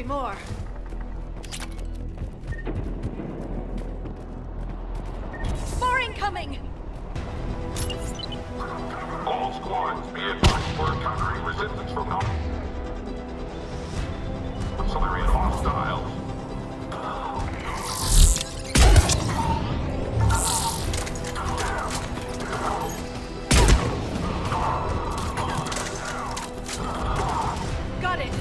be more. More incoming! All squads, be advised we're encountering resistance from them. Solarian hostiles. Got it!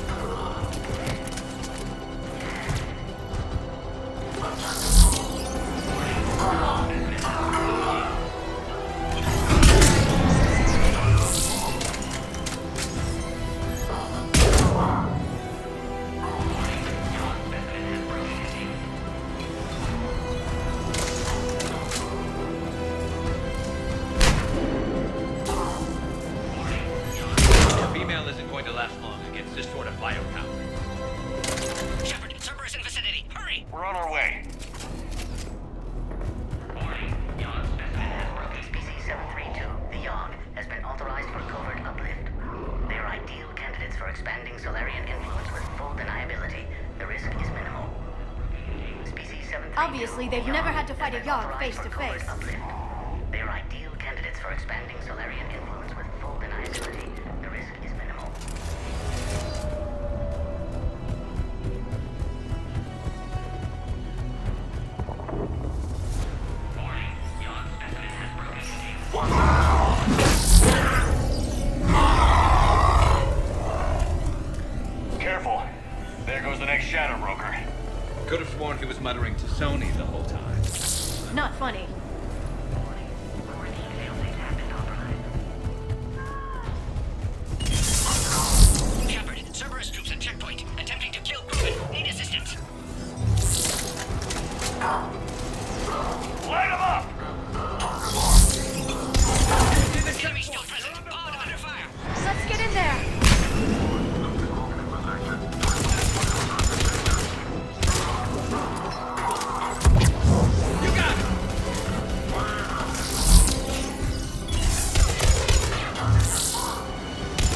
We're on our way. Species 732, the Yogg, has been authorized for covert uplift. They are ideal candidates for expanding Solarian influence with full deniability. The risk is minimal. Species 732, Obviously, they've the never Yogg, had to fight a has been Yogg authorized face for to covert face. uplift. They are ideal candidates for expanding Solarian influence with full deniability. The risk is minimal. Careful. There goes the next Shadow Broker. Could have sworn he was muttering to Sony the whole time. Not funny. Shepard, Cerberus troops at checkpoint, attempting to kill Grogan. Need assistance. Light 'em up! Enemy still present. Pod under fire. Let's get in there! You got it!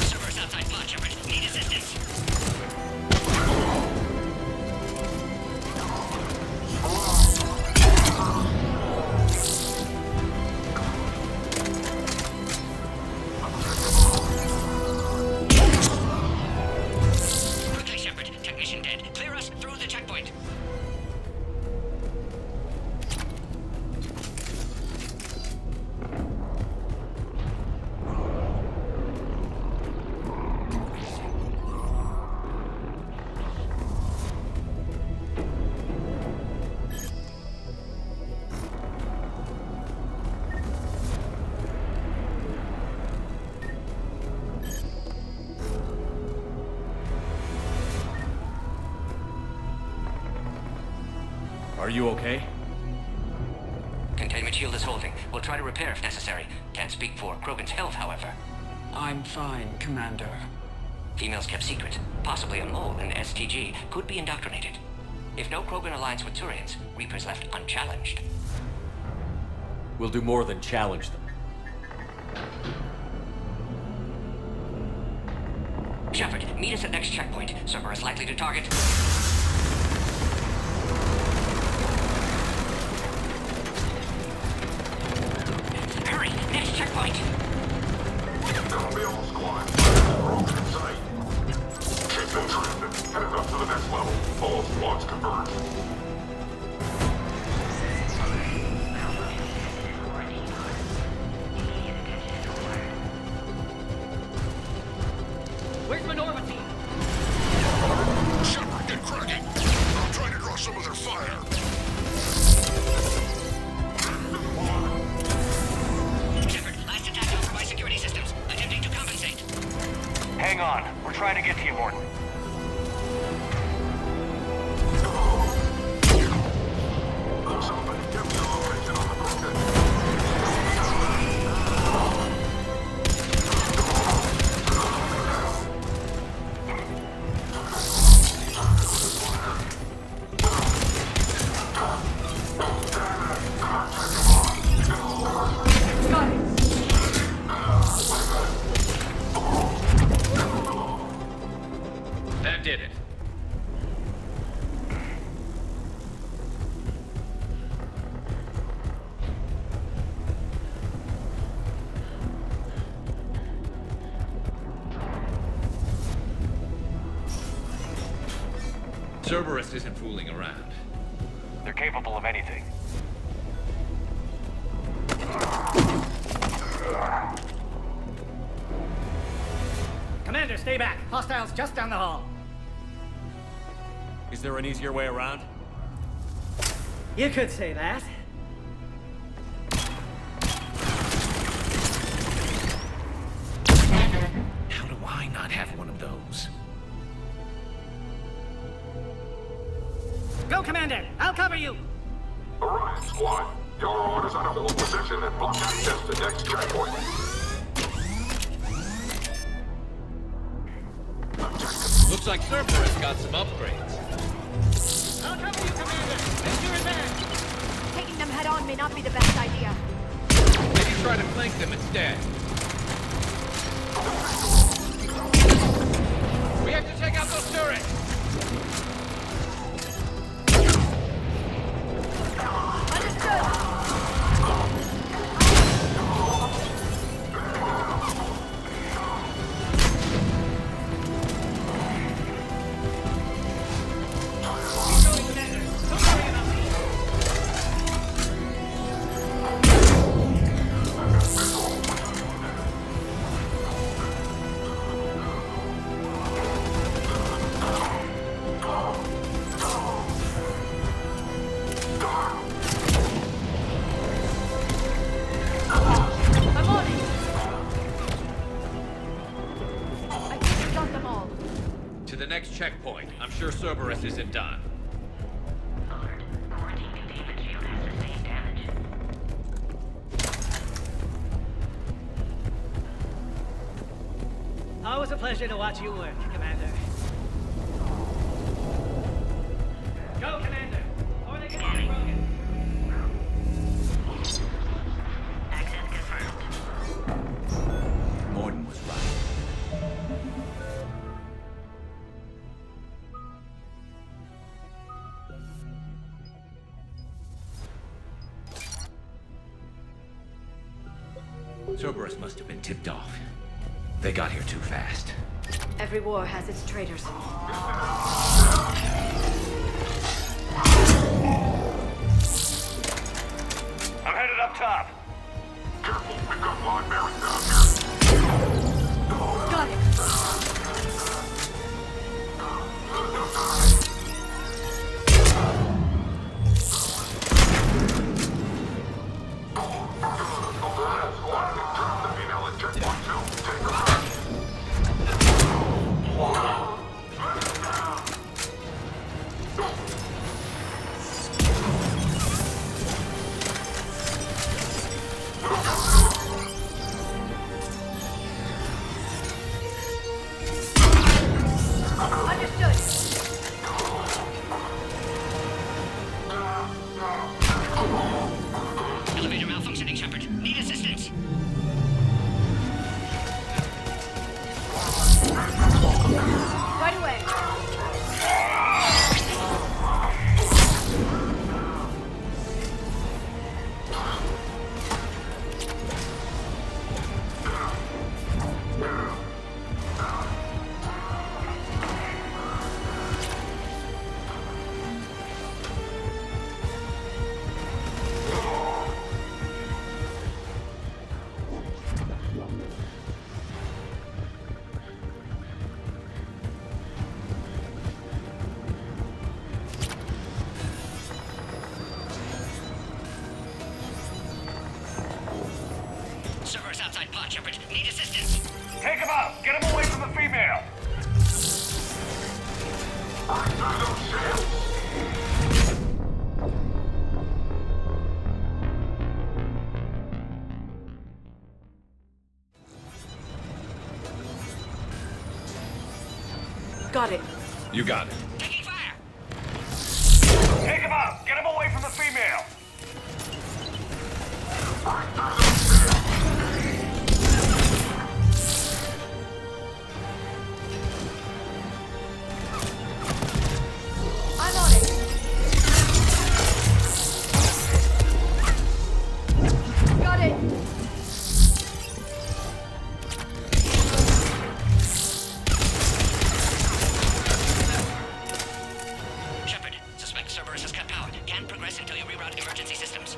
Cerberus outside pod, Shepard. Need assistance. Quickly, Shepard. Technician dead. Clear us through the checkpoint. Are you okay? Containment shield is holding. We'll try to repair if necessary. Can't speak for Krogan's health, however. I'm fine, Commander. Females kept secret. Possibly a mole in STG could be indoctrinated. If no Krogan aligns with Turians, Reaper's left unchallenged. We'll do more than challenge them. Shepard, meet us at next checkpoint. Cerberus likely to target. Hurry! Next checkpoint! There'll be all squads. Broken in sight. Keep them trimmed. Headed up to the next level. All squads converge. Where's Minorva team? Shepard, get cracking. I'm trying to draw some of their fire. Shepard, last attack over by security systems. Attempting to compensate. Hang on. We're trying to get to you, Morton. Cerberus isn't fooling around. They're capable of anything. Commander, stay back. Hostiles just down the hall. Is there an easier way around? You could say that. How do I not have one of those? Go, Commander! I'll cover you! Orion Squad, your orders are to hold position and block access to next checkpoint. Looks like Cerberus got some upgrades. I'll cover you, Commander! Make your advance! Taking them head on may not be the best idea. Maybe try to flank them instead. We have to take out those turrets! I'm on it! I think we got them all. To the next checkpoint. I'm sure Cerberus isn't done. Alert. 14 containment shield has sustained damage. Always a pleasure to watch you work, Commander. Go, Commander! Or they can be broken. Access confirmed. Morden was right. Cerberus must have been tipped off. They got here too fast. Every war has its traitors. I'm headed up top. Careful, we've got blind bearings down here. Got it! Orion Squad, drop the female at checkpoint 2. Take her out. Elevator malfunctioning, Shepard. Need assistance. Right away! Cerberus outside pod, Shepard. Need assistance. Take him out! Get him away from the female! Got it. You got it. Taking fire. Take him out! Get him away from the female! I'm on it! Got it! progress until you reroute emergency systems.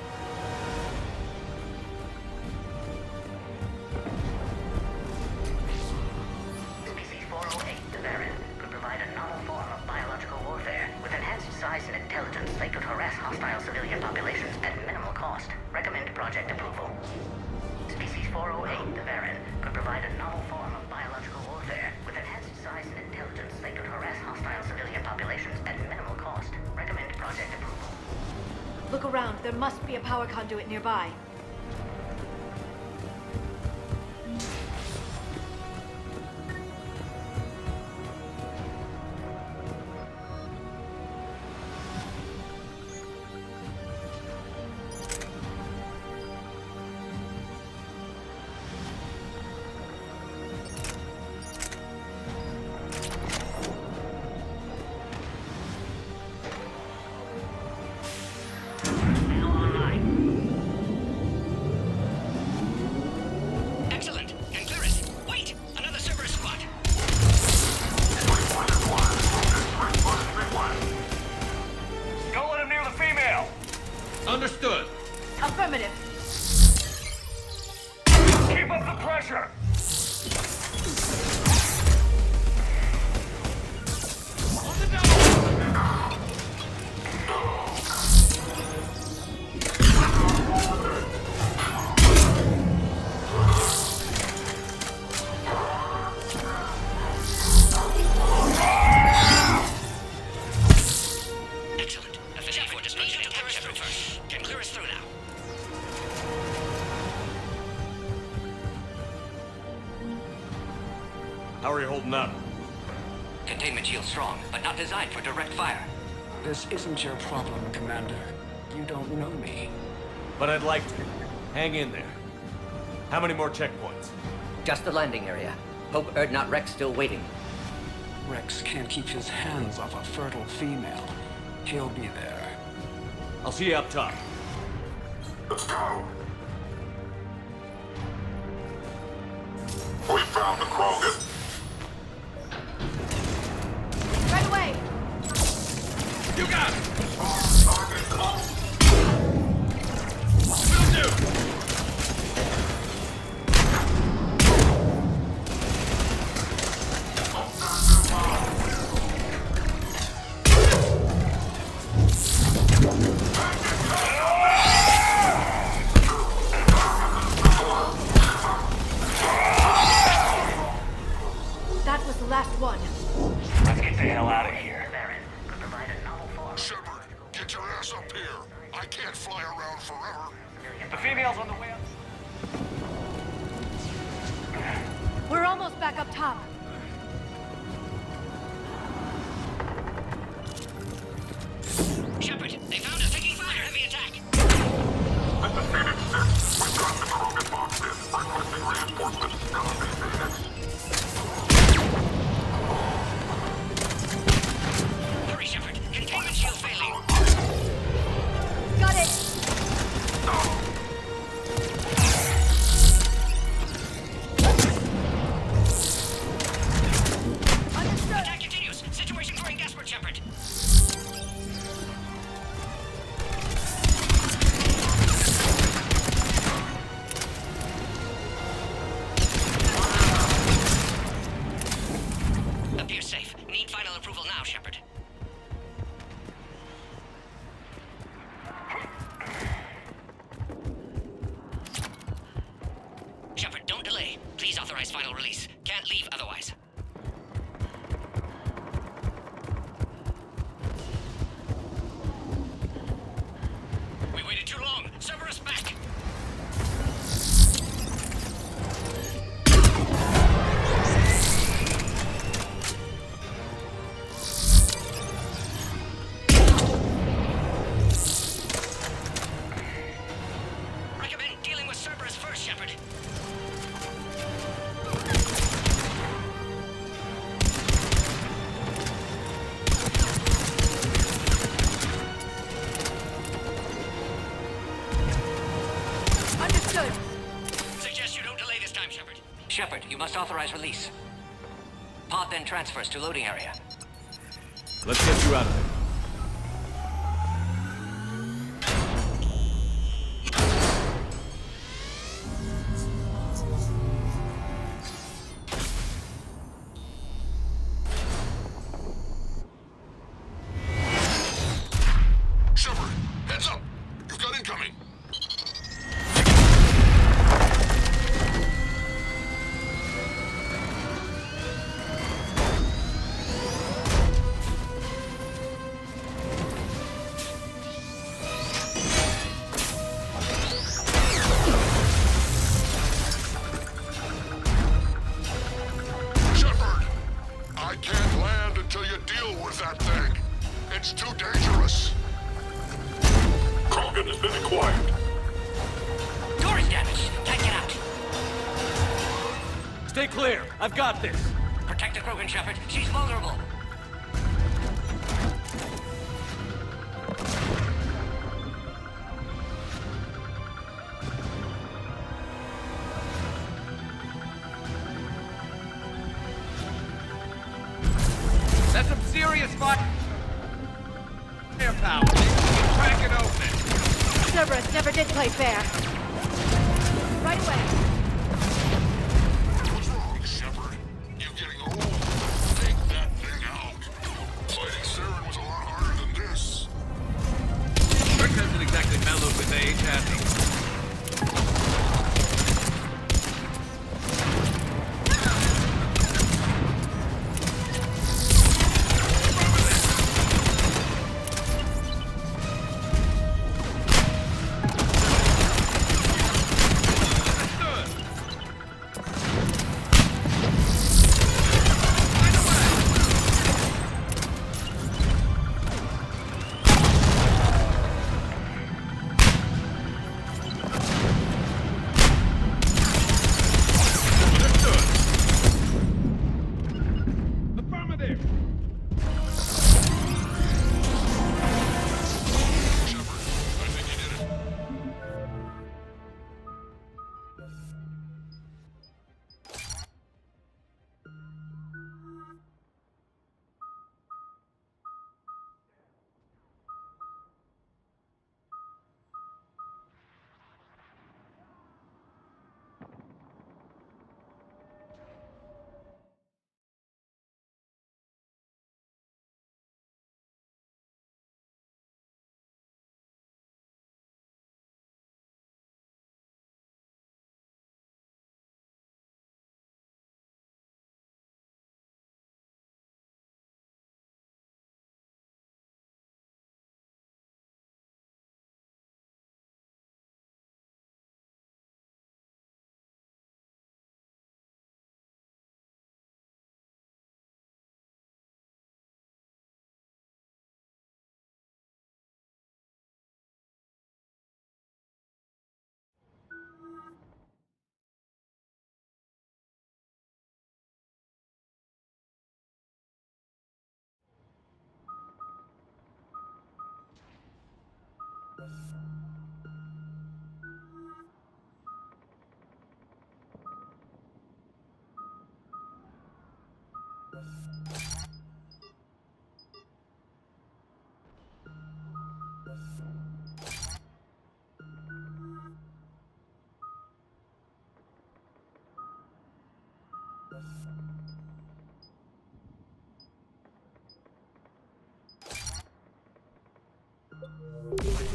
Species 408, the Baron, could provide a novel form of biological warfare. With enhanced size and intelligence, they could harass hostile civilian populations at minimal cost. Recommend project approval. Species 408, the Baron, could provide a novel form of biological warfare. With enhanced size and intelligence, they could harass hostile civilian populations at minimal cost. Recommend project approval. Look around. There must be a power conduit nearby. Now online. Excellent. Can clear it. Wait! Another Cerberus squad. Don't let him near the female. Understood. Affirmative. Keep up the pressure. On the double. Excellent. Efficient for destruction and capture first. Can clear us through now. How are you holding up? Containment shield strong, but not designed for direct fire. This isn't your problem, Commander. You don't know me. But I'd like to. Hang in there. How many more checkpoints? Just the landing area. Hope Erdnot Rex still waiting. Rex can't keep his hands off a fertile female. He'll be there. I'll see you up top. Let's go. We found the Krogan. Right away. You got it. Target close. Will do. That was the last one. Let's get the hell out of here. The Baron could provide a novel form. Shepard, get your ass up here. I can't fly around forever. The female's on the way up. We're almost back up top. Shepard, they found us taking fire. Heavy attack. This is Phoenix 6. We've got the Krogan boxed in. Requesting reinforcements. Copy, Phoenix. Hurry, Shepard. Containment shield failing. Got it. Understood. Attack continues. Situation growing desperate, Shepard. Appears safe. Need final approval now, Shepard. Shepard, don't delay. Please authorize final release. Can't leave otherwise. We waited too long. Cerberus back. Recommend dealing with Cerberus first, Shepard. Understood. Suggest you don't delay this time, Shepard. Shepard, you must authorize release. Pod then transfers to loading area. Let's get you out of there. has been acquired. Door is damaged. Can't get out. Stay clear. I've got this. Protect the Krogan, Shepard. She's vulnerable. That's some serious firepower. Crack it open. Cerberus never did play fair. Right away. What's wrong, Shepard? You're getting old. Take that thing out. Fighting Saren was a lot harder than this. Rick hasn't exactly mellowed with age, has he?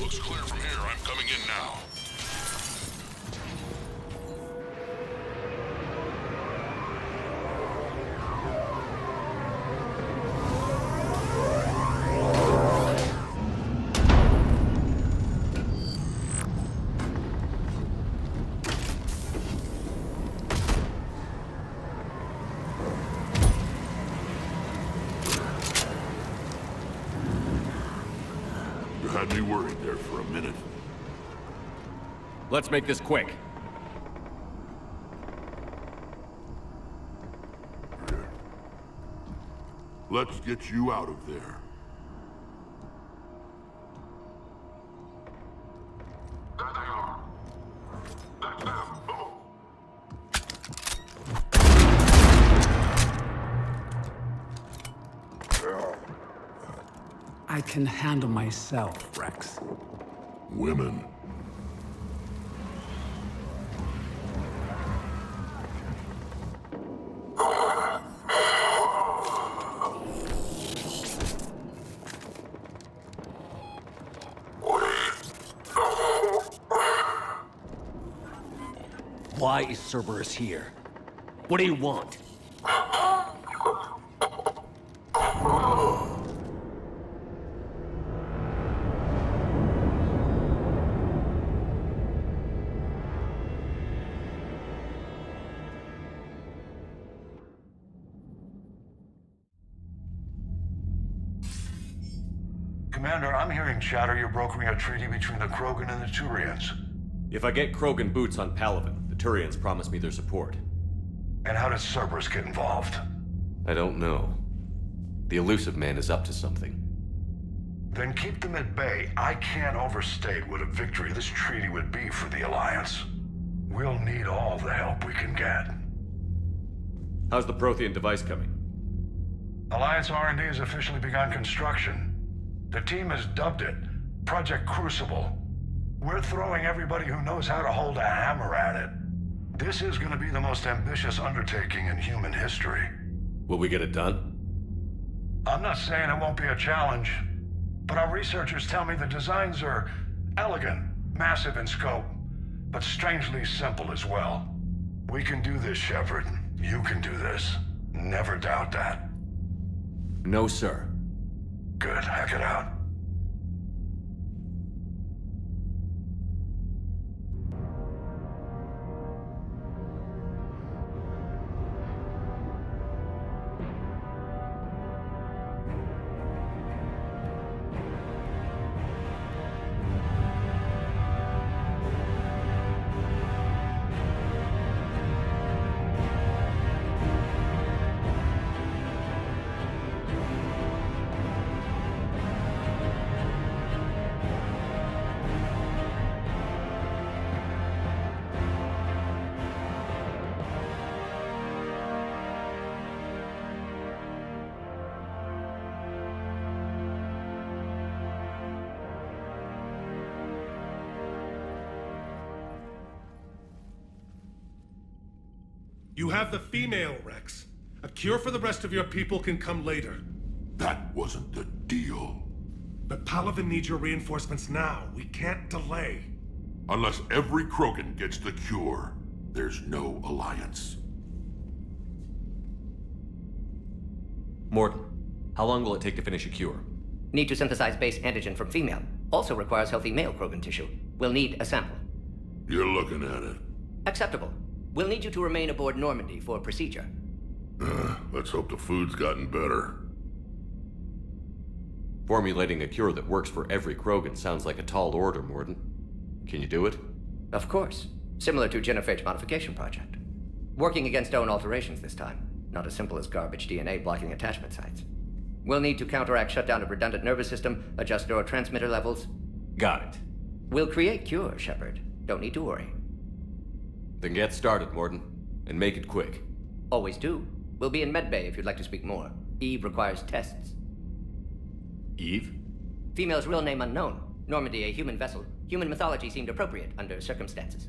Looks clear from here. I'm coming in now. You had me worried there for a minute. Let's make this quick. Let's get you out of there. There they are. That's them. I can handle myself, Rex. Women. Why is Cerberus here? What do you want? Commander, I'm hearing chatter you're brokering a treaty between the Krogan and the Turians. If I get Krogan boots on Palaven, the Turians promise me their support. And how does Cerberus get involved? I don't know. The Elusive Man is up to something. Then keep them at bay. I can't overstate what a victory this treaty would be for the Alliance. We'll need all the help we can get. How's the Prothean device coming? Alliance R&D has officially begun construction. The team has dubbed it Project Crucible. We're throwing everybody who knows how to hold a hammer at it. This is going to be the most ambitious undertaking in human history. Will we get it done? I'm not saying it won't be a challenge, but our researchers tell me the designs are elegant, massive in scope, but strangely simple as well. We can do this, Shepard. You can do this. Never doubt that. No, sir. Good. Hack it out. You have the female, Rex. A cure for the rest of your people can come later. That wasn't the deal. But Palaven needs your reinforcements now. We can't delay. Unless every Krogan gets the cure, there's no alliance. Morton, how long will it take to finish a cure? Need to synthesize base antigen from female. Also requires healthy male Krogan tissue. We'll need a sample. You're looking at it. Acceptable. We'll need you to remain aboard Normandy for procedure. Let's hope the food's gotten better. Formulating a cure that works for every Krogan sounds like a tall order, Morton. Can you do it? Of course. Similar to Genophage modification project. Working against own alterations this time. Not as simple as garbage DNA blocking attachment sites. We'll need to counteract shutdown of redundant nervous system, adjust neurotransmitter levels. Got it. We'll create cure, Shepard. Don't need to worry. Then get started, Morton. And make it quick. Always do. We'll be in medbay if you'd like to speak more. Eve requires tests. Eve? Female's real name unknown. Normandy a human vessel. Human mythology seemed appropriate under circumstances.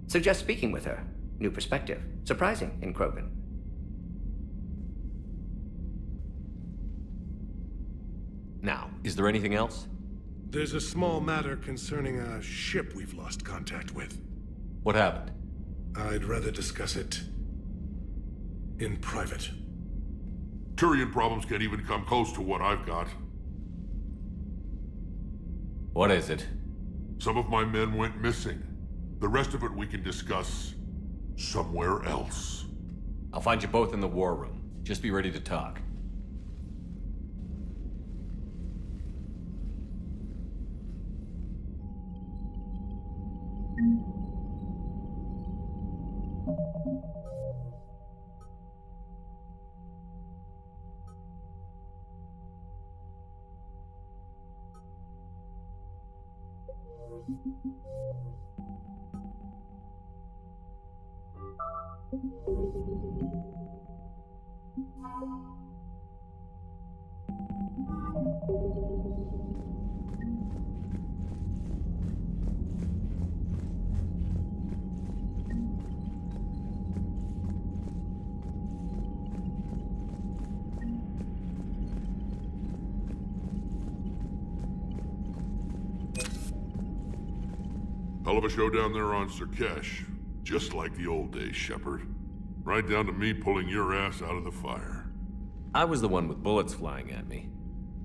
Suggest speaking with her. New perspective. Surprising in Krogan. Now, is there anything else? There's a small matter concerning a ship we've lost contact with. What happened? I'd rather discuss it in private. Turian problems can't even come close to what I've got. What is it? Some of my men went missing. The rest of it we can discuss somewhere else. I'll find you both in the war room. Just be ready to talk. Hell of a show down there on Sirkesh. Just like the old days, Shepard. Right down to me pulling your ass out of the fire. I was the one with bullets flying at me.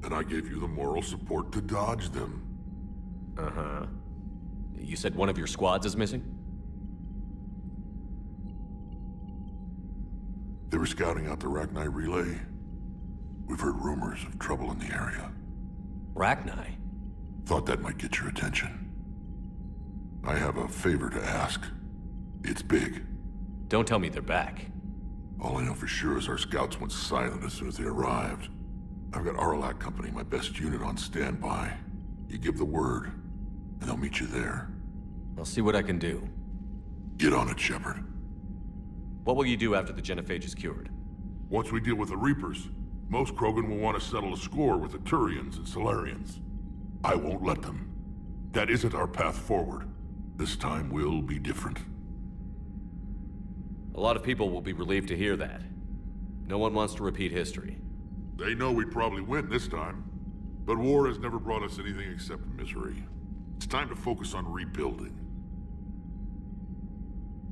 And I gave you the moral support to dodge them. Uh-huh. You said one of your squads is missing? They were scouting out the Rachni relay. We've heard rumors of trouble in the area. Rachni? Thought that might get your attention. I have a favor to ask. It's big. Don't tell me they're back. All I know for sure is our scouts went silent as soon as they arrived. I've got Aralac Company, my best unit, on standby. You give the word, and I'll meet you there. I'll see what I can do. Get on it, Shepard. What will you do after the genophage is cured? Once we deal with the Reapers, most Krogan will want to settle a score with the Turians and Solarians. I won't let them. That isn't our path forward. This time will be different. A lot of people will be relieved to hear that. No one wants to repeat history. They know we'd probably win this time. But war has never brought us anything except misery. It's time to focus on rebuilding.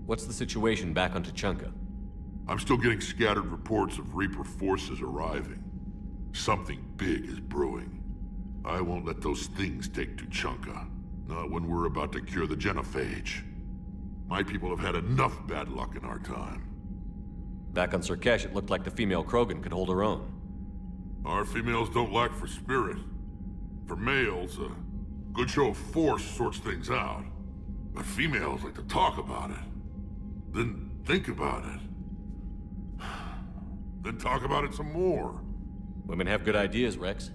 What's the situation back on Tuchanka? I'm still getting scattered reports of Reaper forces arriving. Something big is brewing. I won't let those things take Tuchanka. Not when we're about to cure the genophage. My people have had enough bad luck in our time. Back on Surkesh, it looked like the female Krogan could hold her own. Our females don't lack for spirit. For males, a good show of force sorts things out. But females like to talk about it. Then think about it. Then talk about it some more. Women have good ideas, Rex.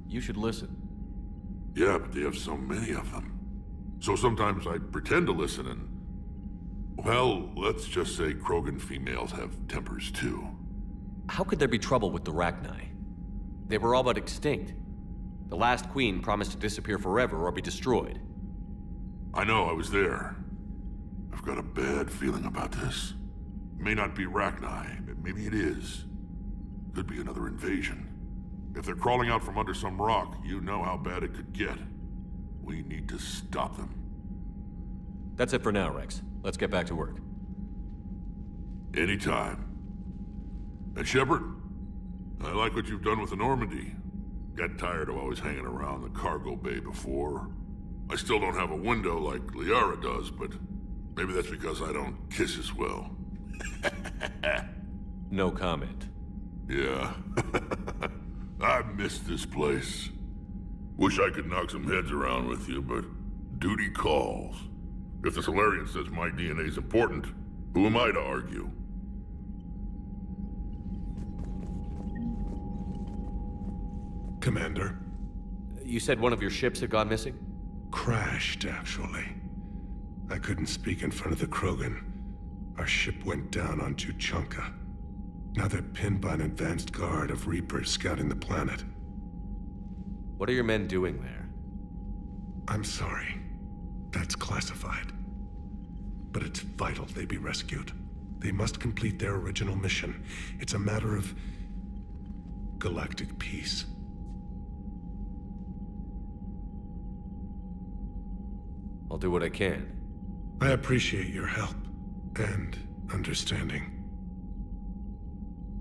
You should listen. Yeah, but they have so many of them. So sometimes I pretend to listen and... Well, let's just say Krogan females have tempers too. How could there be trouble with the Rachni? They were all but extinct. The last queen promised to disappear forever or be destroyed. I know, I was there. I've got a bad feeling about this. It may not be Rachni, but maybe it is. Could be another invasion. If they're crawling out from under some rock, you know how bad it could get. We need to stop them. That's it for now, Rex. Let's get back to work. Anytime. And Shepard, I like what you've done with the Normandy. Got tired of always hanging around the cargo bay before. I still don't have a window like Liara does, but maybe that's because I don't kiss as well. No comment. Yeah. I miss this place. Wish I could knock some heads around with you, but duty calls. If the Solarian says my DNA's important, who am I to argue? Commander. You said one of your ships had gone missing? Crashed, actually. I couldn't speak in front of the Krogan. Our ship went down on Tuchanka. Now they're pinned by an advanced guard of Reapers scouting the planet. What are your men doing there? I'm sorry. That's classified. But it's vital they be rescued. They must complete their original mission. It's a matter of galactic peace. I'll do what I can. I appreciate your help and understanding.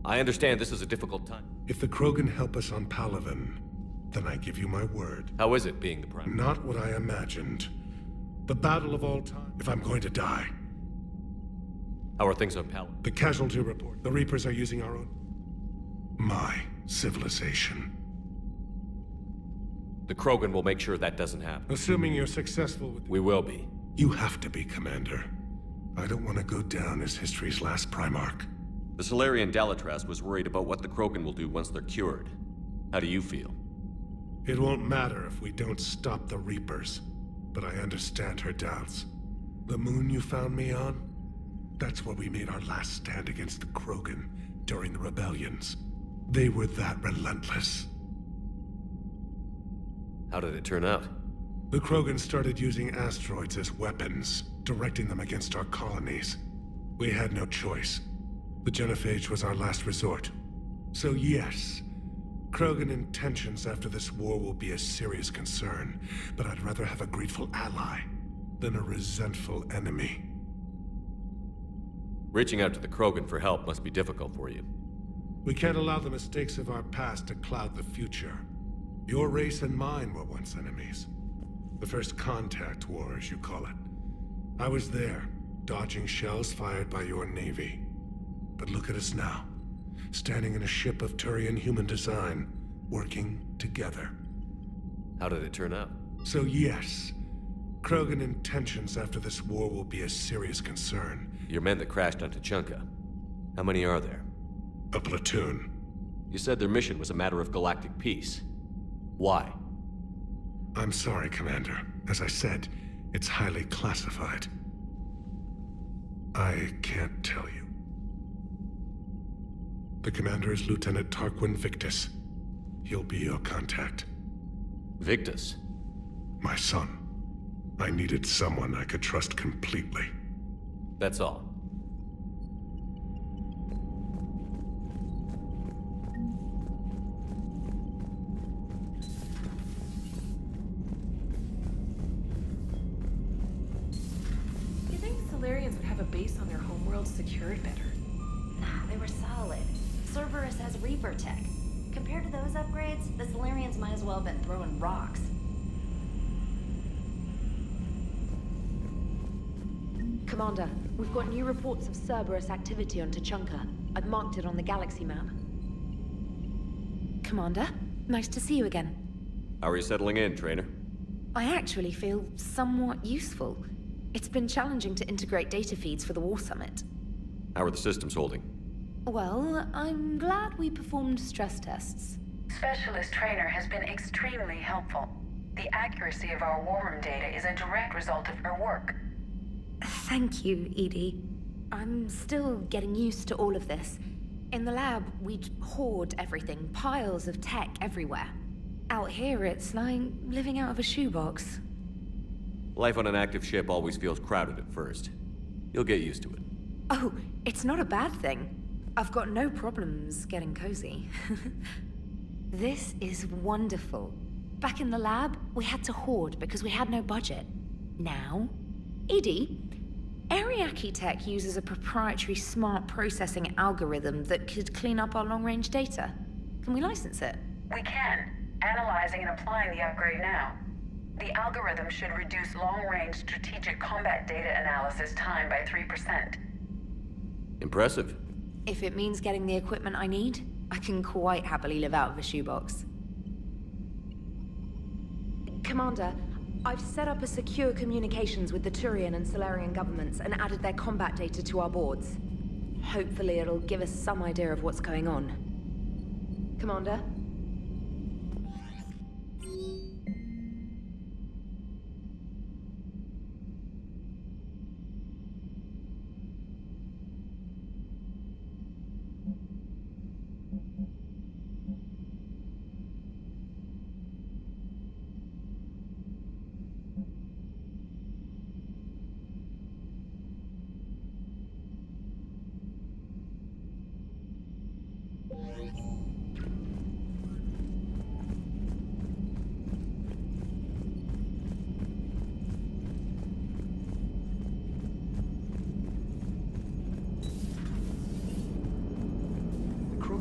I understand this is a difficult time. If the Krogan help us on Palaven, then I give you my word. How is it being the Prime? Not what I imagined. The battle of all time. If I'm going to die. How are things on Palaven? The casualty report. The Reapers are using our own... my civilization. The Krogan will make sure that doesn't happen. Assuming you're successful with... We will be. You have to be, Commander. I don't want to go down as history's last Primarch. The Solarian Dalatras was worried about what the Krogan will do once they're cured. How do you feel? It won't matter if we don't stop the Reapers. But I understand her doubts. The moon you found me on? That's where we made our last stand against the Krogan during the rebellions. They were that relentless. How did it turn out? The Krogan started using asteroids as weapons, directing them against our colonies. We had no choice. The genophage was our last resort. So yes, Krogan intentions after this war will be a serious concern, but I'd rather have a grateful ally than a resentful enemy. Reaching out to the Krogan for help must be difficult for you. We can't allow the mistakes of our past to cloud the future. Your race and mine were once enemies. The First Contact War, as you call it. I was there, dodging shells fired by your navy. But look at us now, standing in a ship of Turian human design, working together. How did it turn out? So yes, Krogan intentions after this war will be a serious concern. Your men that crashed onto Chunka. How many are there? A platoon. You said their mission was a matter of galactic peace. Why? I'm sorry, Commander. As I said, it's highly classified. I can't tell you. The commander is Lieutenant Tarquin Victus. He'll be your contact. Victus? My son. I needed someone I could trust completely. That's all. You think Solarians would have a base on their homeworld secured better? Nah, they were solid. Cerberus has Reaper tech. Compared to those upgrades, the Solarians might as well have been throwing rocks. Commander, we've got new reports of Cerberus activity on Tuchanka. I've marked it on the galaxy map. Commander, nice to see you again. How are you settling in, Trainer? I actually feel somewhat useful. It's been challenging to integrate data feeds for the War Summit. How are the systems holding? Well, I'm glad we performed stress tests. Specialist Trainer has been extremely helpful. The accuracy of our war room data is a direct result of her work. Thank you, Edie. I'm still getting used to all of this. In the lab, we'd hoard everything, piles of tech everywhere. Out here, it's like living out of a shoebox. Life on an active ship always feels crowded at first. You'll get used to it. Oh, it's not a bad thing. I've got no problems getting cozy. This is wonderful. Back in the lab, we had to hoard because we had no budget. Now, Edie, Ariake Tech uses a proprietary smart processing algorithm that could clean up our long-range data. Can we license it? We can. Analyzing and applying the upgrade now. The algorithm should reduce long-range strategic combat data analysis time by 3%. Impressive. If it means getting the equipment I need, I can quite happily live out of a shoebox. Commander, I've set up a secure communications with the Turian and Solarian governments and added their combat data to our boards. Hopefully it'll give us some idea of what's going on. Commander?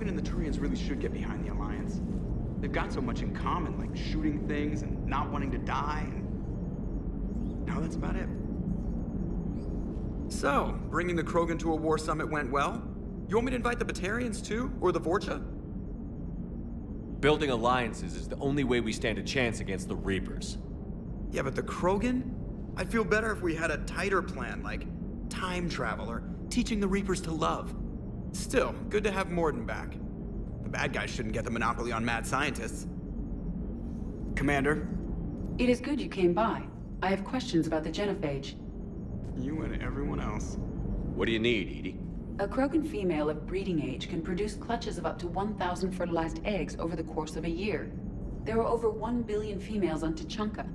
And the Turians really should get behind the Alliance. They've got so much in common, like shooting things and not wanting to die, and now that's about it. So, bringing the Krogan to a war summit went well? You want me to invite the Batarians too? Or the Vorcha? Building alliances is the only way we stand a chance against the Reapers. Yeah, but the Krogan? I'd feel better if we had a tighter plan, like time travel or teaching the Reapers to love. Still, good to have Morden back. The bad guys shouldn't get the monopoly on mad scientists. Commander? It is good you came by. I have questions about the genophage. You and everyone else. What do you need, Edie? A Krogan female of breeding age can produce clutches of up to 1,000 fertilized eggs over the course of a year. There are over 1 billion females on Tuchanka.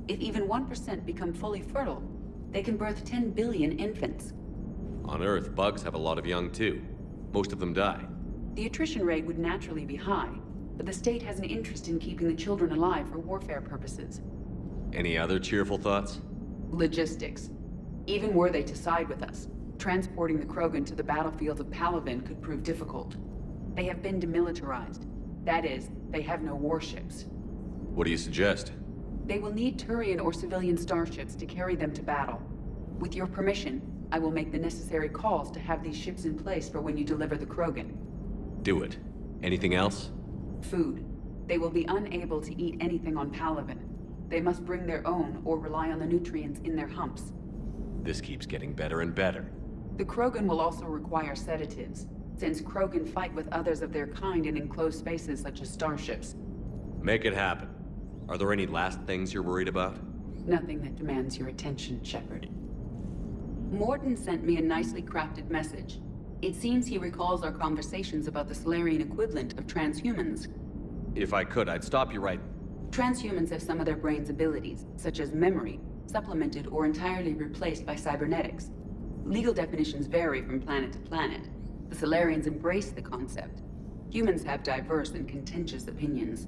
If even 1% become fully fertile, they can birth 10 billion infants. On Earth, bugs have a lot of young too. Most of them die. The attrition rate would naturally be high, but the state has an interest in keeping the children alive for warfare purposes. Any other cheerful thoughts? Logistics. Even were they to side with us, transporting the Krogan to the battlefield of Palavin could prove difficult. They have been demilitarized. That is, they have no warships. What do you suggest? They will need Turian or civilian starships to carry them to battle. With your permission, I will make the necessary calls to have these ships in place for when you deliver the Krogan. Do it. Anything else? Food. They will be unable to eat anything on Palaven. They must bring their own or rely on the nutrients in their humps. This keeps getting better and better. The Krogan will also require sedatives, since Krogan fight with others of their kind in enclosed spaces such as starships. Make it happen. Are there any last things you're worried about? Nothing that demands your attention, Shepard. Morden sent me a nicely crafted message. It seems he recalls our conversations about the Solarian equivalent of transhumans. If I could, I'd stop you right... Transhumans have some of their brain's abilities, such as memory, supplemented or entirely replaced by cybernetics. Legal definitions vary from planet to planet. The Solarians embrace the concept. Humans have diverse and contentious opinions.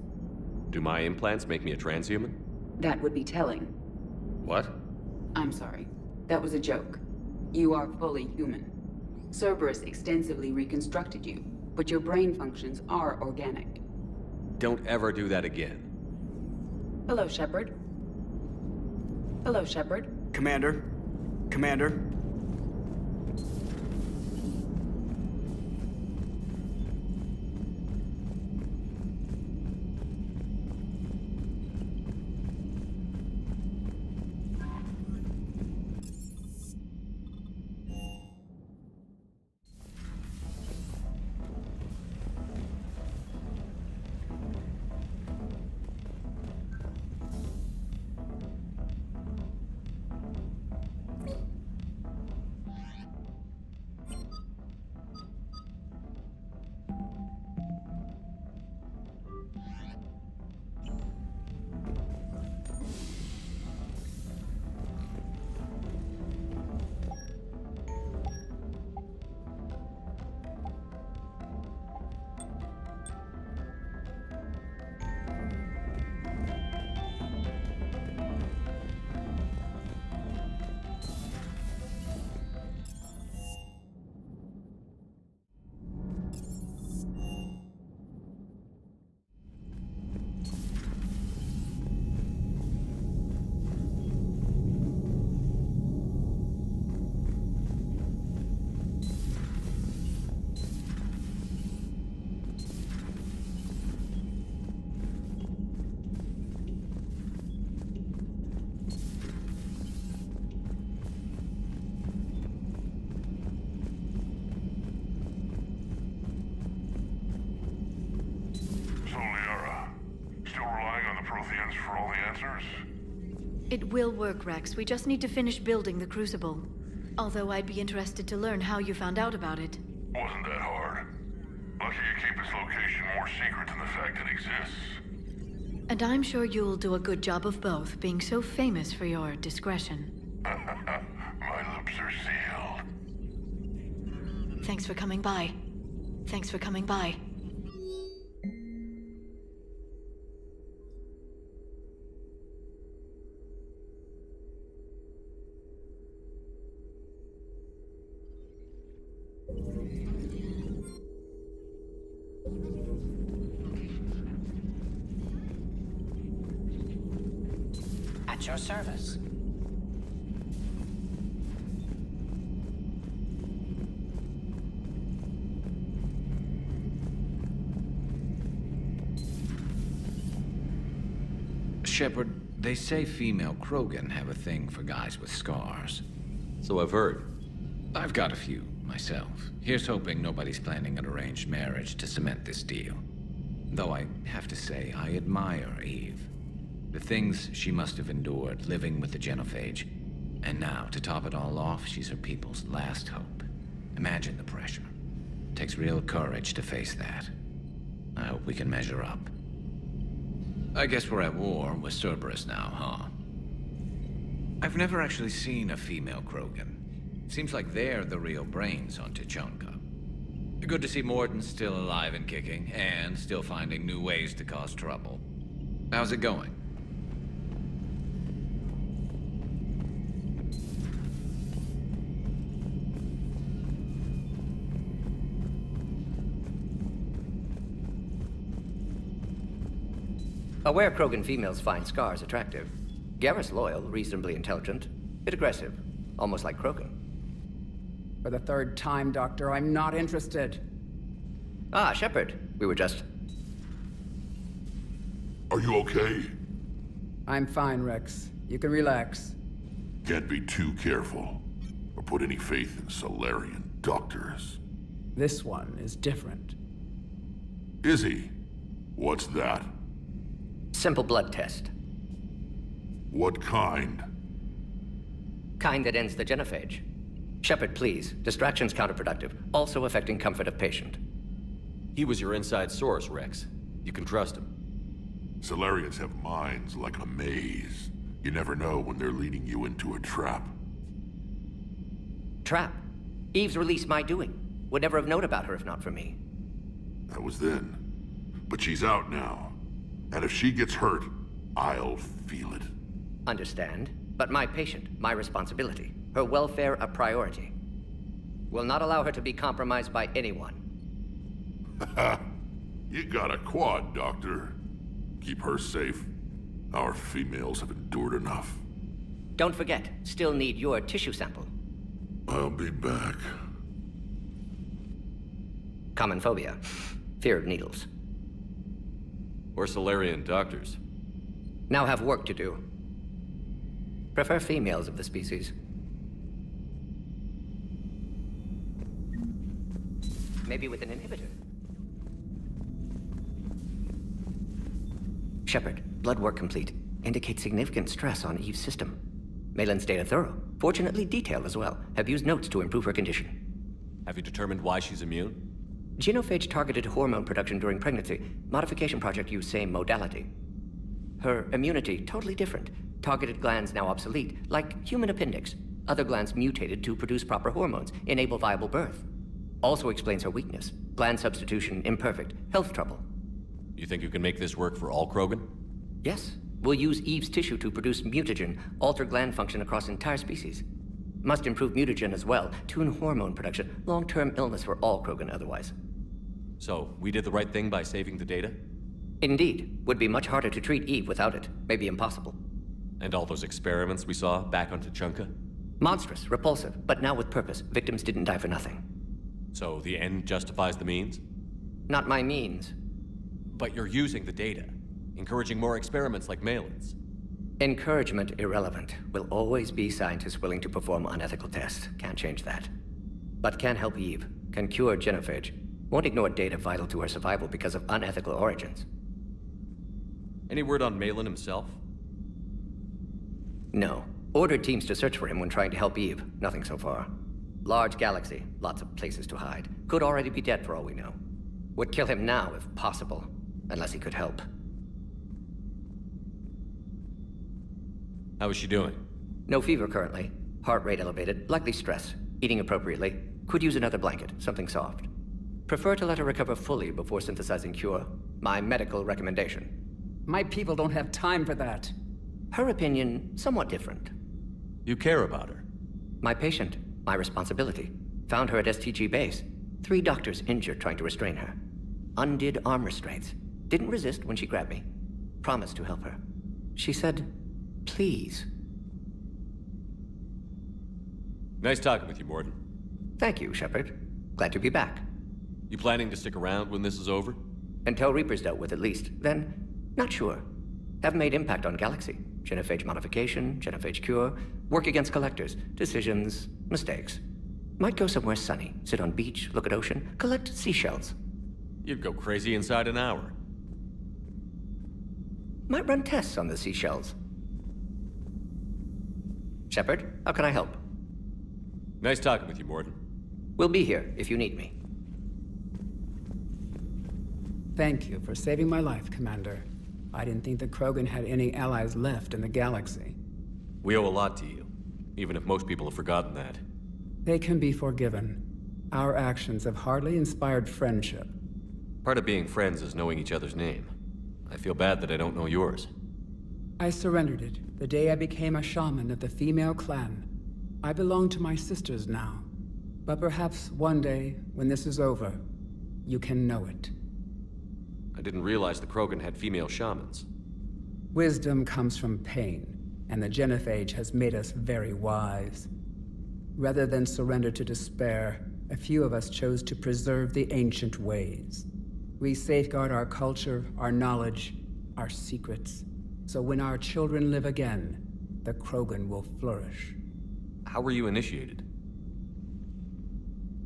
Do my implants make me a transhuman? That would be telling. What? I'm sorry. That was a joke. You are fully human. Cerberus extensively reconstructed you, but your brain functions are organic. Don't ever do that again. Hello, Shepard. Hello, Shepard. Commander? Commander? For all the answers? It will work, Rex. We just need to finish building the Crucible. Although I'd be interested to learn how you found out about it. Wasn't that hard. Lucky you keep its location more secret than the fact it exists. And I'm sure you'll do a good job of both, being so famous for your discretion. My lips are sealed. Thanks for coming by. Thanks for coming by. At your service. Shepard, they say female Krogan have a thing for guys with scars. So I've heard. I've got a few, myself. Here's hoping nobody's planning an arranged marriage to cement this deal. Though I have to say, I admire Eve. The things she must have endured living with the Genophage. And now, to top it all off, she's her people's last hope. Imagine the pressure. Takes real courage to face that. I hope we can measure up. I guess we're at war with Cerberus now, huh? I've never actually seen a female Krogan. Seems like they're the real brains on Tuchanka. Good to see Morden's still alive and kicking, and still finding new ways to cause trouble. How's it going? Aware Krogan females find scars attractive. Garrus loyal, reasonably intelligent, bit aggressive, almost like Krogan. For the third time, Doctor, I'm not interested. Ah, Shepard. We were just... Are you okay? I'm fine, Rex. You can relax. Can't be too careful, or put any faith in Solarian doctors. This one is different. Is he? What's that? Simple blood test. What kind? Kind that ends the genophage. Shepard, please. Distraction's counterproductive, also affecting comfort of patient. He was your inside source, Rex. You can trust him. Solarians have minds like a maze. You never know when they're leading you into a trap. Trap? Eve's release my doing. Would never have known about her if not for me. That was then. But she's out now. And if she gets hurt, I'll feel it. Understand. But my patient, my responsibility. Her welfare a priority. Will not allow her to be compromised by anyone. You got a quad, Doctor. Keep her safe. Our females have endured enough. Don't forget, still need your tissue sample. I'll be back. Common phobia. Fear of needles. Or Solarian doctors. Now have work to do. Prefer females of the species. Maybe with an inhibitor. Shepard, blood work complete. Indicates significant stress on Eve's system. Malin's data thorough. Fortunately detailed as well. Have used notes to improve her condition. Have you determined why she's immune? Genophage targeted hormone production during pregnancy. Modification project used same modality. Her immunity totally different. Targeted glands now obsolete, like human appendix. Other glands mutated to produce proper hormones, enable viable birth. Also explains her weakness. Gland substitution imperfect. Health trouble. You think you can make this work for all Krogan? Yes. We'll use Eve's tissue to produce mutagen, alter gland function across entire species. Must improve mutagen as well, tune hormone production. Long-term illness for all Krogan otherwise. So, we did the right thing by saving the data? Indeed. Would be much harder to treat Eve without it. Maybe impossible. And all those experiments we saw back on Tuchanka? Monstrous, repulsive, but now with purpose. Victims didn't die for nothing. So the end justifies the means? Not my means. But you're using the data, encouraging more experiments like Malin's. Encouragement irrelevant. Will always be scientists willing to perform unethical tests. Can't change that. But can help Eve. Can cure genophage. Won't ignore data vital to her survival because of unethical origins. Any word on Malin himself? No. Ordered teams to search for him when trying to help Eve. Nothing so far. Large galaxy. Lots of places to hide. Could already be dead for all we know. Would kill him now if possible. Unless he could help. How is she doing? No fever currently. Heart rate elevated. Likely stress. Eating appropriately. Could use another blanket. Something soft. Prefer to let her recover fully before synthesizing cure. My medical recommendation. My people don't have time for that. Her opinion, somewhat different. You care about her? My patient. My responsibility. Found her at STG base. 3 doctors injured trying to restrain her. Undid arm restraints. Didn't resist when she grabbed me. Promised to help her. She said, please. Nice talking with you, Morden. Thank you, Shepard. Glad to be back. You planning to stick around when this is over? Until Reaper's dealt with at least. Then, not sure. Have made impact on Galaxy. Genophage modification, genophage cure, work against collectors, decisions, mistakes. Might go somewhere sunny, sit on beach, look at ocean, collect seashells. You'd go crazy inside an hour. Might run tests on the seashells. Shepard, how can I help? Nice talking with you, Morden. We'll be here if you need me. Thank you for saving my life, Commander. I didn't think the Krogan had any allies left in the galaxy. We owe a lot to you, even if most people have forgotten that. They can be forgiven. Our actions have hardly inspired friendship. Part of being friends is knowing each other's name. I feel bad that I don't know yours. I surrendered it the day I became a shaman of the female clan. I belong to my sisters now. But perhaps one day, when this is over, you can know it. I didn't realize the Krogan had female shamans. Wisdom comes from pain, and the genophage has made us very wise. Rather than surrender to despair, a few of us chose to preserve the ancient ways. We safeguard our culture, our knowledge, our secrets. So when our children live again, the Krogan will flourish. How were you initiated?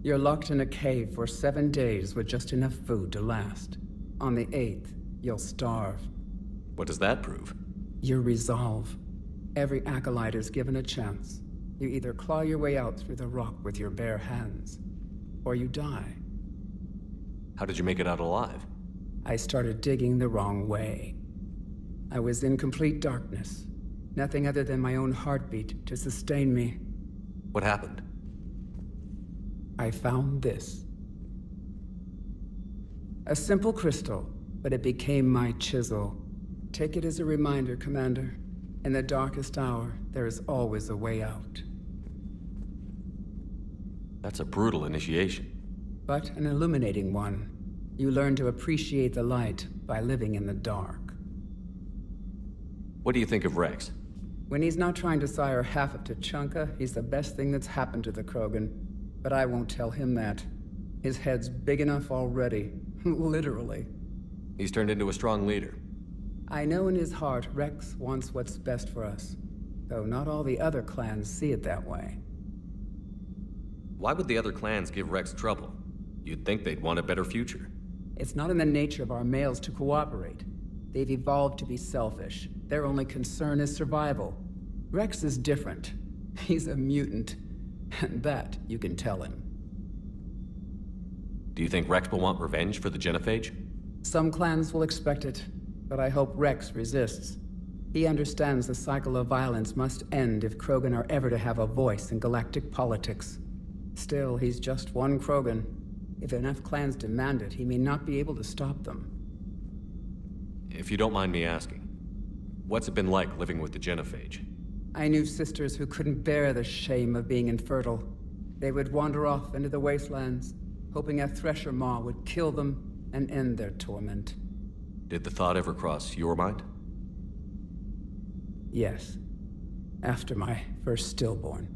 You're locked in a cave for 7 days with just enough food to last. On the 8th, you'll starve. What does that prove? Your resolve. Every acolyte is given a chance. You either claw your way out through the rock with your bare hands, or you die. How did you make it out alive? I started digging the wrong way. I was in complete darkness. Nothing other than my own heartbeat to sustain me. What happened? I found this. A simple crystal, but it became my chisel. Take it as a reminder, Commander. In the darkest hour, there is always a way out. That's a brutal initiation. But an illuminating one. You learn to appreciate the light by living in the dark. What do you think of Rex? When he's not trying to sire half of Tuchanka, he's the best thing that's happened to the Krogan. But I won't tell him that. His head's big enough already. Literally. He's turned into a strong leader. I know in his heart Rex wants what's best for us. Though not all the other clans see it that way. Why would the other clans give Rex trouble? You'd think they'd want a better future. It's not in the nature of our males to cooperate. They've evolved to be selfish. Their only concern is survival. Rex is different. He's a mutant. And that you can tell him. Do you think Rex will want revenge for the Genophage? Some clans will expect it, but I hope Rex resists. He understands the cycle of violence must end if Krogan are ever to have a voice in galactic politics. Still, he's just one Krogan. If enough clans demand it, he may not be able to stop them. If you don't mind me asking, what's it been like living with the Genophage? I knew sisters who couldn't bear the shame of being infertile. They would wander off into the wastelands, hoping a Thresher Maw would kill them and end their torment. Did the thought ever cross your mind? Yes. After my first stillborn.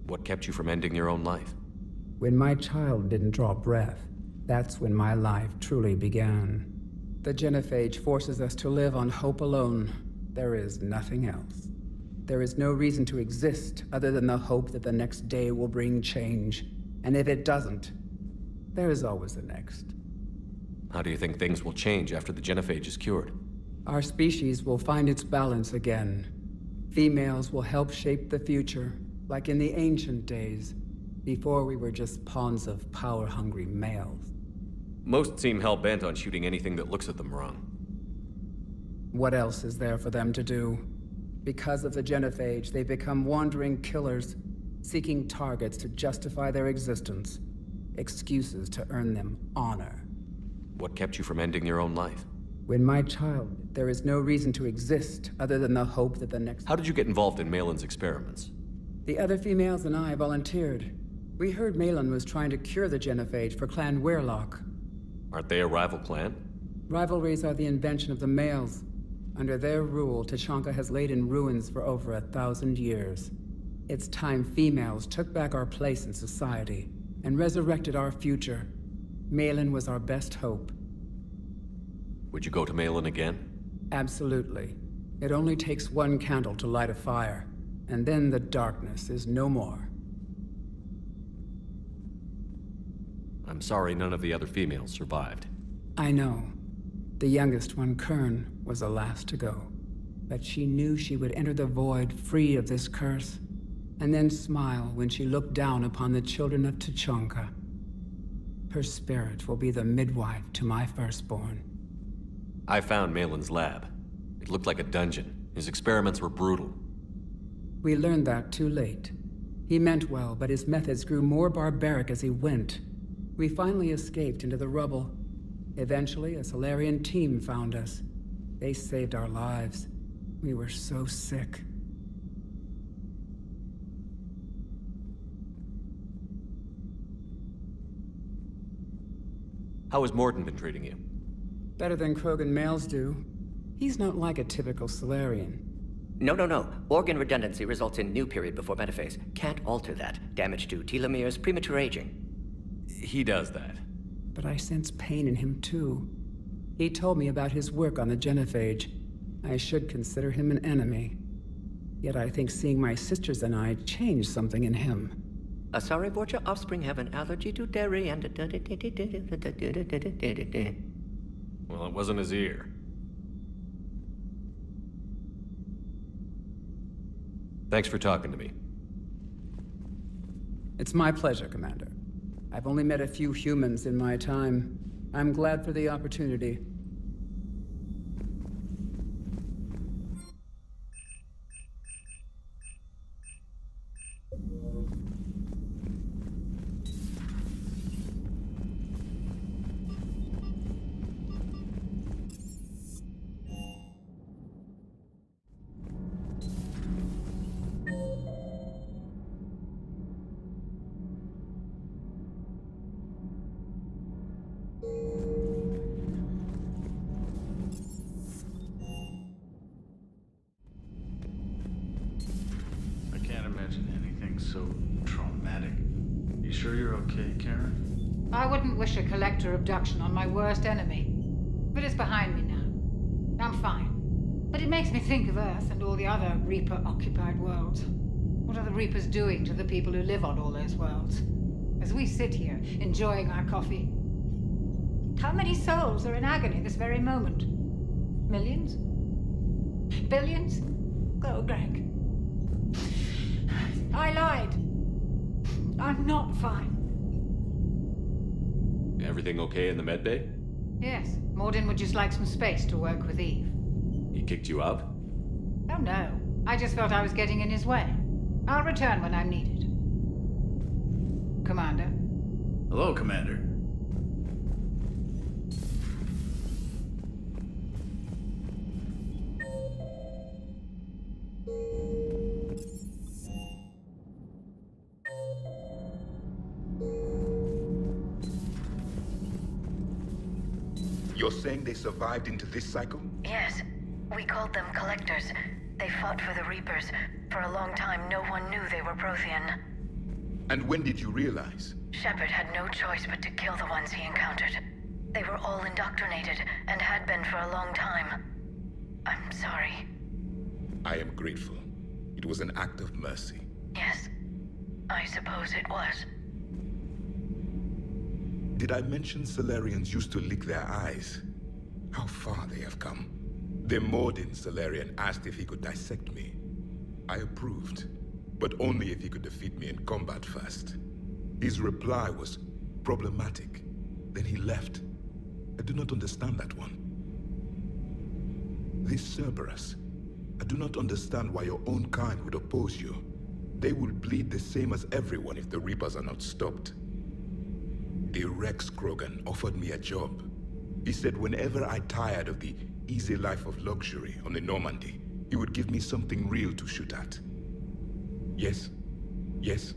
What kept you from ending your own life? When my child didn't draw breath, that's when my life truly began. The Genophage forces us to live on hope alone. There is nothing else. There is no reason to exist other than the hope that the next day will bring change. And if it doesn't, there is always the next. How do you think things will change after the Genophage is cured? Our species will find its balance again. Females will help shape the future, like in the ancient days, before we were just pawns of power-hungry males. Most seem hell-bent on shooting anything that looks at them wrong. What else is there for them to do? Because of the Genophage, they become wandering killers, seeking targets to justify their existence. Excuses to earn them honor. What kept you from ending your own life? When my child, there is no reason to exist other than the hope that the next... How did you get involved in Malin's experiments? The other females and I volunteered. We heard Malin was trying to cure the Genophage for Clan Weirlock. Aren't they a rival clan? Rivalries are the invention of the males. Under their rule, Tuchanka has laid in ruins for over 1,000 years. It's time females took back our place in society and resurrected our future. Malin was our best hope. Would you go to Malin again? Absolutely. It only takes one candle to light a fire, and then the darkness is no more. I'm sorry none of the other females survived. I know. The youngest one, Kern, was the last to go. But she knew she would enter the void free of this curse, and then smile when she looked down upon the children of Tuchanka. Her spirit will be the midwife to my firstborn. I found Malin's lab. It looked like a dungeon. His experiments were brutal. We learned that too late. He meant well, but his methods grew more barbaric as he went. We finally escaped into the rubble. Eventually, a Solarian team found us. They saved our lives. We were so sick. How has Morden been treating you? Better than Krogan males do. He's not like a typical Solarian. No. Organ redundancy results in new period before metaphase. Can't alter that. Damage to telomeres, premature aging. He does that. But I sense pain in him too. He told me about his work on the genophage. I should consider him an enemy. Yet I think seeing my sisters and I changed something in him. Sorry, but your offspring have an allergy to dairy and... Well, it wasn't his ear. Thanks for talking to me. It's my pleasure, Commander. I've only met a few humans in my time. I'm glad for the opportunity. I can't imagine anything so traumatic. You sure you're okay, Karen? I wouldn't wish a collector abduction on my worst enemy. But it's behind me now. I'm fine. But it makes me think of Earth and all the other Reaper-occupied worlds. What are the Reapers doing to the people who live on all those worlds? As we sit here, enjoying our coffee. How many souls are in agony this very moment? Millions? Billions? Go, Greg. I lied. I'm not fine. Everything okay in the medbay? Yes, Morden would just like some space to work with Eve. He kicked you out? Oh no, I just felt I was getting in his way. I'll return when I'm needed. Commander. Hello, Commander. You're saying they survived into this cycle? Yes. We called them Collectors. They fought for the Reapers. For a long time, no one knew they were Prothean. And when did you realize? Shepard had no choice but to kill the ones he encountered. They were all indoctrinated, and had been for a long time. I'm sorry. I am grateful. It was an act of mercy. Yes, I suppose it was. Did I mention Solarians used to lick their eyes? How far they have come. The Morden Solarian asked if he could dissect me. I approved, but only if he could defeat me in combat first. His reply was problematic. Then he left. I do not understand that one. This Cerberus, I do not understand why your own kind would oppose you. They will bleed the same as everyone if the Reapers are not stopped. The Rex Krogan offered me a job. He said whenever I tired of the easy life of luxury on the Normandy, he would give me something real to shoot at. Yes. Yes.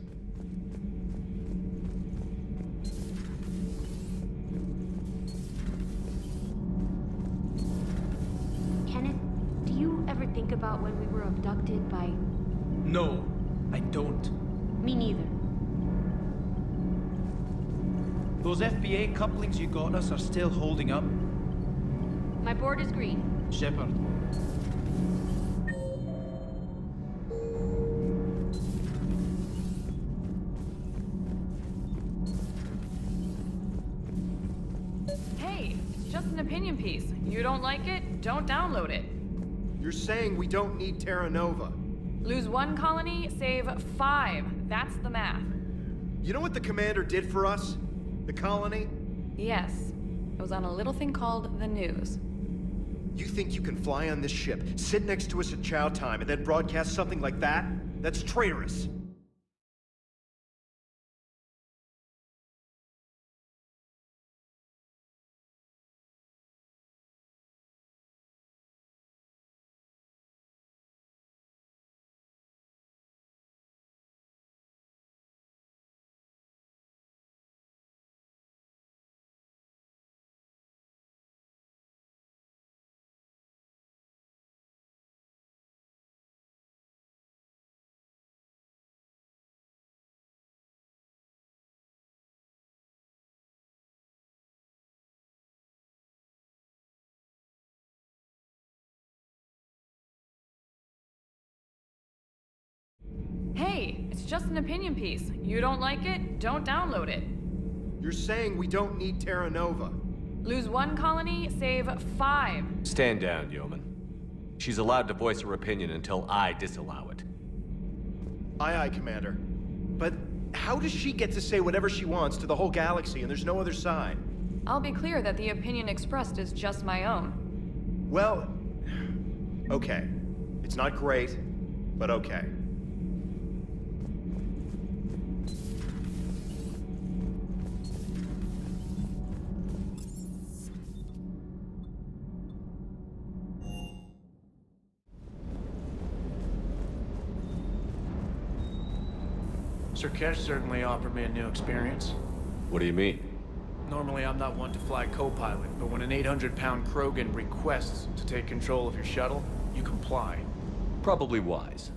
Kenneth, do you ever think about when we were abducted by... No, I don't. Me neither. Those FBA couplings you got us are still holding up. My board is green. Shepard. Hey, it's just an opinion piece. You don't like it, don't download it. You're saying we don't need Terra Nova. Lose one colony, save 5. That's the math. You know what the commander did for us? The colony? Yes. It was on a little thing called the news. You think you can fly on this ship, sit next to us at chow time, and then broadcast something like that? That's traitorous. it's just an opinion piece. You don't like it, don't download it. You're saying we don't need Terra Nova. Lose one colony, save 5. Stand down, Yeoman. She's allowed to voice her opinion until I disallow it. Aye, aye, Commander. But how does she get to say whatever she wants to the whole galaxy and there's no other side? I'll be clear that the opinion expressed is just my own. Well, okay. It's not great, but okay. Sir Kesh certainly offered me a new experience. What do you mean? Normally, I'm not one to fly co-pilot, but when an 800-pound Krogan requests to take control of your shuttle, you comply. Probably wise.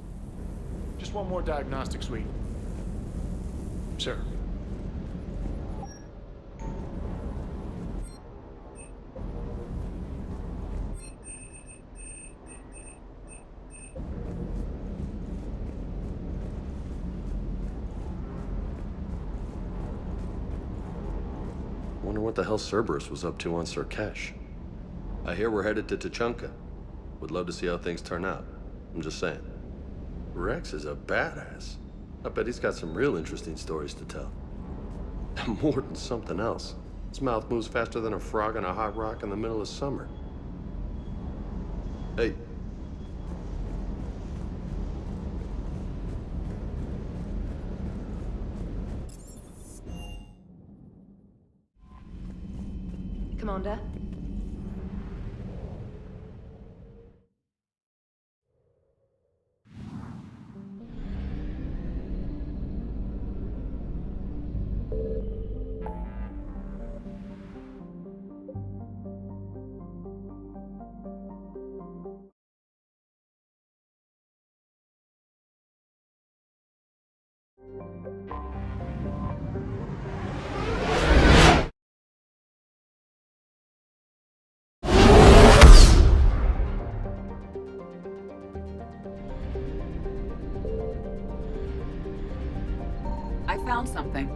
Just one more diagnostic suite. Sir. Wonder what the hell Cerberus was up to on Kesh. I hear we're headed to Tuchanka. Would love to see how things turn out. I'm just saying. Rex is a badass. I bet he's got some real interesting stories to tell. More than something else. His mouth moves faster than a frog on a hot rock in the middle of summer. Hey. Commander? I found something.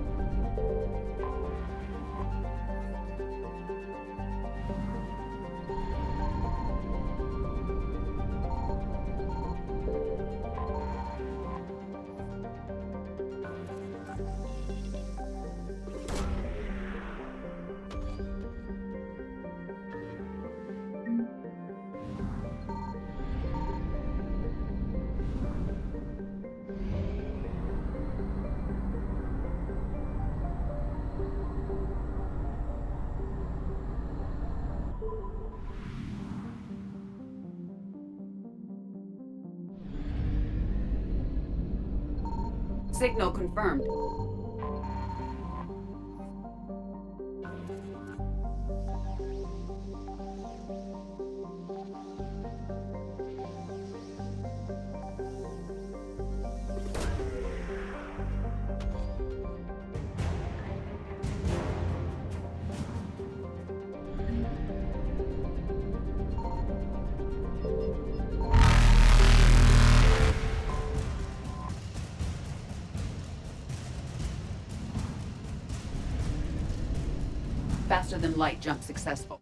Signal confirmed. Faster than light jump successful.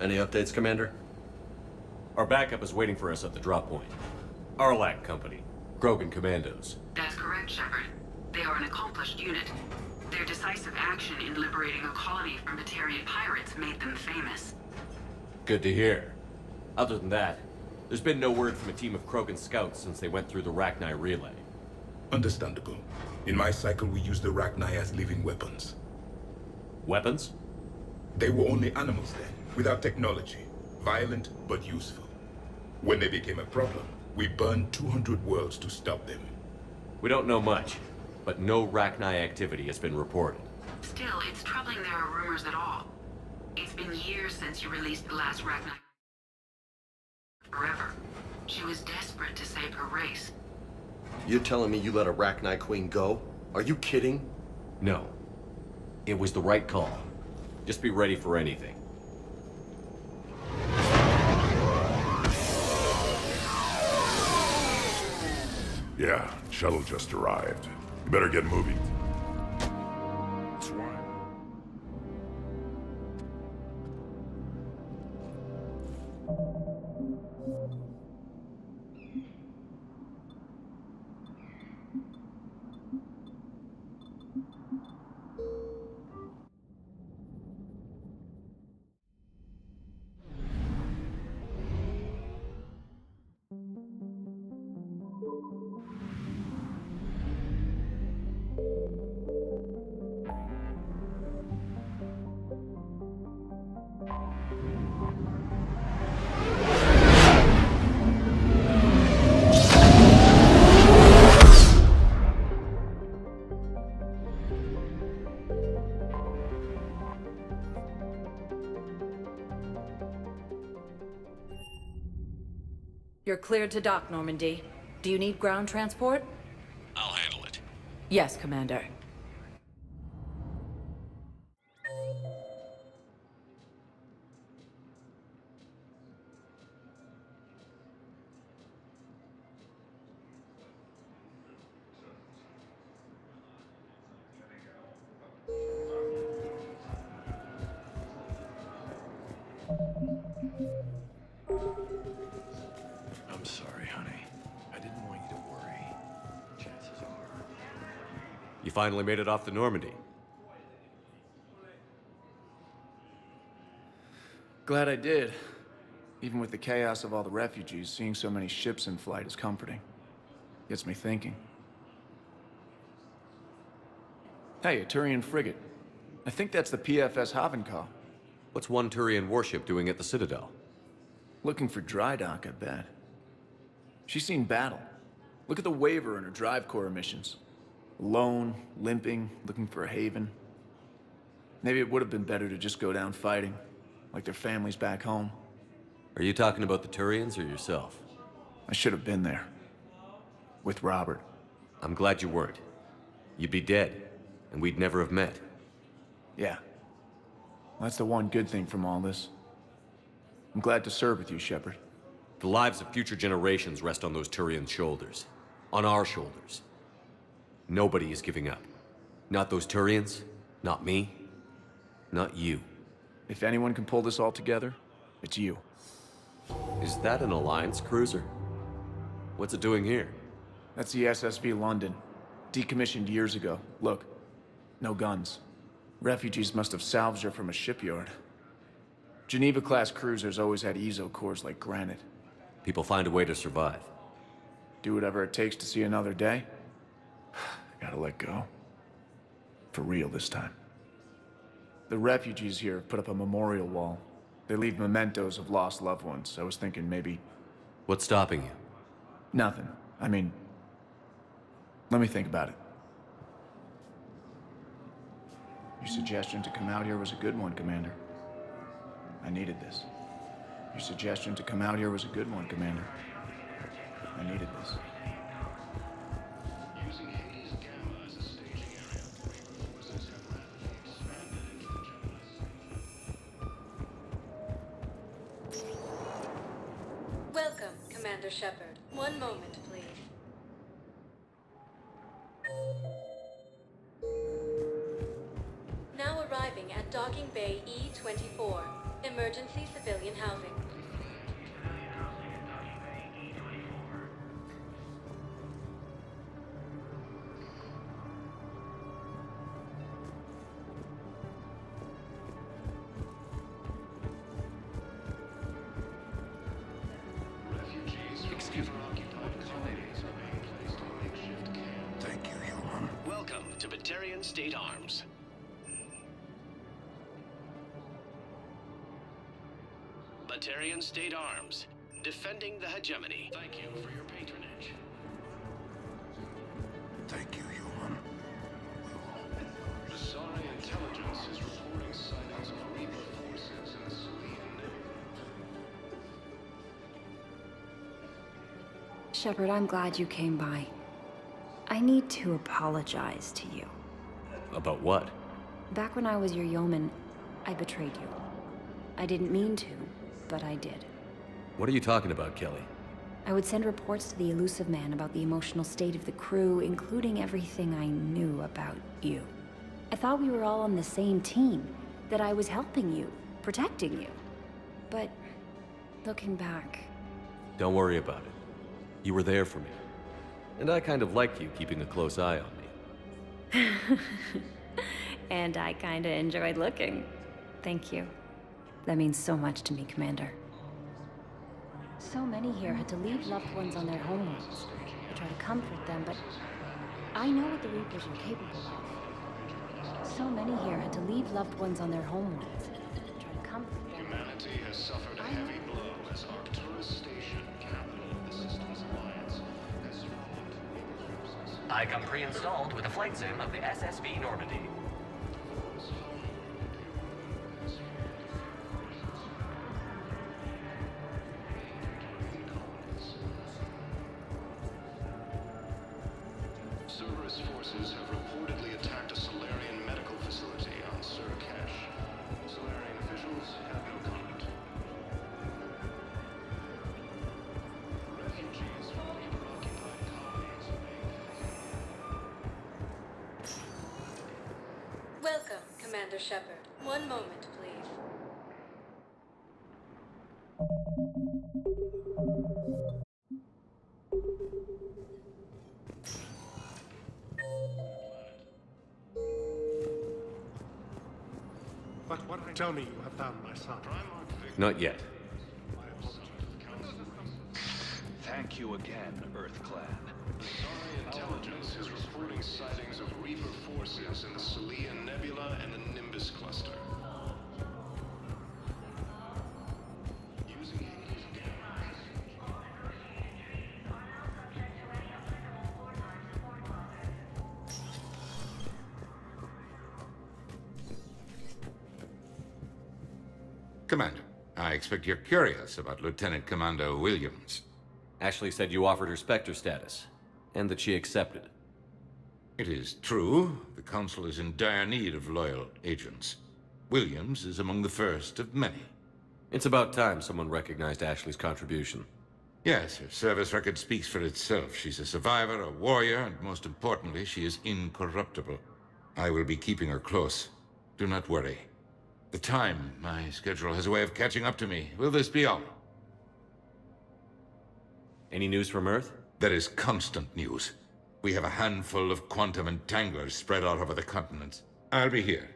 Any updates, Commander? Our backup is waiting for us at the drop point. Arlac Company. Krogan Commandos. That's correct, Shepard. They are an accomplished unit. Their decisive action in liberating a colony from Batarian pirates made them famous. Good to hear. Other than that, there's been no word from a team of Krogan scouts since they went through the Rachni relay. Understandable. In my cycle, we use the Rachni as living weapons. Weapons? They were only animals then, without technology. Violent, but useful. When they became a problem, we burned 200 worlds to stop them. We don't know much, but no Rachni activity has been reported. Still, it's troubling there are rumors at all. It's been years since you released the last Rachni. Forever. She was desperate to save her race. You're telling me you let a Rachni Queen go? Are you kidding? No. It was the right call. Just be ready for anything. Yeah, shuttle just arrived. You better get moving. You're cleared to dock, Normandy. Do you need ground transport? I'll handle it. Yes, Commander. I'm sorry, honey. I didn't want you to worry. Chances are... You finally made it off the Normandy. Glad I did. Even with the chaos of all the refugees, seeing so many ships in flight is comforting. Gets me thinking. Hey, a Turian frigate. I think that's the PFS Havenkaw. What's one Turian warship doing at the Citadel? Looking for dry dock, I bet. She's seen battle. Look at the waiver in her drive core emissions. Alone, limping, looking for a haven. Maybe it would have been better to just go down fighting, like their families back home. Are you talking about the Turians or yourself? I should have been there. With Robert. I'm glad you weren't. You'd be dead, and we'd never have met. Yeah. That's the one good thing from all this. I'm glad to serve with you, Shepard. The lives of future generations rest on those Turian shoulders. On our shoulders. Nobody is giving up. Not those Turians, not me, not you. If anyone can pull this all together, it's you. Is that an Alliance cruiser? What's it doing here? That's the SSV London. Decommissioned years ago. Look, no guns. Refugees must have salvaged her from a shipyard. Geneva-class cruisers always had ezo cores like granite. People find a way to survive. Do whatever it takes to see another day. I gotta let go. For real this time. The refugees here have put up a memorial wall. They leave mementos of lost loved ones. I was thinking maybe... What's stopping you? Nothing. I mean... Let me think about it. Your suggestion to come out here was a good one, Commander. I needed this. Your suggestion to come out here was a good one, Commander. I needed this. Welcome, Commander Shepard. One moment, please. Now arriving at Docking Bay E-24. Emergency civilian housing. State Arms. Batarian State Arms, defending the hegemony. Thank you for your patronage. Thank you, human. The Sorry intelligence is reporting sightings of Reaper forces in the Salian Nebula. Shepard, I'm glad you came by. I need to apologize to you. About what? Back when I was your yeoman, I betrayed you. I didn't mean to, but I did. What are you talking about, Kelly? I would send reports to the Elusive Man about the emotional state of the crew, including everything I knew about you. I thought we were all on the same team, that I was helping you, protecting you. But, looking back... Don't worry about it. You were there for me. And I kind of like you keeping a close eye on me. And I kinda enjoyed looking. Thank you. That means so much to me, Commander. So many here had to leave loved ones on their homeworlds. I try to comfort them, but I know what the Reapers are capable of. So many here had to leave loved ones on their homeworlds. I try to comfort them. Humanity has suffered a heavy blow as Arcturus Station, capital of the Systems Alliance, has surrounded Reaper forces. I come pre-installed with a flight sim of the SSV Normandy. Cerberus forces have reportedly attacked a Solarian medical facility on Surcash. Solarian officials have no comment. Refugees from Reaper-occupied colonies Welcome, Commander Shepard. One moment, please. But tell me you have found my son. Not yet. Thank you again, Earth Clan. The Sorry intelligence is reporting sightings of Reaper forces in the Salian Nebula and the Nimbus cluster. Using Commander, I expect you're curious about Lieutenant Commander Williams. Ashley said you offered her Spectre status, and that she accepted. It is true. The Council is in dire need of loyal agents. Williams is among the first of many. It's about time someone recognized Ashley's contribution. Yes, her service record speaks for itself. She's a survivor, a warrior, and most importantly, she is incorruptible. I will be keeping her close. Do not worry. The time, my schedule has a way of catching up to me. Will this be all? Any news from Earth? There is constant news. We have a handful of quantum entanglers spread out over the continents. I'll be here.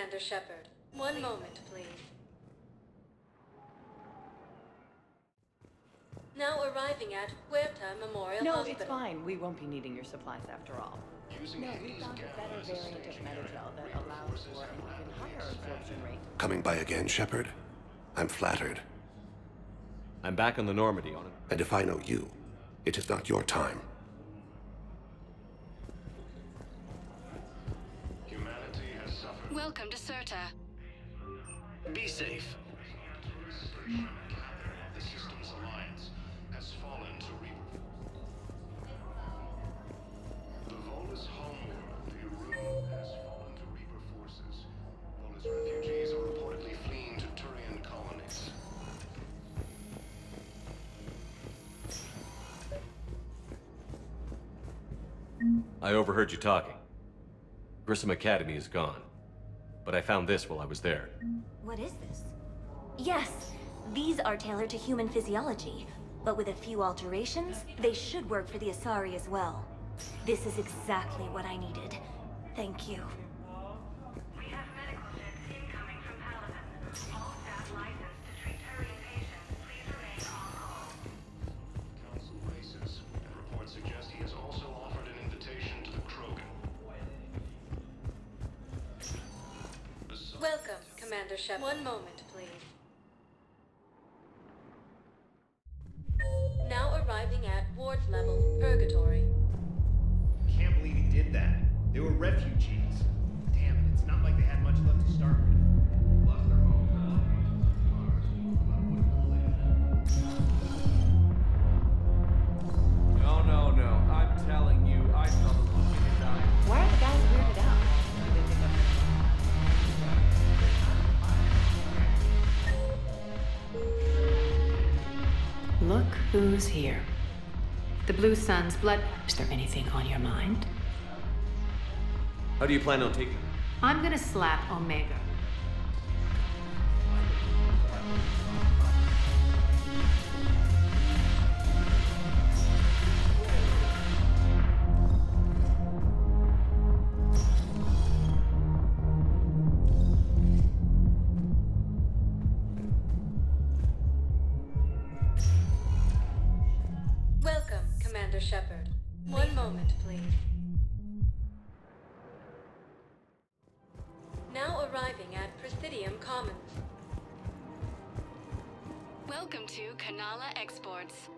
Commander Shepard. One moment, please. Now arriving at Huerta Memorial No, Hospital. it's fine. We won't be needing your supplies after all. No, we found a better variant of Metagel that allows for an even higher absorption rate. Coming by again, Shepard? I'm flattered. I'm back on the Normandy on it. And if I know you, it is not your time. Humanity has suffered. Welcome to Serta. Be safe. The Systems Alliance has fallen to Reaper. The Volus homeworld, Irun, has fallen to Reaper forces. Volus refugees are reportedly fleeing to Turian colonies. I overheard you talking. Grissom Academy is gone. But I found this while I was there. What is this? Yes, these are tailored to human physiology, but with a few alterations, they should work for the Asari as well. This is exactly what I needed. Thank you. We have medical jets incoming from Paragon. All staff licensed to treat Turian patients. Please remain on call. Council races, and reports suggest he has also offered an invitation to the Krogan. Welcome, Commander Shepard. One moment, please. Now arriving at ward level Purgatory. Can't believe he did that. They were refugees. Damn it, it's not like they had much left to start with. Lost their home. No. I'm telling you, I felt a little bit about it. Why are the guys weirded out? Do they think Look who's here. The Blue Sun's blood. Is there anything on your mind? How do you plan on taking it? I'm gonna slap Omega. Welcome, Commander Shepard. One moment, please. Now arriving at Presidium Commons. Welcome to Kanala Exports.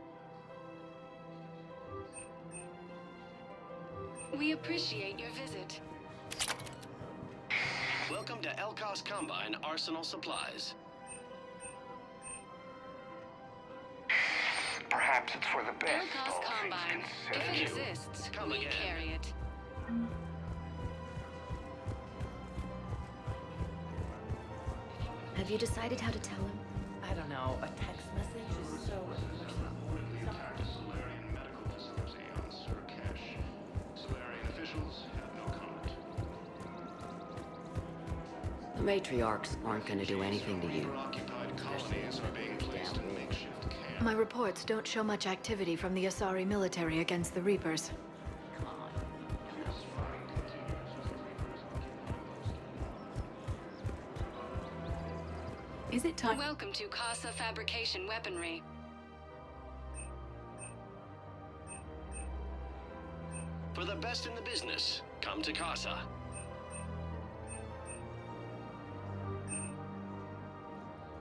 We appreciate your visit. Welcome to Elkos Combine Arsenal Supplies. Perhaps it's for the best. Elkos all Combine. things If it considered. exists, Come we again. carry it. Have you decided how to tell him? I don't know. A text message is so Reportedly attacked a Solarian medical facility on Surcash. Solarian officials have no comment. The matriarchs aren't going to do anything to you. Occupied colonies are being placed in makeshift camps. My reports don't show much activity from the Asari military against the Reapers. Is it time? Welcome to Casa Fabrication Weaponry. For the best in the business, come to Casa.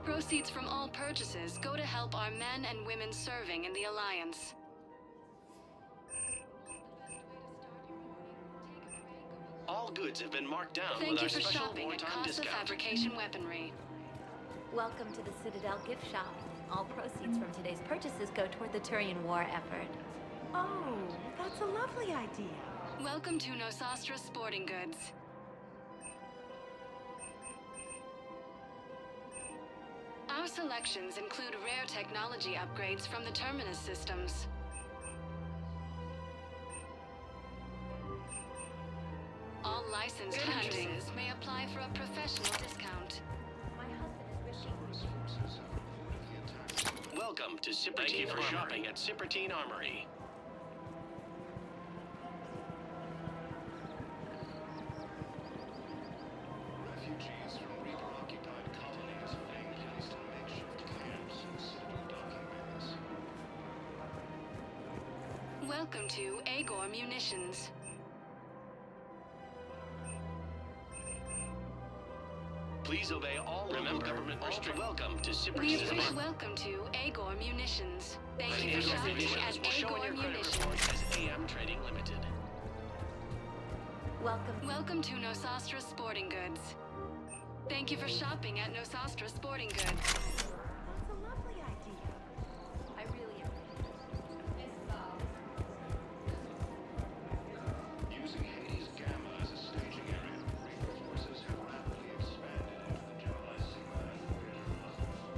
Proceeds from all purchases go to help our men and women serving in the Alliance. All goods have been marked down Thank with you our for special shopping at wartime Casa discount. Fabrication Weaponry. Welcome to the Citadel gift shop. All proceeds from today's purchases go toward the Turian war effort. Oh, that's a lovely idea. Welcome to Nosastra Sporting Goods. Our selections include rare technology upgrades from the Terminus systems. All licensed purchases may apply for a professional discount. Welcome to Cypertine for shopping at Cypertine Armory. Refugees Welcome to Agor Munitions. Please obey all local government restrictions. Welcome to Cyprus. Welcome to Agor Munitions. Thank you for shopping at Agor Munitions. As AM Trading Limited. Welcome to Nosastra Sporting Goods. Thank you for shopping at Nosastra Sporting Goods. Using Hades Gamma as a staging area, Reaper forces have rapidly expanded into the Gemini Sigma and Voyager clusters.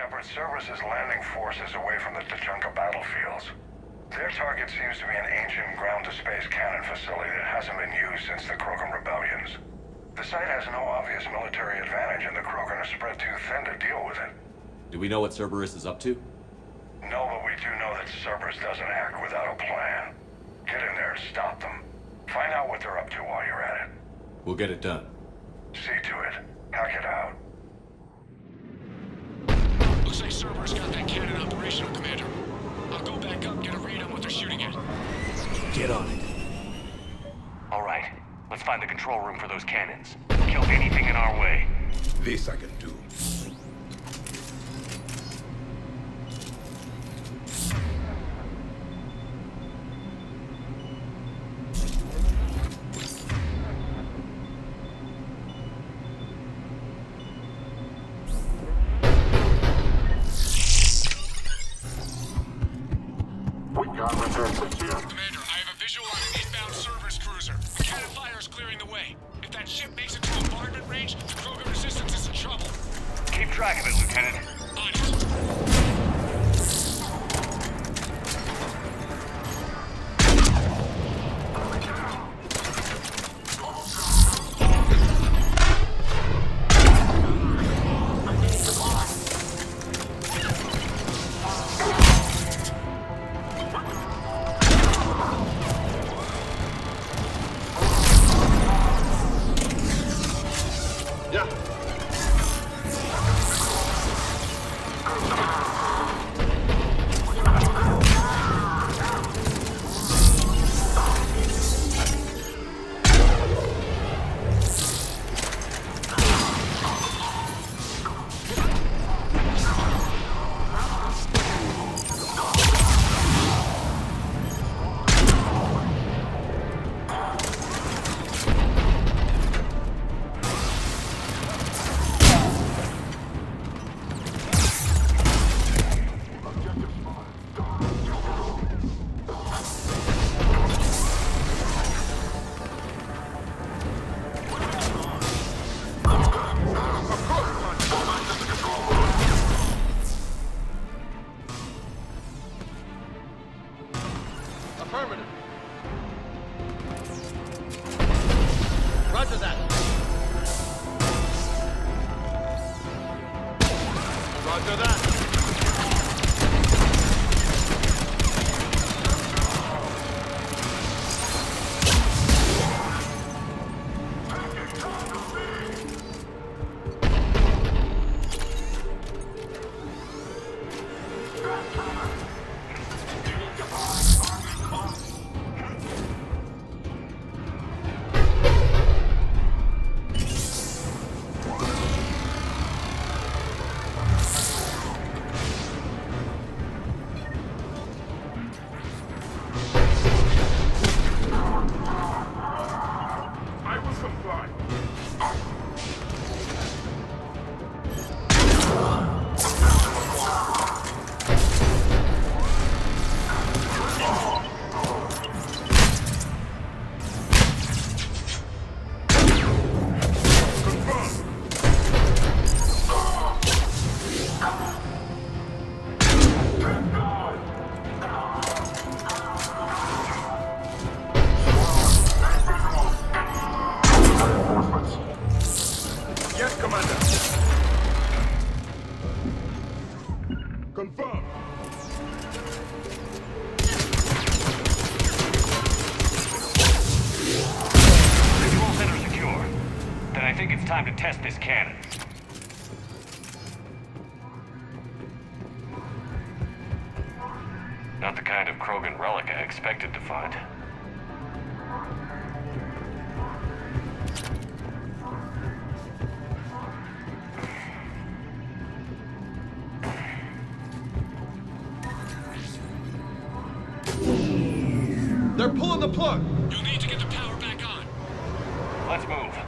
Shepard, Cerberus is landing forces away from the Tuchanka battlefields. Their target seems to be an ancient ground-to-space cannon facility that hasn't been used since the Krogan rebellions. The site has no obvious military advantage, and the Krogan are spread too thin to deal with it. Do we know what Cerberus is up to? No, but we do know that Cerberus doesn't act without a plan. Get in there and stop them. Find out what they're up to while you're at it. We'll get it done. See to it. Hack it out. Looks like Cerberus got that cannon operational, Commander. I'll go back up, get a read on what they're shooting at. Get on it. All right, let's find the control room for those cannons. Kill anything in our way. This I can do. Commander, I have a visual on an inbound Cerberus cruiser. The cannon fire is clearing the way. If that ship makes it to bombardment range, the Krogan resistance is in trouble. Keep track of it, Lieutenant. On it. Affirmative. Roger that. Roger that. Time to test this cannon. Not the kind of Krogan relic I expected to find. They're pulling the plug. You'll need to get the power back on. Let's move.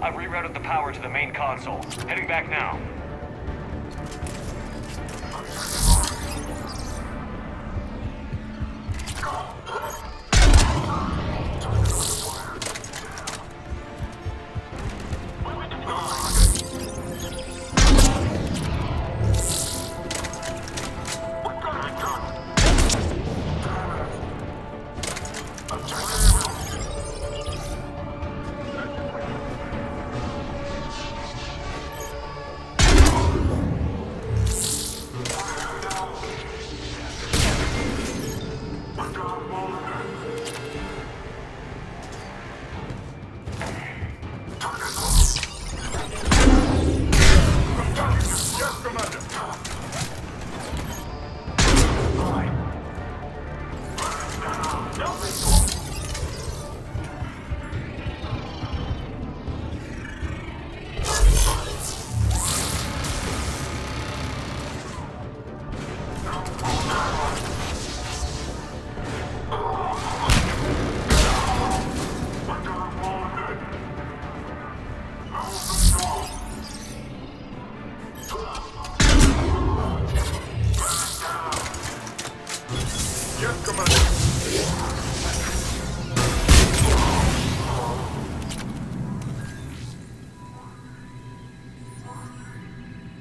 I've rerouted the power to the main console. Heading back now.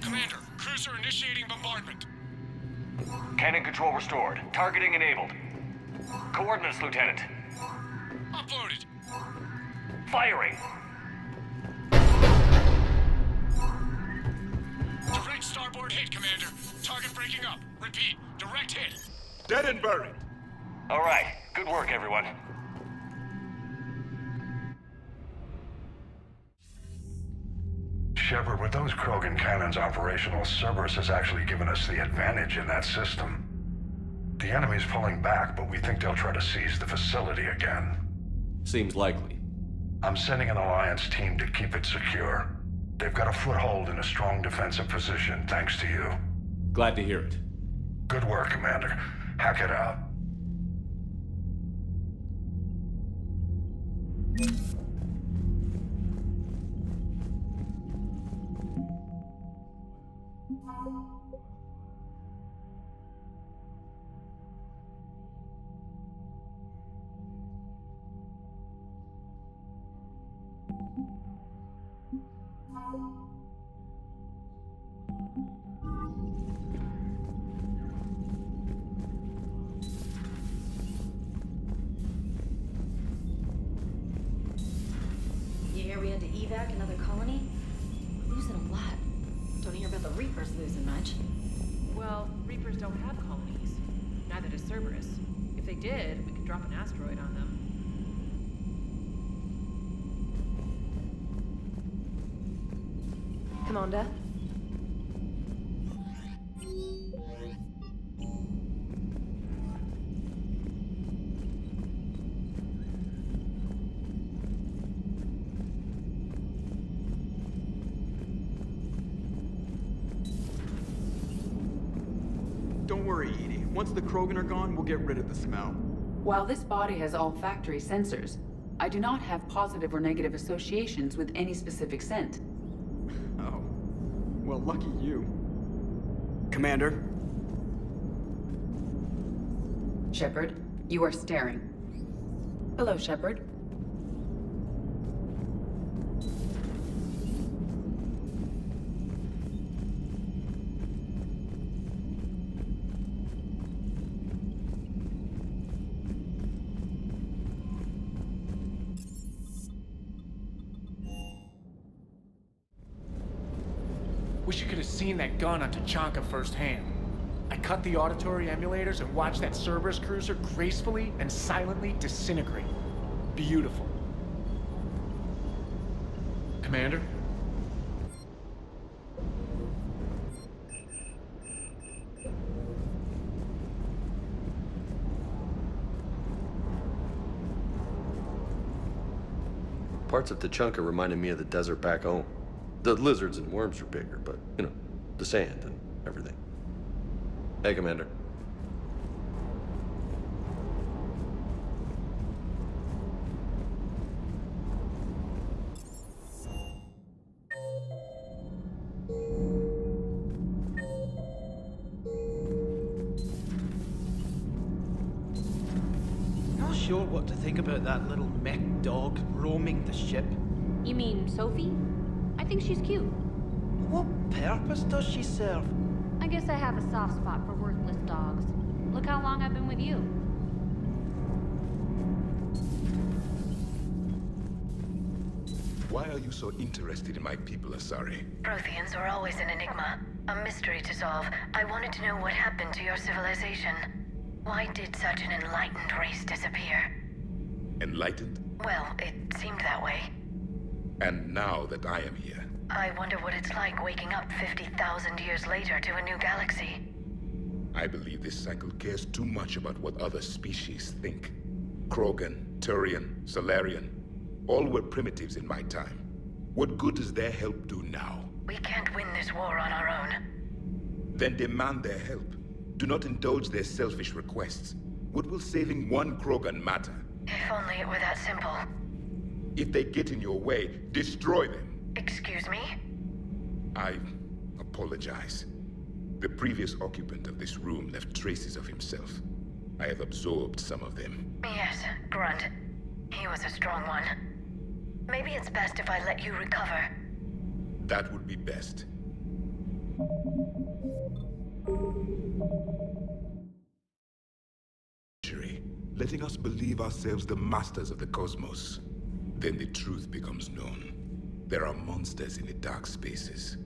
Commander, cruiser initiating bombardment. Cannon control restored. Targeting enabled. Coordinates, Lieutenant. Uploaded. Firing. Direct starboard hit, Commander. Target breaking up. Repeat, direct hit. Dead and buried. All right. Good work, everyone. Shepard, with those Krogan cannons operational, Cerberus has actually given us the advantage in that system. The enemy's pulling back, but we think they'll try to seize the facility again. Seems likely. I'm sending an Alliance team to keep it secure. They've got a foothold in a strong defensive position, thanks to you. Glad to hear it. Good work, Commander. Hack it out. You hear we had to evac another colony? We're losing a lot. Don't hear about the Reapers losing much. Well, Reapers don't have colonies. Neither does Cerberus. If they did, we could drop an asteroid on them. Commander? Don't worry, Edie. Once the Krogan are gone, we'll get rid of the smell. While this body has all factory sensors, I do not have positive or negative associations with any specific scent. Oh. Well, lucky you. Commander? Shepard, you are staring. Hello, Shepard. Wish you could have seen that gun on Tachanka firsthand. I cut the auditory emulators and watched that Cerberus cruiser gracefully and silently disintegrate. Beautiful. Commander? Parts of Tachanka reminded me of the desert back home. The lizards and worms are bigger, but, you know, the sand and everything. Hey, Commander. Not sure what to think about that little mech dog roaming the ship. You mean Sophie? I think she's cute. What purpose does she serve? I guess I have a soft spot for worthless dogs. Look how long I've been with you. Why are you so interested in my people, Asari? Protheans are always an enigma, a mystery to solve. I wanted to know what happened to your civilization. Why did such an enlightened race disappear? Enlightened? Well, it seemed that way. And now that I am here, I wonder what it's like waking up 50,000 years later to a new galaxy. I believe this cycle cares too much about what other species think. Krogan, Turian, Solarian, all were primitives in my time. What good does their help do now? We can't win this war on our own. Then demand their help. Do not indulge their selfish requests. What will saving one Krogan matter? If only it were that simple. If they get in your way, destroy them. Excuse me? I apologize. The previous occupant of this room left traces of himself. I have absorbed some of them. Yes, Grunt. He was a strong one. Maybe it's best if I let you recover. That would be best. Letting us believe ourselves the masters of the cosmos. Then the truth becomes known. There are monsters in the dark spaces,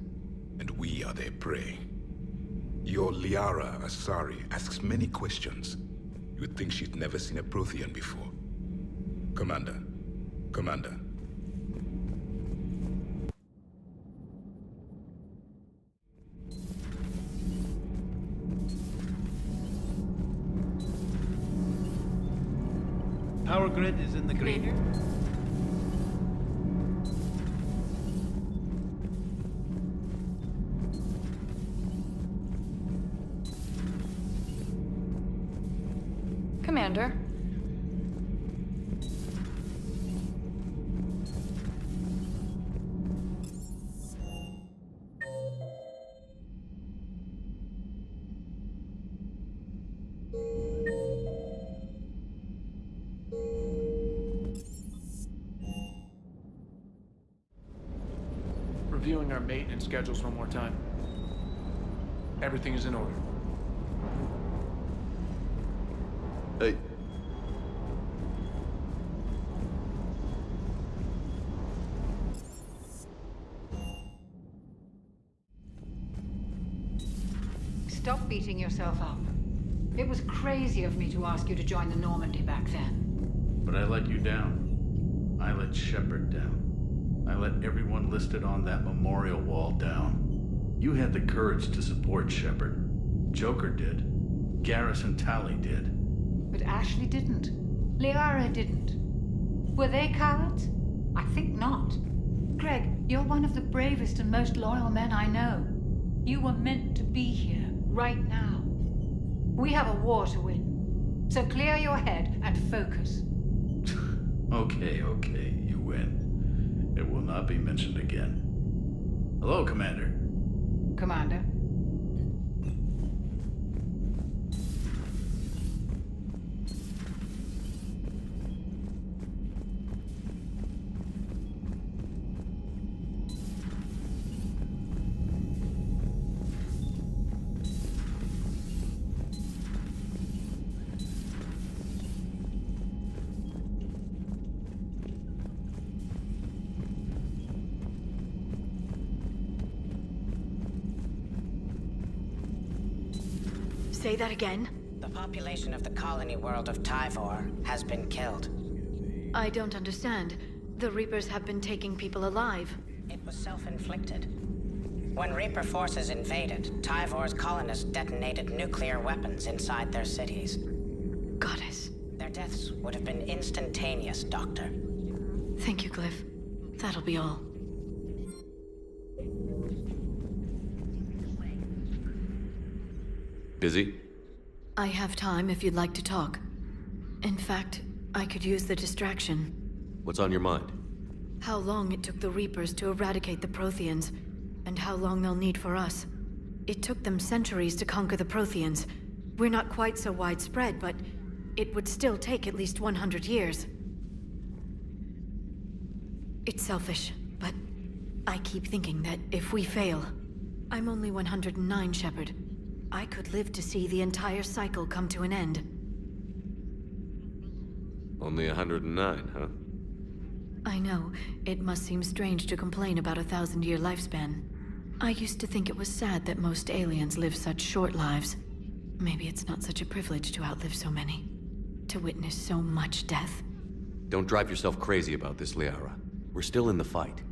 and we are their prey. Your Liara Asari asks many questions. You'd think she'd never seen a Prothean before. Commander. Commander. Power grid is in the green. Commander. Reviewing our maintenance schedules one more time. Everything is in order. Hey. Stop beating yourself up. It was crazy of me to ask you to join the Normandy back then. But I let you down. I let Shepard down. I let everyone listed on that memorial wall down. You had the courage to support Shepard. Joker did. Garrus and Tali did. But Ashley didn't. Liara didn't. Were they cowards? I think not. Greg, you're one of the bravest and most loyal men I know. You were meant to be here, right now. We have a war to win. So clear your head and focus. Okay, you win. It will not be mentioned again. Hello, Commander. Commander. Say that again? The population of the colony world of Tyvor has been killed. I don't understand. The Reapers have been taking people alive. It was self-inflicted. When Reaper forces invaded, Tyvor's colonists detonated nuclear weapons inside their cities. Goddess. Their deaths would have been instantaneous, Doctor. Thank you, Glyph. That'll be all. Busy? I have time if you'd like to talk. In fact, I could use the distraction. What's on your mind? How long it took the Reapers to eradicate the Protheans, and how long they'll need for us. It took them centuries to conquer the Protheans. We're not quite so widespread, but it would still take at least 100 years. It's selfish, but I keep thinking that if we fail... I'm only 109, Shepard. I could live to see the entire cycle come to an end. Only 109, huh? I know. It must seem strange to complain about a 1,000-year lifespan. I used to think it was sad that most aliens live such short lives. Maybe it's not such a privilege to outlive so many. To witness so much death. Don't drive yourself crazy about this, Liara. We're still in the fight.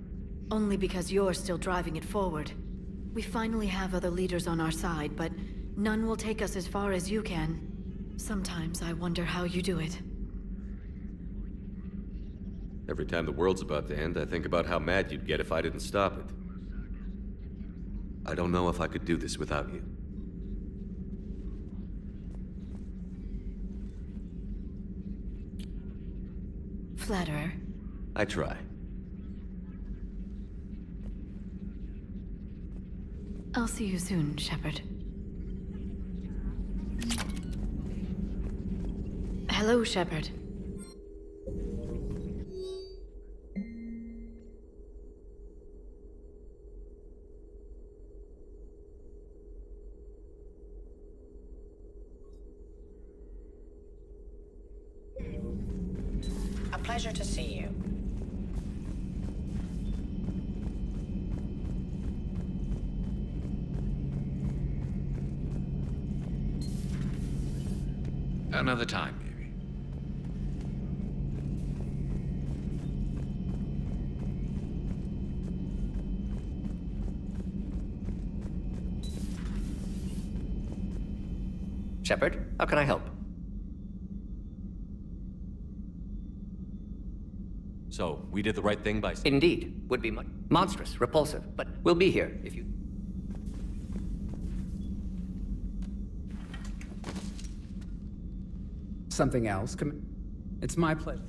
Only because you're still driving it forward. We finally have other leaders on our side, but none will take us as far as you can. Sometimes I wonder how you do it. Every time the world's about to end, I think about how mad you'd get if I didn't stop it. I don't know if I could do this without you. Flatterer. I try. I'll see you soon, Shepard. Hello, Shepard. A pleasure to see you. Another time, maybe. Shepard, how can I help? So, we did the right thing by... Indeed. Would be monstrous, repulsive, but we'll be here if you... Something else? It's my pleasure.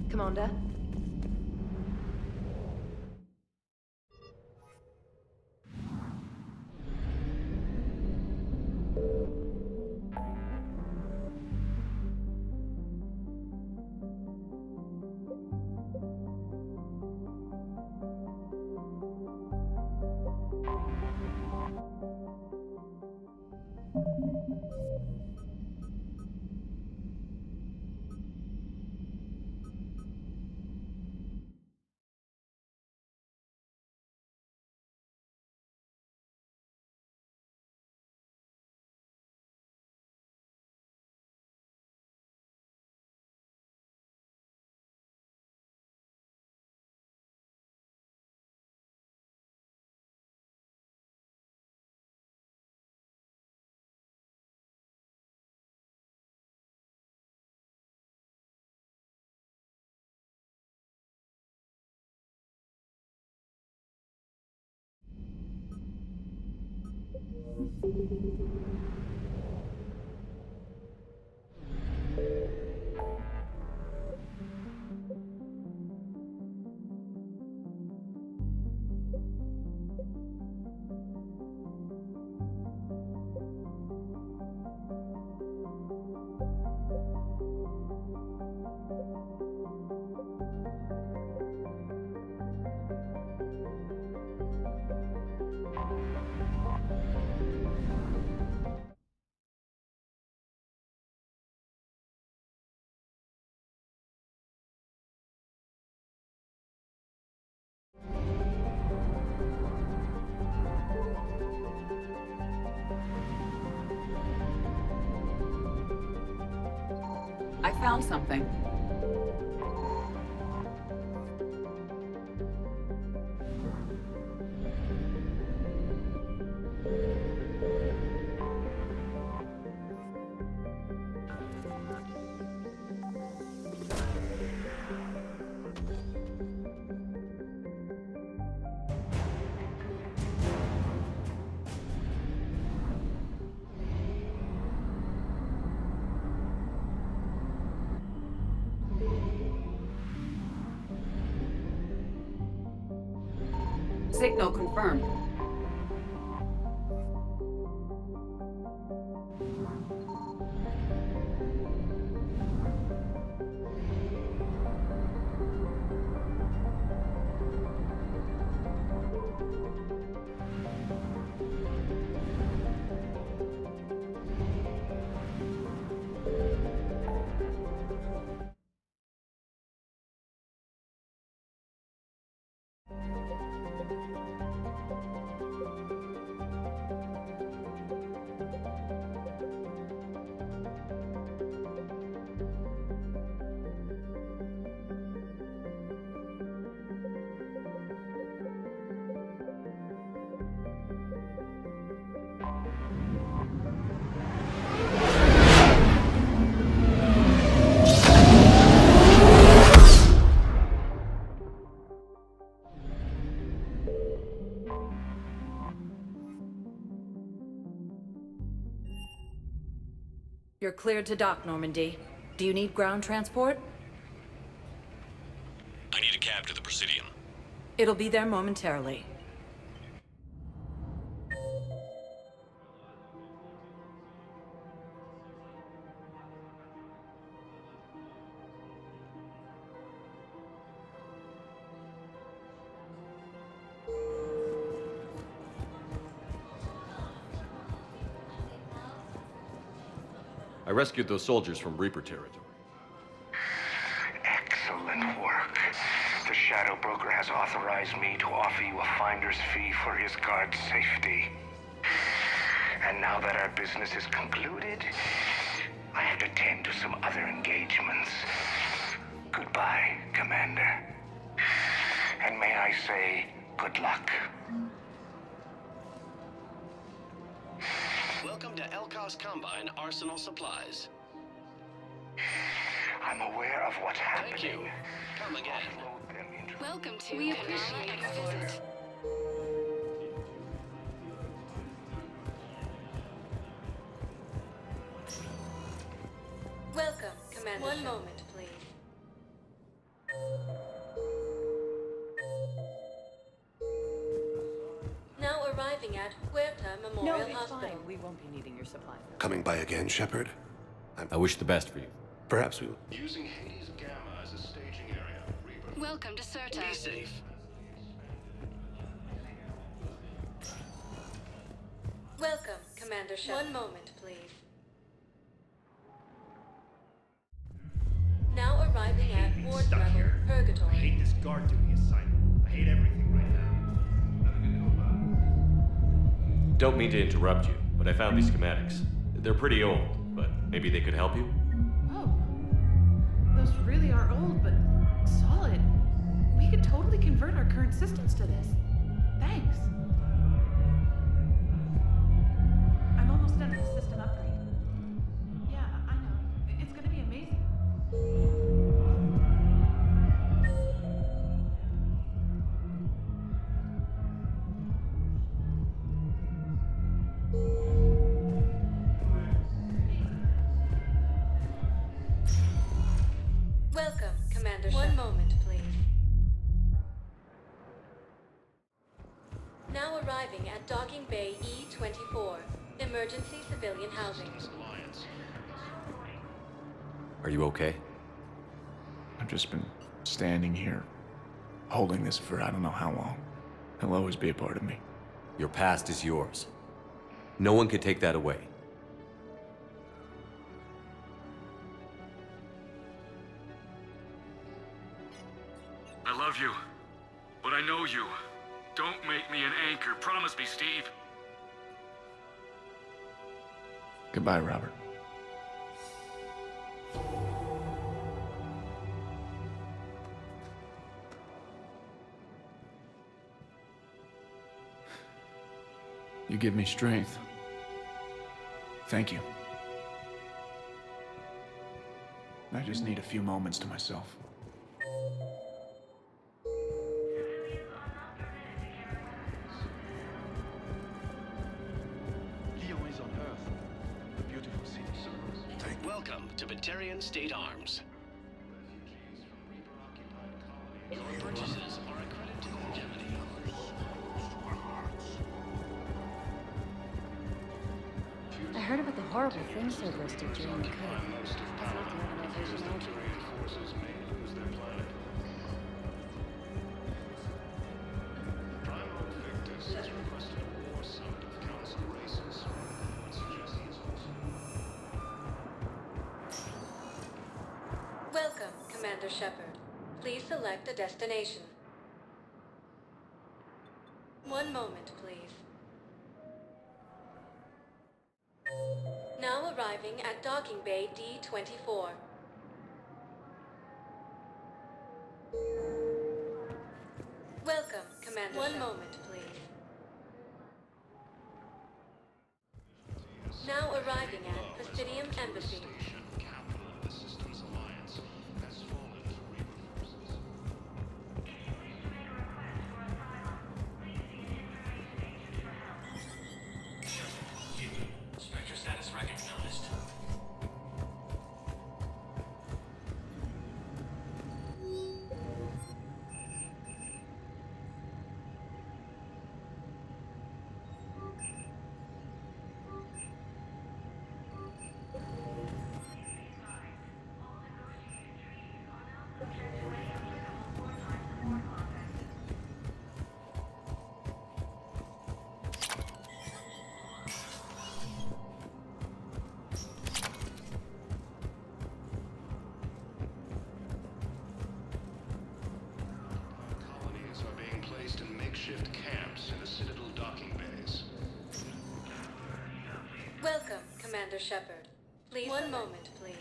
Commander? I found something. Signal confirmed. You're cleared to dock, Normandy. Do you need ground transport? I need a cab to the Presidium. It'll be there momentarily. I rescued those soldiers from Reaper territory. Excellent work. The Shadow Broker has authorized me to offer you a finder's fee for his guard's safety. And now that our business is concluded, I have to tend to some other engagements. Goodbye, Commander. And may I say, good luck. Welcome to Elkos Combine Arsenal Supplies. I'm aware of what's happening. Thank you. Come again. Welcome to We appreciate your visit. Welcome, Commander. One moment, please. Now arriving at Huerta Memorial No, it's Hospital. fine. We won't be needing your supplies. Coming by again, Shepard? I wish the best for you. Perhaps we will. Using Hades Gamma as a staging area. Reaper. Welcome to Certa. Be safe. Welcome, Commander Shepard. One moment, please. Now arriving at Ward Stuck Level here. I Purgatory. hate this guard duty assignment. I hate everything right now. Don't mean to interrupt you, but I found these schematics. They're pretty old, but maybe they could help you? Oh. Those really are old, but solid. We could totally convert our current systems to this. Thanks. I'm almost done with the system upgrade. Yeah, I know. It's gonna be amazing. Welcome, Commander Shepard. One moment, please. Now arriving at Docking Bay E-24, Emergency Civilian Housing. Are you okay? I've just been standing here, holding this for I don't know how long. He'll always be a part of me. Your past is yours. No one can take that away. I love you, but I know you. Don't make me an anchor. Promise me, Steve. Goodbye, Robert. You give me strength. Thank you. I just need a few moments to myself. Welcome to Batarian State Arms. Your purchases are a credit to longevity. I heard about the horrible things servers did during the coup. That's what the organization forces may lose their planet. Prime Victus has requested a war summit of council races. Welcome, Commander Shepard. Please select a destination. One moment, please. Now arriving at Docking Bay D-24. Welcome, Commander. One moment, please. Now arriving at Presidium Embassy. Capital of the Systems Alliance has fallen to Reaper forces. Spectre status recognized. Colonies are being placed in makeshift camps in the Citadel docking bays. Welcome, Commander Shepard. Please. One moment, please.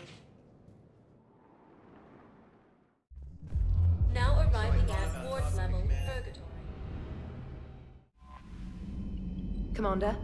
Now arriving at Ward Level Purgatory. Commander?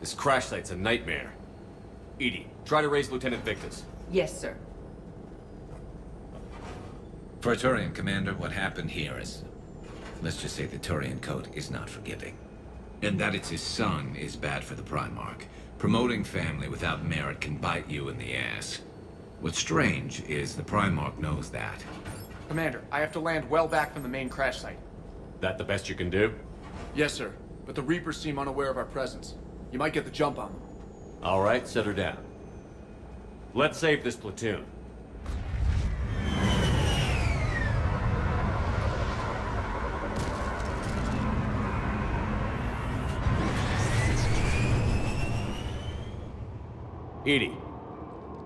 This crash site's a nightmare. Edie, try to raise Lieutenant Victus. Yes, sir. For a Turian commander, what happened here is... let's just say the Turian code is not forgiving. And that it's his son is bad for the Primarch. Promoting family without merit can bite you in the ass. What's strange is the Primarch knows that. Commander, I have to land well back from the main crash site. That the best you can do? Yes, sir. But the Reapers seem unaware of our presence. You might get the jump on them. All right, set her down. Let's save this platoon. Edie,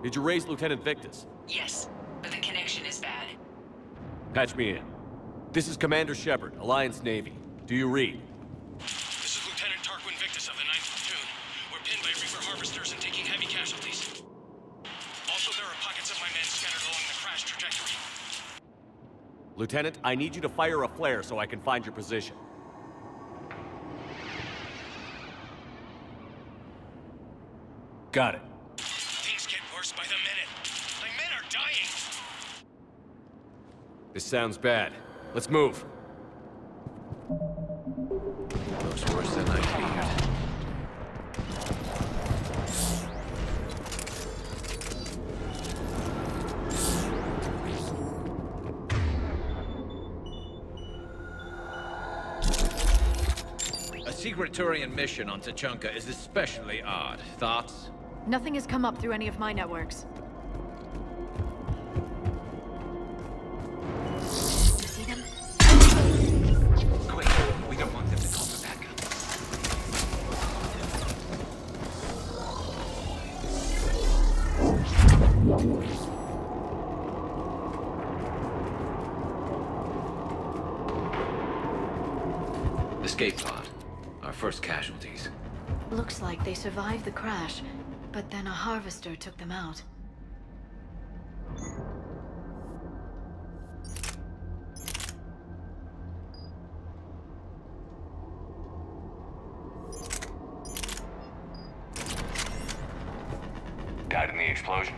did you raise Lieutenant Victus? Yes, but the connection is bad. Patch me in. This is Commander Shepard, Alliance Navy. Do you read? This is Lieutenant Tarquin Victus of the 9th Platoon. We're pinned by Reaper harvesters and taking heavy casualties. Also, there are pockets of my men scattered along the crash trajectory. Lieutenant, I need you to fire a flare so I can find your position. Got it. Things get worse by the minute. My men are dying. This sounds bad. Let's move. Looks worse than I feared. A secret Turian mission on Tachanka is especially odd. Thoughts? Nothing has come up through any of my networks. You see them? Quick, we don't want them to call for backup. Escape pod. Our first casualties. Looks like they survived the crash, but then a harvester took them out. Died in the explosion.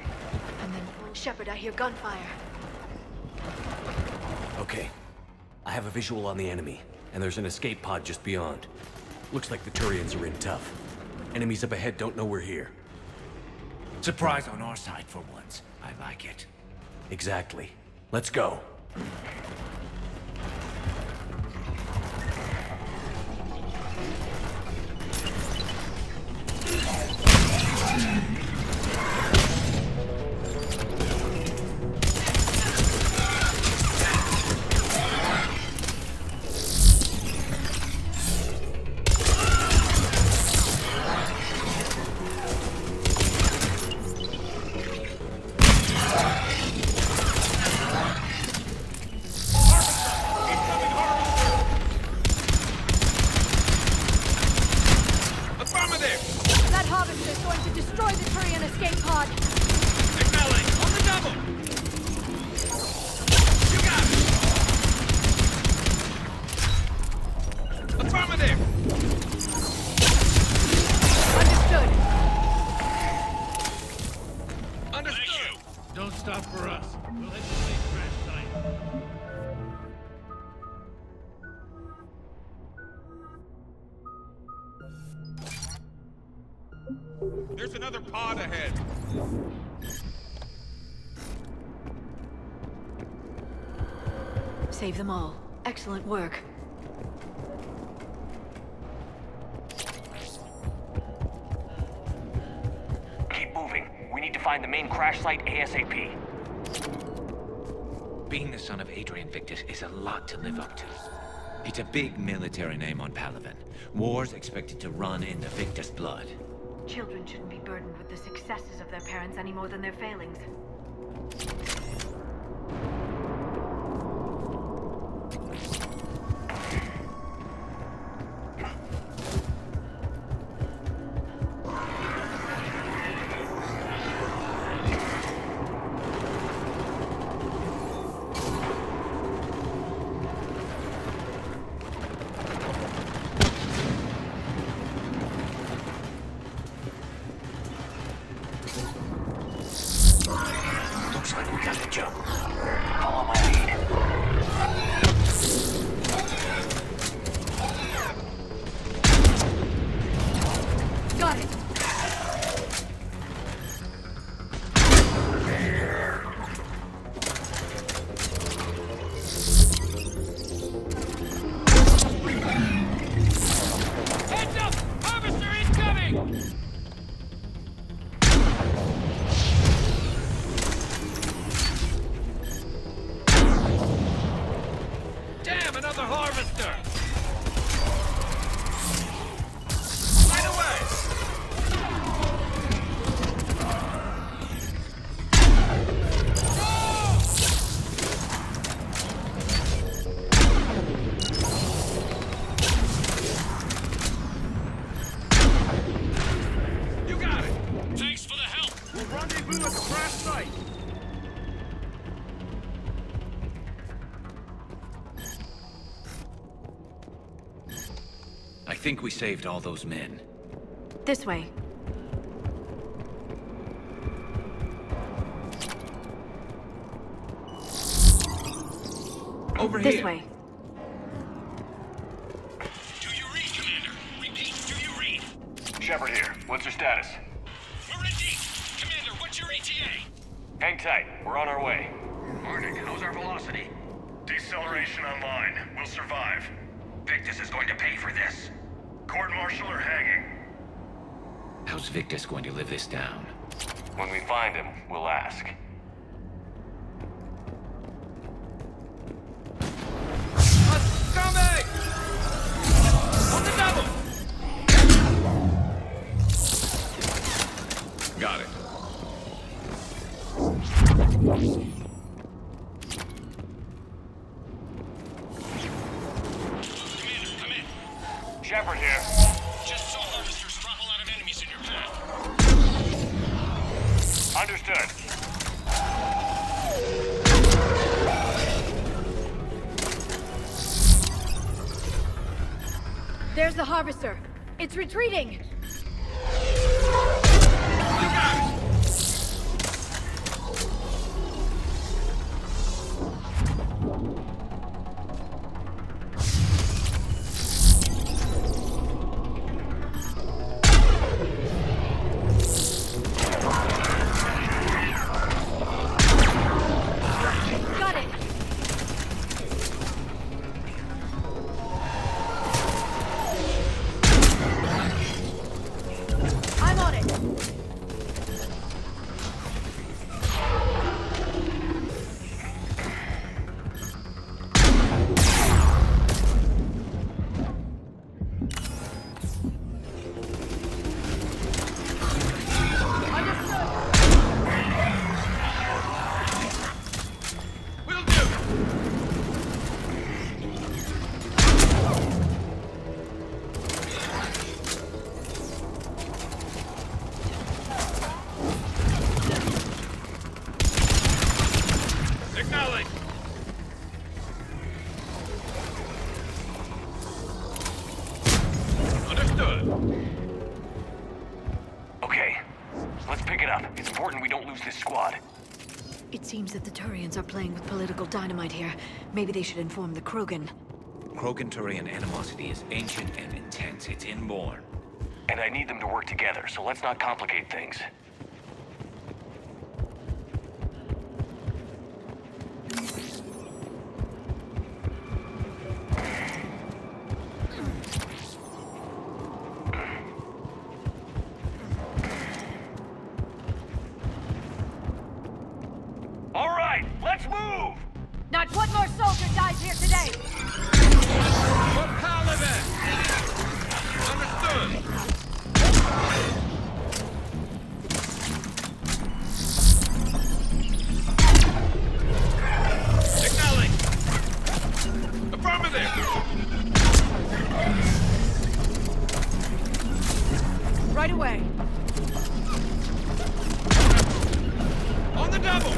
And then, Shepard, I hear gunfire. Okay. I have a visual on the enemy, and there's an escape pod just beyond. Looks like the Turians are in tough. Enemies up ahead don't know we're here. Surprise on our side for once. I like it. Exactly. Let's go. That harvester is going to destroy the Turian escape pod. Signaling on the double. You got it. Affirmative. Understood. Understood. Don't stop for us. We'll head to the main crash site. There's another pod ahead. Save them all. Excellent work. Keep moving. We need to find the main crash site ASAP. Being the son of Adrian Victus is a lot to live up to. It's a big military name on Palaven. War's expected to run in the Victus blood. Children shouldn't be burdened with the successes of their parents any more than their failings. Damn, another harvester! Right away! You got it! Thanks for the help. We'll rendezvous at the crash site! I think we saved all those men. This way. Over This here. way. Do you read, Commander? Repeat, do you read? Shepard here. What's your status? We're in deep. Commander, what's your ETA? Hang tight. We're on our way. Marnik, how's our velocity? Deceleration online. We'll survive. Victus is going to pay for this. Court-martial or hanging? How's Victus going to live this down? When we find him, we'll ask. Scumbag! On the double! Got it. Commander, come in. Shepard here. Just saw harvesters drop a lot of enemies in your path. Understood. There's the harvester. It's retreating. Got it. I'm on it. Will do! Signaling! Understood! Okay. Let's pick it up. It's important we don't lose this squad. It seems that the Turians are playing with political dynamite here. Maybe they should inform the Krogan. Krogan-Turian animosity is ancient and intense. It's inborn. And I need them to work together, so let's not complicate things. All right, let's move! Not one more soldier dies here today! For Paladin! Understood! Signaling! Affirmative! Right away. On the double!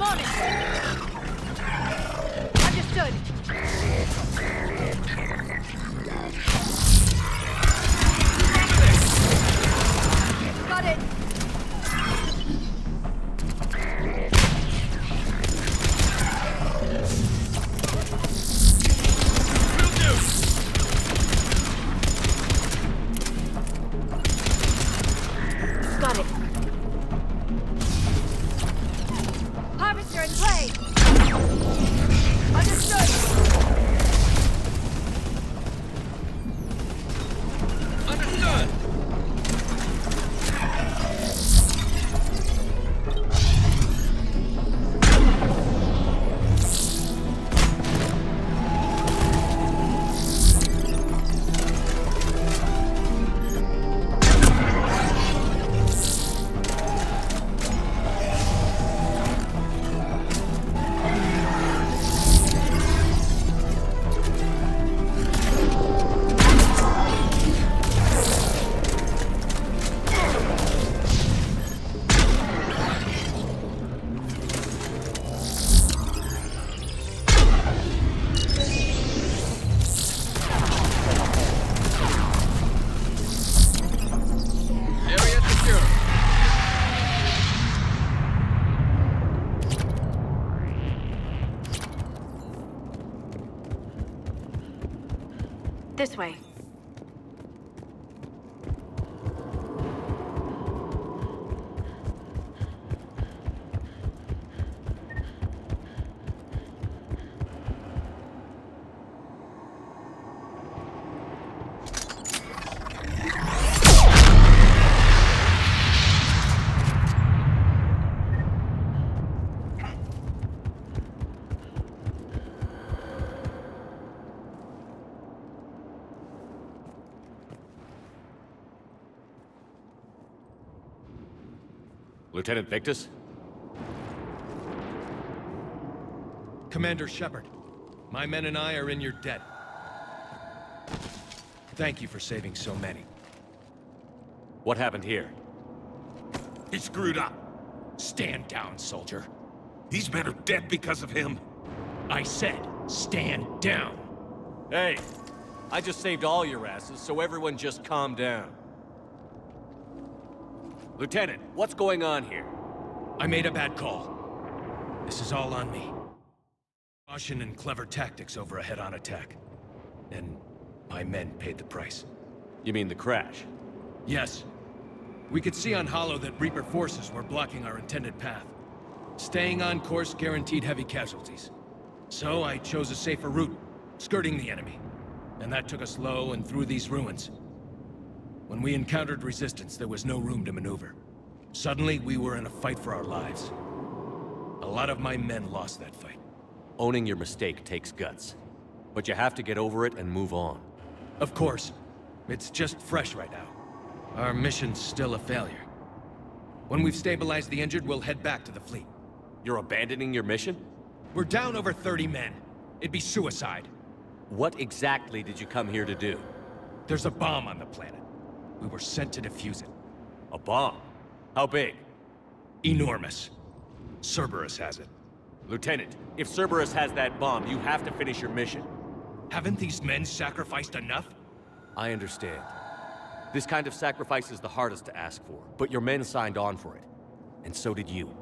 I'm on it! Understood! Got it! Got it. Harvester in play! Understood! Understood! This way. Lieutenant Victus? Commander Shepard, my men and I are in your debt. Thank you for saving so many. What happened here? He screwed up. Stand down, soldier. These men are dead because of him. I said, stand down. Hey, I just saved all your asses, so everyone just calm down. Lieutenant, what's going on here? I made a bad call. This is all on me. Caution and clever tactics over a head-on attack. And my men paid the price. You mean the crash? Yes. We could see on Hollow that Reaper forces were blocking our intended path. Staying on course guaranteed heavy casualties. So I chose a safer route, skirting the enemy. And that took us low and through these ruins. When we encountered resistance, there was no room to maneuver. Suddenly, we were in a fight for our lives. A lot of my men lost that fight. Owning your mistake takes guts. But you have to get over it and move on. Of course. It's just fresh right now. Our mission's still a failure. When we've stabilized the injured, we'll head back to the fleet. You're abandoning your mission? We're down over 30 men. It'd be suicide. What exactly did you come here to do? There's a bomb on the planet. We were sent to defuse it. A bomb? How big? Enormous. Cerberus has it. Lieutenant, if Cerberus has that bomb, you have to finish your mission. Haven't these men sacrificed enough? I understand. This kind of sacrifice is the hardest to ask for, but your men signed on for it. And so did you.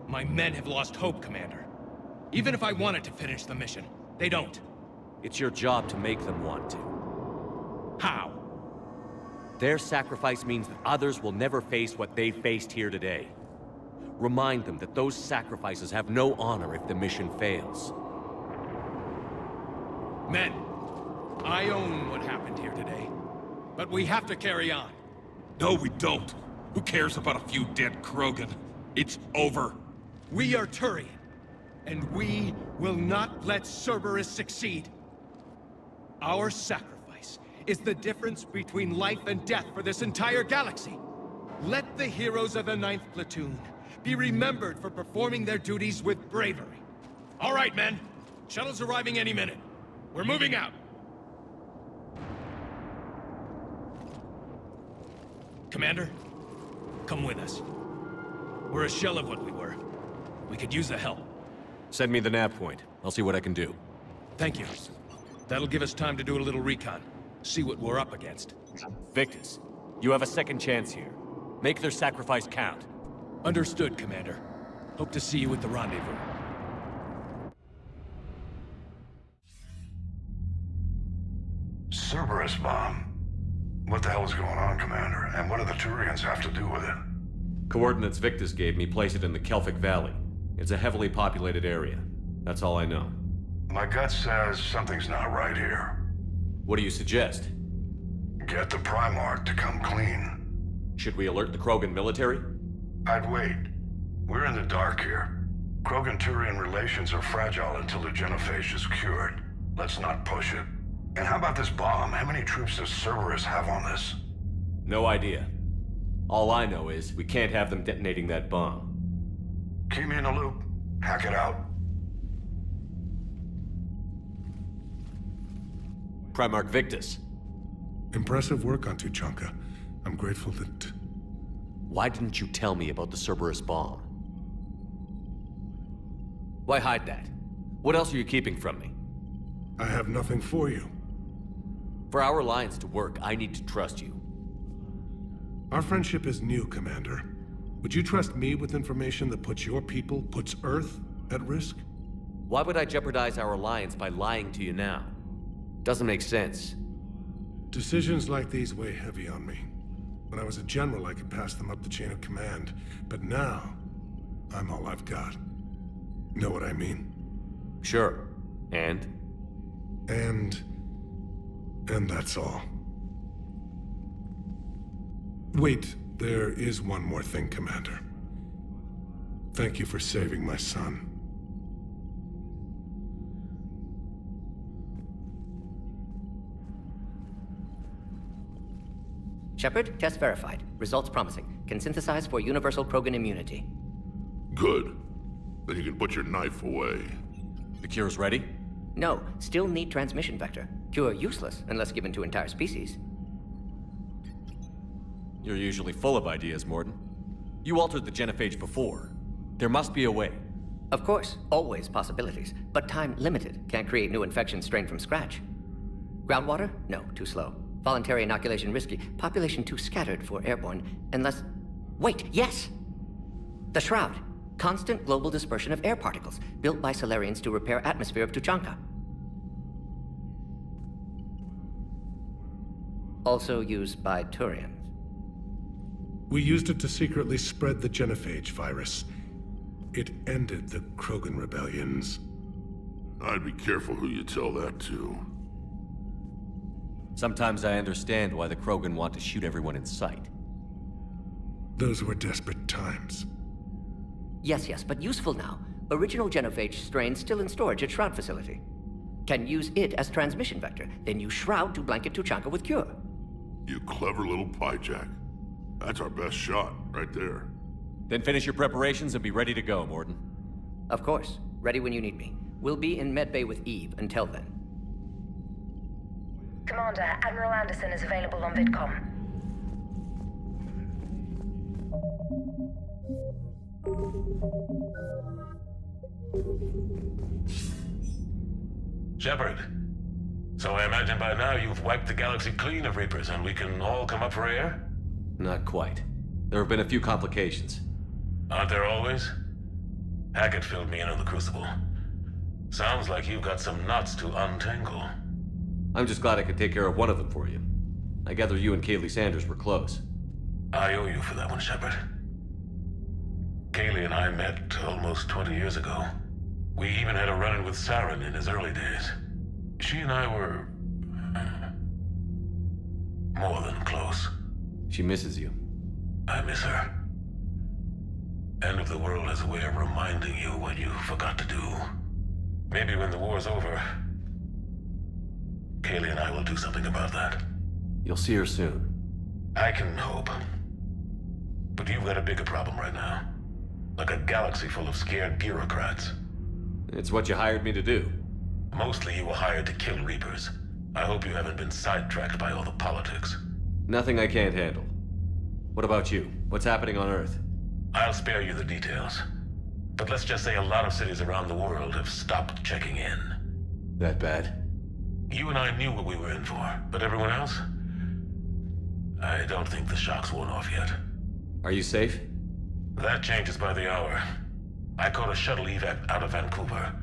My men have lost hope, Commander. Even if I wanted to finish the mission, they don't. It's your job to make them want to. How? Their sacrifice means that others will never face what they faced here today. Remind them that those sacrifices have no honor if the mission fails. Men, I own what happened here today. But we have to carry on. No, we don't. Who cares about a few dead Krogan? It's over. We are Turian, and we will not let Cerberus succeed. Our sacrifice is the difference between life and death for this entire galaxy. Let the heroes of the 9th Platoon be remembered for performing their duties with bravery. All right, men. Shuttle's arriving any minute. We're moving out. Commander, come with us. We're a shell of what we were. We could use the help. Send me the nav point. I'll see what I can do. Thank you. That'll give us time to do a little recon. See what we're up against. Victus, you have a second chance here. Make their sacrifice count. Understood, Commander. Hope to see you at the rendezvous. Cerberus bomb. What the hell is going on, Commander? And what do the Turians have to do with it? Coordinates Victus gave me place it in the Kelphic Valley. It's a heavily populated area. That's all I know. My gut says something's not right here. What do you suggest? Get the Primarch to come clean. Should we alert the Krogan military? I'd wait. We're in the dark here. Krogan-Turian relations are fragile until the genophage is cured. Let's not push it. And how about this bomb? How many troops does Cerberus have on this? No idea. All I know is we can't have them detonating that bomb. Keep me in the loop. Hack it out. Primarch Victus. Impressive work on Tuchanka. I'm grateful that... Why didn't you tell me about the Cerberus bomb? Why hide that? What else are you keeping from me? I have nothing for you. For our alliance to work, I need to trust you. Our friendship is new, Commander. Would you trust me with information that puts your people, puts Earth, at risk? Why would I jeopardize our alliance by lying to you now? Doesn't make sense. Decisions like these weigh heavy on me. When I was a general, I could pass them up the chain of command. But now, I'm all I've got. Know what I mean? Sure. And that's all. Wait, there is one more thing, Commander. Thank you for saving my son. Shepard, test verified. Results promising. Can synthesize for universal Krogan immunity. Good. Then you can put your knife away. The cure's ready? No, still need transmission vector. Cure useless unless given to entire species. You're usually full of ideas, Mordin. You altered the genophage before. There must be a way. Of course, always possibilities, but time limited. Can't create new infection strain from scratch. Groundwater? No, too slow. Voluntary inoculation risky. Population too scattered for airborne, unless... Wait, yes! The Shroud. Constant global dispersion of air particles, built by Solarians to repair atmosphere of Tuchanka. Also used by Turians. We used it to secretly spread the genophage virus. It ended the Krogan rebellions. I'd be careful who you tell that to. Sometimes I understand why the Krogan want to shoot everyone in sight. Those were desperate times. Yes, but useful now. Original genophage strain still in storage at Shroud facility. Can use it as transmission vector, then use Shroud to blanket Tuchanka with cure. You clever little pyjack. That's our best shot, right there. Then finish your preparations and be ready to go, Mordin. Of course. Ready when you need me. We'll be in medbay with Eve until then. Commander, Admiral Anderson is available on VidCom. Shepard. So I imagine by now you've wiped the galaxy clean of Reapers and we can all come up for air? Not quite. There have been a few complications. Aren't there always? Hackett filled me in on the Crucible. Sounds like you've got some knots to untangle. I'm just glad I could take care of one of them for you. I gather you and Kaylee Sanders were close. I owe you for that one, Shepard. Kaylee and I met almost 20 years ago. We even had a run-in with Saren in his early days. She and I were... more than close. She misses you. I miss her. End of the world has a way of reminding you what you forgot to do. Maybe when the war's over, Kaylee and I will do something about that. You'll see her soon. I can hope. But you've got a bigger problem right now. Like a galaxy full of scared bureaucrats. It's what you hired me to do. Mostly you were hired to kill Reapers. I hope you haven't been sidetracked by all the politics. Nothing I can't handle. What about you? What's happening on Earth? I'll spare you the details. But let's just say a lot of cities around the world have stopped checking in. That bad? You and I knew what we were in for, but everyone else? I don't think the shock's worn off yet. Are you safe? That changes by the hour. I caught a shuttle evac out of Vancouver,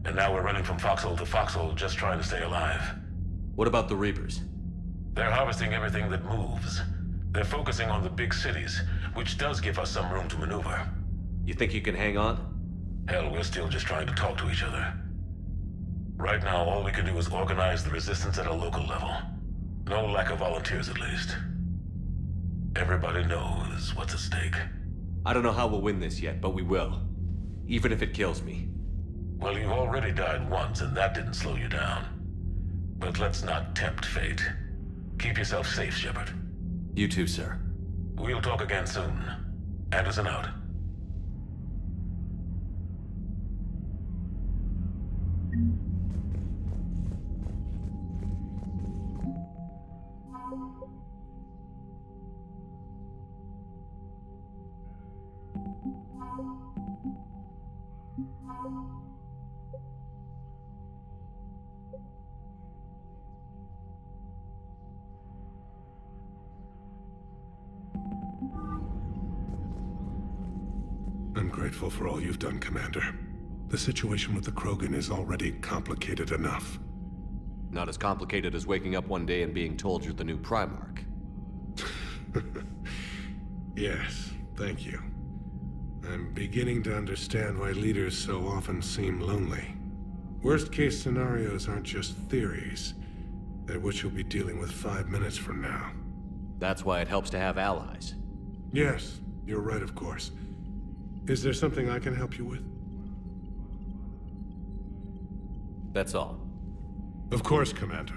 and now we're running from foxhole to foxhole just trying to stay alive. What about the Reapers? They're harvesting everything that moves. They're focusing on the big cities, which does give us some room to maneuver. You think you can hang on? Hell, we're still just trying to talk to each other. Right now, all we can do is organize the resistance at a local level. No lack of volunteers, at least. Everybody knows what's at stake. I don't know how we'll win this yet, but we will. Even if it kills me. Well, you've already died once, and that didn't slow you down. But let's not tempt fate. Keep yourself safe, Shepard. You too, sir. We'll talk again soon. Anderson out. I'm grateful for all you've done, Commander. The situation with the Krogan is already complicated enough. Not as complicated as waking up one day and being told you're the new Primarch. Yes, thank you. I'm beginning to understand why leaders so often seem lonely. Worst-case scenarios aren't just theories. They're what you'll be dealing with 5 minutes from now. That's why it helps to have allies. Yes, you're right, of course. Is there something I can help you with? That's all. Of course, Commander.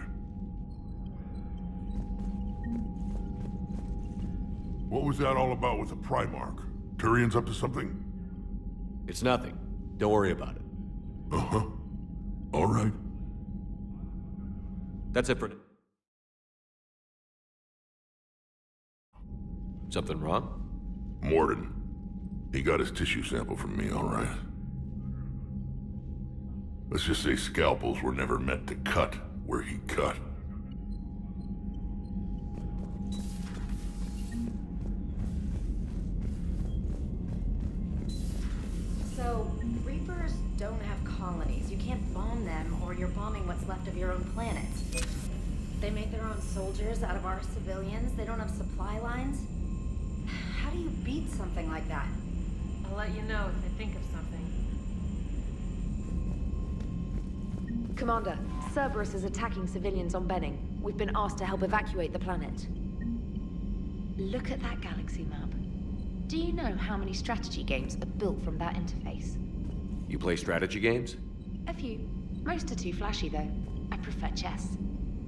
What was that all about with the Primarch? Turian's up to something? It's nothing. Don't worry about it. Uh-huh. All right. That's it for... Something wrong? Morden. He got his tissue sample from me, all right. Let's just say scalpels were never meant to cut where he cut. So, Reapers don't have colonies. You can't bomb them, or you're bombing what's left of your own planet. They make their own soldiers out of our civilians. They don't have supply lines. How do you beat something like that? I'll let you know if I think of something. Commander, Cerberus is attacking civilians on Benning. We've been asked to help evacuate the planet. Look at that galaxy map. Do you know how many strategy games are built from that interface? You play strategy games? A few. Most are too flashy, though. I prefer chess.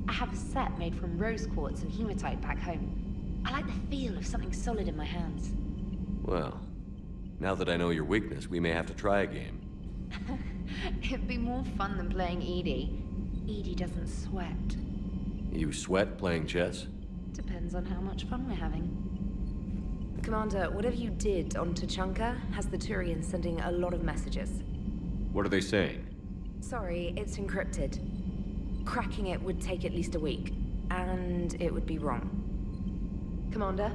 I have a set made from rose quartz and hematite back home. I like the feel of something solid in my hands. Well, now that I know your weakness, we may have to try a game. It'd be more fun than playing Edie. Edie doesn't sweat. You sweat playing chess? Depends on how much fun we're having. Commander, whatever you did on Tuchanka has the Turians sending a lot of messages. What are they saying? Sorry, it's encrypted. Cracking it would take at least a week, and it would be wrong. Commander?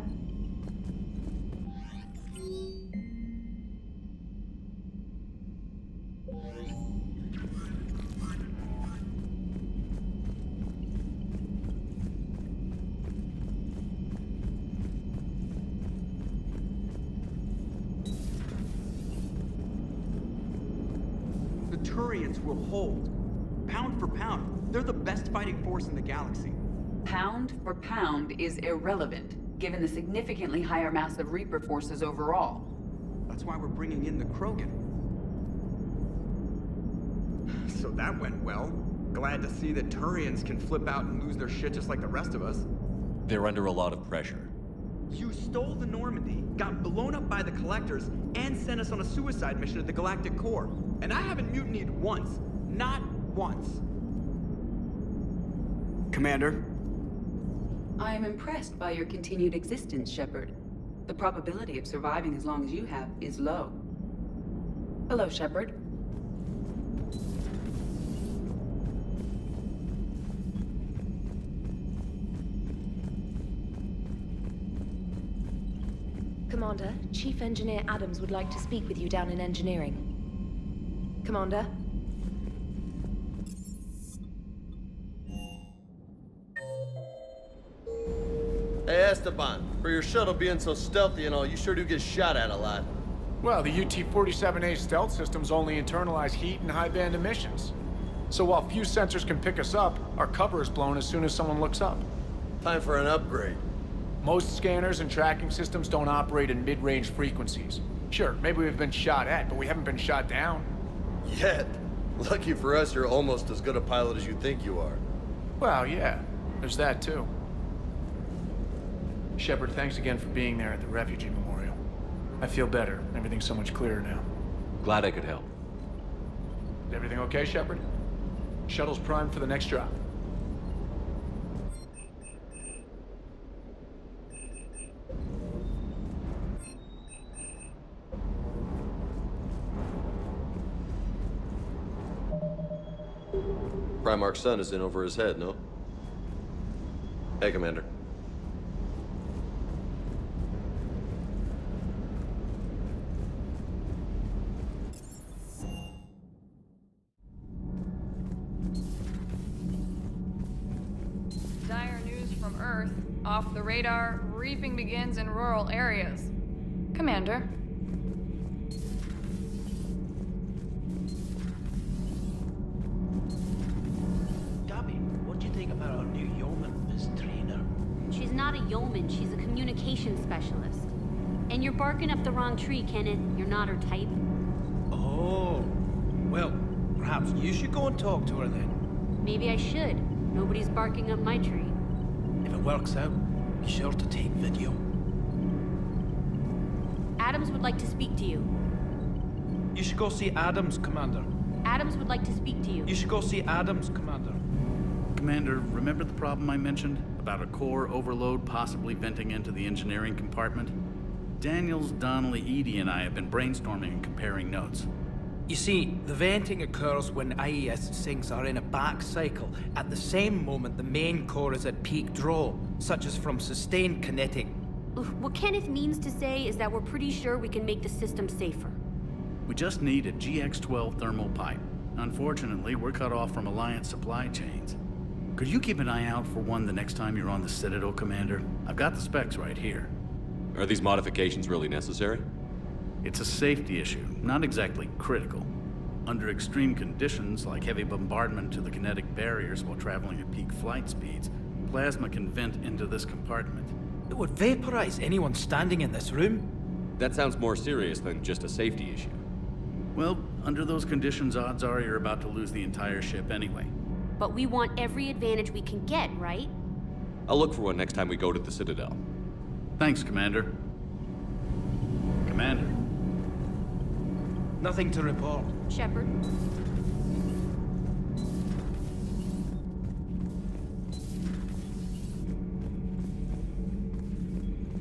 Turians will hold. Pound for pound, they're the best fighting force in the galaxy. Pound for pound is irrelevant, given the significantly higher mass of Reaper forces overall. That's why we're bringing in the Krogan. So that went well. Glad to see that Turians can flip out and lose their shit just like the rest of us. They're under a lot of pressure. You stole the Normandy, got blown up by the Collectors, and sent us on a suicide mission at the Galactic Core. And I haven't mutinied once. Not once. Commander? I am impressed by your continued existence, Shepard. The probability of surviving as long as you have is low. Hello, Shepard. Commander, Chief Engineer Adams would like to speak with you down in engineering. Commander? Hey, Esteban, for your shuttle being so stealthy and all, you sure do get shot at a lot. Well, the UT-47A stealth systems only internalize heat and high-band emissions. So while few sensors can pick us up, our cover is blown as soon as someone looks up. Time for an upgrade. Most scanners and tracking systems don't operate in mid-range frequencies. Sure, maybe we've been shot at, but we haven't been shot down. Yet. Lucky for us, you're almost as good a pilot as you think you are. Well, yeah, there's that too. Shepard, thanks again for being there at the Refugee Memorial. I feel better. Everything's so much clearer now. Glad I could help. Is everything okay, Shepard? Shuttle's primed for the next drop. Primarch's son is in over his head, no? Hey, Commander. Dire news from Earth. Off the radar, reaping begins in rural areas. Commander. Gabby, what do you think about our new yeoman, Miss Trainer? She's not a yeoman, she's a communication specialist. And you're barking up the wrong tree, Kenneth. You're not her type. Oh, well, perhaps you should go and talk to her then. Maybe I should. Nobody's barking up my tree. If it works out, be sure to take video. Adams would like to speak to you. You should go see Adams, Commander. Adams would like to speak to you. You should go see Adams, Commander. Commander, remember the problem I mentioned? About a core overload possibly venting into the engineering compartment? Daniels, Donnelly, Edie, and I have been brainstorming and comparing notes. You see, the venting occurs when IES sinks are in a back cycle. At the same moment, the main core is at peak draw, such as from sustained kinetic. What Kenneth means to say is that we're pretty sure we can make the system safer. We just need a GX-12 thermal pipe. Unfortunately, we're cut off from Alliance supply chains. Could you keep an eye out for one the next time you're on the Citadel, Commander? I've got the specs right here. Are these modifications really necessary? It's a safety issue, not exactly critical. Under extreme conditions, like heavy bombardment to the kinetic barriers while traveling at peak flight speeds, plasma can vent into this compartment. It would vaporize anyone standing in this room. That sounds more serious than just a safety issue. Well, under those conditions, odds are you're about to lose the entire ship anyway. But we want every advantage we can get, right? I'll look for one next time we go to the Citadel. Thanks, Commander. Commander. Nothing to report. Shepard.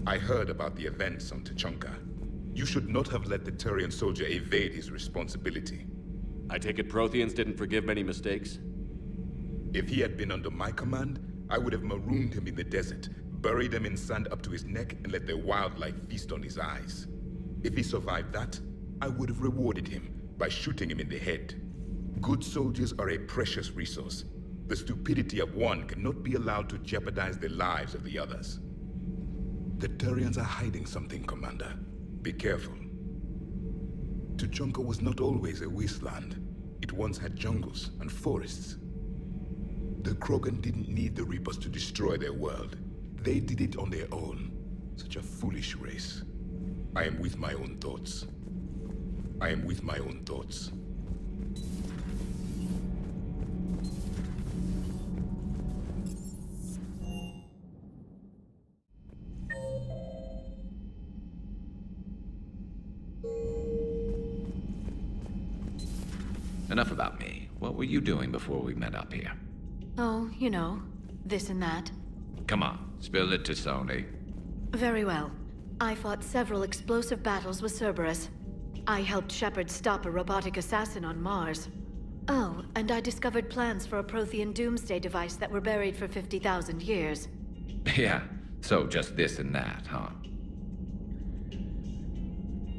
I heard about the events on Tachanka. You should not have let the Turian soldier evade his responsibility. I take it Protheans didn't forgive many mistakes? If he had been under my command, I would have marooned him in the desert, buried him in sand up to his neck, and let the wildlife feast on his eyes. If he survived that, I would have rewarded him by shooting him in the head. Good soldiers are a precious resource. The stupidity of one cannot be allowed to jeopardize the lives of the others. The Turians are hiding something, Commander. Be careful. Tuchanka was not always a wasteland. It once had jungles and forests. The Krogan didn't need the Reapers to destroy their world. They did it on their own. Such a foolish race. I am with my own thoughts. I am with my own thoughts. Enough about me. What were you doing before we met up here? Oh, you know, this and that. Come on, spill it to Sony. Very well. I fought several explosive battles with Cerberus. I helped Shepard stop a robotic assassin on Mars. Oh, and I discovered plans for a Prothean doomsday device that were buried for 50,000 years. Yeah, so just this and that, huh?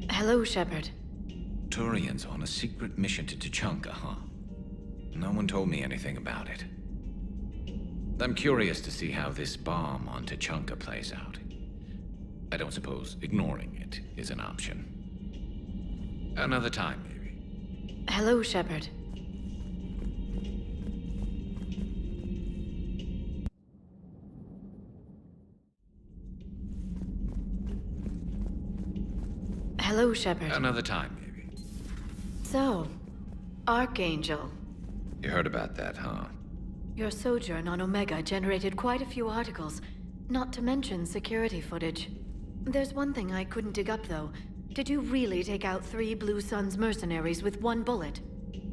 Hello, Shepard. Turians on a secret mission to Tuchanka, huh? No one told me anything about it. I'm curious to see how this bomb on Tuchanka plays out. I don't suppose ignoring it is an option. Another time, maybe. Hello, Shepard. Hello, Shepard. Another time, maybe. So, Archangel. You heard about that, huh? Your sojourn on Omega generated quite a few articles, not to mention security footage. There's one thing I couldn't dig up, though. Did you really take out 3 Blue Suns mercenaries with 1 bullet?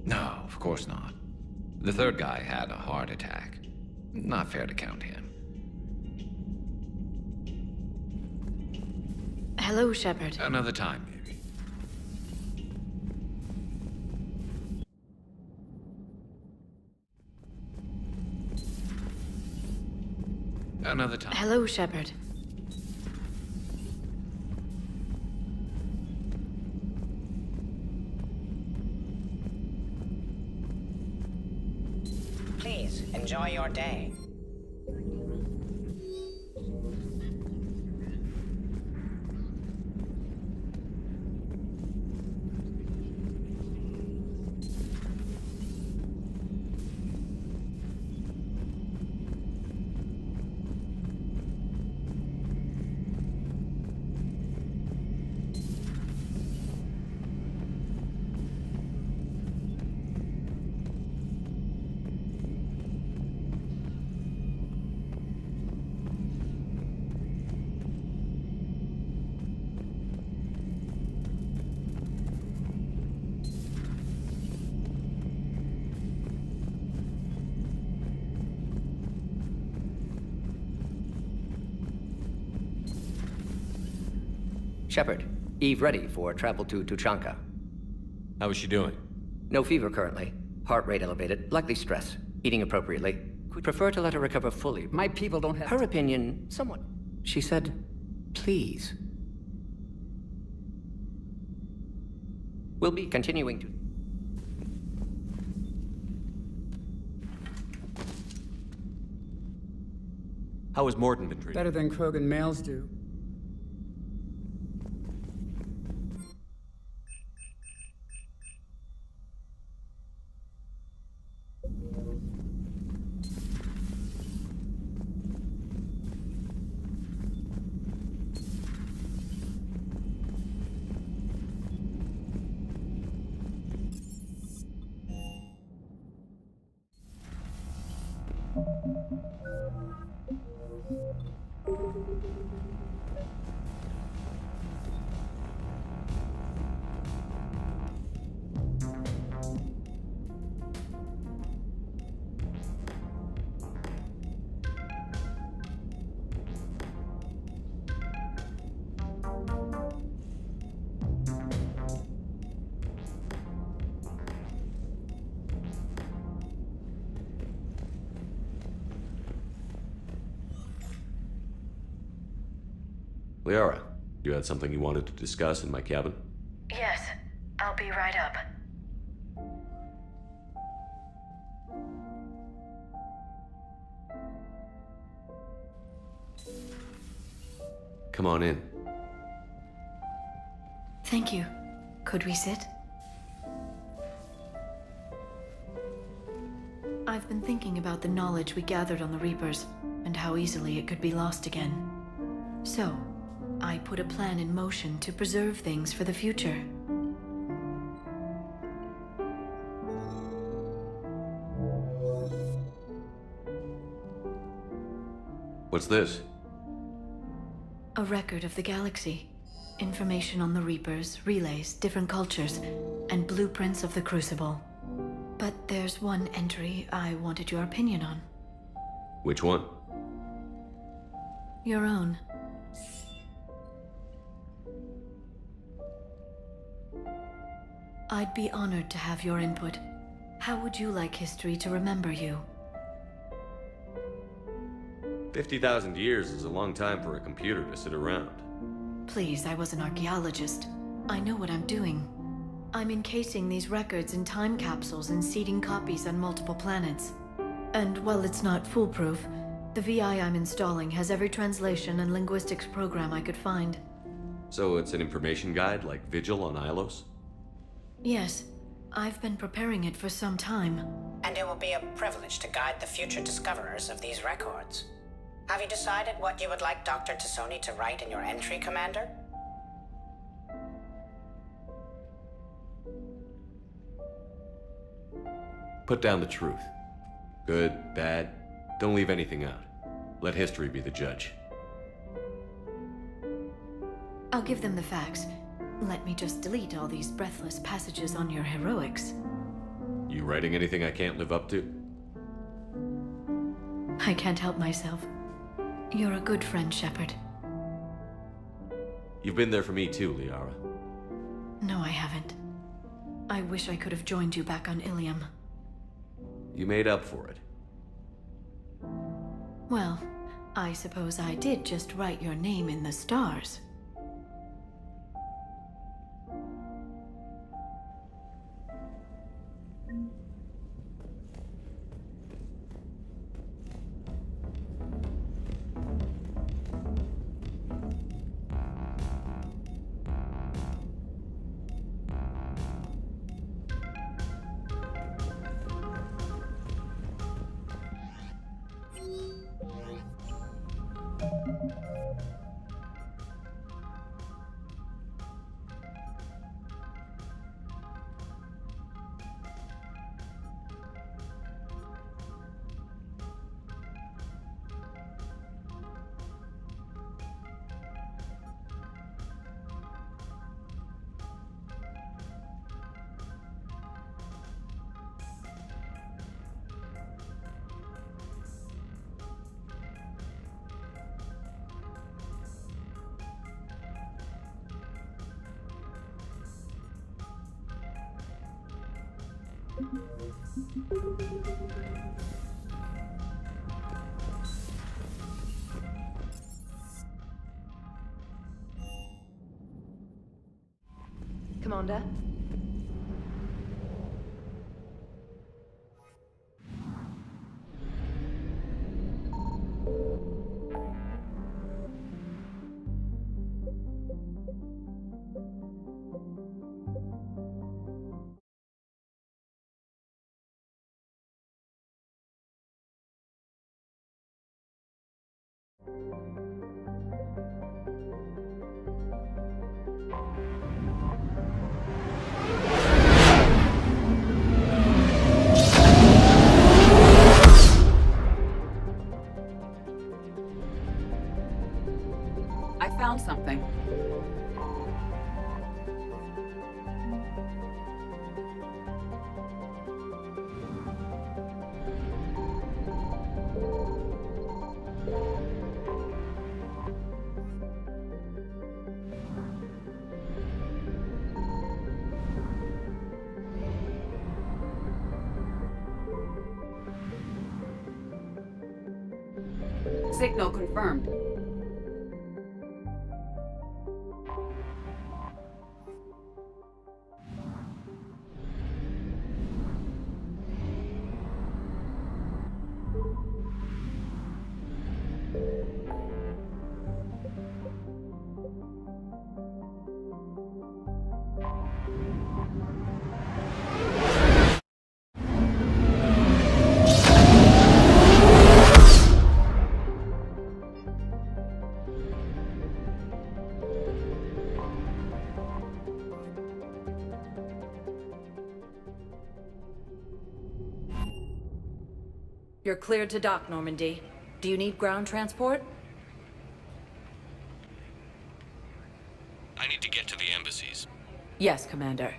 No, of course not. The third guy had a heart attack. Not fair to count him. Hello, Shepard. Another time, maybe. Another time. Hello, Shepard. Please, enjoy your day. Shepard, Eve ready for travel to Tuchanka. How is she doing? No fever currently. Heart rate elevated, likely stress. Eating appropriately. Prefer to let her recover fully. My people don't have... Her opinion, somewhat. She said, please. We'll be continuing to... How has Morden been treated? Better than Krogan males do. Liara, you had something you wanted to discuss in my cabin? Yes, I'll be right up. Come on in. Thank you. Could we sit? I've been thinking about the knowledge we gathered on the Reapers, and how easily it could be lost again. So, I put a plan in motion to preserve things for the future. What's this? A record of the galaxy. Information on the Reapers, relays, different cultures, and blueprints of the Crucible. But there's one entry I wanted your opinion on. Which one? Your own. I'd be honored to have your input. How would you like history to remember you? 50,000 years is a long time for a computer to sit around. Please, I was an archaeologist. I know what I'm doing. I'm encasing these records in time capsules and seeding copies on multiple planets. And while it's not foolproof, the VI I'm installing has every translation and linguistics program I could find. So it's an information guide like Vigil on Ilos? Yes, I've been preparing it for some time. And it will be a privilege to guide the future discoverers of these records. Have you decided what you would like Dr. Tassoni to write in your entry, Commander? Put down the truth. Good, bad, don't leave anything out. Let history be the judge. I'll give them the facts. Let me just delete all these breathless passages on your heroics. You writing anything I can't live up to? I can't help myself. You're a good friend, Shepard. You've been there for me too, Liara. No, I haven't. I wish I could have joined you back on Ilium. You made up for it. Well, I suppose I did just write your name in the stars. Commander? I found something. Signal confirmed. You're cleared to dock, Normandy. Do you need ground transport? I need to get to the embassies. Yes, Commander.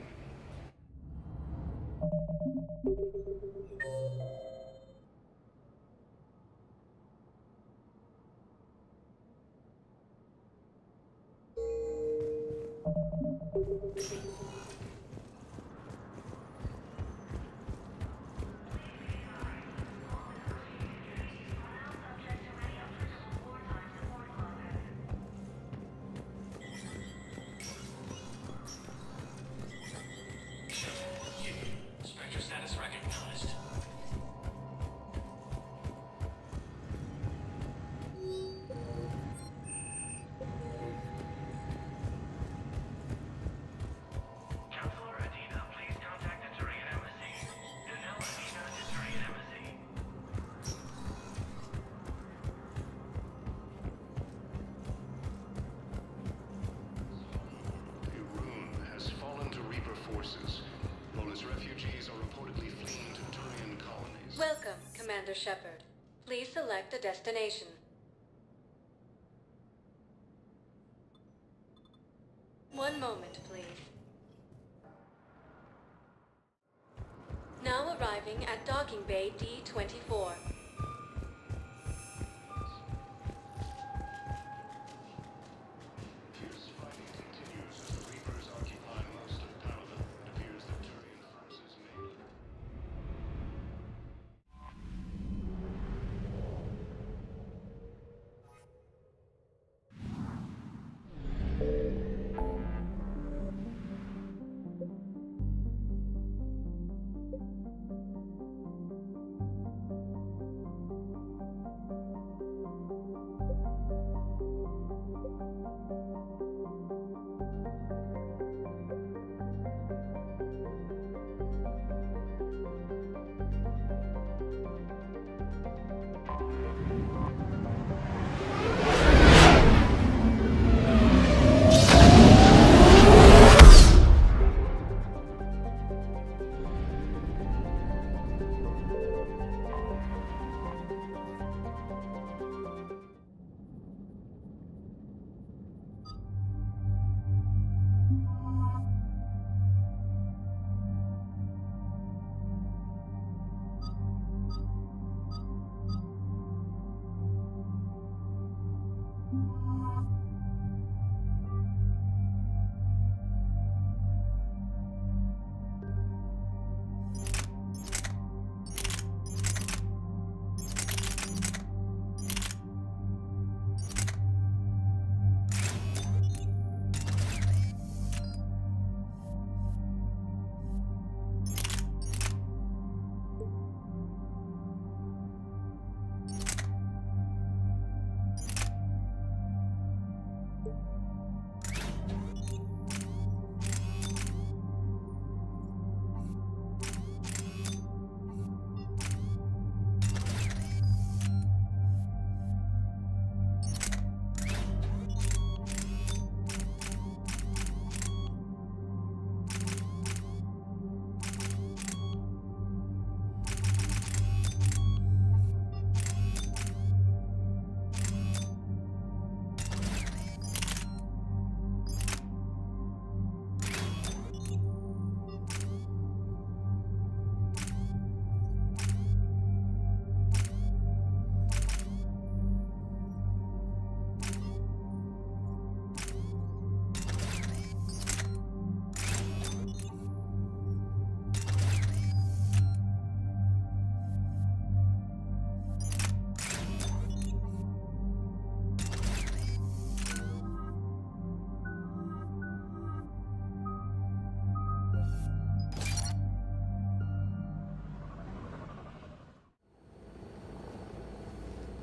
Commander Shepard. Please select a destination. One moment, please. Now arriving at Docking Bay D-24.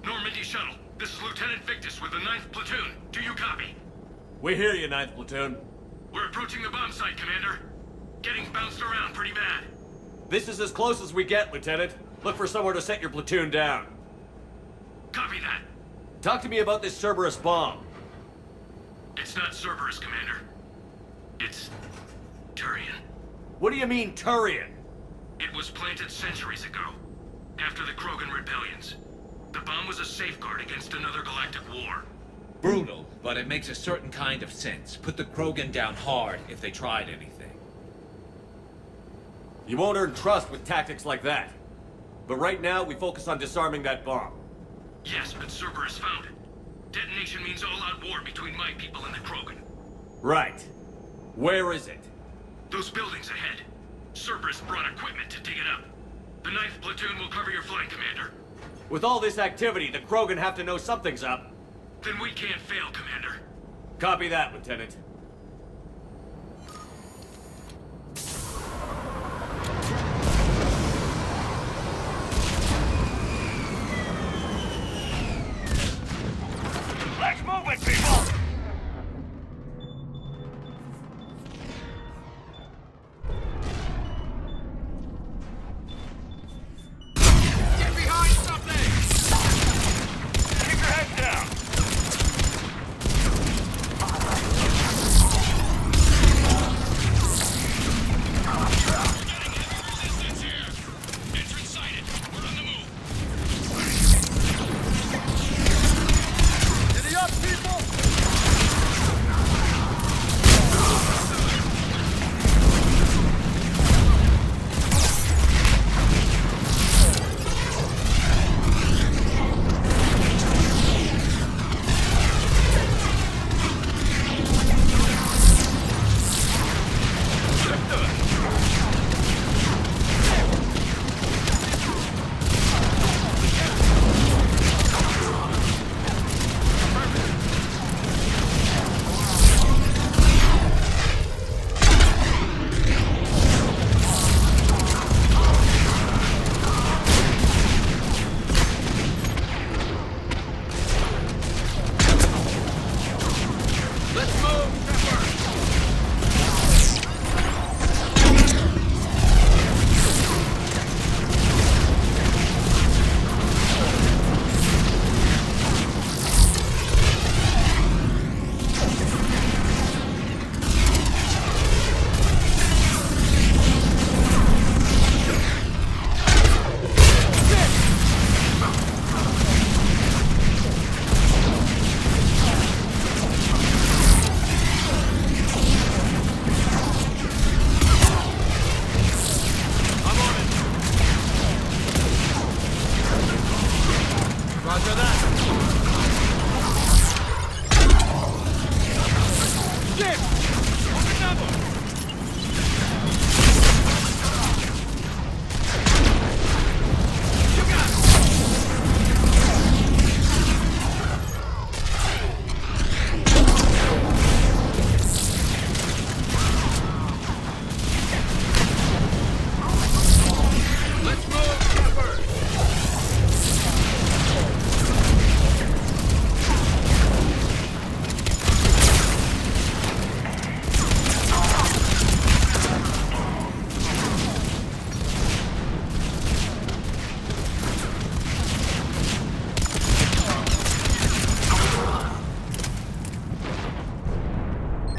Normandy Shuttle, this is Lieutenant Victus with the 9th Platoon. Do you copy? We hear you, 9th Platoon. We're approaching the bomb site, Commander. Getting bounced around pretty bad. This is as close as we get, Lieutenant. Look for somewhere to set your platoon down. Copy that. Talk to me about this Cerberus bomb. It's not Cerberus, Commander. It's Turian. What do you mean, Turian? It was planted centuries ago, after the Krogan rebellions. The bomb was a safeguard against another galactic war. Brutal, but it makes a certain kind of sense. Put the Krogan down hard if they tried anything. You won't earn trust with tactics like that. But right now, we focus on disarming that bomb. Yes, but Cerberus found it. Detonation means all-out war between my people and the Krogan. Right. Where is it? Those buildings ahead. Cerberus brought equipment to dig it up. The 9th Platoon will cover your flank, Commander. With all this activity, the Krogan have to know something's up. Then we can't fail, Commander. Copy that, Lieutenant. Let's move it, people! Get behind something! Keep your head down!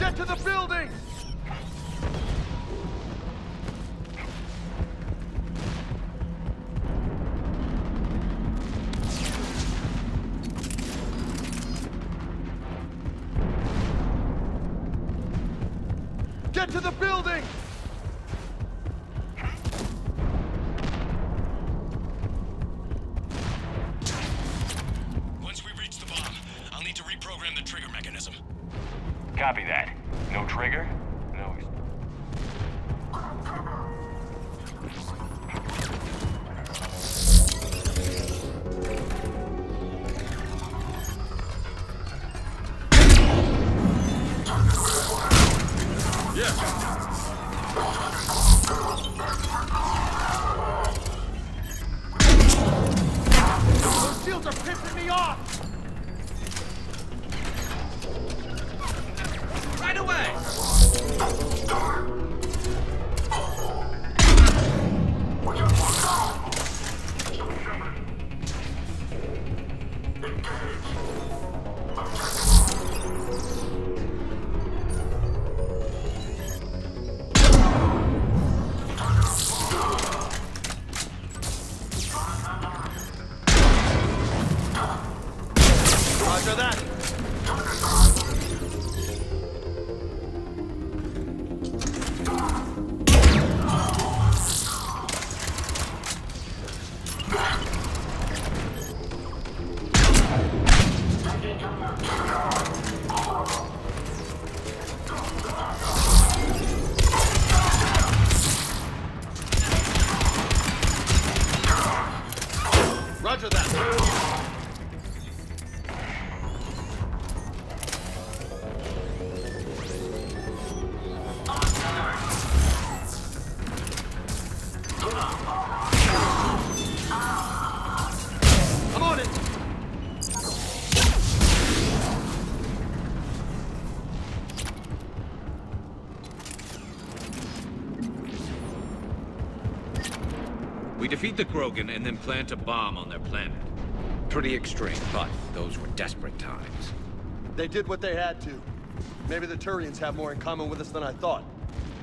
Get to the building! Get to the building! Once we reach the bomb, I'll need to reprogram the trigger mechanism. Copy that. No trigger? No. Those shields are pissing me off! Right away! Roger that! Roger that! I'm on it! We defeat the Krogan and then plant a bomb on their planet. Pretty extreme, but those were desperate times. They did what they had to. Maybe the Turians have more in common with us than I thought.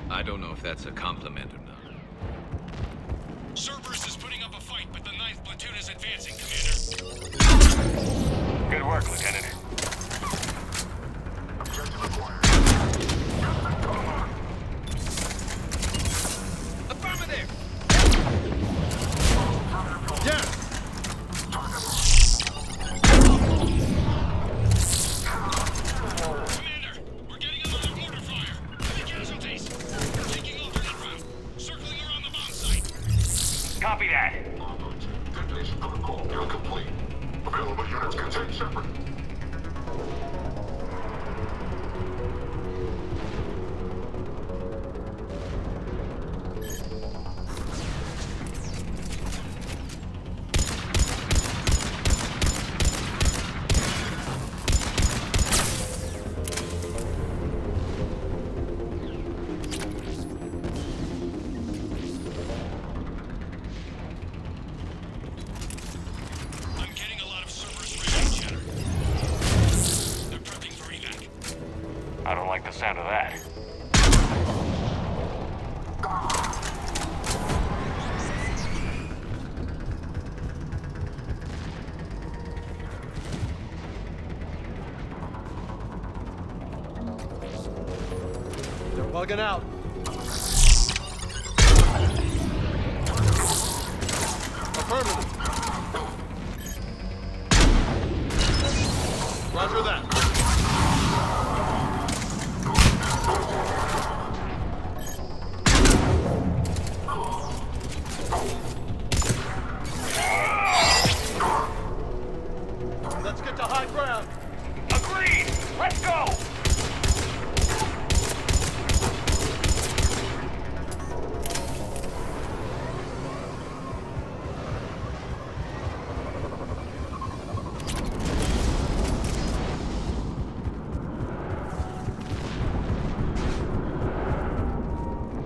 I don't know if that's a compliment or not. Cerberus is putting up a fight, but the 9th platoon is advancing, Commander. Good work, Lieutenant. Affirmative! Yeah! Commander, we're getting a lot of mortar fire. Heavy casualties. Taking alternate route. Circling around the bomb site. Copy that. Detonation protocol incomplete. Available units contain Shepard. I'm getting a lot of Cerberus radar chatter. They're prepping for evac. I don't like the sound of that. They're bugging out. Affirmative. Roger that. Let's get to high ground. Agreed! Let's go!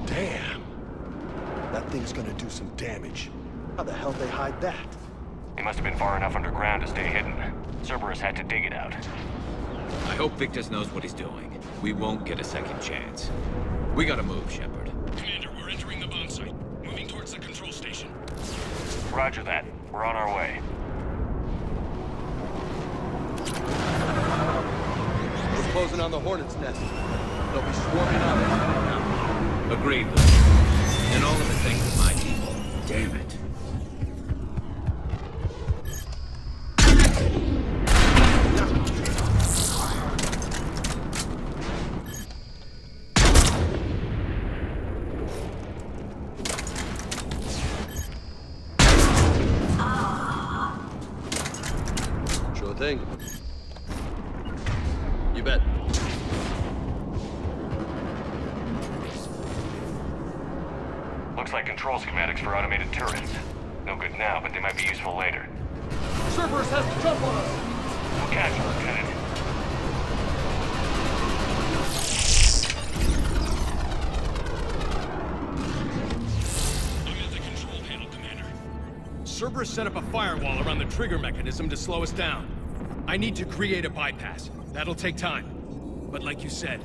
Damn. That thing's gonna do some damage. How the hell they hide that? It must have been far enough underground to stay hidden. Cerberus had to dig it out. I hope Victus knows what he's doing. We won't get a second chance. We gotta move, Shepard. Commander, we're entering the bomb site. Moving towards the control station. Roger that. We're on our way. We're closing on the Hornet's nest. They'll be swarming out now. Agreed, Luke. And all of it thanks to my people. Damn it. Sure thing. You bet. Looks like control schematics for automated turrets. No good now, but they might be useful later. Cerberus has to jump on us! We'll catch him, Lieutenant. I'm at the control panel, Commander. Cerberus set up a firewall around the trigger mechanism to slow us down. I need to create a bypass. That'll take time. But like you said,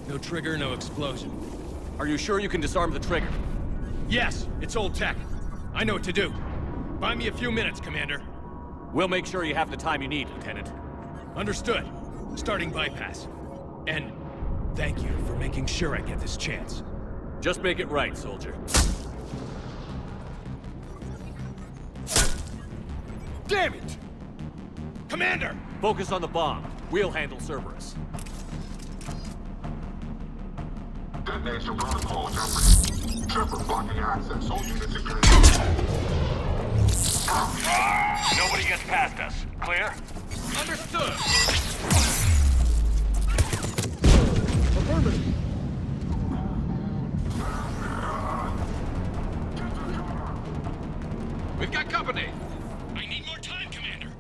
no trigger, no explosion. Are you sure you can disarm the trigger? Yes, it's old tech. I know what to do. Buy me a few minutes, Commander. We'll make sure you have the time you need, Lieutenant. Understood. Starting bypass. And thank you for making sure I get this chance. Just make it right, soldier. Damn it! Commander! Focus on the bomb. We'll handle Cerberus. Detonation protocol, Shepard. Shepard blocking access. All units engaged. Nobody gets past us. Clear? Understood! Affirmative. We've got company! I need more time, Commander!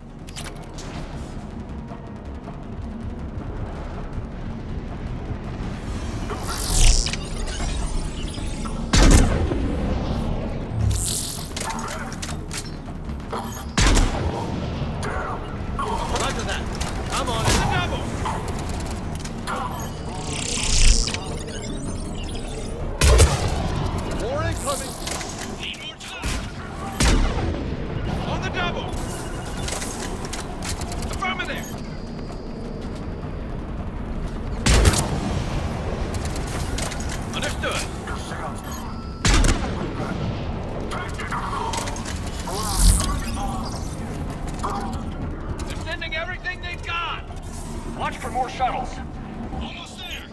Roger that. I'm on it. Double! More incoming. Need more time! On the double! Affirmative! Understood! They're sending everything they've got! Watch for more shuttles. Almost there!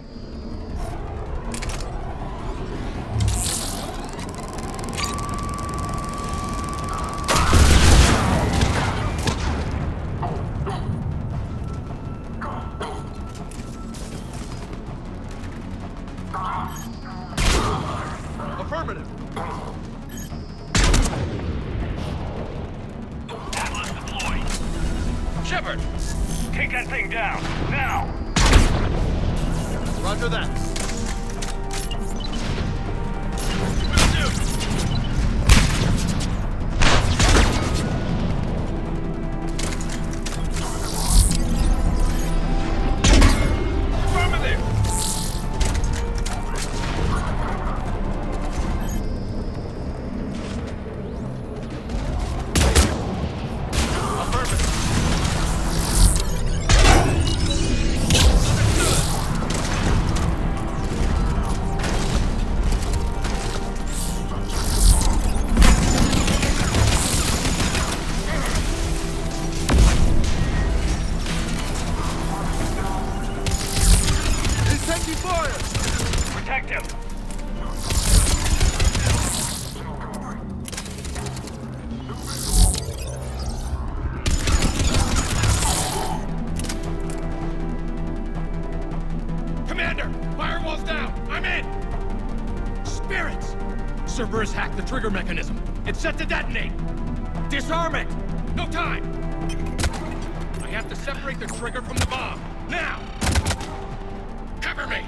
Affirmative. Atlas deployed. Shepard! Take that thing down. Now! Roger that. Will do! Affirmative! He's taking fire. Protect him. Commander! Firewall's down! I'm in! Spirits! Cerberus hacked the trigger mechanism. It's set to detonate! Disarm it! No time! I have to separate the trigger from the bomb. Now! Cover me!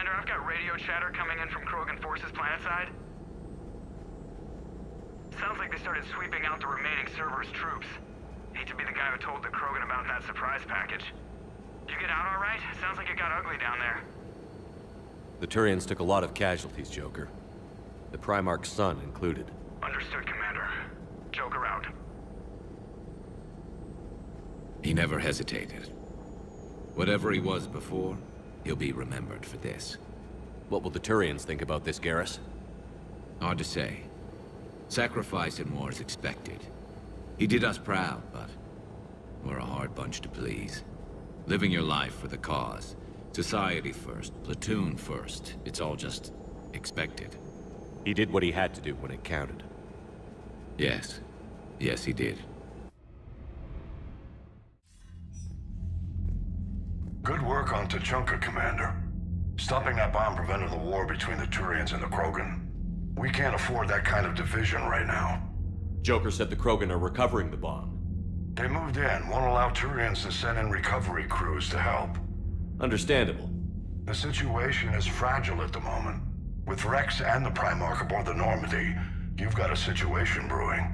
Commander, I've got radio chatter coming in from Krogan forces planetside. Sounds like they started sweeping out the remaining Cerberus troops. Hate to be the guy who told the Krogan about that surprise package. You get out all right? Sounds like it got ugly down there. The Turians took a lot of casualties, Joker. The Primarch's son included. Understood, Commander. Joker out. He never hesitated. Whatever he was before, he'll be remembered for this. What will the Turians think about this, Garrus? Hard to say. Sacrifice in war is expected. He did us proud, but we're a hard bunch to please. Living your life for the cause. Society first, platoon first. It's all just expected. He did what he had to do when it counted. Yes. Yes, he did. Good work on Tuchanka, Commander. Stopping that bomb prevented the war between the Turians and the Krogan. We can't afford that kind of division right now. Joker said the Krogan are recovering the bomb. They moved in, won't allow Turians to send in recovery crews to help. Understandable. The situation is fragile at the moment. With Rex and the Primarch aboard the Normandy, you've got a situation brewing.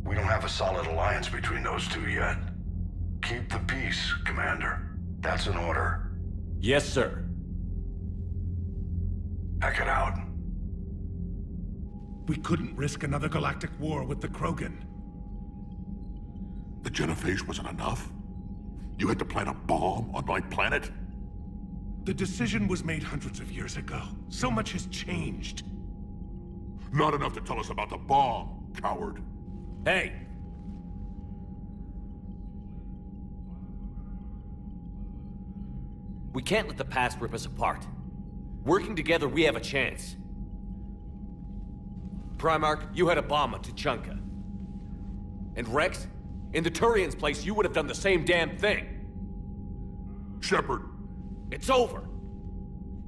We don't have a solid alliance between those two yet. Keep the peace, Commander. That's an order. Yes, sir. Pack it out. We couldn't risk another galactic war with the Krogan. The genophage wasn't enough? You had to plant a bomb on my planet? The decision was made hundreds of years ago. So much has changed. Not enough to tell us about the bomb, coward. Hey! We can't let the past rip us apart. Working together, we have a chance. Primarch, you had a bomb on Tuchanka. And Rex, in the Turians' place, you would have done the same damn thing. Shepard. It's over.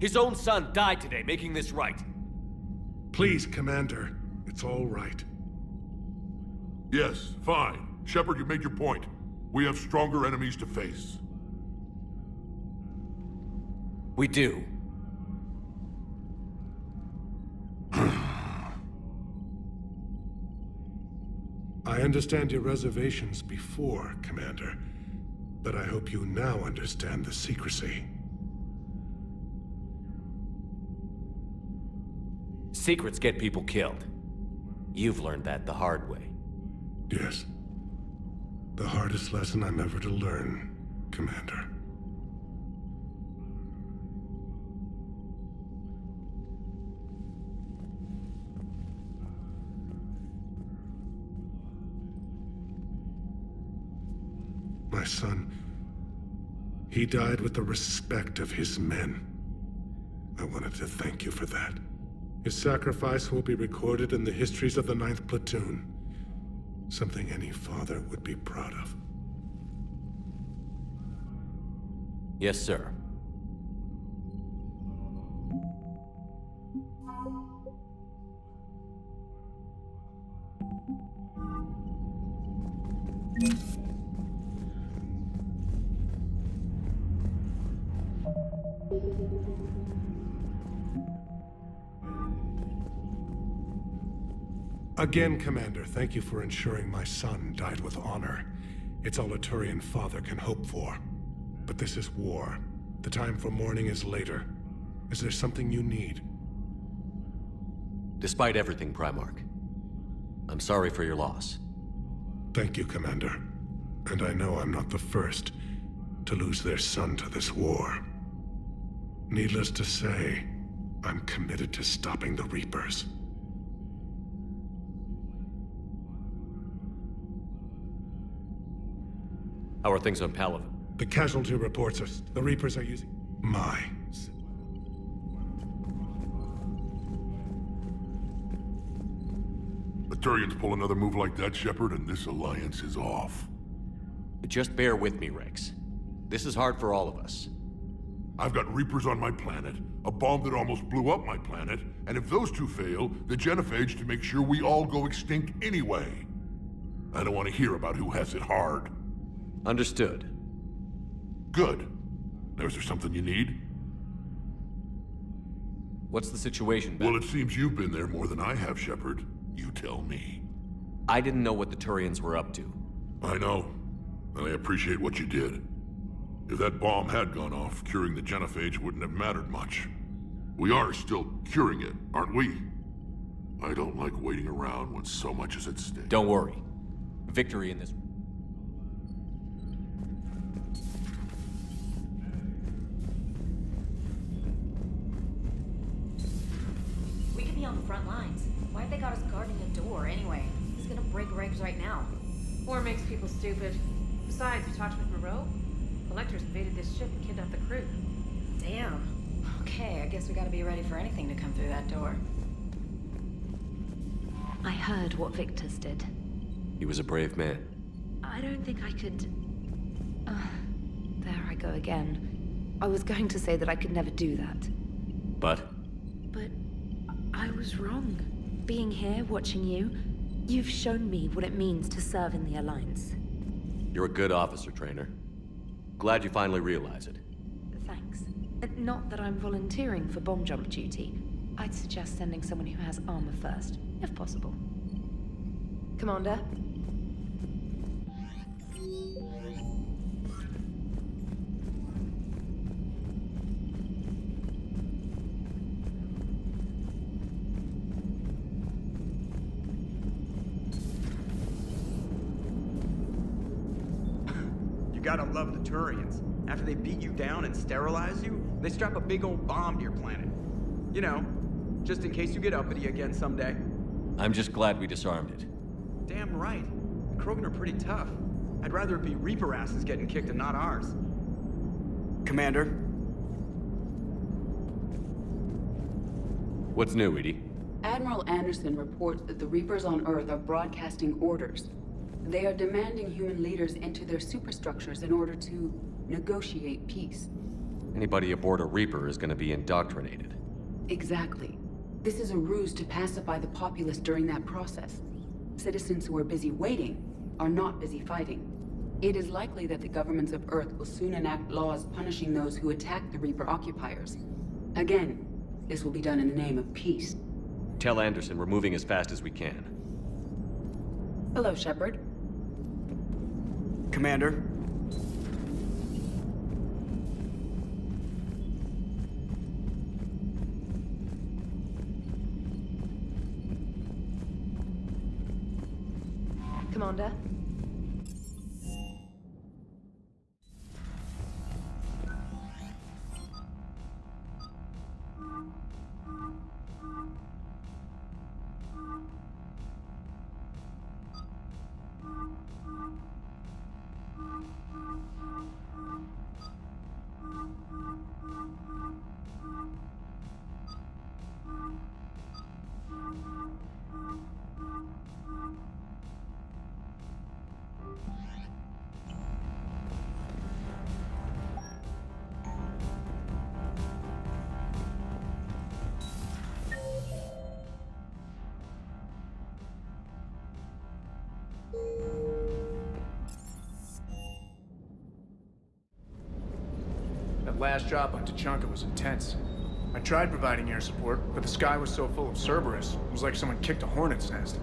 His own son died today, making this right. Please, Commander. It's all right. Yes, fine. Shepard, you made your point. We have stronger enemies to face. We do. I understand your reservations before, Commander. But I hope you now understand the secrecy. Secrets get people killed. You've learned that the hard way. Yes. The hardest lesson I'm ever to learn, Commander. My son, he died with the respect of his men. I wanted to thank you for that. His sacrifice will be recorded in the histories of the 9th Platoon. Something any father would be proud of. Yes, sir. Again, Commander, thank you for ensuring my son died with honor. It's all a Turian father can hope for. But this is war. The time for mourning is later. Is there something you need? Despite everything, Primarch, I'm sorry for your loss. Thank you, Commander. And I know I'm not the first to lose their son to this war. Needless to say, I'm committed to stopping the Reapers. How are things on Palaven? The casualty reports are... The Reapers are using... mines. The Turians pull another move like that, Shepard, and this alliance is off. Just bear with me, Rex. This is hard for all of us. I've got Reapers on my planet, a bomb that almost blew up my planet, and if those two fail, the genophage to make sure we all go extinct anyway. I don't want to hear about who has it hard. Understood. Good. Now, is there something you need? What's the situation, Ben? Well, it seems you've been there more than I have, Shepard. You tell me. I didn't know what the Turians were up to. I know, and I appreciate what you did. If that bomb had gone off, curing the genophage wouldn't have mattered much. We are still curing it, aren't we? I don't like waiting around when so much is at stake. Don't worry. Victory in this... We could be on the front lines. Why have they got us guarding a door anyway? It's gonna break regs right now. War makes people stupid. Besides, you talked with Moreau? Collectors invaded this ship and kidnapped the crew. Damn. Okay, I guess we gotta be ready for anything to come through that door. I heard what Victor's did. He was a brave man. I don't think I could... there I go again. I was going to say that I could never do that. But? But I was wrong. Being here, watching you, you've shown me what it means to serve in the Alliance. You're a good officer, Trainer. Glad you finally realize it. Thanks. Not that I'm volunteering for bomb jump duty. I'd suggest sending someone who has armor first, if possible. Commander? You gotta love the Turians. After they beat you down and sterilize you, they strap a big old bomb to your planet. You know, just in case you get uppity again someday. I'm just glad we disarmed it. Damn right. The Krogan are pretty tough. I'd rather it be Reaper asses getting kicked and not ours. Commander? What's new, Edie? Admiral Anderson reports that the Reapers on Earth are broadcasting orders. They are demanding human leaders enter their superstructures in order to negotiate peace. Anybody aboard a Reaper is gonna be indoctrinated. Exactly. This is a ruse to pacify the populace during that process. Citizens who are busy waiting are not busy fighting. It is likely that the governments of Earth will soon enact laws punishing those who attack the Reaper occupiers. Again, this will be done in the name of peace. Tell Anderson we're moving as fast as we can. Hello, Shepard. Commander? Commander? That last drop on Tuchanka was intense. I tried providing air support, but the sky was so full of Cerberus, it was like someone kicked a hornet's nest.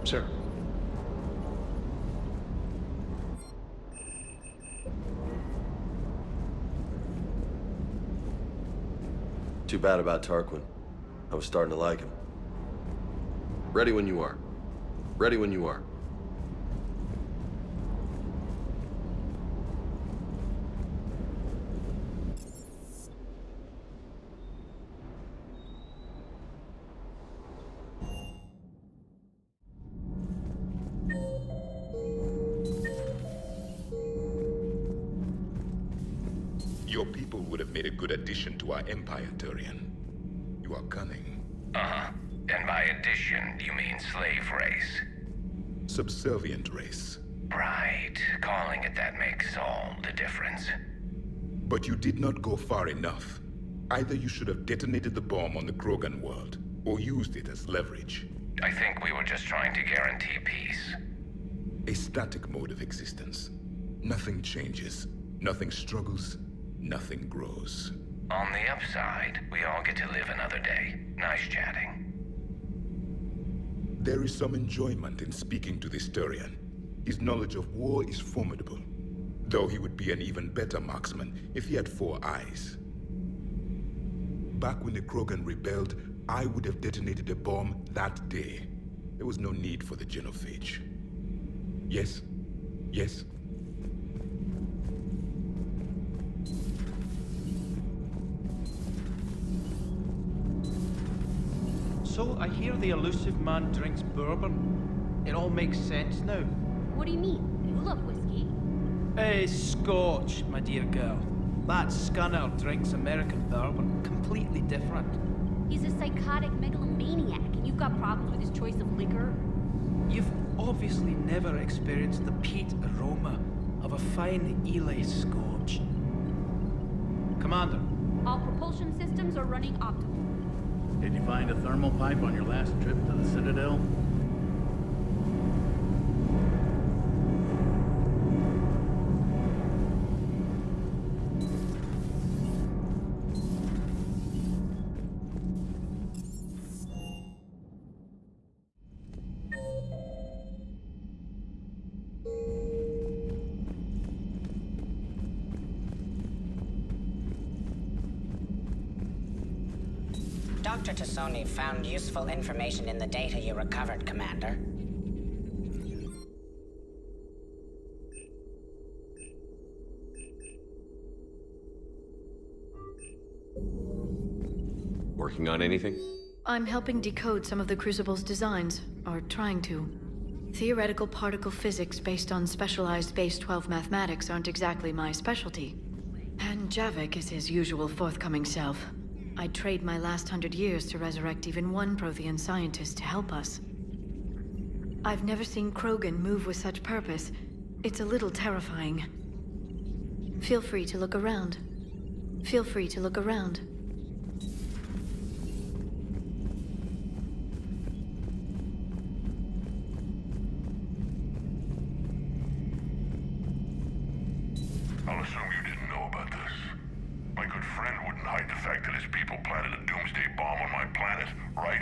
Sir. Too bad about Tarquin. I was starting to like him. Ready when you are. Ready when you are. Your people would have made a good addition to our empire, Turian. You are cunning. Uh-huh. And by addition, you mean slave race? Subservient race. Right. Calling it that makes all the difference. But you did not go far enough. Either you should have detonated the bomb on the Krogan world, or used it as leverage. I think we were just trying to guarantee peace. A static mode of existence. Nothing changes, nothing struggles, nothing grows. On the upside, we all get to live another day. Nice chatting. There is some enjoyment in speaking to this Turian. His knowledge of war is formidable, though he would be an even better marksman if he had 4 eyes. Back when the Krogan rebelled, I would have detonated a bomb that day. There was no need for the genophage. Yes? Yes? So, I hear the elusive man drinks bourbon. It all makes sense now. What do you mean? You love whiskey. Scotch, my dear girl. That scunner drinks American bourbon. Completely different. He's a psychotic megalomaniac, and you've got problems with his choice of liquor? You've obviously never experienced the peat aroma of a fine Ely Scotch. Commander. All propulsion systems are running optimal. Did you find a thermal pipe on your last trip to the Citadel? Dr. Tassoni found useful information in the data you recovered, Commander. Working on anything? I'm helping decode some of the Crucible's designs, or trying to. Theoretical particle physics based on specialized base 12 mathematics aren't exactly my specialty. And Javik is his usual forthcoming self. I'd trade my last 100 years to resurrect even one Prothean scientist to help us. I've never seen Krogan move with such purpose. It's a little terrifying. Feel free to look around. Feel free to look around. I'll assume you didn't know about this. My good friend wouldn't hide the fact that his people planted a doomsday bomb on my planet, right?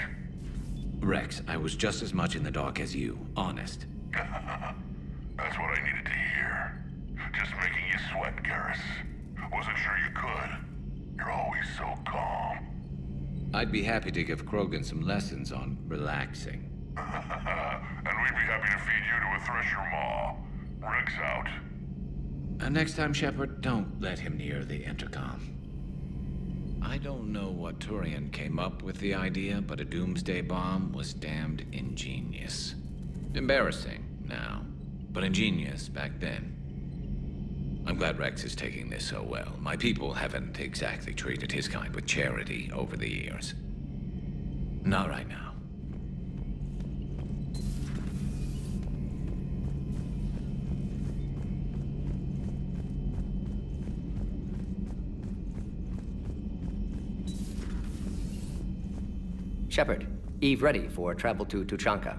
Rex, I was just as much in the dark as you, honest. That's what I needed to hear. Just making you sweat, Garrus. Wasn't sure you could. You're always so calm. I'd be happy to give Krogan some lessons on relaxing. And we'd be happy to feed you to a thresher maw. Rex out. Next time, Shepard, don't let him near the intercom. I don't know what Turian came up with the idea, but a doomsday bomb was damned ingenious. Embarrassing now, but ingenious back then. I'm glad Rex is taking this so well. My people haven't exactly treated his kind with charity over the years. Not right now. Shepard, Eve ready for travel to Tuchanka.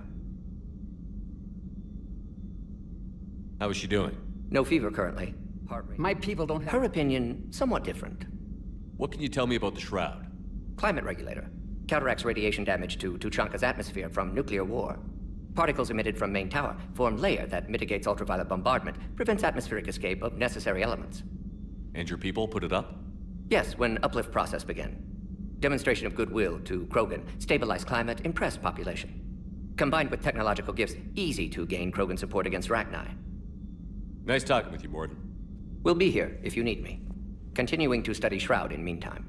How is she doing? No fever currently. Heart rate. My people don't have... Her opinion, somewhat different. What can you tell me about the Shroud? Climate regulator. Counteracts radiation damage to Tuchanka's atmosphere from nuclear war. Particles emitted from main tower form layer that mitigates ultraviolet bombardment, prevents atmospheric escape of necessary elements. And your people put it up? Yes, when uplift process began. Demonstration of goodwill to Krogan, stabilize climate, impress population. Combined with technological gifts, easy to gain Krogan support against Rachni. Nice talking with you, Morden. We'll be here if you need me. Continuing to study Shroud in meantime.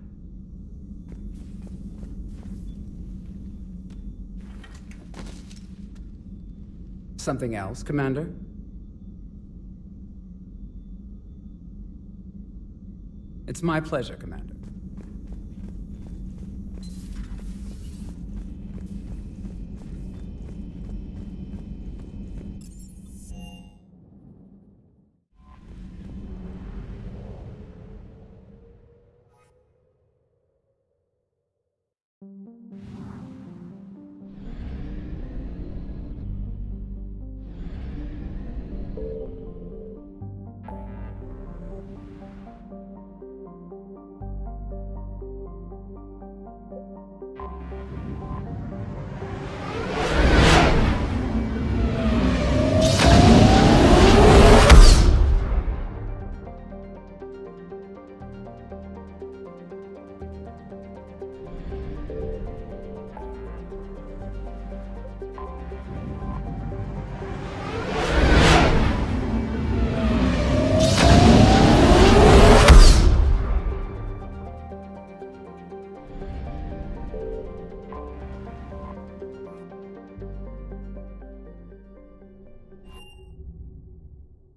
Something else, Commander? It's my pleasure, Commander.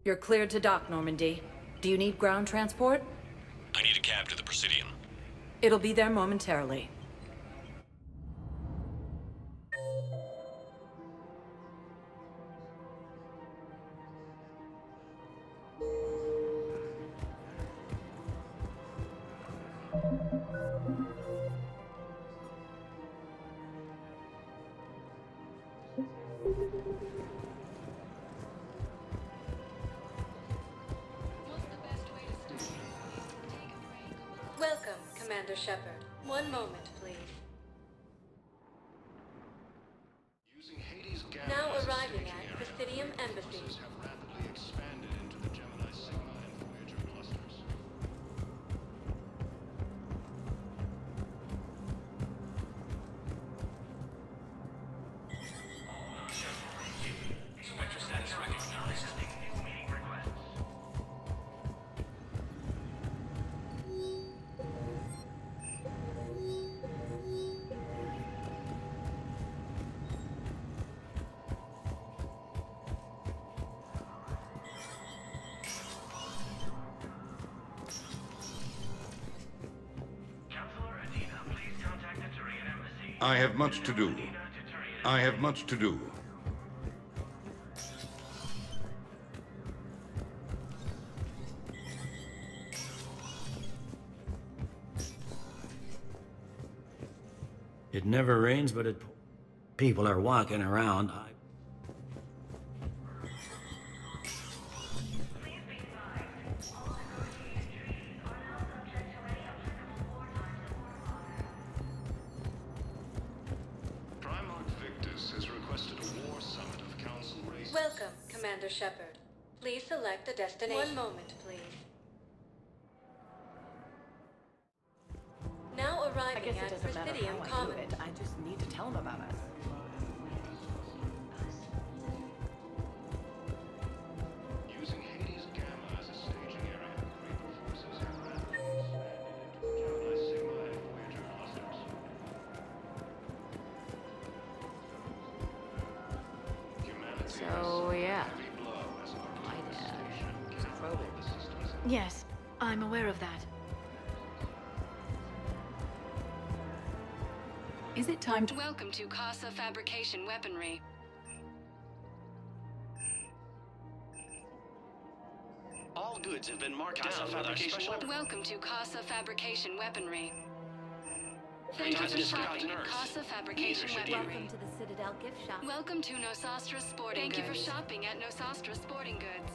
You're cleared to dock, Normandy. Do you need ground transport? I need a cab to the Presidium. It'll be there momentarily. Welcome, Commander Shepard. One moment, please. Now arriving at Presidium Embassy. I have much to do. I have much to do. It never rains, but people are walking around. Welcome, Commander Shepard. Please select a destination. One moment, please. Now arriving at Presidium Commons. I just need to tell him about us. Using Hades Gamma as a staging area, Reaper forces have rapidly expanded into Gemini Sigma and Voyager clusters. So, yeah. My dad is a Krogan. Yes, I'm aware of that. Is it time to... Welcome to Casa Fabrication Weaponry. All goods have been marked down with our special... Welcome to Casa Fabrication Weaponry. Thank you for shopping at Casa Fabrication Weaponry. Welcome to the Citadel gift shop. Welcome to Nosastra Sporting Goods. Thank you for shopping at Nosastra Sporting Goods.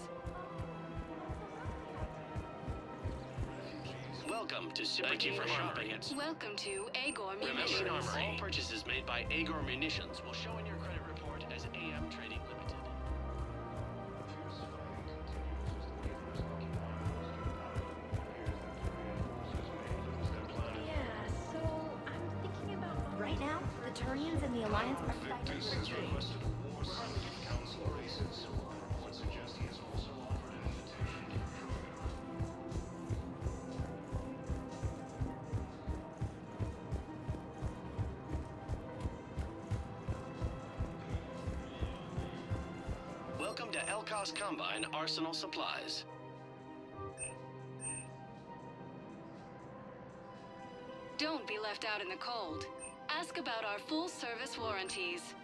Welcome to Thank for shopping at... Welcome to Agor Remember, Munitions. all purchases made by Agor Munitions will show in your credit report as AM Aliens and the Alliance are fighting This for has truth. requested a war summit of council races, but suggests he has also offered an invitation to Paragon. Welcome to Elkos Combine Arsenal Supplies. Don't be left out in the cold. Ask about our full-service warranties.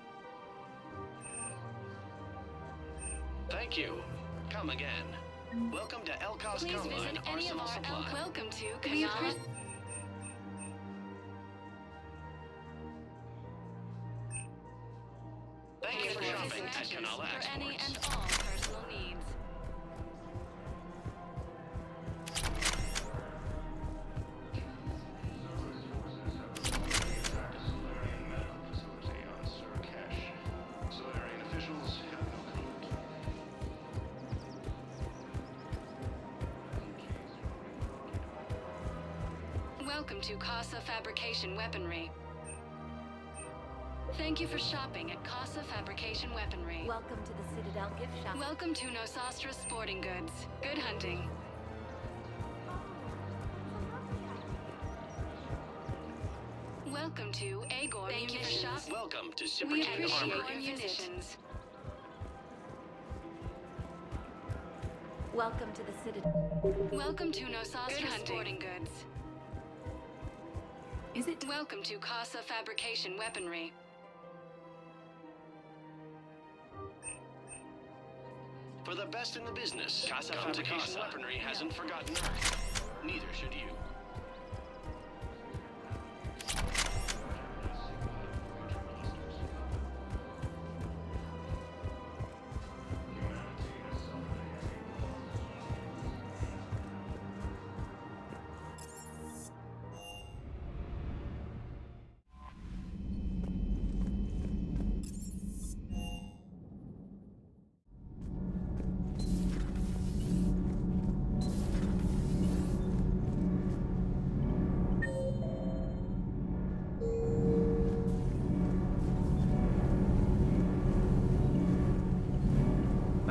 Thank you. Come again. Welcome to Elkos Please Combine visit any of Arsenal our Supplies. Welcome to Kanala. Thank you for shopping at Kanala For any Exports. and all personal needs. Solarian officials have no comment. Welcome to Casa Fabrication Weaponry. Thank you for shopping at Casa Fabrication Weaponry. Welcome to the Citadel gift shop. Welcome to Nosastra Sporting Goods. Good hunting. Welcome to Agor Munitions. Welcome to Super We King appreciate Armory. your munitions. Welcome to the Citadel. Welcome to Nosastra Sporting Goods. Is it? Welcome to Casa Fabrication Weaponry. For the best in the business, Casa Fabrication Weaponry hasn't forgotten Earth. Neither should you.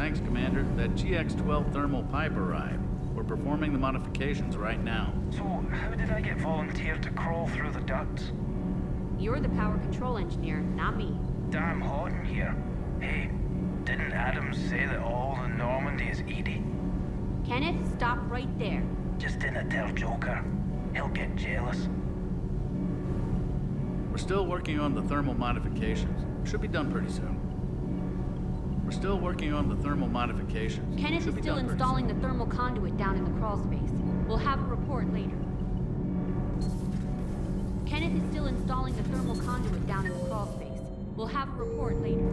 Thanks, Commander. That GX-12 thermal pipe arrived. We're performing the modifications right now. So, how did I get volunteered to crawl through the ducts? You're the power control engineer, not me. Damn hot in here. Hey, didn't Adams say that all the Normandy is Edie? Kenneth, stop right there. Just didn't tell Joker. He'll get jealous. We're still working on the thermal modifications. Should be done pretty soon. We're still working on the thermal modifications. Kenneth Should is be still done pretty installing the thermal conduit down in the crawl space. We'll have a report later. Kenneth is still installing the thermal conduit down in the crawl space. We'll have a report later.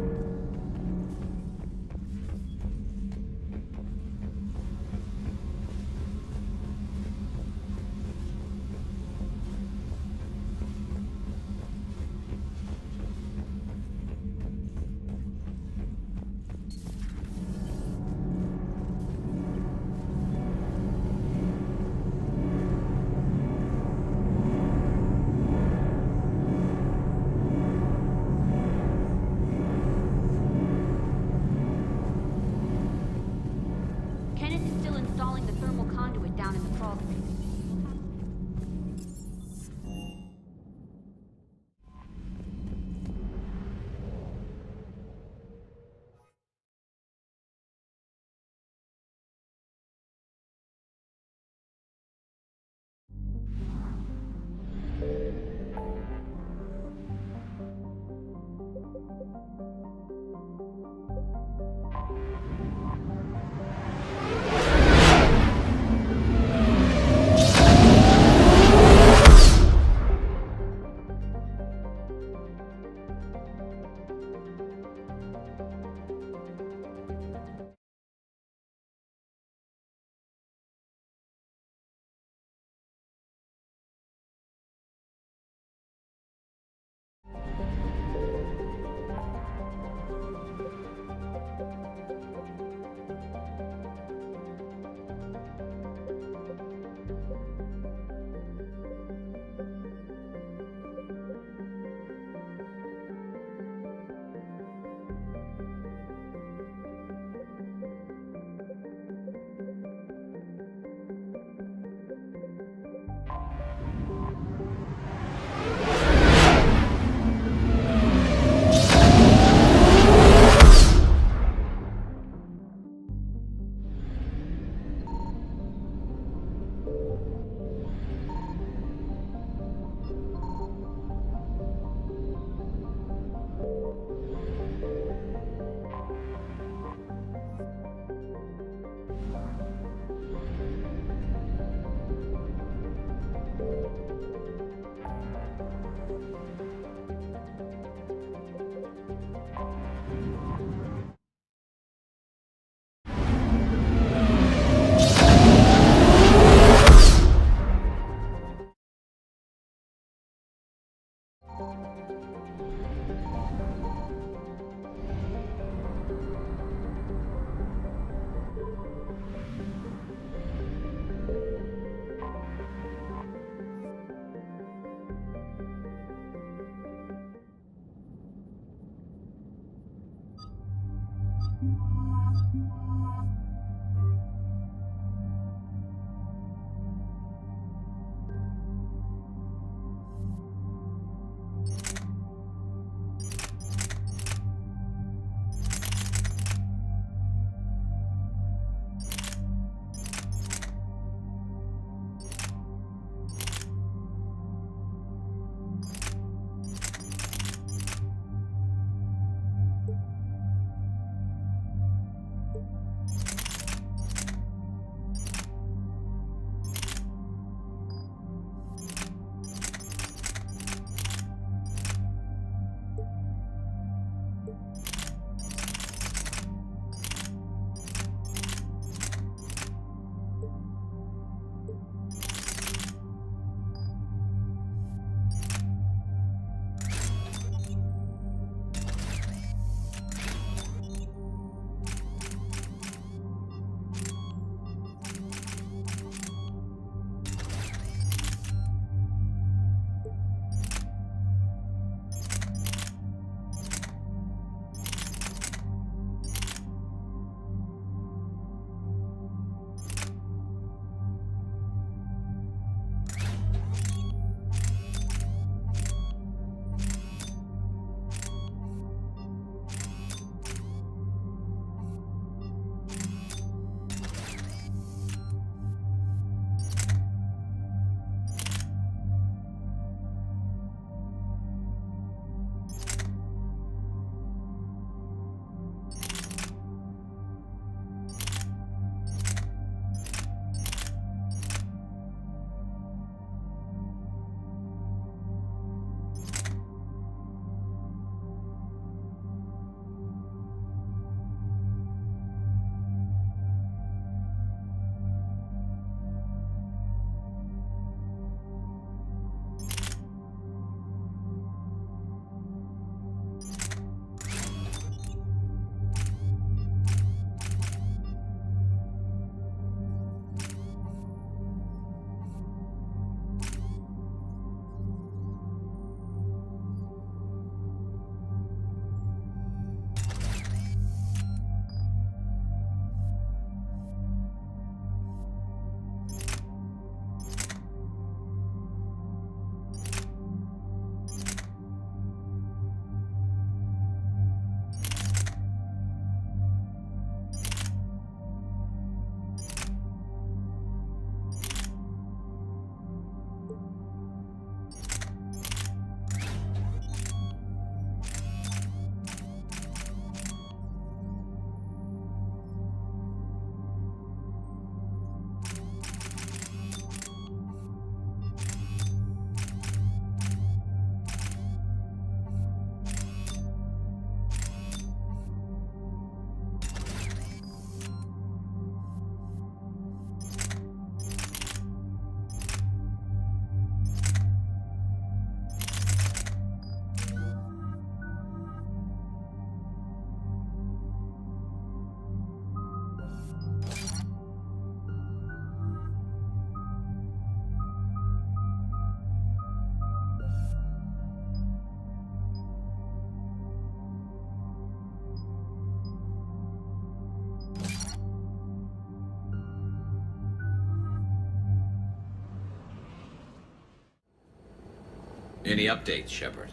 Any updates, Shepard?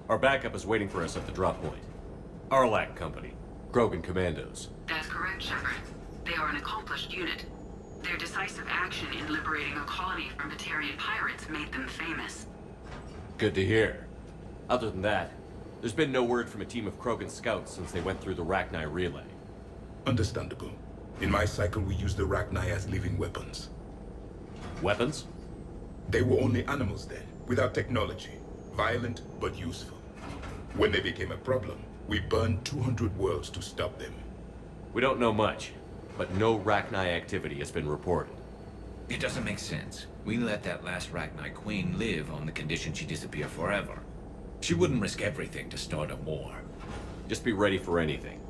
Our backup is waiting for us at the drop point. Arlac Company. Krogan Commandos. That's correct, Shepard. They are an accomplished unit. Their decisive action in liberating a colony from Batarian pirates made them famous. Good to hear. Other than that, there's been no word from a team of Krogan scouts since they went through the Rachni relay. Understandable. In my cycle, we use the Rachni as living weapons. Weapons? They were only animals then, without technology. Violent, but useful. When they became a problem, we burned 200 worlds to stop them. We don't know much, but no Rachni activity has been reported. It doesn't make sense. We let that last Rachni queen live on the condition she disappear forever. She wouldn't risk everything to start a war. Just be ready for anything.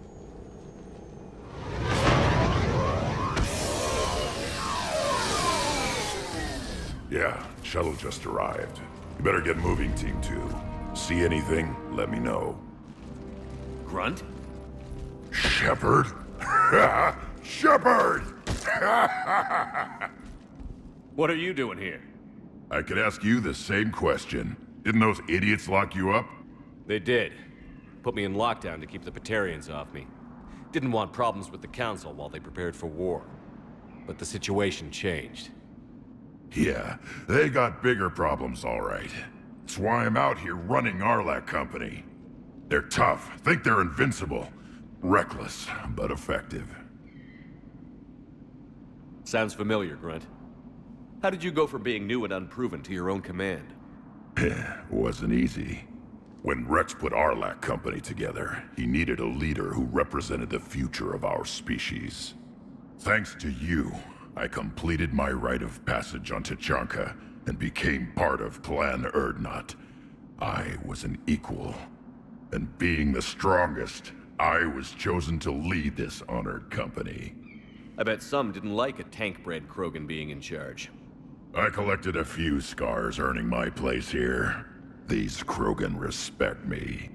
Yeah, shuttle just arrived. You better get moving, Team 2. See anything, let me know. Grunt? Shepard? Shepard! What are you doing here? I could ask you the same question. Didn't those idiots lock you up? They did. Put me in lockdown to keep the Batarians off me. Didn't want problems with the Council while they prepared for war. But the situation changed. Yeah, they got bigger problems, all right. That's why I'm out here running Arlac Company. They're tough, think they're invincible. Reckless, but effective. Sounds familiar, Grunt. How did you go from being new and unproven to your own command? Wasn't easy. When Rex put Arlac Company together, he needed a leader who represented the future of our species. Thanks to you, I completed my rite of passage on Tachanka and became part of Clan Urdnot. I was an equal. And being the strongest, I was chosen to lead this honored company. I bet some didn't like a tank-bred Krogan being in charge. I collected a few scars earning my place here. These Krogan respect me.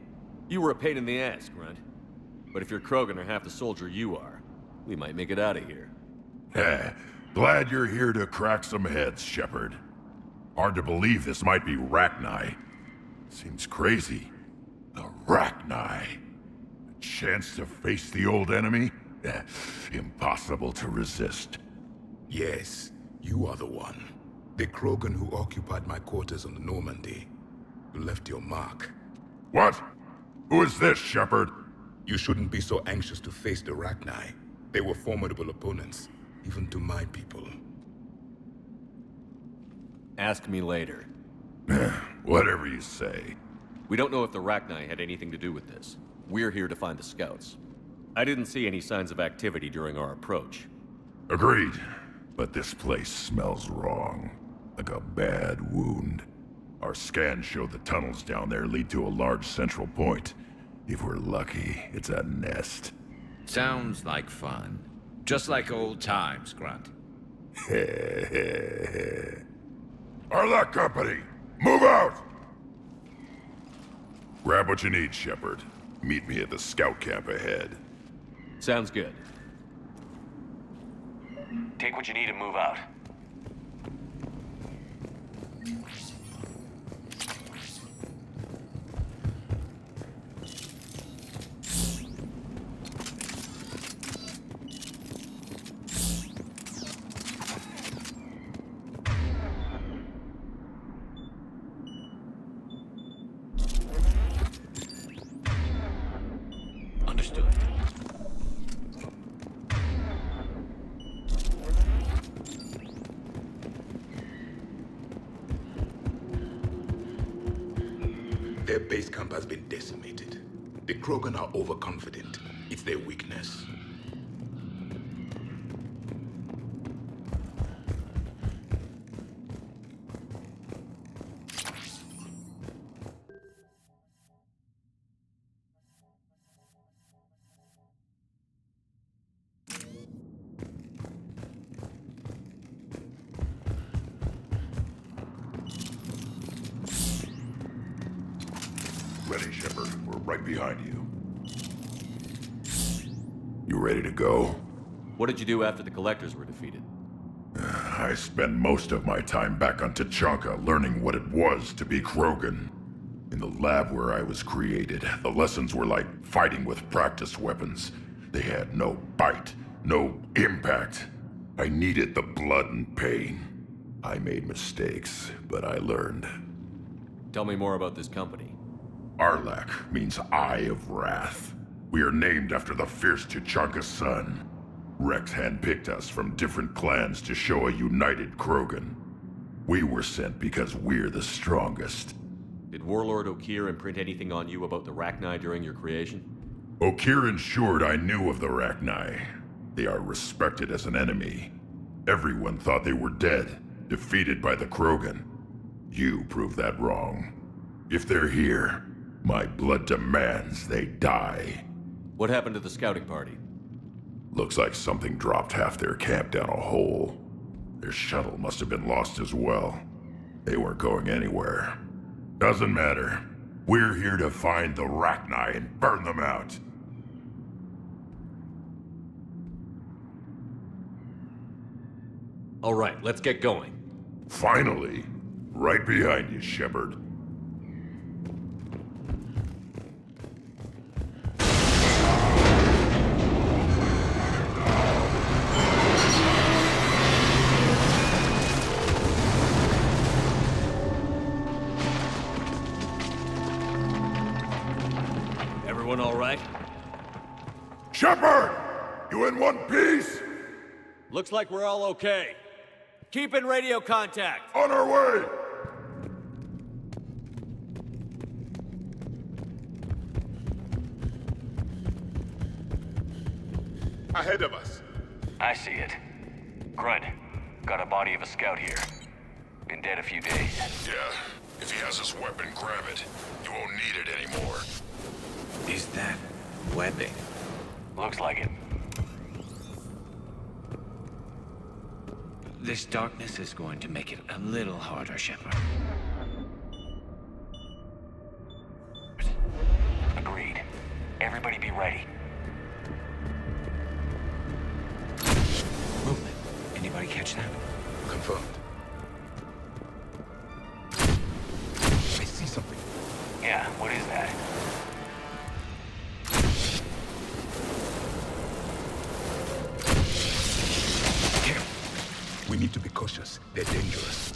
You were a pain in the ass, Grunt. But if your Krogan are half the soldier you are, we might make it out of here. Glad you're here to crack some heads, Shepard. Hard to believe this might be Rachni. Seems crazy. The Rachni. A chance to face the old enemy? Impossible to resist. Yes, you are the one. The Krogan who occupied my quarters on the Normandy. You left your mark. What? Who is this, Shepard? You shouldn't be so anxious to face the Rachni. They were formidable opponents, even to my people. Ask me later. Whatever you say. We don't know if the Rachni had anything to do with this. We're here to find the scouts. I didn't see any signs of activity during our approach. Agreed. But this place smells wrong. Like a bad wound. Our scans show the tunnels down there lead to a large central point. If we're lucky, it's a nest. Sounds like fun. Just like old times, Grunt. Arlac Company, move out! Grab what you need, Shepard. Meet me at the scout camp ahead. Sounds good. Take what you need and move out. Understood. Their base camp has been decimated. The Krogan are overconfident. It's their weakness. Ready, Shepard. We're right behind you. You ready to go? What did you do after the Collectors were defeated? I spent most of my time back on Tachanka learning what it was to be Krogan. In the lab where I was created, the lessons were like fighting with practice weapons. They had no bite, no impact. I needed the blood and pain. I made mistakes, but I learned. Tell me more about this company. Arlac means Eye of Wrath. We are named after the fierce Tachanka sun. Rex handpicked us from different clans to show a united Krogan. We were sent because we're the strongest. Did Warlord Okir imprint anything on you about the Rachni during your creation? Okir ensured I knew of the Rachni. They are respected as an enemy. Everyone thought they were dead, defeated by the Krogan. You proved that wrong. If they're here, my blood demands they die. What happened to the scouting party? Looks like something dropped half their camp down a hole. Their shuttle must have been lost as well. They weren't going anywhere. Doesn't matter. We're here to find the Rachni and burn them out. All right, let's get going. Finally. Right behind you, Shepard. Everyone all right? Shepard! You in one piece? Looks like we're all okay. Keep in radio contact. On our way! Ahead of us. I see it. Grunt, got a body of a scout here. Been dead a few days. Yeah. If he has his weapon, grab it. You won't need it anymore. Is that webbing? Looks like it. This darkness is going to make it a little harder, Shepard. Agreed. Everybody be ready. Movement. Anybody catch that? Confirmed. I see something. Yeah, what is that? We need to be cautious. They're dangerous.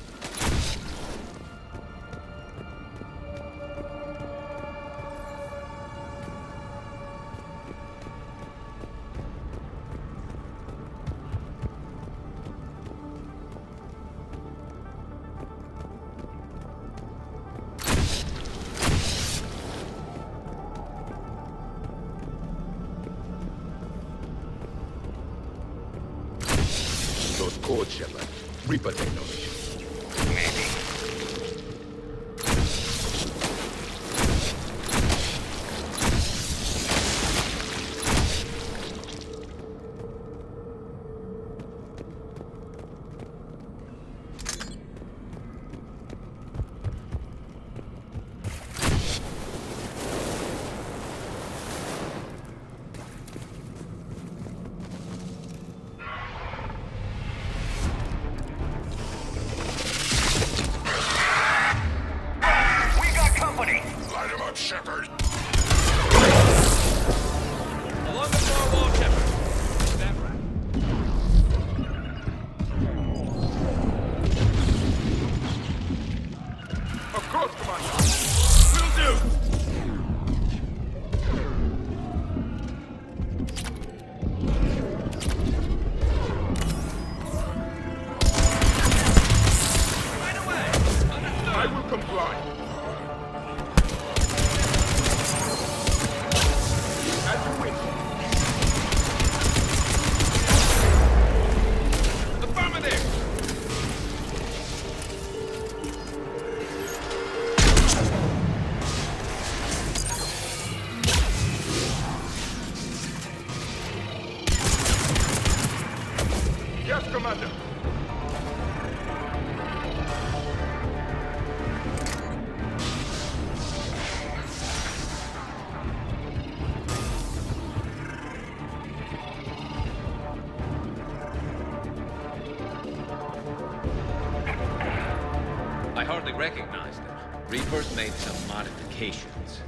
Those codes, Shepard. Reaper technology. Maybe. Light him up, Shepard. Along the far wall, Shepard. That right. Of course, Commander. Will do. Right away. I will comply. As you wish. Affirmative. Yes, Commander. I hardly recognize them. Reapers made some modifications.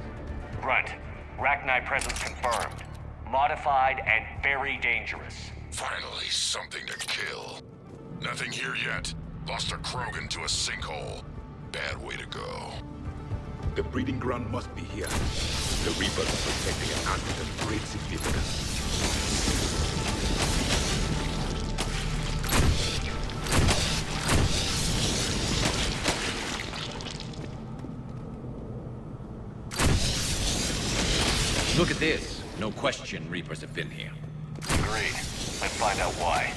Grunt, Rachni presence confirmed. Modified and very dangerous. Finally, something to kill. Nothing here yet. Lost a Krogan to a sinkhole. Bad way to go. The breeding ground must be here. The Reapers are protecting an asset of great significance. Look at this. No question Reapers have been here. Agreed. Let's find out why.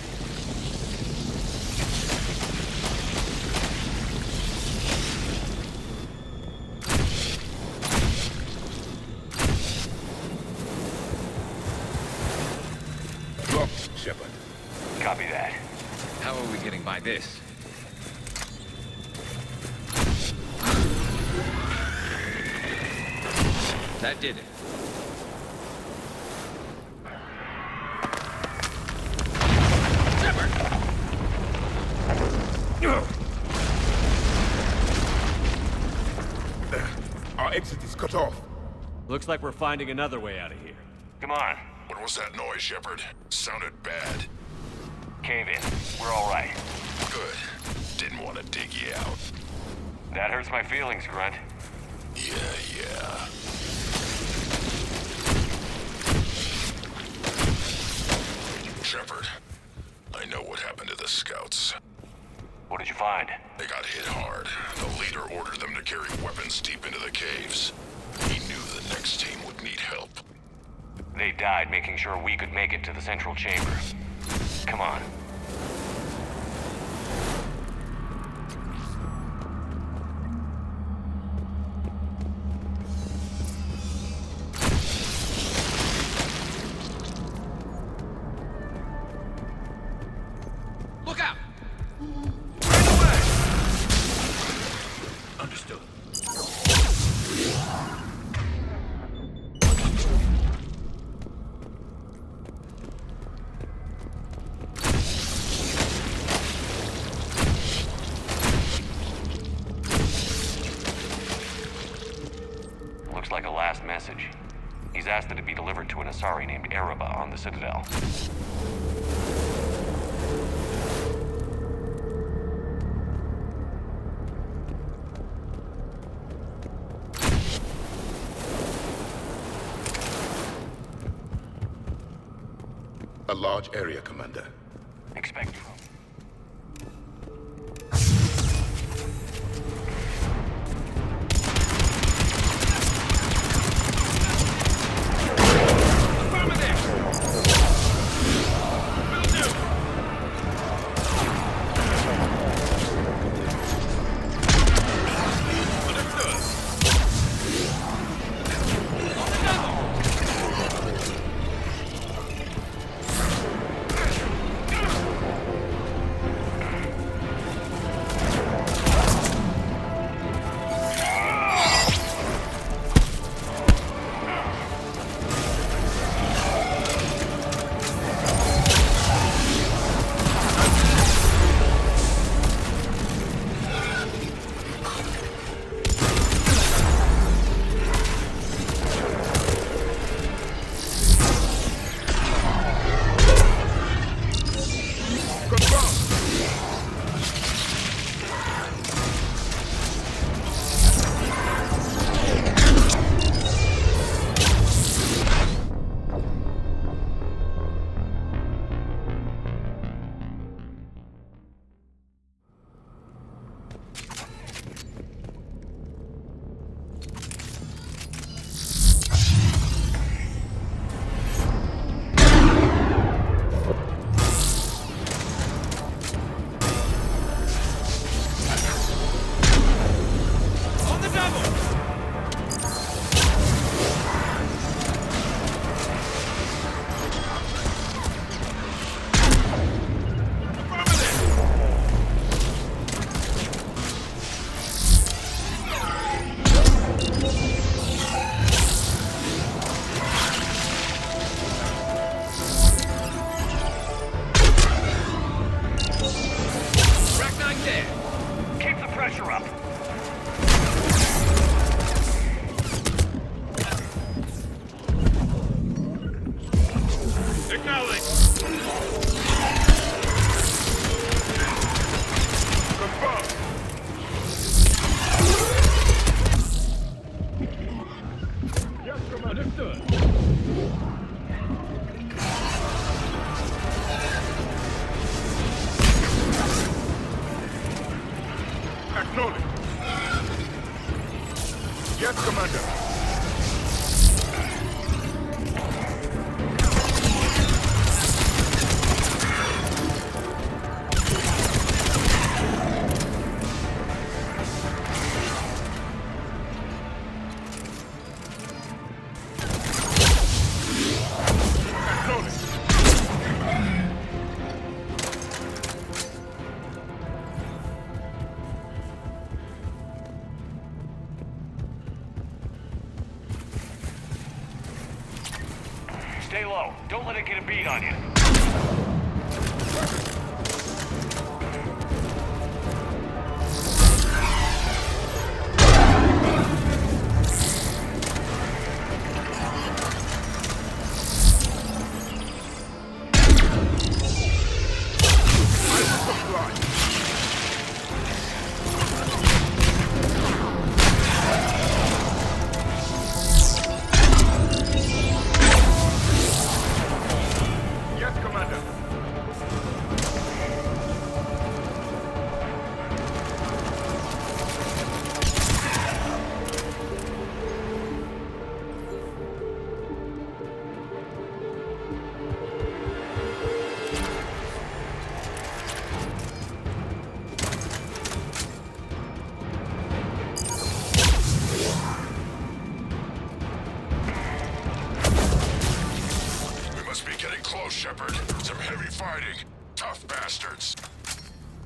Locked, Shepard. Copy that. How are we getting by this? That did it. cut off. Looks like we're finding another way out of here. Come on. What was that noise, Shepard? Sounded bad. Cave in. We're all right. Good. Didn't want to dig you out. That hurts my feelings, Grunt. Yeah. Shepard, I know what happened to the scouts. What did you find? They got hit hard. The leader ordered them to carry weapons deep into the caves. He knew the next team would need help. They died making sure we could make it to the central chamber. Come on. Look out! Understood. Looks like a last message. He's asked that it be delivered to an Asari named Ereba on the Citadel. A large area, Commander. Expect you. Acknowledge. Yes, Commander. Stay low. Don't let it get a bead on you. Shepard. Some heavy fighting. Tough bastards.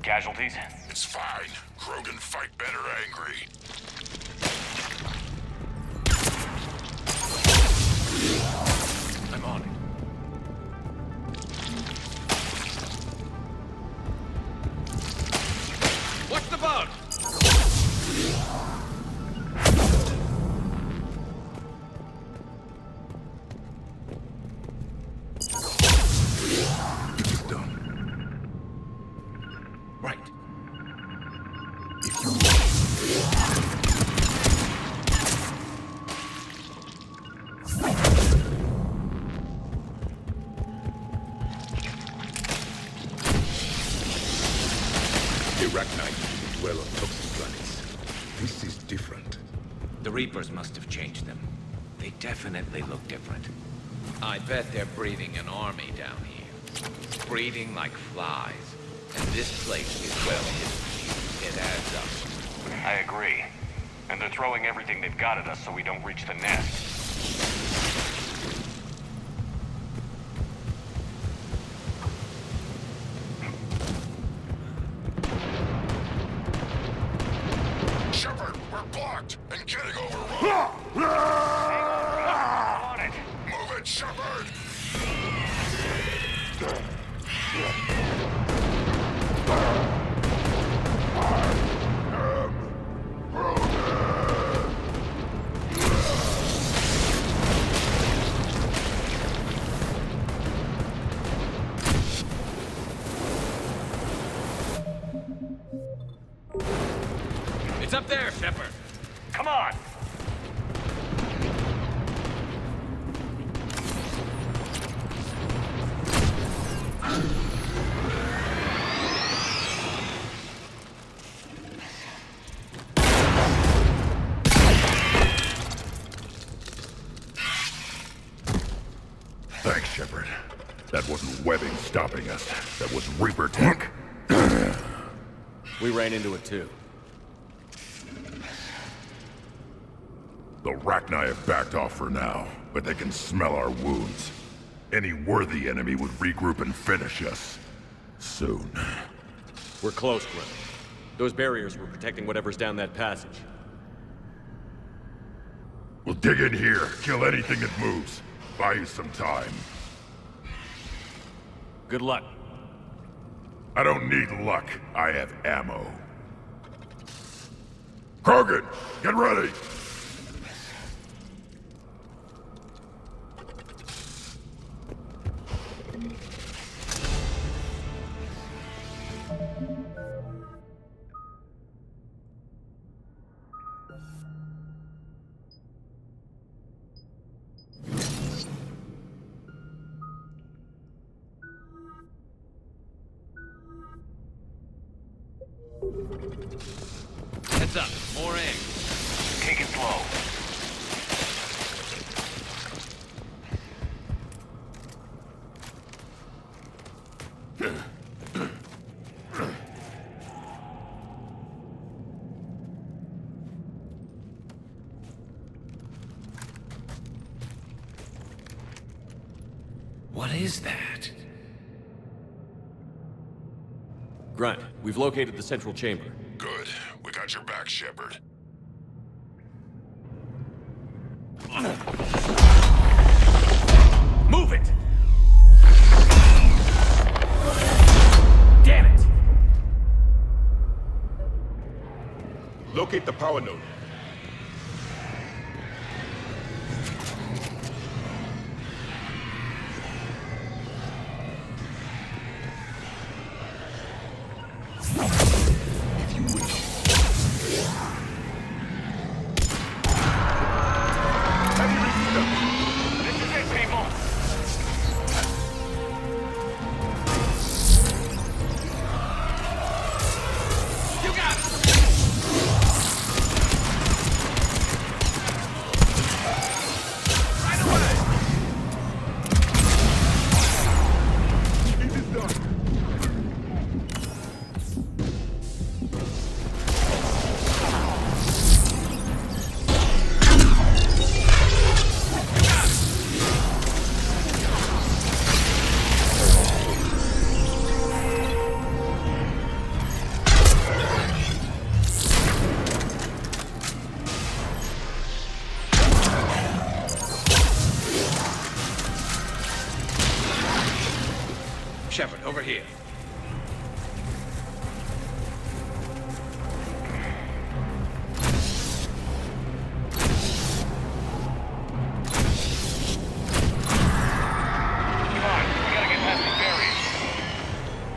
Casualties? It's fine. Krogan fight better angry. I'm on it. Watch the boat! Right. Arachnite dwell on toxic planets. This is different. The Reapers must have changed them. They definitely look different. I bet they're breeding an army down here. Breeding like flies. And this place is well hidden. It adds up. I agree. And they're throwing everything they've got at us so we don't reach the nest. Shepard, we're blocked and getting overrun. Hang on, I'm on it. Move it, Shepard! It's up there, Shepard. Come on! Thanks, Shepard. That wasn't webbing stopping us. That was Reaper tech. We ran into it too. The Rachni have backed off for now, but they can smell our wounds. Any worthy enemy would regroup and finish us. Soon. We're close, Grim. Those barriers were protecting whatever's down that passage. We'll dig in here, kill anything that moves. Buy you some time. Good luck. I don't need luck. I have ammo. Krogan, get ready! Heads up, more aim. Take it slow. What is that? Grunt, we've located the central chamber. Good. We got your back, Shepard. Move it! Damn it! Locate the power node. If you wish. Heavy resistance. This is it, people! You got it! Shepard, over here.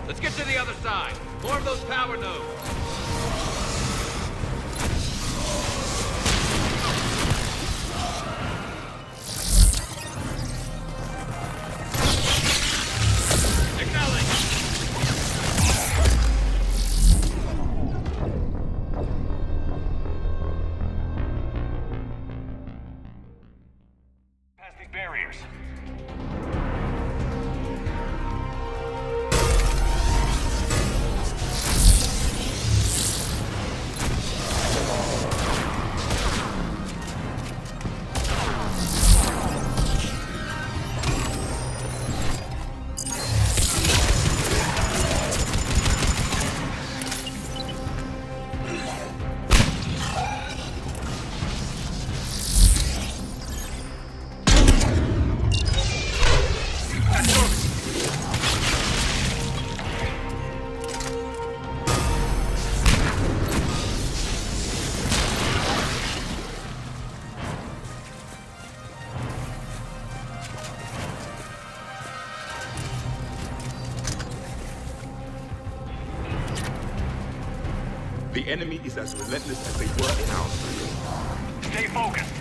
Let's get to the other side. More of those power nodes. Past these barriers. The enemy is as relentless as they were in our time. Stay focused.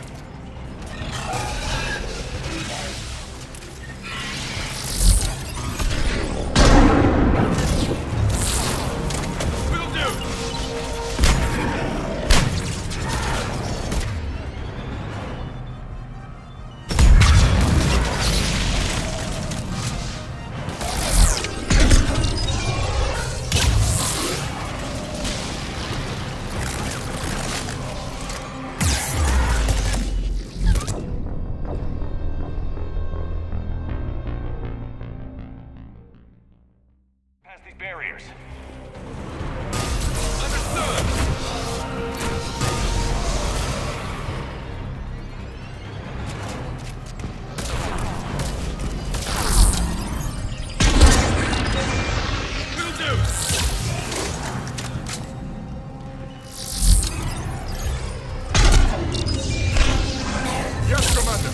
Will do. Past these barriers. Yes, Commander.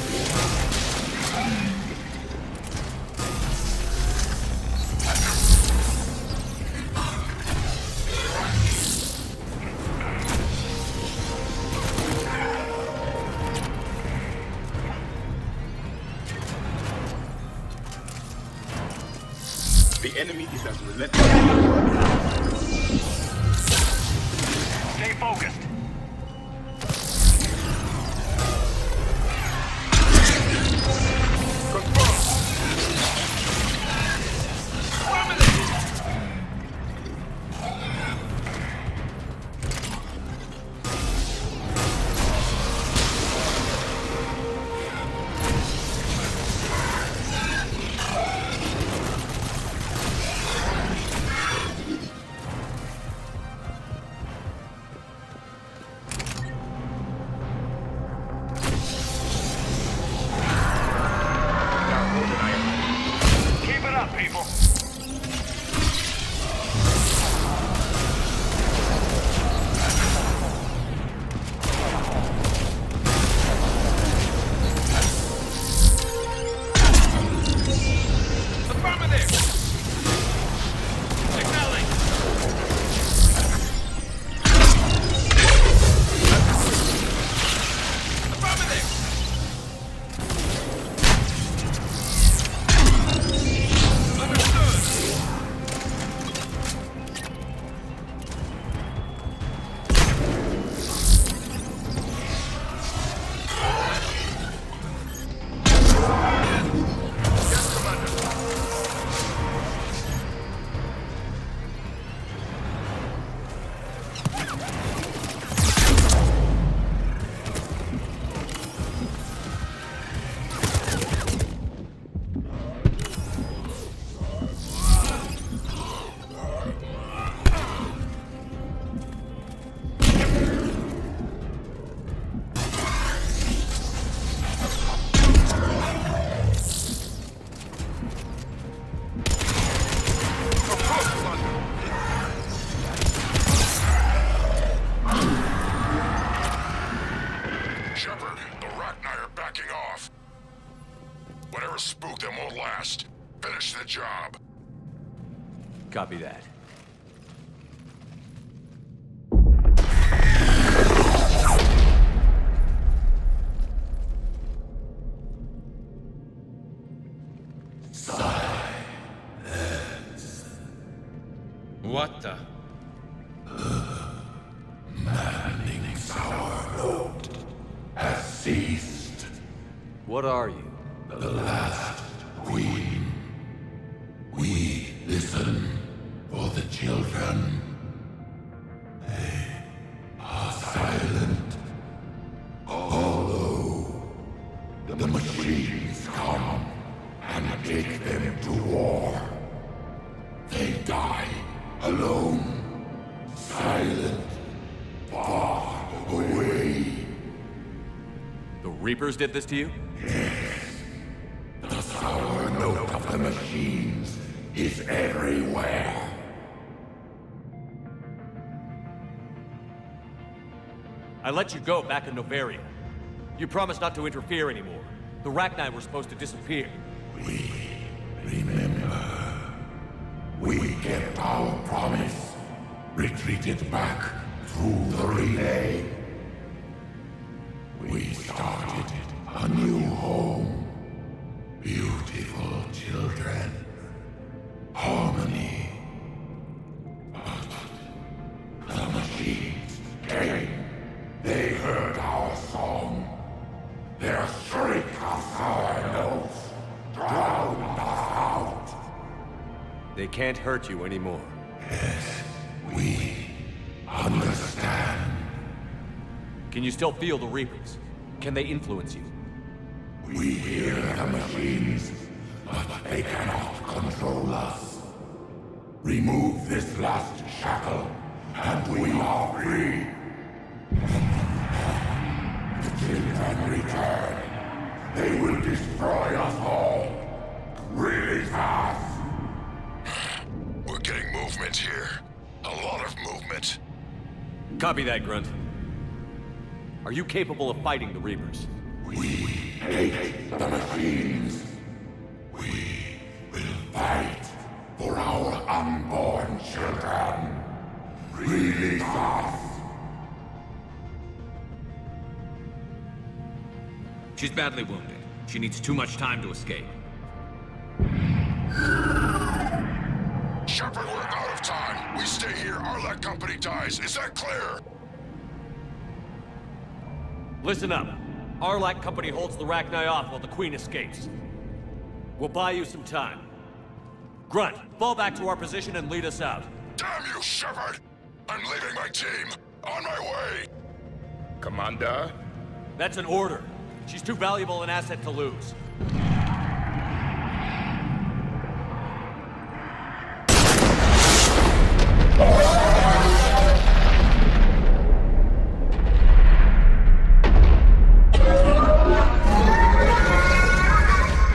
The enemy is as relentless as they were in our time. Stay focused. Keep it up, people. Understood. Whatever spooked them won't last. Finish the job. Copy that. What the? Manning's our note has ceased. What are you? The last queen. We listen for the children. They are silent. Although the machines come and take them to war, they die alone, silent, far away. The Reapers did this to you? The sour note of the machines is everywhere. I let you go back in Novaria. You promised not to interfere anymore. The Rachni were supposed to disappear. We remember. We kept our promise. Retreated back through the relay. We started a new home. Beautiful children. Harmony. But the machines came. They heard our song. Their shriek of sour notes drowned us out. They can't hurt you anymore. Yes, we understand. Can you still feel the Reapers? Can they influence you? We hear the machines, but they cannot control us. Remove this last shackle, and we are free. The children return. They will destroy us all. Release us. We're getting movement here. A lot of movement. Copy that, Grunt. Are you capable of fighting the Reapers? We hate the machines. We will fight for our unborn children. Release us. She's badly wounded. She needs too much time to escape. Shepard, we're out of time. We stay here, our company dies. Is that clear? Listen up. Arlac Company holds the Rachni off while the Queen escapes. We'll buy you some time. Grunt, fall back to our position and lead us out. Damn you, Shepard! I'm leaving my team. On my way. Commander? That's an order. She's too valuable an asset to lose.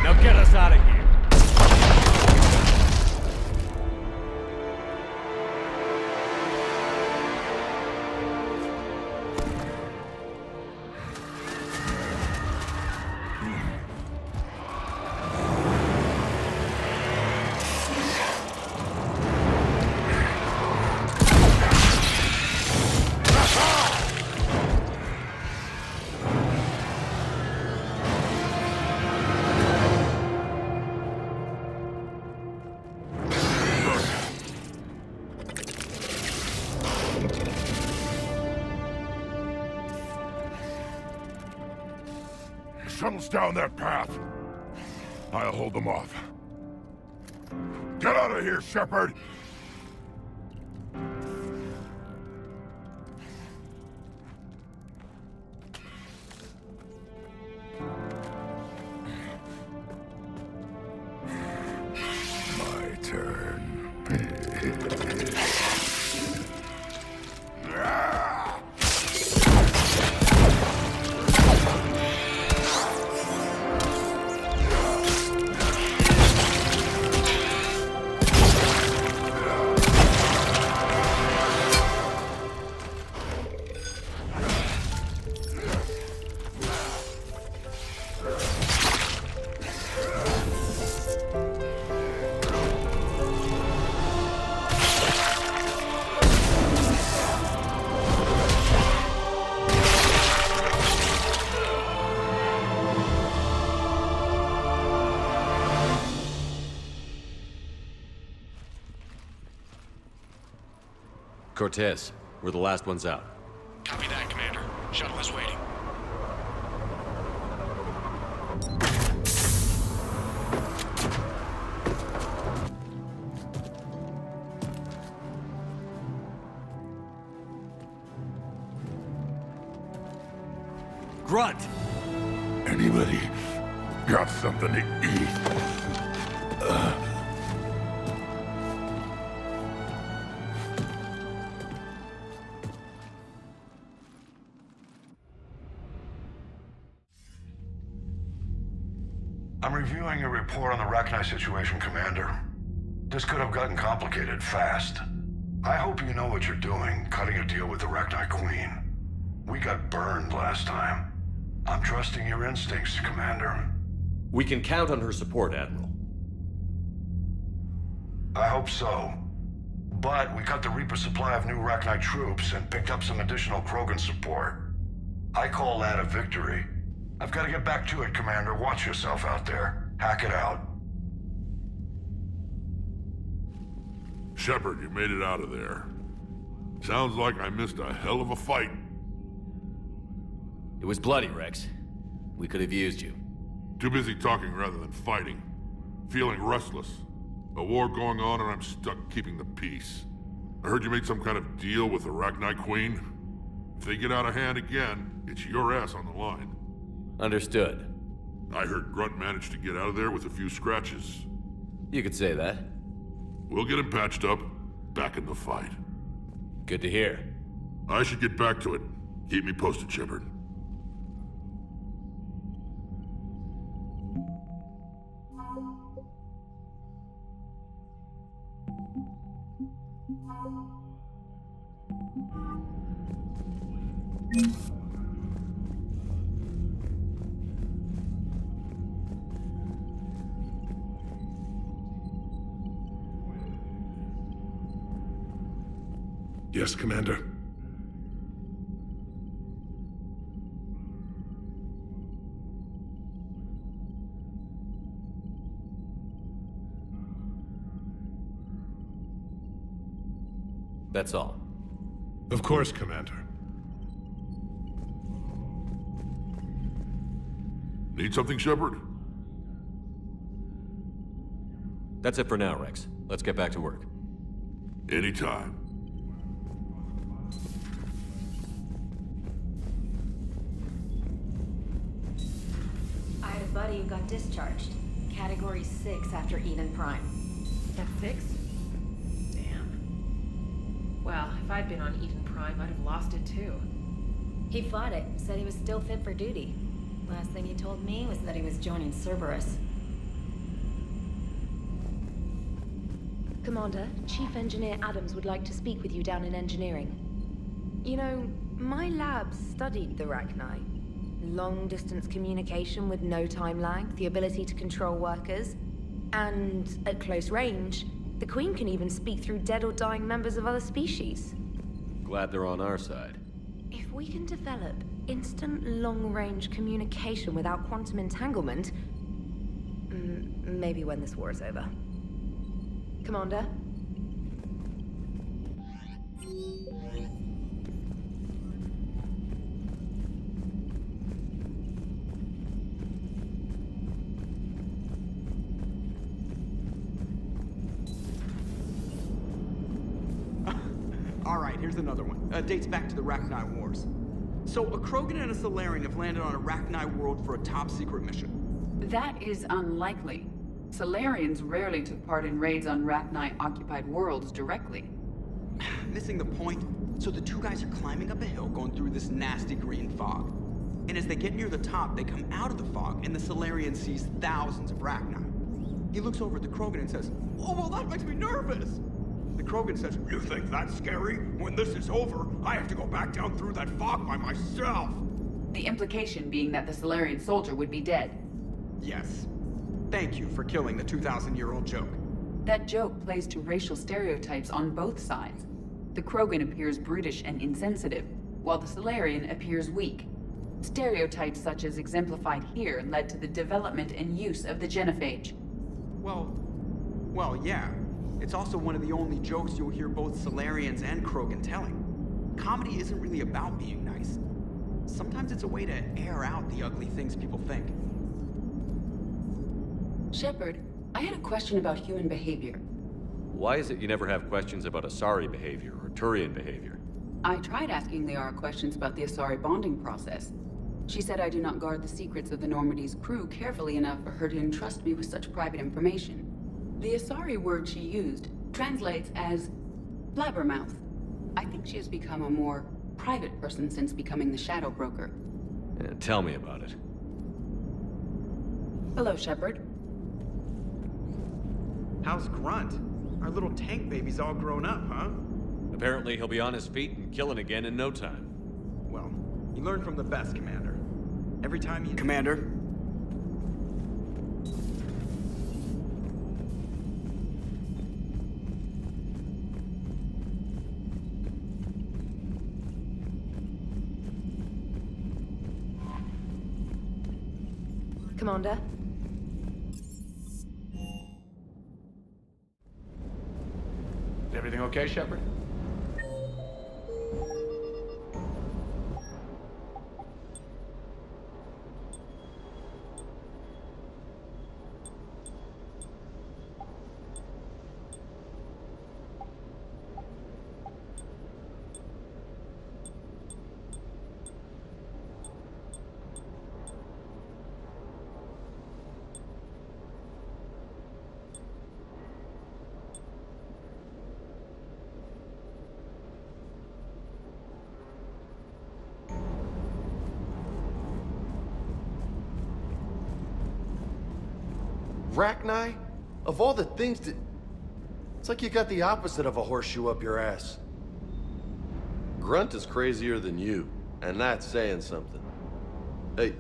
Now get us out of here. Shuttles down that path. I'll hold them off. Get out of here, Shepard! My turn. Cortez, we're the last ones out. Copy that, Commander. Shuttle is waiting. Grunt! Anybody got something to eat? I'm reviewing your report on the Rachni situation, Commander. This could have gotten complicated fast. I hope you know what you're doing, cutting a deal with the Rachni Queen. We got burned last time. I'm trusting your instincts, Commander. We can count on her support, Admiral. I hope so. But we cut the Reaper supply of new Rachni troops and picked up some additional Krogan support. I call that a victory. I've got to get back to it, Commander. Watch yourself out there. Hack it out. Shepard, you made it out of there. Sounds like I missed a hell of a fight. It was bloody, Rex. We could have used you. Too busy talking rather than fighting. Feeling restless. A war going on and I'm stuck keeping the peace. I heard you made some kind of deal with the Rachni Queen. If they get out of hand again, it's your ass on the line. Understood. I heard Grunt managed to get out of there with a few scratches. You could say that. We'll get him patched up, back in the fight. Good to hear. I should get back to it. Keep me posted, Shepard. Yes, Commander. That's all. Of course, Commander. Need something, Shepard? That's it for now, Rex. Let's get back to work. Anytime. I had a buddy who got discharged. Category 6 after Eden Prime. That's 6? Damn. Well, if I'd been on Eden Prime, I'd have lost it too. He fought it, said he was still fit for duty. Last thing he told me was that he was joining Cerberus. Commander, Chief Engineer Adams would like to speak with you down in engineering. You know, my lab studied the Rachni. Long-distance communication with no time lag, the ability to control workers, and at close range, the Queen can even speak through dead or dying members of other species. Glad they're on our side. If we can develop instant long-range communication without quantum entanglement, maybe when this war is over. Commander? All right, here's another one. Dates back to the Rachni Wars. So, a Krogan and a Salarian have landed on a Rachni world for a top-secret mission. That is unlikely. Salarians rarely took part in raids on Rachni-occupied worlds directly. Missing the point? So the two guys are climbing up a hill going through this nasty green fog. And as they get near the top, they come out of the fog, and the Salarian sees thousands of Rachni. He looks over at the Krogan and says, "Oh, well, that makes me nervous!" The Krogan says, "You think that's scary? When this is over, I have to go back down through that fog by myself!" The implication being that the Salarian soldier would be dead. Yes. Thank you for killing the 2,000-year-old joke. That joke plays to racial stereotypes on both sides. The Krogan appears brutish and insensitive, while the Salarian appears weak. Stereotypes such as exemplified here led to the development and use of the genophage. Well, yeah. It's also one of the only jokes you'll hear both Solarians and Krogan telling. Comedy isn't really about being nice. Sometimes it's a way to air out the ugly things people think. Shepard, I had a question about human behavior. Why is it you never have questions about Asari behavior or Turian behavior? I tried asking Liara questions about the Asari bonding process. She said I do not guard the secrets of the Normandy's crew carefully enough for her to entrust me with such private information. The Asari word she used translates as blabbermouth. I think she has become a more private person since becoming the Shadow Broker. Tell me about it. Hello, Shepard. How's Grunt? Our little tank baby's all grown up, huh? Apparently he'll be on his feet and killing again in no time. Well, you learn from the best, Commander. Every time you... Commander? Commander? Everything okay, Shepard? Rachni? Of all the things that... It's like you got the opposite of a horseshoe up your ass. Grunt is crazier than you, and that's saying something. Hey.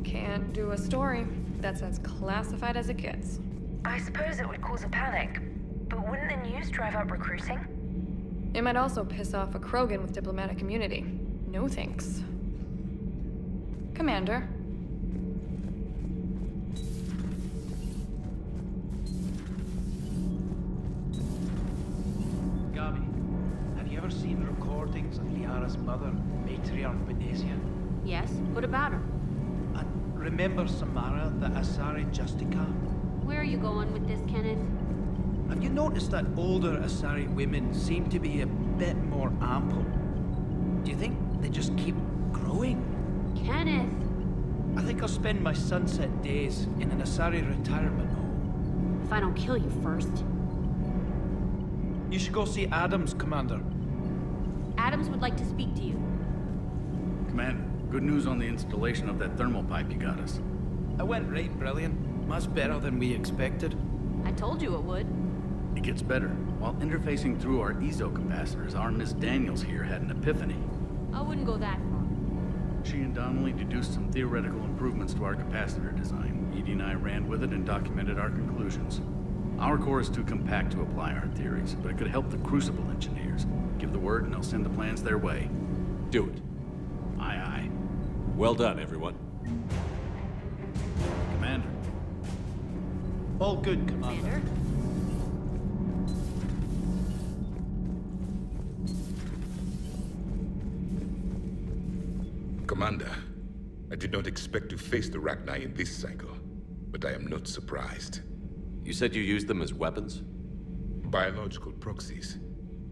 Can't do a story. That's as classified as it gets. I suppose it would cause a panic, but wouldn't the news drive up recruiting? It might also piss off a Krogan with diplomatic immunity. No thanks. Commander. Gabi, have you ever seen recordings of Liara's mother, Matriarch Benesia? Yes? What about her? Remember Samara, the Asari Justica? Where are you going with this, Kenneth? Have you noticed that older Asari women seem to be a bit more ample? Do you think they just keep growing? Kenneth! I think I'll spend my sunset days in an Asari retirement home. If I don't kill you first. You should go see Adams, Commander. Adams would like to speak to you. Commander, good news on the installation of that thermal pipe you got us. It went right brilliant. Much better than we expected. I told you it would. It gets better. While interfacing through our ezo capacitors, our Miss Daniels here had an epiphany. I wouldn't go that far. She and Donnelly deduced some theoretical improvements to our capacitor design. Edie and I ran with it and documented our conclusions. Our core is too compact to apply our theories, but it could help the Crucible engineers. Give the word and they'll send the plans their way. Do it. Aye, aye. Well done, everyone. Commander. All good, Commander. Commander, I did not expect to face the Rachni in this cycle, but I am not surprised. You said you used them as weapons? Biological proxies.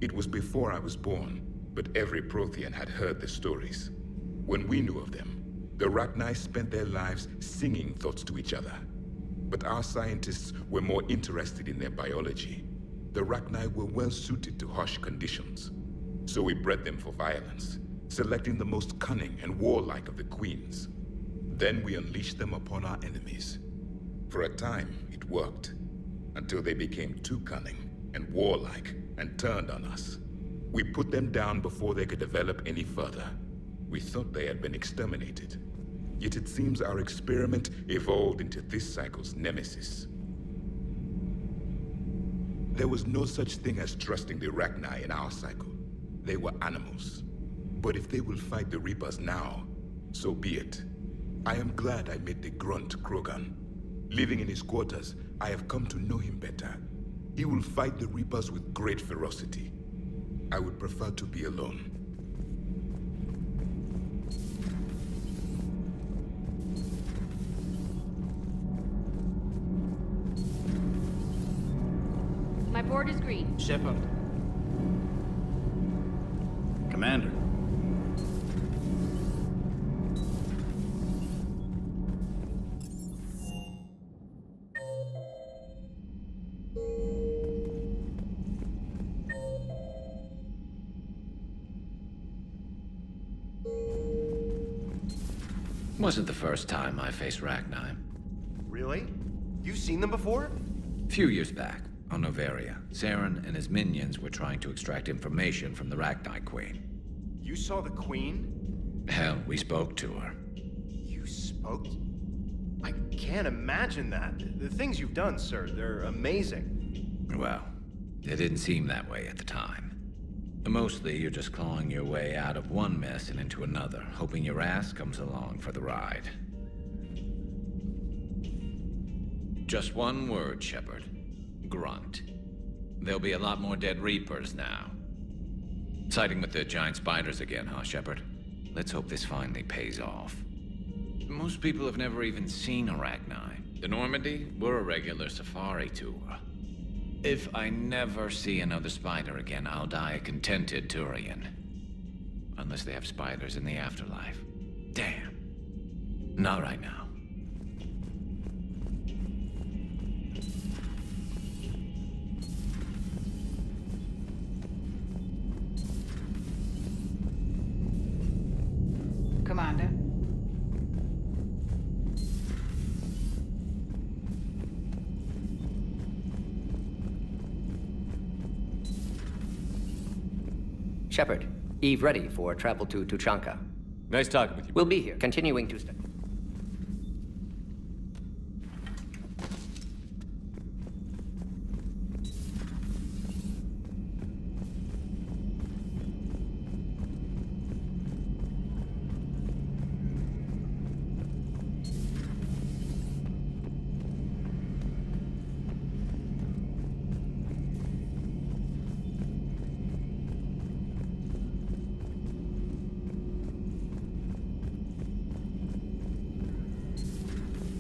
It was before I was born, but every Prothean had heard the stories. When we knew of them, the Rachni spent their lives singing thoughts to each other. But our scientists were more interested in their biology. The Rachni were well suited to harsh conditions. So we bred them for violence, selecting the most cunning and warlike of the queens. Then we unleashed them upon our enemies. For a time, it worked, until they became too cunning and warlike and turned on us. We put them down before they could develop any further. We thought they had been exterminated. Yet it seems our experiment evolved into this cycle's nemesis. There was no such thing as trusting the Arachni in our cycle. They were animals. But if they will fight the Reapers now, so be it. I am glad I met the grunt Krogan. Living in his quarters, I have come to know him better. He will fight the Reapers with great ferocity. I would prefer to be alone. My board is green. Shepard. Commander. Wasn't the first time I faced Rachni. Really? You've seen them before? A few years back, on Novaria, Saren and his minions were trying to extract information from the Rachni Queen. You saw the Queen? Hell, we spoke to her. You spoke? I can't imagine that. The things you've done, sir, they're amazing. Well, it didn't seem that way at the time. Mostly, you're just clawing your way out of one mess and into another, hoping your ass comes along for the ride. Just one word, Shepard. Grunt. There'll be a lot more dead Reapers now. Siding with the giant spiders again, huh, Shepard? Let's hope this finally pays off. Most people have never even seen Arachni. The Normandy, we're a regular safari tour. If I never see another spider again, I'll die a contented Turian. Unless they have spiders in the afterlife. Damn. Not right now. Commander. Shepard, Eve ready for travel to Tuchanka. Nice talking with you. We'll be here, continuing to study.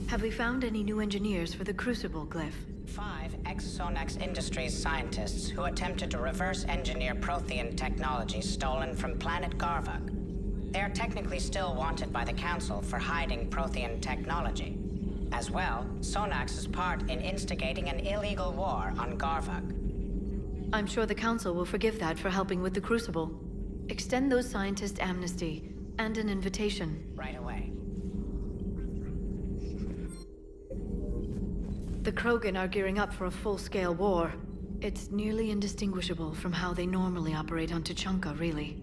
Have we found any new engineers for the Crucible glyph? 5 ex-Sonax Industries scientists who attempted to reverse engineer Prothean technology stolen from planet Garvug. They are technically still wanted by the Council for hiding Prothean technology. As well, Sonax's part in instigating an illegal war on Garvug. I'm sure the Council will forgive that for helping with the Crucible. Extend those scientists amnesty and an invitation. Right away. The Krogan are gearing up for a full-scale war. It's nearly indistinguishable from how they normally operate on Tuchanka, really.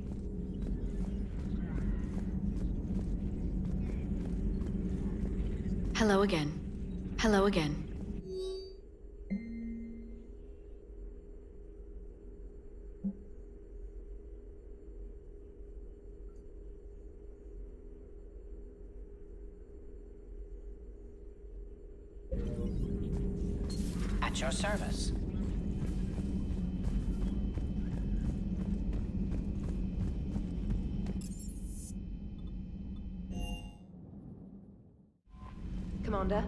Hello again. Hello again. At your service. Commander?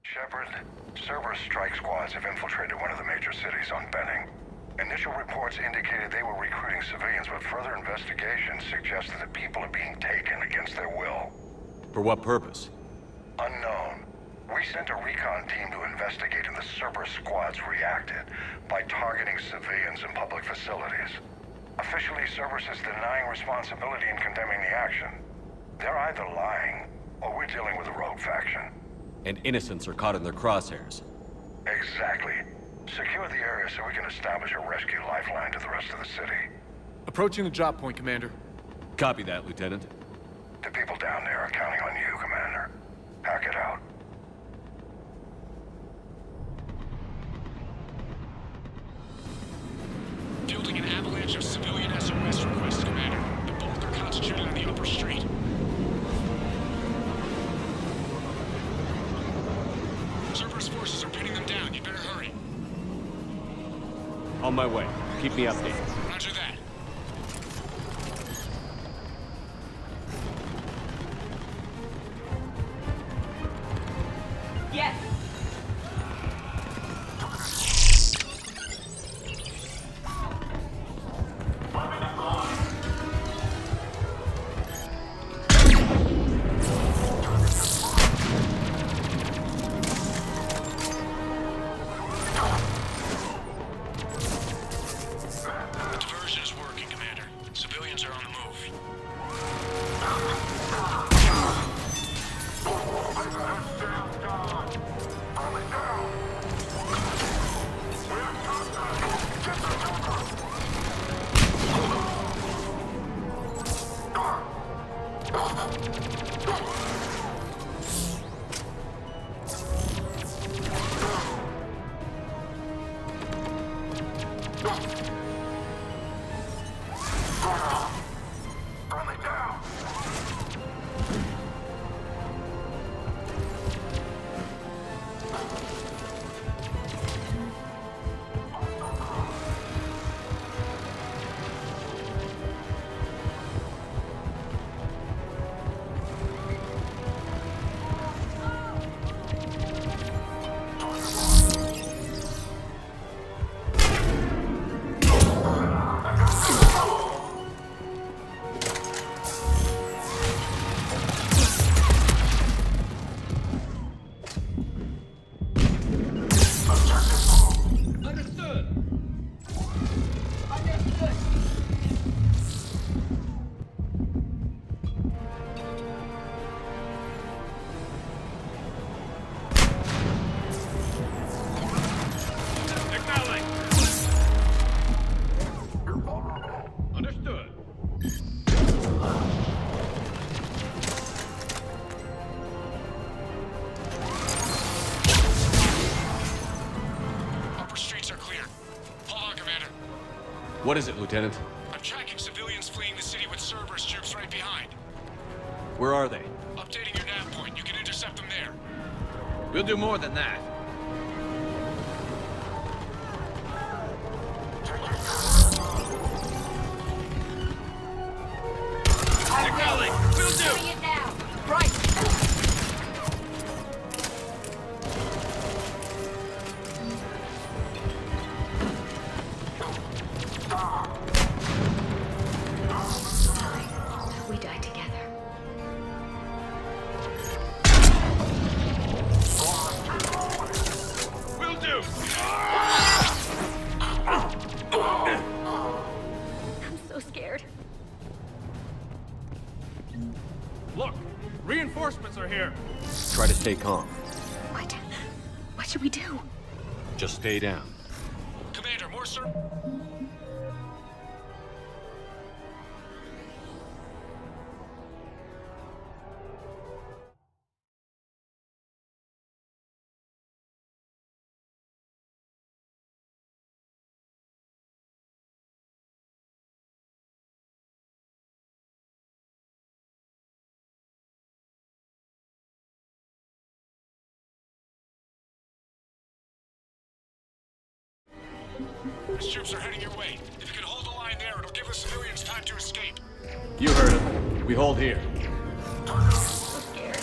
Shepard, Cerberus strike squads have infiltrated one of the major cities on Benning. Initial reports indicated they were recruiting civilians, but further investigation suggested that people are being taken against their will. For what purpose? Unknown. We sent a recon team to investigate, and the Cerberus squads reacted by targeting civilians in public facilities. Officially, Cerberus is denying responsibility and condemning the action. They're either lying, or we're dealing with a rogue faction. And innocents are caught in their crosshairs. Exactly. Secure the area so we can establish a rescue lifeline to the rest of the city. Approaching the drop point, Commander. Copy that, Lieutenant. The people down there are counting on you, Commander. Hack it out. Fielding an avalanche of civilian SOS requests, Commander. The bulk are concentrated on the upper street. Cerberus forces are pinning them down. You better hurry. On my way. Keep me updated. Roger that. Yes! What is it, Lieutenant? I'm tracking civilians fleeing the city with Cerberus troops right behind. Where are they? Updating your nav point. You can intercept them there. We'll do more than that. Acknowledge. Will do. Doing it now. Right. We die together. Will do. I'm so scared. Look, reinforcements are here. Try to stay calm. What? What should we do? Just stay down. Commander, more sir. His troops are heading your way. If you can hold the line there, it'll give the civilians time to escape. You heard him. We hold here. So scared.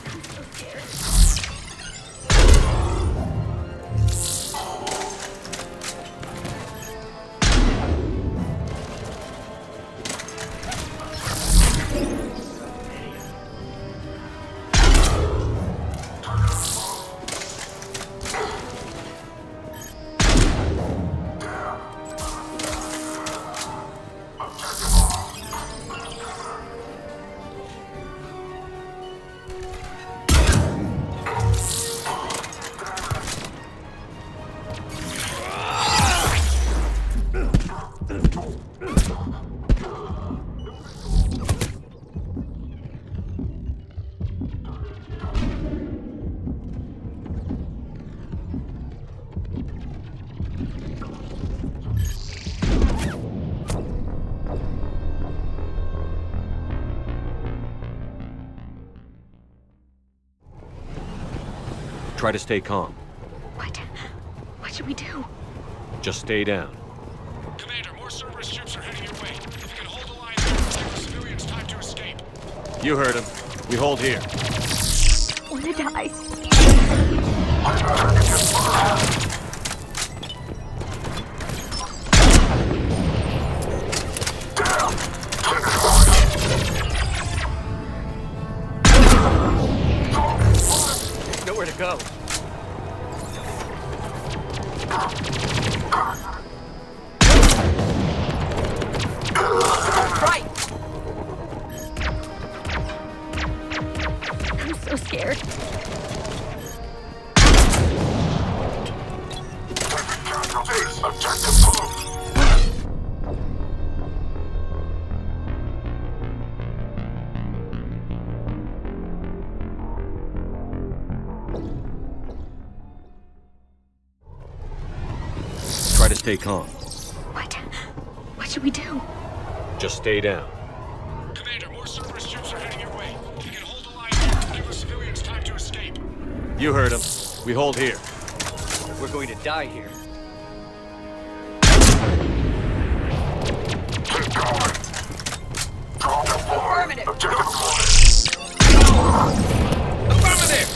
I'm so scared. Try to stay calm. What? What should we do? Just stay down. Commander, more Cerberus troops are heading your way. If you can hold the line there, it'll give the civilians time to escape. You heard him. We hold here. Wanna die? There's nowhere to go. Right. I'm so scared. Try to stay calm. What? What should we do? Just stay down. Commander, more Cerberus troops are heading your way. If you can hold the line there, it'll give the civilians time to escape. You heard him. We hold here. We're going to die here. Affirmative. Affirmative!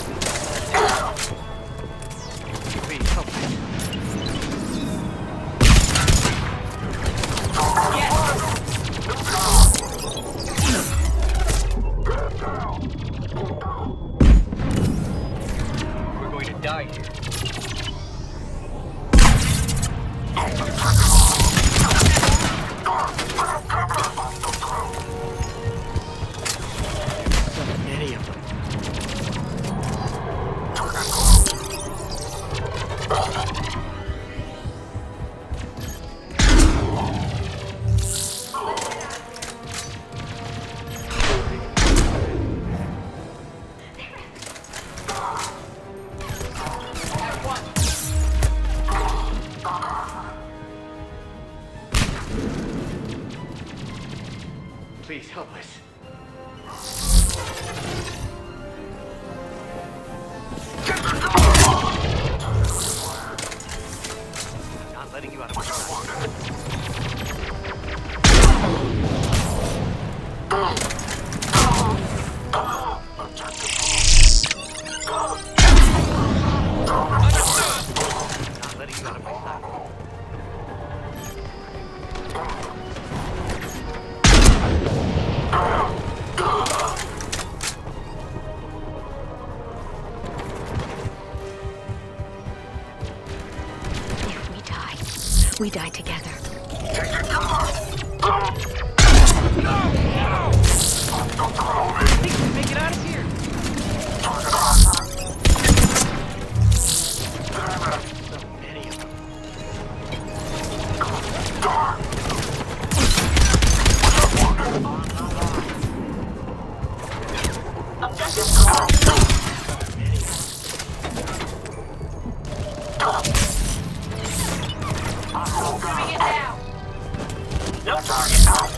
Please, help me. We're going to die here. So many of them. helpless. Not letting you out of my sight. Not letting you out of my sight. If we die, we die together. Think we can make it out of here. So many of them. Bring it down. No target out.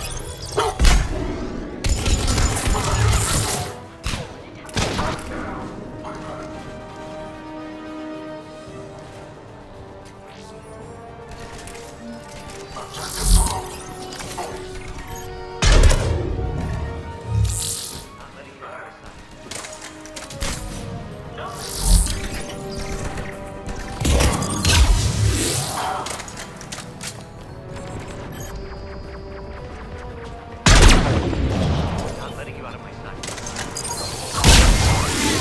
Not letting you out of my sight.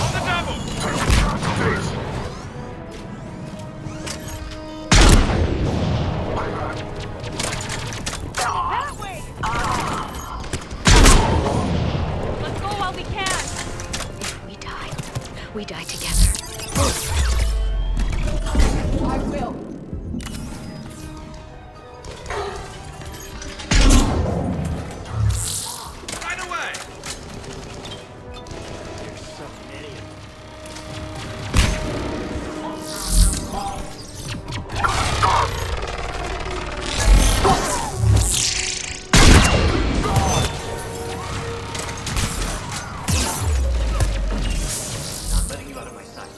On the double! That way! Let's go while we can. If we die, we die together. I will. Right away! There's so many of them. Not letting you out of my sight.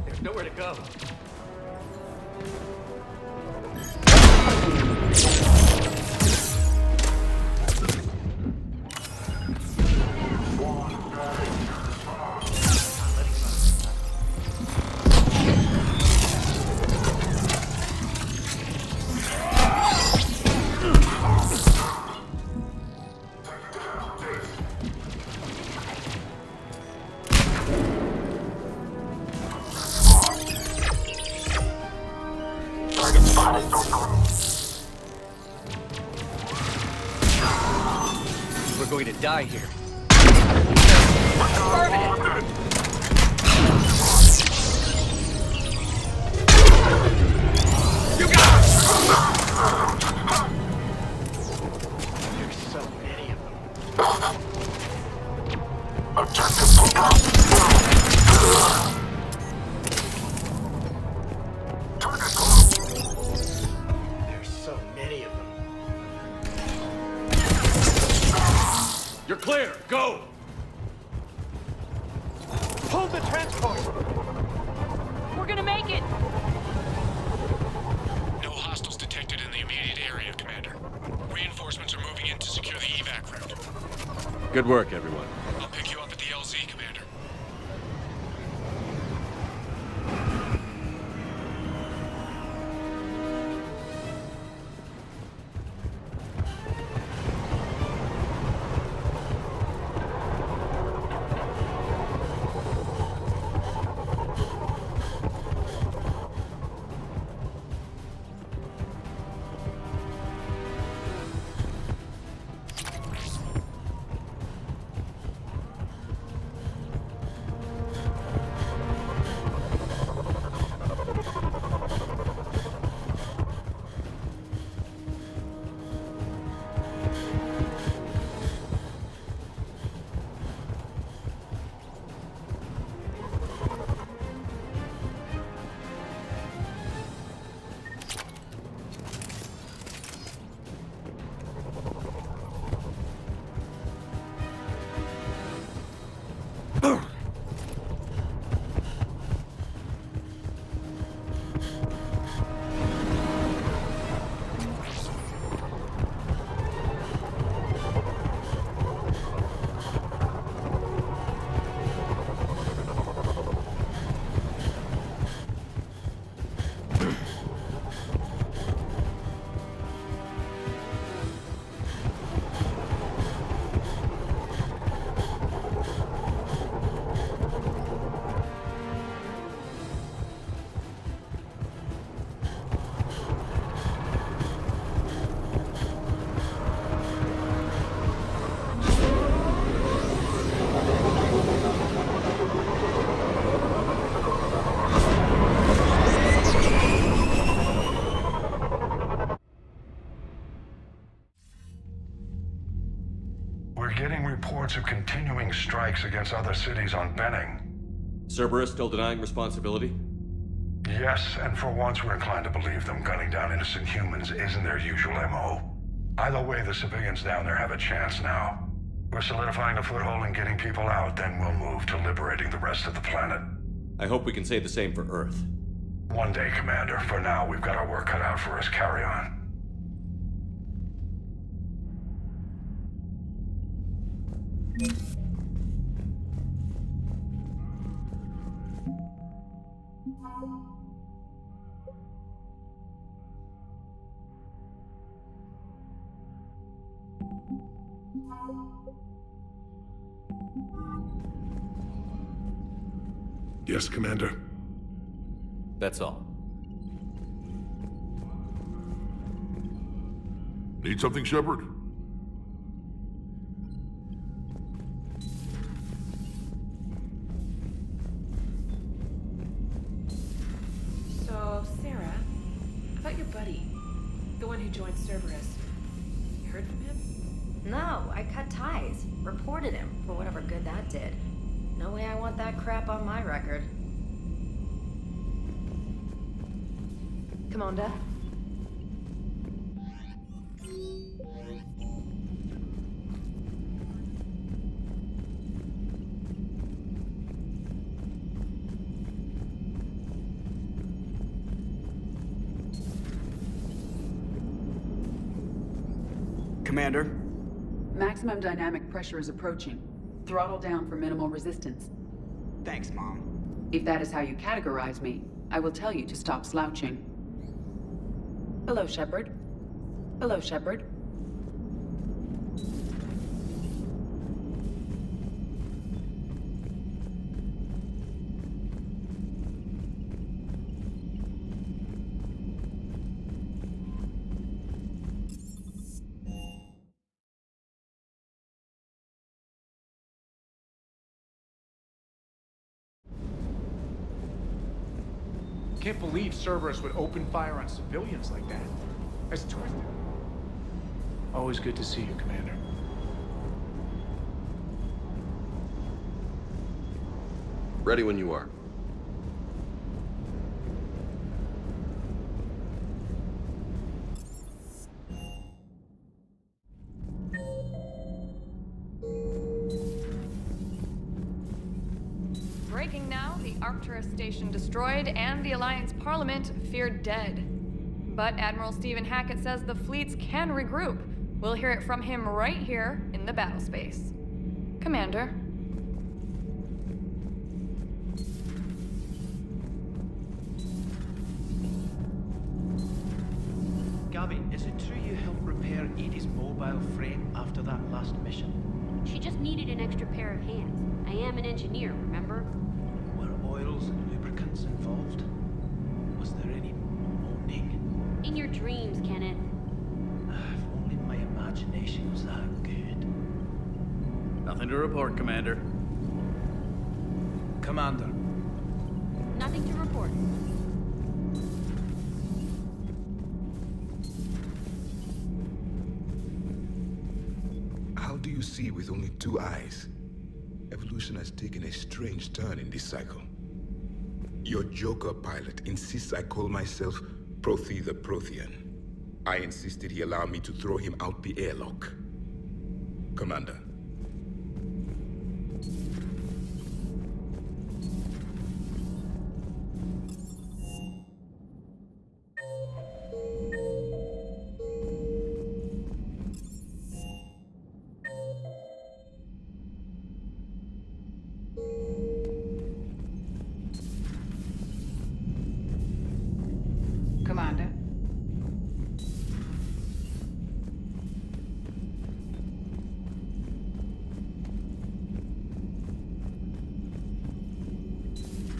There's nowhere to go. We're going to die here. There's so many of them. There's so many of them. You're clear. Go! Hold the transport! We're gonna make it. No hostiles detected in the immediate area, Commander. Reinforcements are moving in to secure the evac route. Good work, everyone. I'll pick you up at the LZ, Commander. We're getting reports of continuing strikes against other cities on Benning. Cerberus still denying responsibility? Yes, and for once we're inclined to believe them. Gunning down innocent humans isn't their usual MO. Either way, the civilians down there have a chance now. We're solidifying a foothold and getting people out, then we'll move to liberating the rest of the planet. I hope we can say the same for Earth. One day, Commander. For now, we've got our work cut out for us. Carry on. Yes, Commander. That's all. Need something, Shepard? So, Sarah, about your buddy, the one who joined Cerberus. You heard from him? No, I cut ties. Reported him for whatever good that did. No way I want that crap on my record. Commander? Commander? Maximum dynamic pressure is approaching. Throttle down for minimal resistance. Thanks, Mom. If that is how you categorize me, I will tell you to stop slouching. Hello, Shepard. Hello, Shepard. Can't believe Cerberus would open fire on civilians like that. That's twisted. Always good to see you, Commander. Ready when you are. Breaking now, the Arcturus station destroyed and the Alliance Parliament feared dead. But Admiral Stephen Hackett says the fleets can regroup. We'll hear it from him right here in the battle space. Commander. Gabby, is it true you helped repair Edie's mobile frame after that last mission? She just needed an extra pair of hands. I am an engineer, remember? Were oils and lubricants involved? Was there any moaning? In your dreams, Kenneth. If only my imagination was that good. Nothing to report, Commander. Commander. Nothing to report. How do you see with only two eyes? Evolution has taken a strange turn in this cycle. Your Joker pilot insists I call myself Prothe the Prothean. I insisted he allow me to throw him out the airlock. Commander. Commander.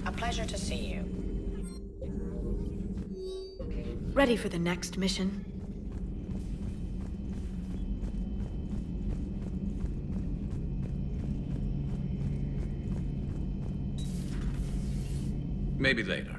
A pleasure to see you. Ready for the next mission? Maybe later.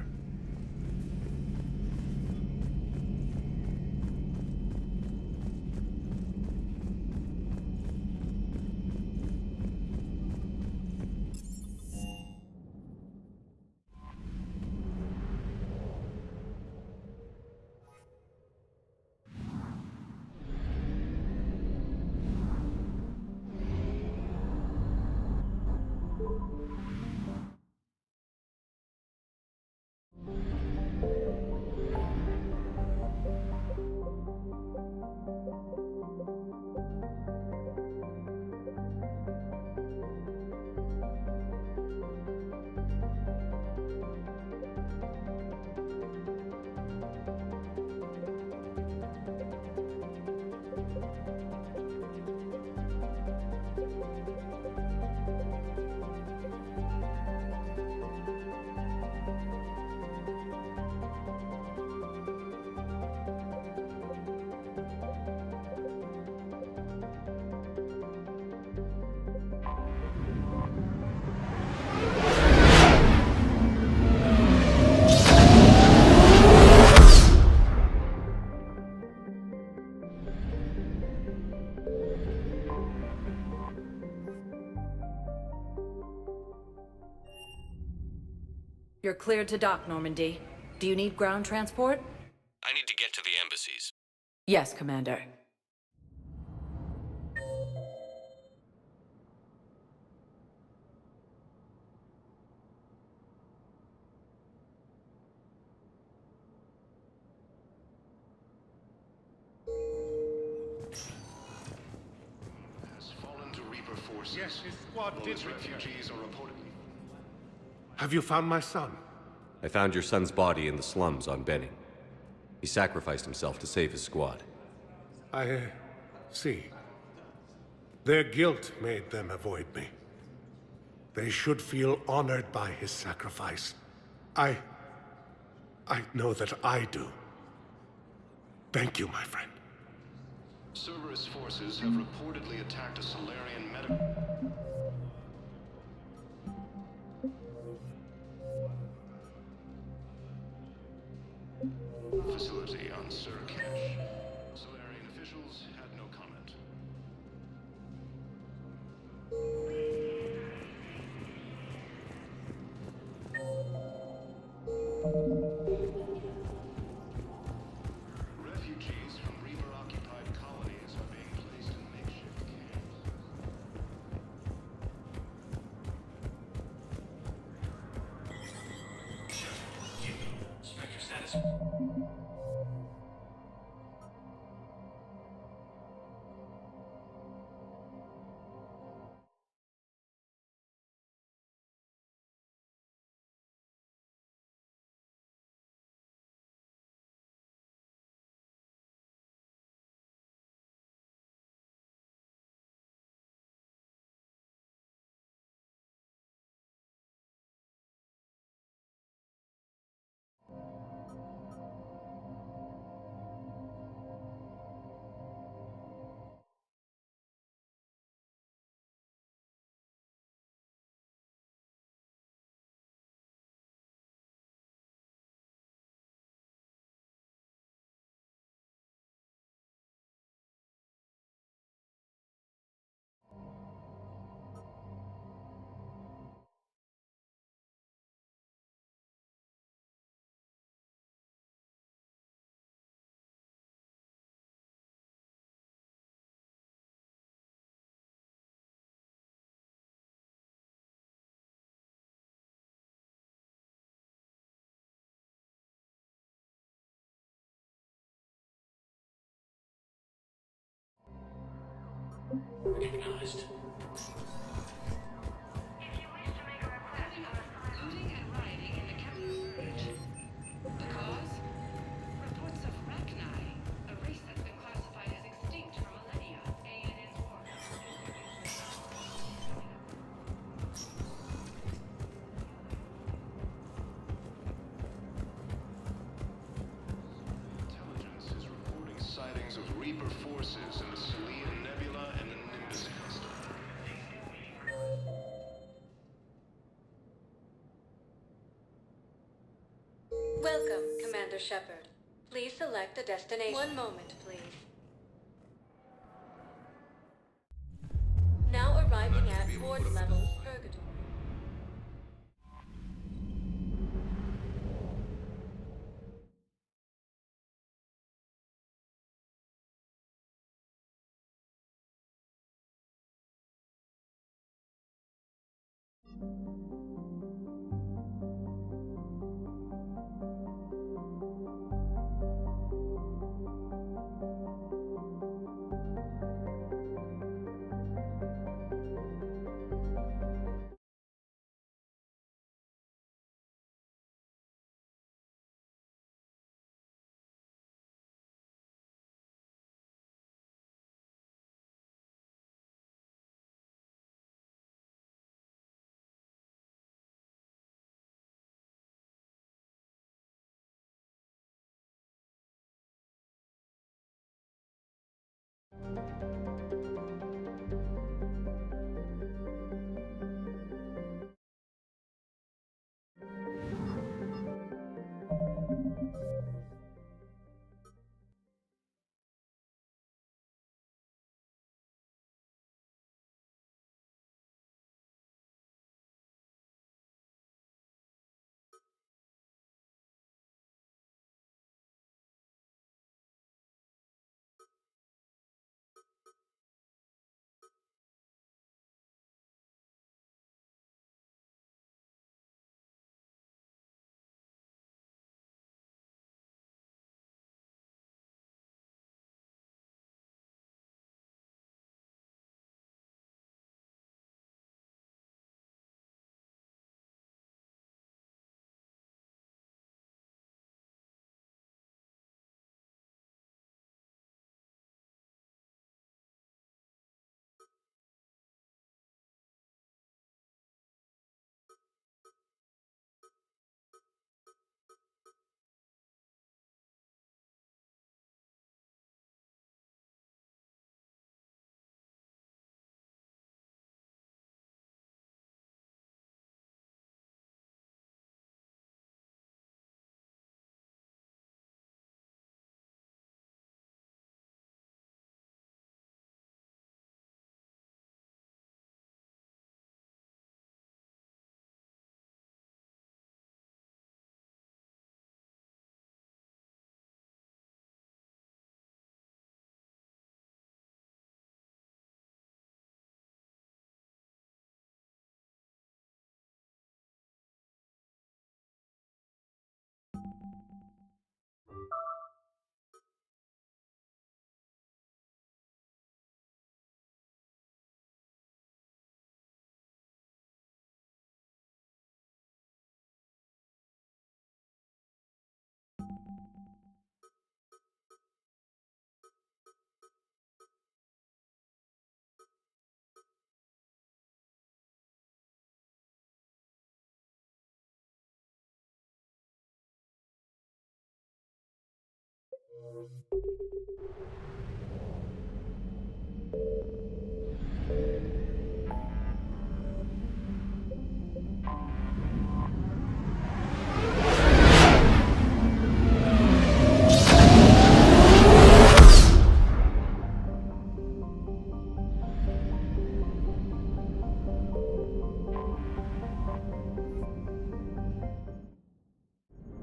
You're cleared to dock, Normandy. Do you need ground transport? I need to get to the embassies. Yes, Commander. Yes, his squad did refugees are reportedly. Have you found my son? I found your son's body in the slums on Benning. He sacrificed himself to save his squad. I see. Their guilt made them avoid me. They should feel honored by his sacrifice. I know that I do. Thank you, my friend. Cerberus forces have reportedly attacked a Solarian medical facility on Surcash. Solarian officials had no comment. Refugees from Reaper-occupied colonies are being placed in makeshift camps. Spectre status. Recognized. Intelligence is reporting sightings of Reaper forces in the Selene Nebula and the Nimbus cluster. Welcome, Commander Shepard. Please select a destination. One moment, please. Now arriving at board level Purgatory.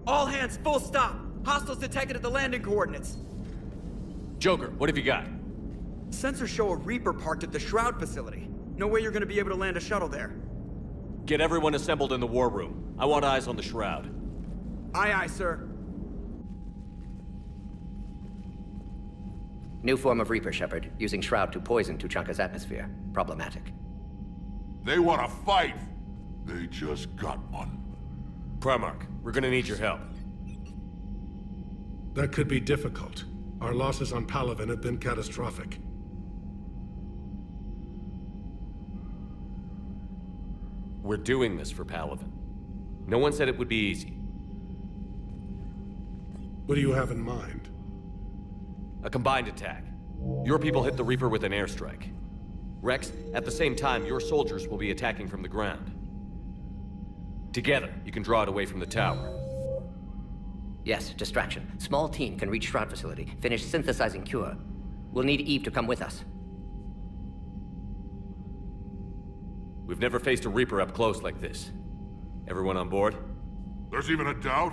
All hands, full stop! Hostiles detected at the landing coordinates. Joker, what have you got? Sensors show a Reaper parked at the Shroud facility. No way you're gonna be able to land a shuttle there. Get everyone assembled in the war room. I want eyes on the Shroud. Aye, aye, sir. New form of Reaper, Shepard, using Shroud to poison Tuchanka's atmosphere. Problematic. They want to fight. They just got one. Primarch, we're gonna need your help. That could be difficult. Our losses on Palaven have been catastrophic. We're doing this for Palaven. No one said it would be easy. What do you have in mind? A combined attack. Your people hit the Reaper with an airstrike. Rex, at the same time, your soldiers will be attacking from the ground. Together, you can draw it away from the tower. Yes, distraction. Small team can reach Shroud facility, finish synthesizing cure. We'll need Eve to come with us. We've never faced a Reaper up close like this. Everyone on board? There's even a doubt?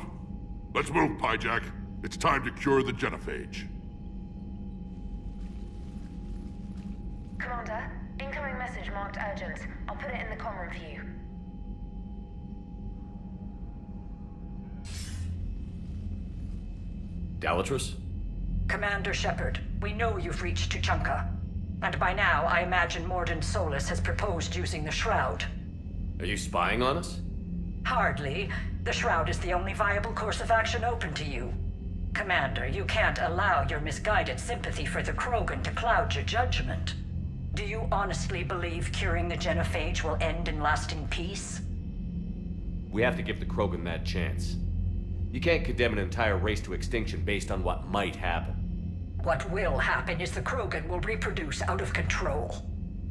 Let's move, Pyjack. It's time to cure the genophage. Commander, incoming message marked urgent. I'll put it in the comm room for you. Dalatrus? Commander Shepard, we know you've reached Tuchanka. And by now, I imagine Mordin Solus has proposed using the Shroud. Are you spying on us? Hardly. The Shroud is the only viable course of action open to you. Commander, you can't allow your misguided sympathy for the Krogan to cloud your judgment. Do you honestly believe curing the genophage will end in lasting peace? We have to give the Krogan that chance. You can't condemn an entire race to extinction based on what might happen. What will happen is the Krogan will reproduce out of control.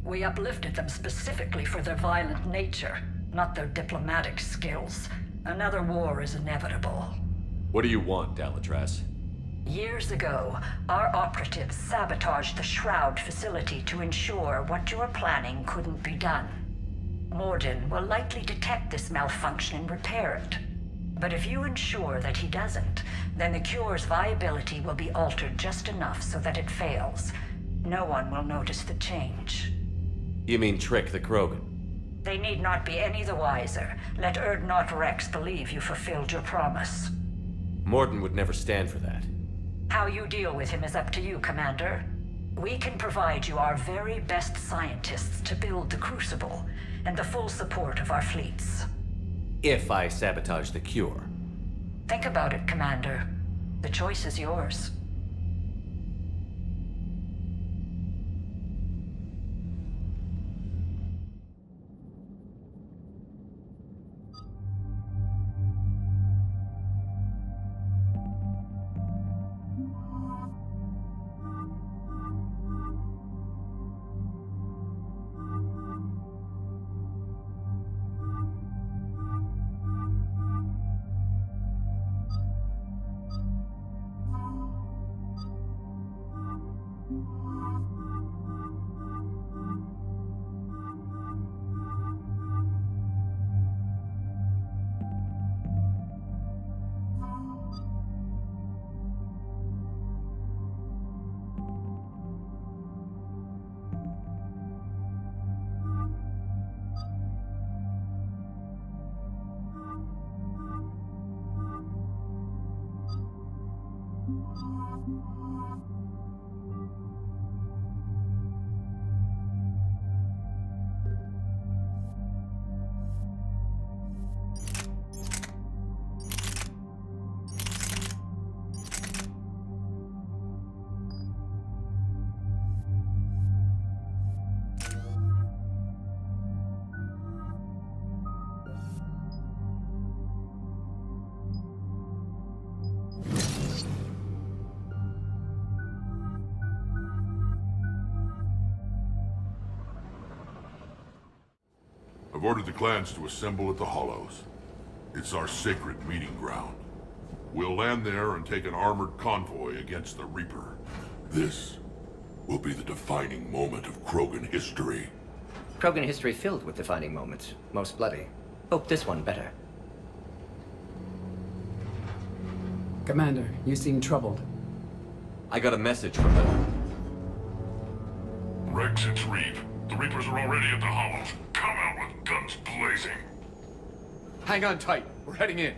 We uplifted them specifically for their violent nature, not their diplomatic skills. Another war is inevitable. What do you want, Dalatrus? Years ago, our operatives sabotaged the Shroud facility to ensure what you were planning couldn't be done. Mordin will likely detect this malfunction and repair it. But if you ensure that he doesn't, then the cure's viability will be altered just enough so that it fails. No one will notice the change. You mean trick the Krogan? They need not be any the wiser. Let Urdnot Rex believe you fulfilled your promise. Mordin would never stand for that. How you deal with him is up to you, Commander. We can provide you our very best scientists to build the Crucible, and the full support of our fleets. If I sabotage the cure. Think about it, Commander. The choice is yours. I've ordered the clans to assemble at the Hollows. It's our sacred meeting ground. We'll land there and take an armored convoy against the Reaper. This will be the defining moment of Krogan history. Krogan history filled with defining moments. Most bloody. Hope this one better. Commander, you seem troubled. I got a message from them. Rex, it's Reeve. The Reapers are already at the Hollows. Come out with guns blazing. Hang on tight. We're heading in.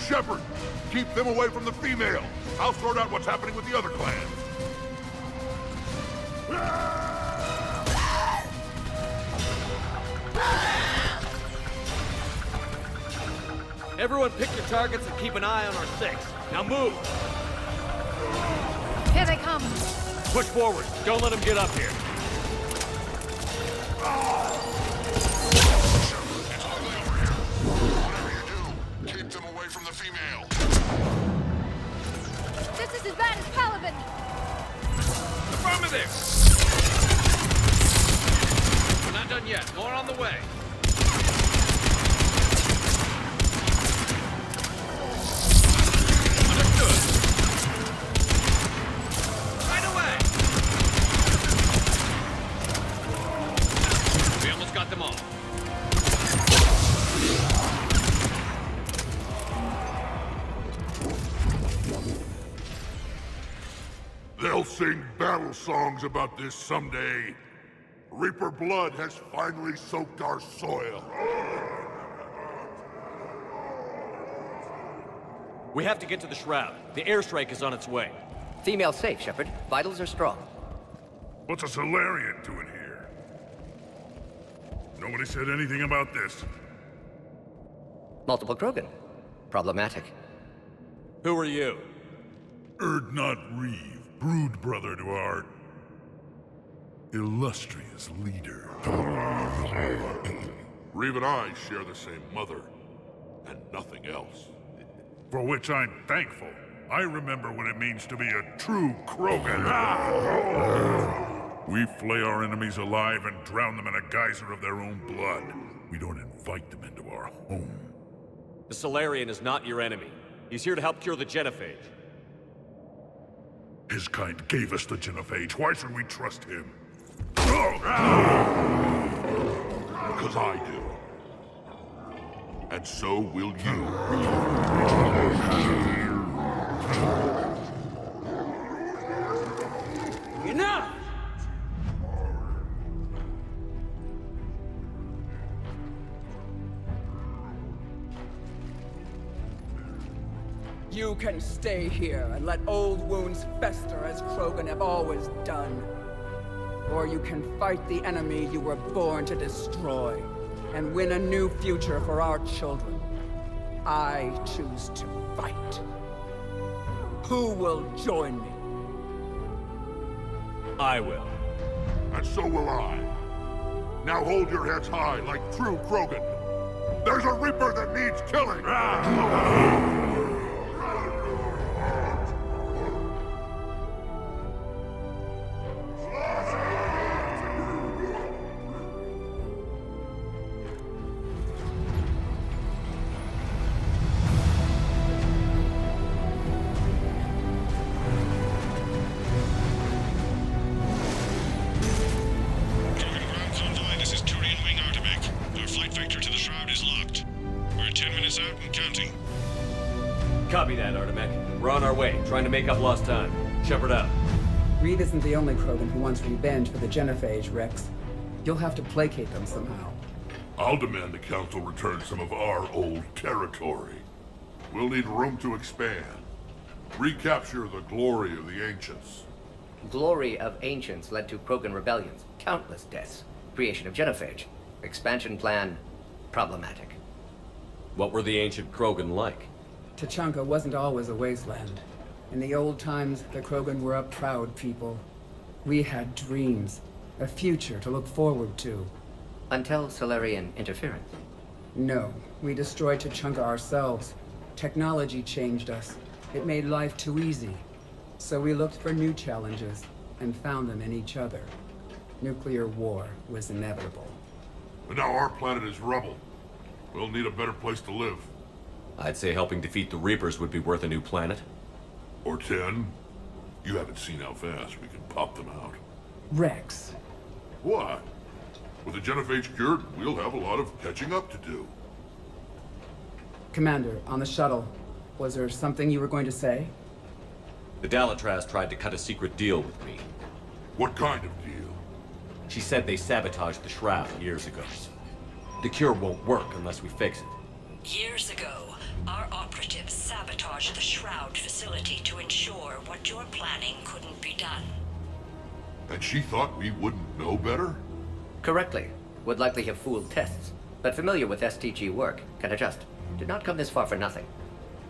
Shepard, keep them away from the female. I'll sort out what's happening with the other clans. Everyone pick your targets and keep an eye on our six. Now move! Here they come! Push forward. Don't let them get up here. It's ugly over here. Whatever you do, keep them away from the female. This is as bad as Paragon! Affirmative! We're not done yet. More on the way. They'll sing battle songs about this someday. Reaper blood has finally soaked our soil. We have to get to the Shroud. The airstrike is on its way. Female safe, Shepard. Vitals are strong. What's a Solarian doing here? Nobody said anything about this. Multiple Krogan. Problematic. Who are you? Erdnot Reeve, brood brother to our illustrious leader. Reeve and I share the same mother, and nothing else. For which I'm thankful. I remember what it means to be a true Krogan. We flay our enemies alive and drown them in a geyser of their own blood. We don't invite them into our home. The Solarian is not your enemy. He's here to help cure the genophage. His kind gave us the genophage. Why should we trust him? Because I do. And so will you. Enough! You can stay here and let old wounds fester as Krogan have always done. Or you can fight the enemy you were born to destroy and win a new future for our children. I choose to fight. Who will join me? I will. And so will I. Now hold your heads high like true Krogan. There's a Reaper that needs killing! Copy that, Artemek. We're on our way, trying to make up lost time. Shepard out. Reed isn't the only Krogan who wants revenge for the genophage, Rex. You'll have to placate them somehow. I'll demand the Council return some of our old territory. We'll need room to expand. Recapture the glory of the Ancients. Glory of Ancients led to Krogan rebellions, countless deaths, creation of genophage. Expansion plan, problematic. What were the ancient Krogan like? Tachanka wasn't always a wasteland. In the old times, the Krogan were a proud people. We had dreams, a future to look forward to. Until Solarian interference. No, we destroyed Tachunga ourselves. Technology changed us. It made life too easy. So we looked for new challenges, and found them in each other. Nuclear war was inevitable. But now our planet is rubble. We'll need a better place to live. I'd say helping defeat the Reapers would be worth a new planet. Or 10. You haven't seen how fast we can pop them out. Rex. What? With the genophage cured, we'll have a lot of catching up to do. Commander, on the shuttle, was there something you were going to say? The Dalatraz tried to cut a secret deal with me. What kind of deal? She said they sabotaged the Shroud years ago. The cure won't work unless we fix it. Years ago, our operatives sabotaged the Shroud facility to ensure what you're planning couldn't be done. And she thought we wouldn't know better? Correctly. Would likely have fooled tests. But familiar with STG work, can adjust. Did not come this far for nothing.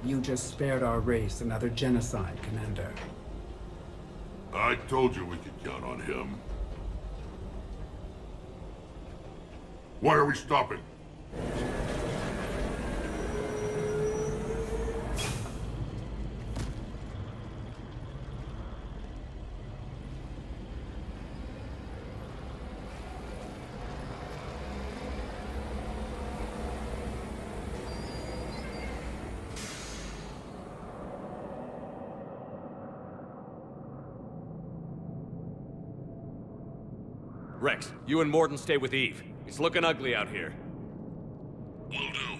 You just spared our race another genocide, Commander. I told you we could count on him. Why are we stopping? Rex, you and Morden stay with Eve. It's looking ugly out here. Will do.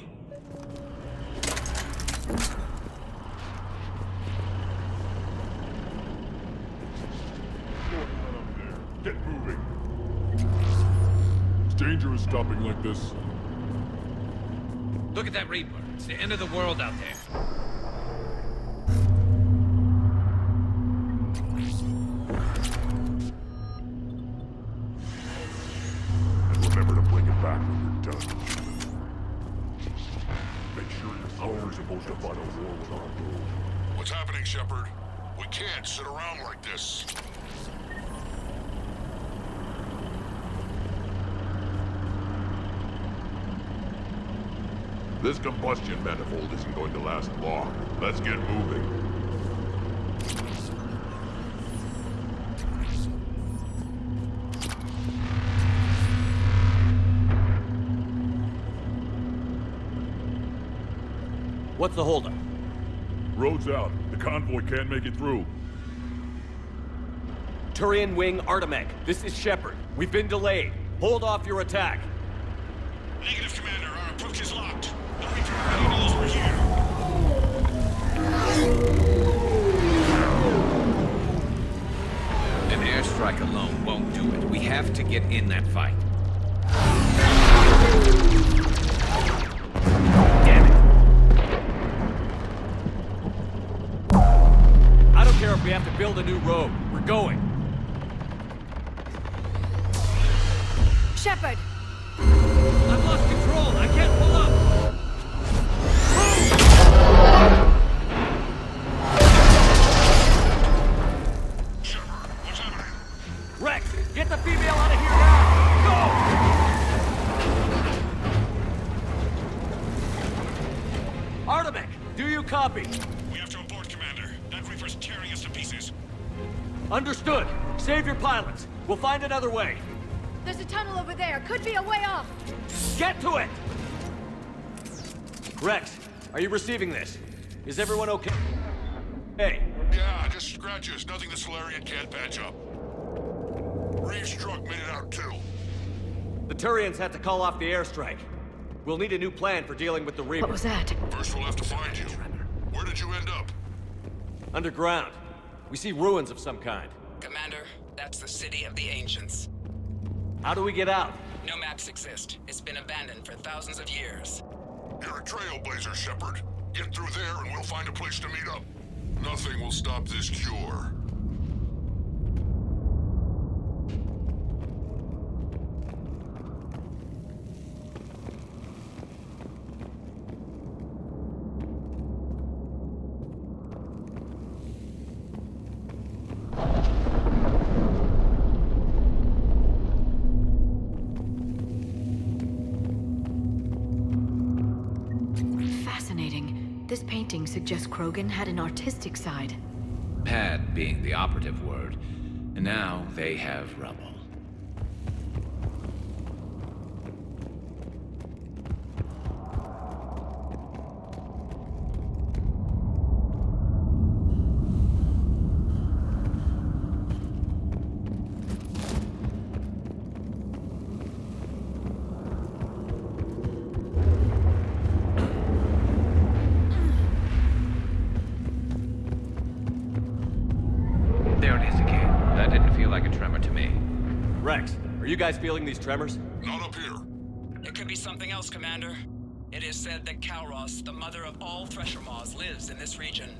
Get moving. It's dangerous stopping like this. Look at that Reaper. It's the end of the world out there. Remember to bring it back when you're done. Make sure your soldiers are supposed to fight a war with our world. What's happening, Shepard? We can't sit around like this. This combustion manifold isn't going to last long. Let's get moving. What's the holdup? Road's out. The convoy can't make it through. Turian Wing Artemec, this is Shepard. We've been delayed. Hold off your attack. Negative, Commander. Our approach is locked. The Reaper already knows we're here. An airstrike alone won't do it. We have to get in that fight. Damn it! I don't care if we have to build a new road. We're going. Shepard! I've lost control. I can't pull up. Shepard, what's happening? Rex, get the female out of here now! Go! Artemec, do you copy? We have to abort, Commander. That Reaper's tearing us to pieces. Understood. Save your pilots. We'll find another way. There's a tunnel over there. Could be a way off. Get to it! Rex, are you receiving this? Is everyone okay? Hey. Yeah, just scratches. Nothing the Solarian can't patch up. Reeves' truck made it out too. The Turians had to call off the airstrike. We'll need a new plan for dealing with the Reaper. What was that? First we'll have to find you. Where did you end up? Underground. We see ruins of some kind. Commander, that's the city of the ancients. How do we get out? No maps exist. It's been abandoned for thousands of years. You're a trailblazer, Shepard. Get through there and we'll find a place to meet up. Nothing will stop this cure. painting suggests Krogan had an artistic side. Had being the operative word. And now they have rubble. There it is again. That didn't feel like a tremor to me. Rex, are you guys feeling these tremors? Not up here. It could be something else, Commander. It is said that Kalros, the mother of all Thresher Maws, lives in this region.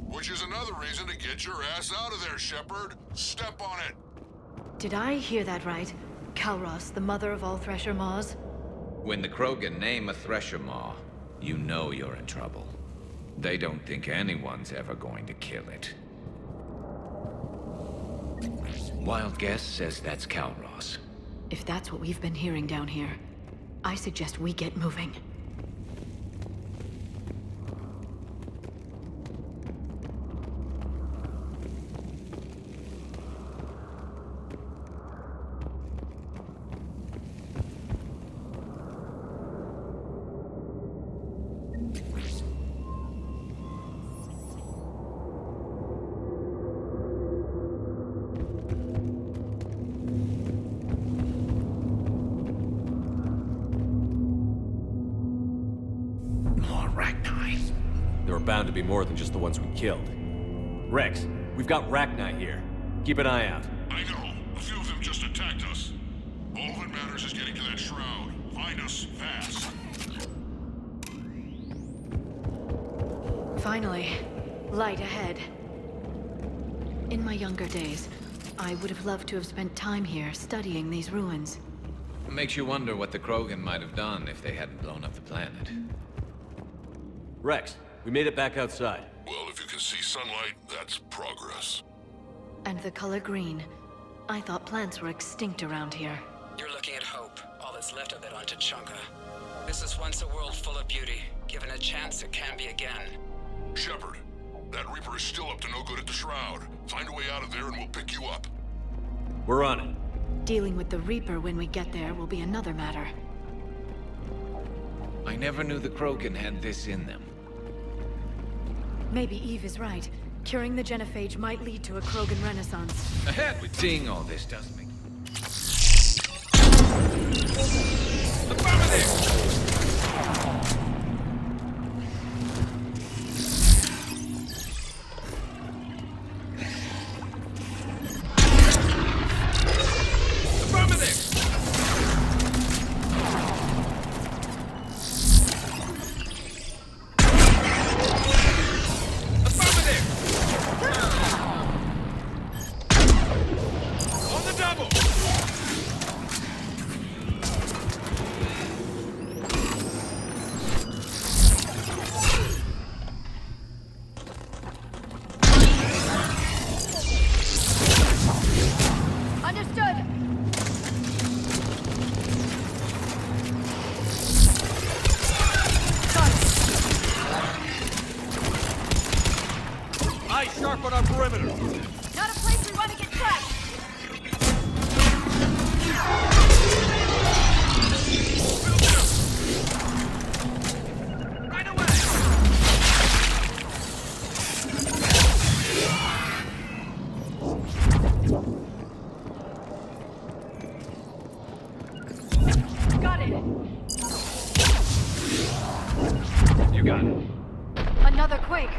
Which is another reason to get your ass out of there, Shepard. Step on it. Did I hear that right? Kalros, the mother of all Thresher Maws? When the Krogan name a Thresher Maw, you know you're in trouble. They don't think anyone's ever going to kill it. Wild guess says that's Kalros. If that's what we've been hearing down here, I suggest we get moving. Bound to be more than just the ones we killed. Rex, we've got Rachni here. Keep an eye out. I know. A few of them just attacked us. All that matters is getting to that shroud. Find us fast. Finally, light ahead. In my younger days, I would have loved to have spent time here studying these ruins. It makes you wonder what the Krogan might have done if they hadn't blown up the planet. Rex, we made it back outside. Well, if you can see sunlight, that's progress. And the color green. I thought plants were extinct around here. You're looking at hope, all that's left of it on Tuchanka. This is once a world full of beauty. Given a chance, it can be again. Shepard, that Reaper is still up to no good at the Shroud. Find a way out of there and we'll pick you up. We're on it. Dealing with the Reaper when we get there will be another matter. I never knew the Krogan had this in them. Maybe Eve is right. Curing the genophage might lead to a Krogan renaissance. Ahead with seeing all this doesn't make... Sharp on our perimeter. Not a place we want to get trapped. Right away. Got it. You got it. Another quake.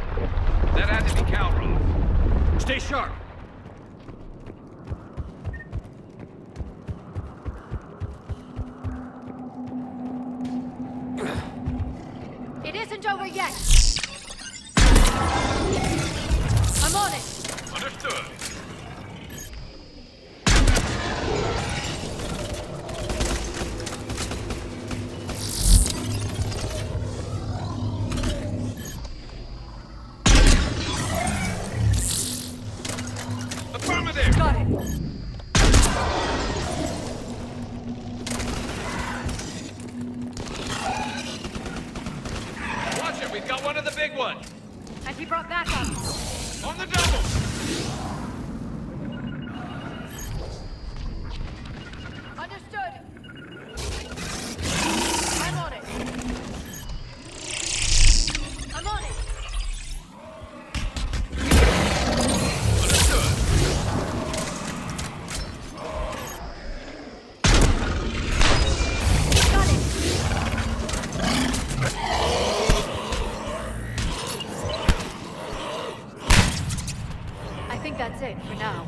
That had to be Calron. Stay sharp. It isn't over yet. I'm on it. Understood. Got it. Watch it, we've got one of the big ones. one! And he brought that up. On the double! Understood. I'm on it. I'm on it. I think that's it for now.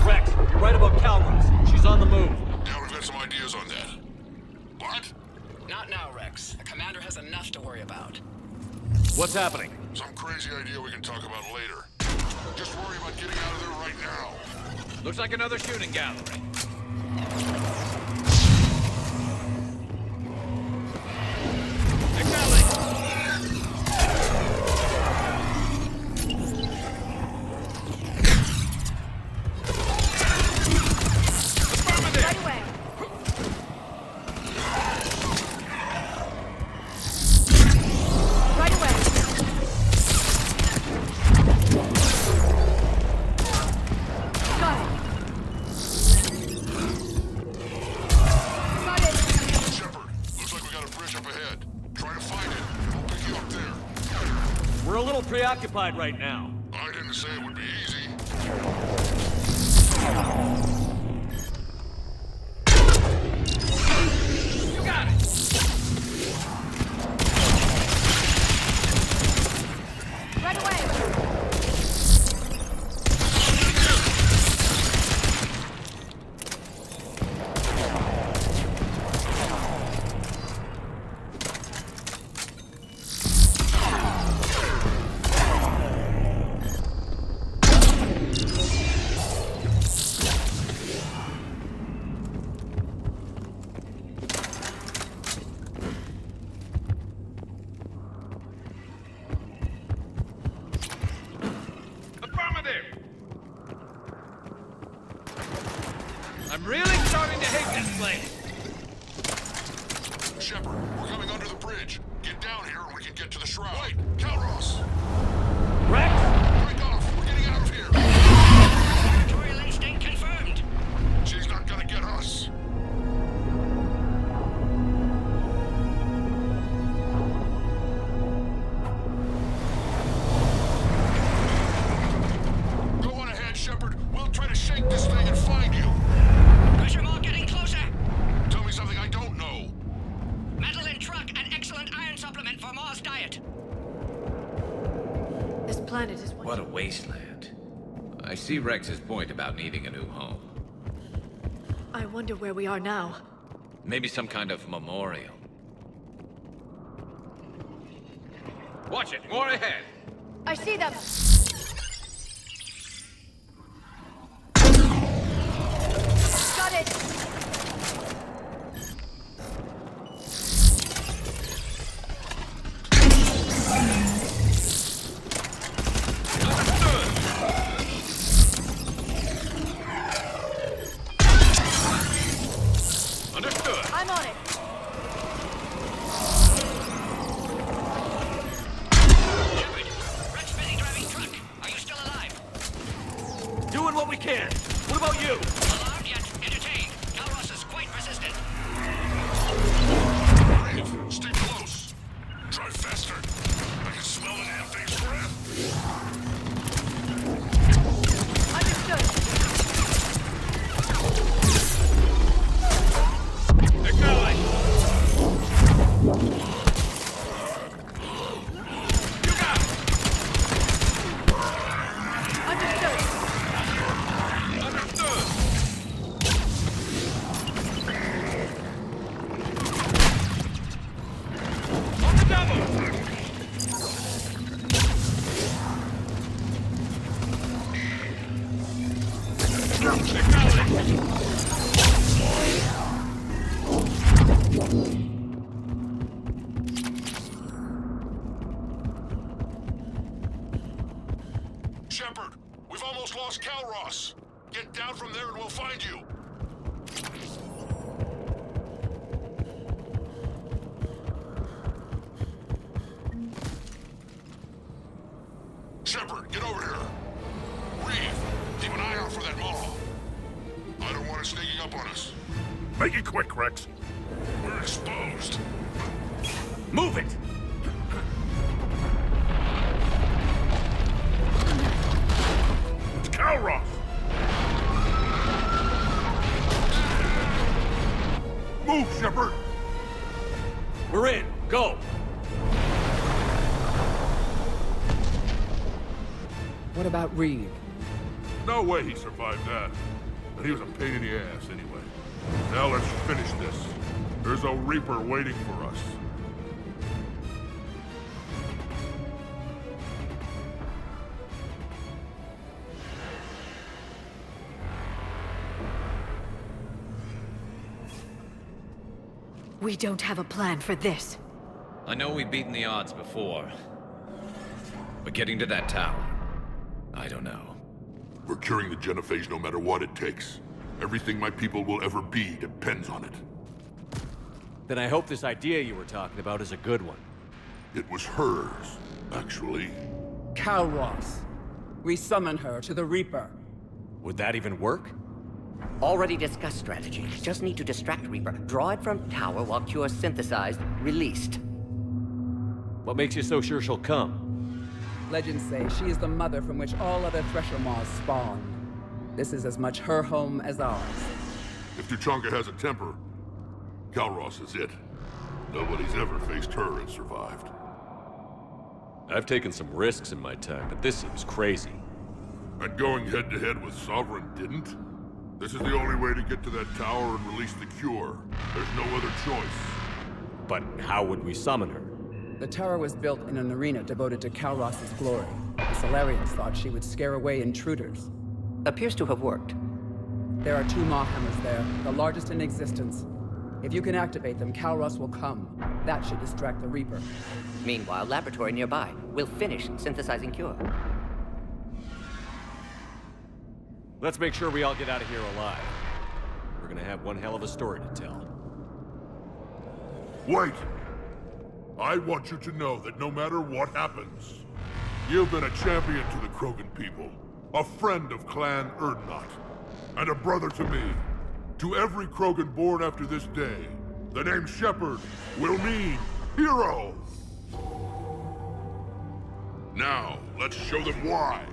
Rex, you're right about Calros. She's on the move. Yeah, we've got some ideas on that. What? Not now, Rex. The commander has enough to worry about. What's happening? Some crazy idea we can talk about later. Just worry about getting out of there right now. Looks like another shooting gallery. We're a little preoccupied right now. I didn't say it would be easy. You got it! Right away! I'm really starting to hate this place. Shepard, we're coming under the bridge. Get down here and we can get to the shroud. Wait, Calros! Rex? Break off! We're getting out of here! Territorial instinct confirmed. She's not gonna get us. Go on ahead, Shepard. We'll try to shake this thing and find you. Pressure mark getting closer. Tell me something I don't know. Metal in truck and excellent iron supplement for Mars diet. This planet is What a wasteland. I see Rex's point about needing a new home. I wonder where we are now. Maybe some kind of memorial. Watch it, more ahead. I see them! Got it! Understood. I'm on it! Rex busy driving truck. Are you still alive? Doing what we can. What about you? Alarmed yet entertained. Calros is quite persistent. Brave, stay close. Drive faster. I can smell the damn thing's breath. Understood! They're going. lost Calross. Get down from there and we'll find you. Shepard, get over here. Reeve, keep an eye out for that Maw. I don't want it sneaking up on us. Make it quick, Rex. We're exposed. Move it! It's Calross! Move, Shepard! We're in. Go! What about Reeve? No way he survived that. And he was a pain in the ass anyway. Now let's finish this. There's a Reaper waiting for us. We don't have a plan for this. I know we've beaten the odds before. But getting to that tower, I don't know. We're curing the genophage no matter what it takes. Everything my people will ever be depends on it. Then I hope this idea you were talking about is a good one. It was hers, actually. Calross. We summon her to the Reaper. Would that even work? Already discussed strategy. Just need to distract Reaper. Draw it from tower while Cure synthesized, released. What makes you so sure she'll come? Legends say she is the mother from which all other Thresher Maws spawned. This is as much her home as ours. If Tuchanka has a temper, Calross is it. Nobody's ever faced her and survived. I've taken some risks in my time, but this seems crazy. And going head-to-head with Sovereign didn't? This is the only way to get to that tower and release the cure. There's no other choice. But how would we summon her? The tower was built in an arena devoted to Calross's glory. The Solarians thought she would scare away intruders. Appears to have worked. There are 2 Maw hammers there, the largest in existence. If you can activate them, Calross will come. That should distract the Reaper. Meanwhile, laboratory nearby. We'll finish synthesizing Cure. Let's make sure we all get out of here alive. We're gonna have one hell of a story to tell. Wait! I want you to know that no matter what happens, you've been a champion to the Krogan people, a friend of Clan Erdnot, and a brother to me. To every Krogan born after this day, the name Shepard will mean hero! Now, let's show them why.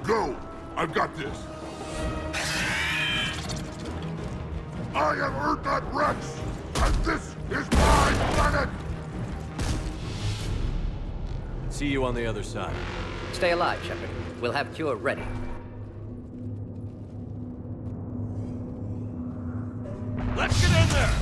Go! I've got this! I am Erdnot Rex, and this is my planet! See you on the other side. Stay alive, Shepard. We'll have Cure ready. Let's get in there!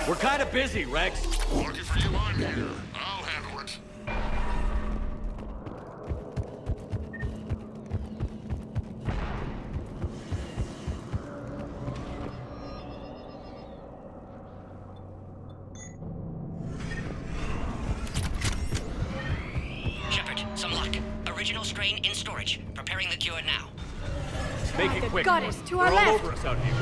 We're kind of busy, Rex. Lucky for you, I'm here. I'll handle it. Shepard, some luck. Original strain in storage. Preparing the cure now. Make it quick. Goddess, to They're our all left. over us out here.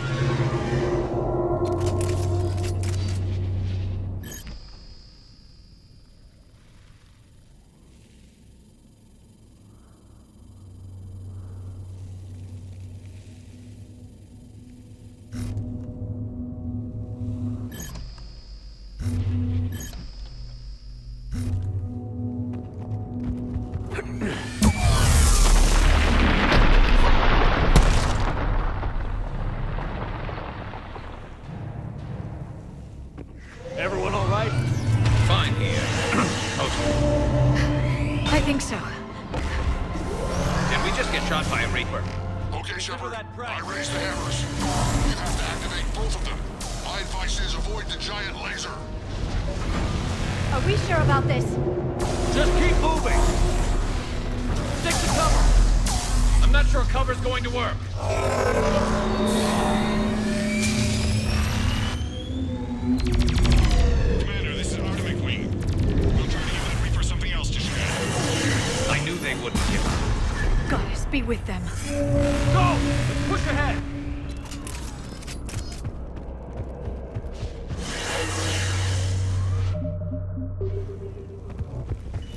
I raised the hammers. You have to activate both of them. My advice is avoid the giant laser. Are we sure about this? Just keep moving! Stick to cover! I'm not sure cover's going to work. Commander, this is Atomic Wing. We'll try to give that Reaper something else to shoot at. I knew they wouldn't give up. Goddess, be with them. Go! Push ahead!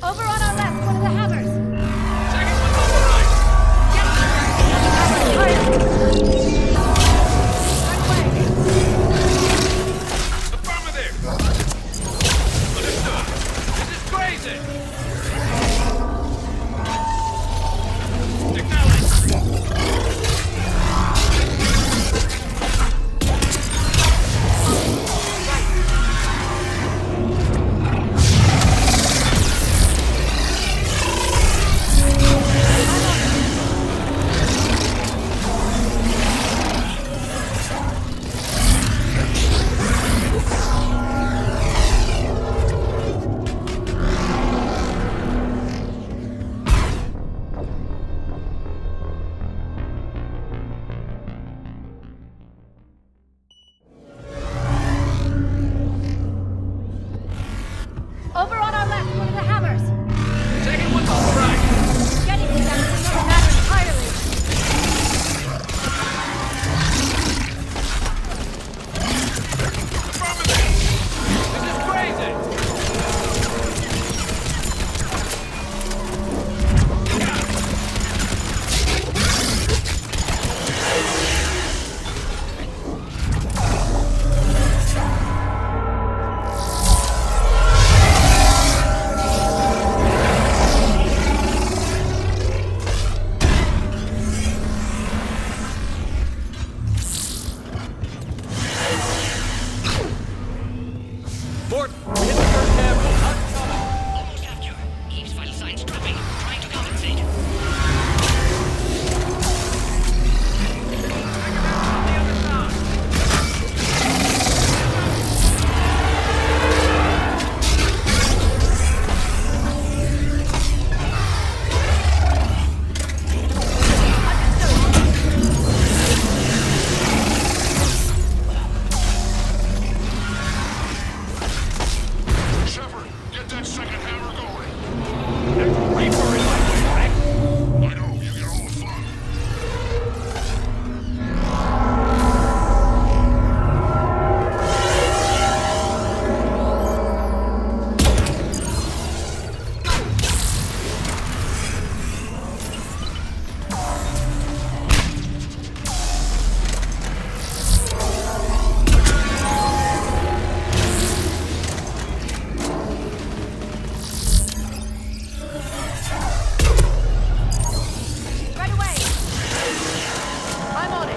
Over on our left, one of the hammers. Second one's on the right! Affirmative! Understood. This is crazy! Over on our left, one of the hammers. Second one's on the right! Getting to them is another matter entirely. This is crazy! Mort, we hit the first camera. How's it coming? Almost have you. Eve's vital signs dropping. Trying to compensate. On the other side. Shepard, get that second hammer going. There's a Reaper in my way, Rex. I know, you get all the fun. Right away. I'm on it.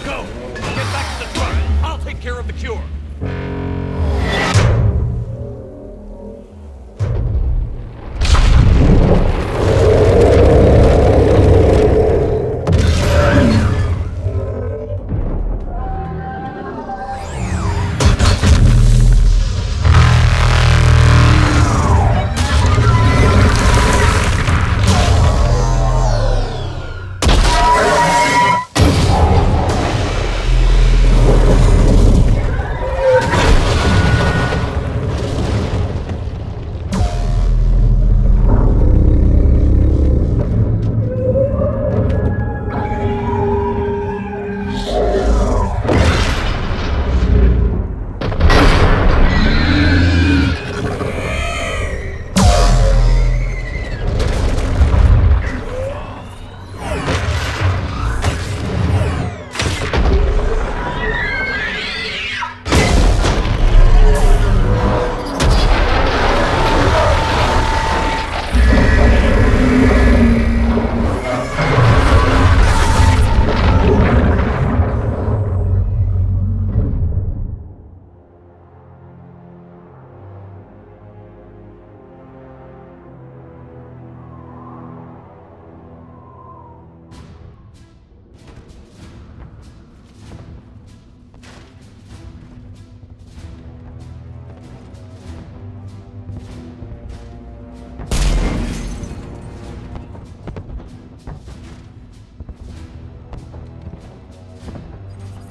Go! Get back to the truck! I'll take care of the cure!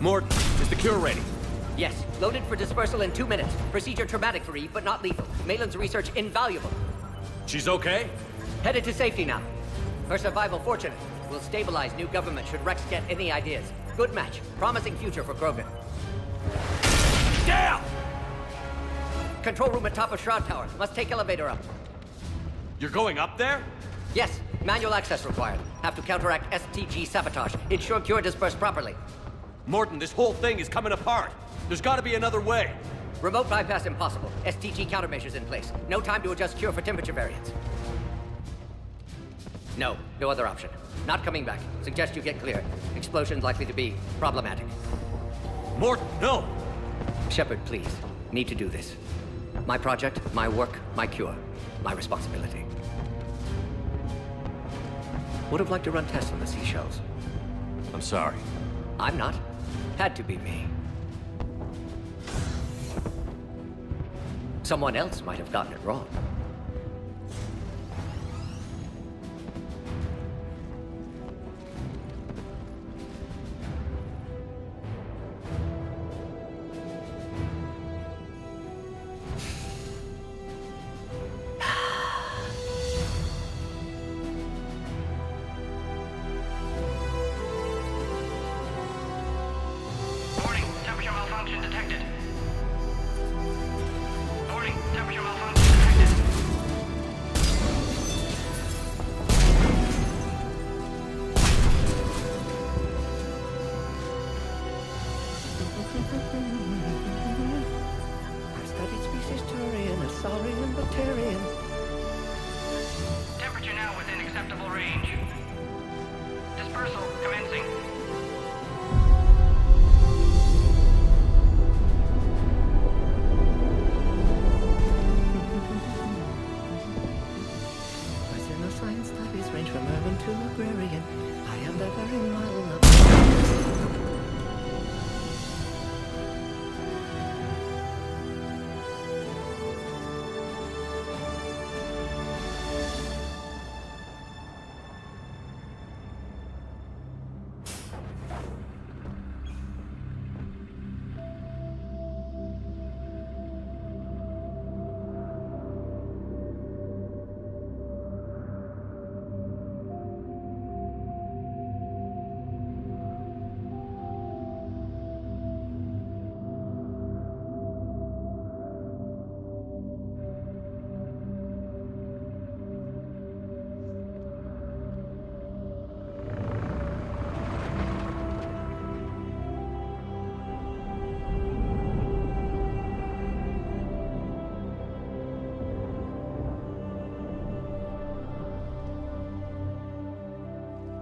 Mort, is the cure ready? Yes, loaded for dispersal in 2 minutes. Procedure traumatic for Eve, but not lethal. Malin's research invaluable. She's okay? Headed to safety now. Her survival fortunate. Will stabilize new government should Rex get any ideas. Good match. Promising future for Krogan. Damn! Control room at top of Shroud Tower. Must take elevator up. You're going up there? Yes, manual access required. Have to counteract STG sabotage. Ensure cure dispersed properly. Morton, this whole thing is coming apart. There's gotta be another way. Remote bypass impossible. STG countermeasures in place. No time to adjust cure for temperature variance. No other option. Not coming back. Suggest you get clear. Explosion's likely to be problematic. Morton, no! Shepard, please. Need to do this. My project, my work, my cure. My responsibility. Would have liked to run tests on the seashells. I'm sorry. I'm not. Had to be me. Someone else might have gotten it wrong. Temperature now within acceptable range. Dispersal commencing. Science studies range from urban to agrarian. I am the very model of...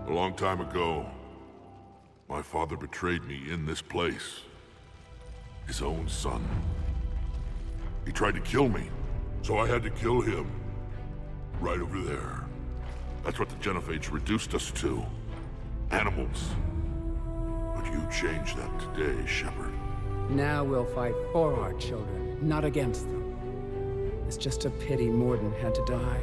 A long time ago, my father betrayed me in this place. His own son. He tried to kill me, so I had to kill him. Right over there. That's what the Genophage reduced us to. Animals. But you changed that today, Shepard. Now we'll fight for our children, not against them. It's just a pity Morden had to die.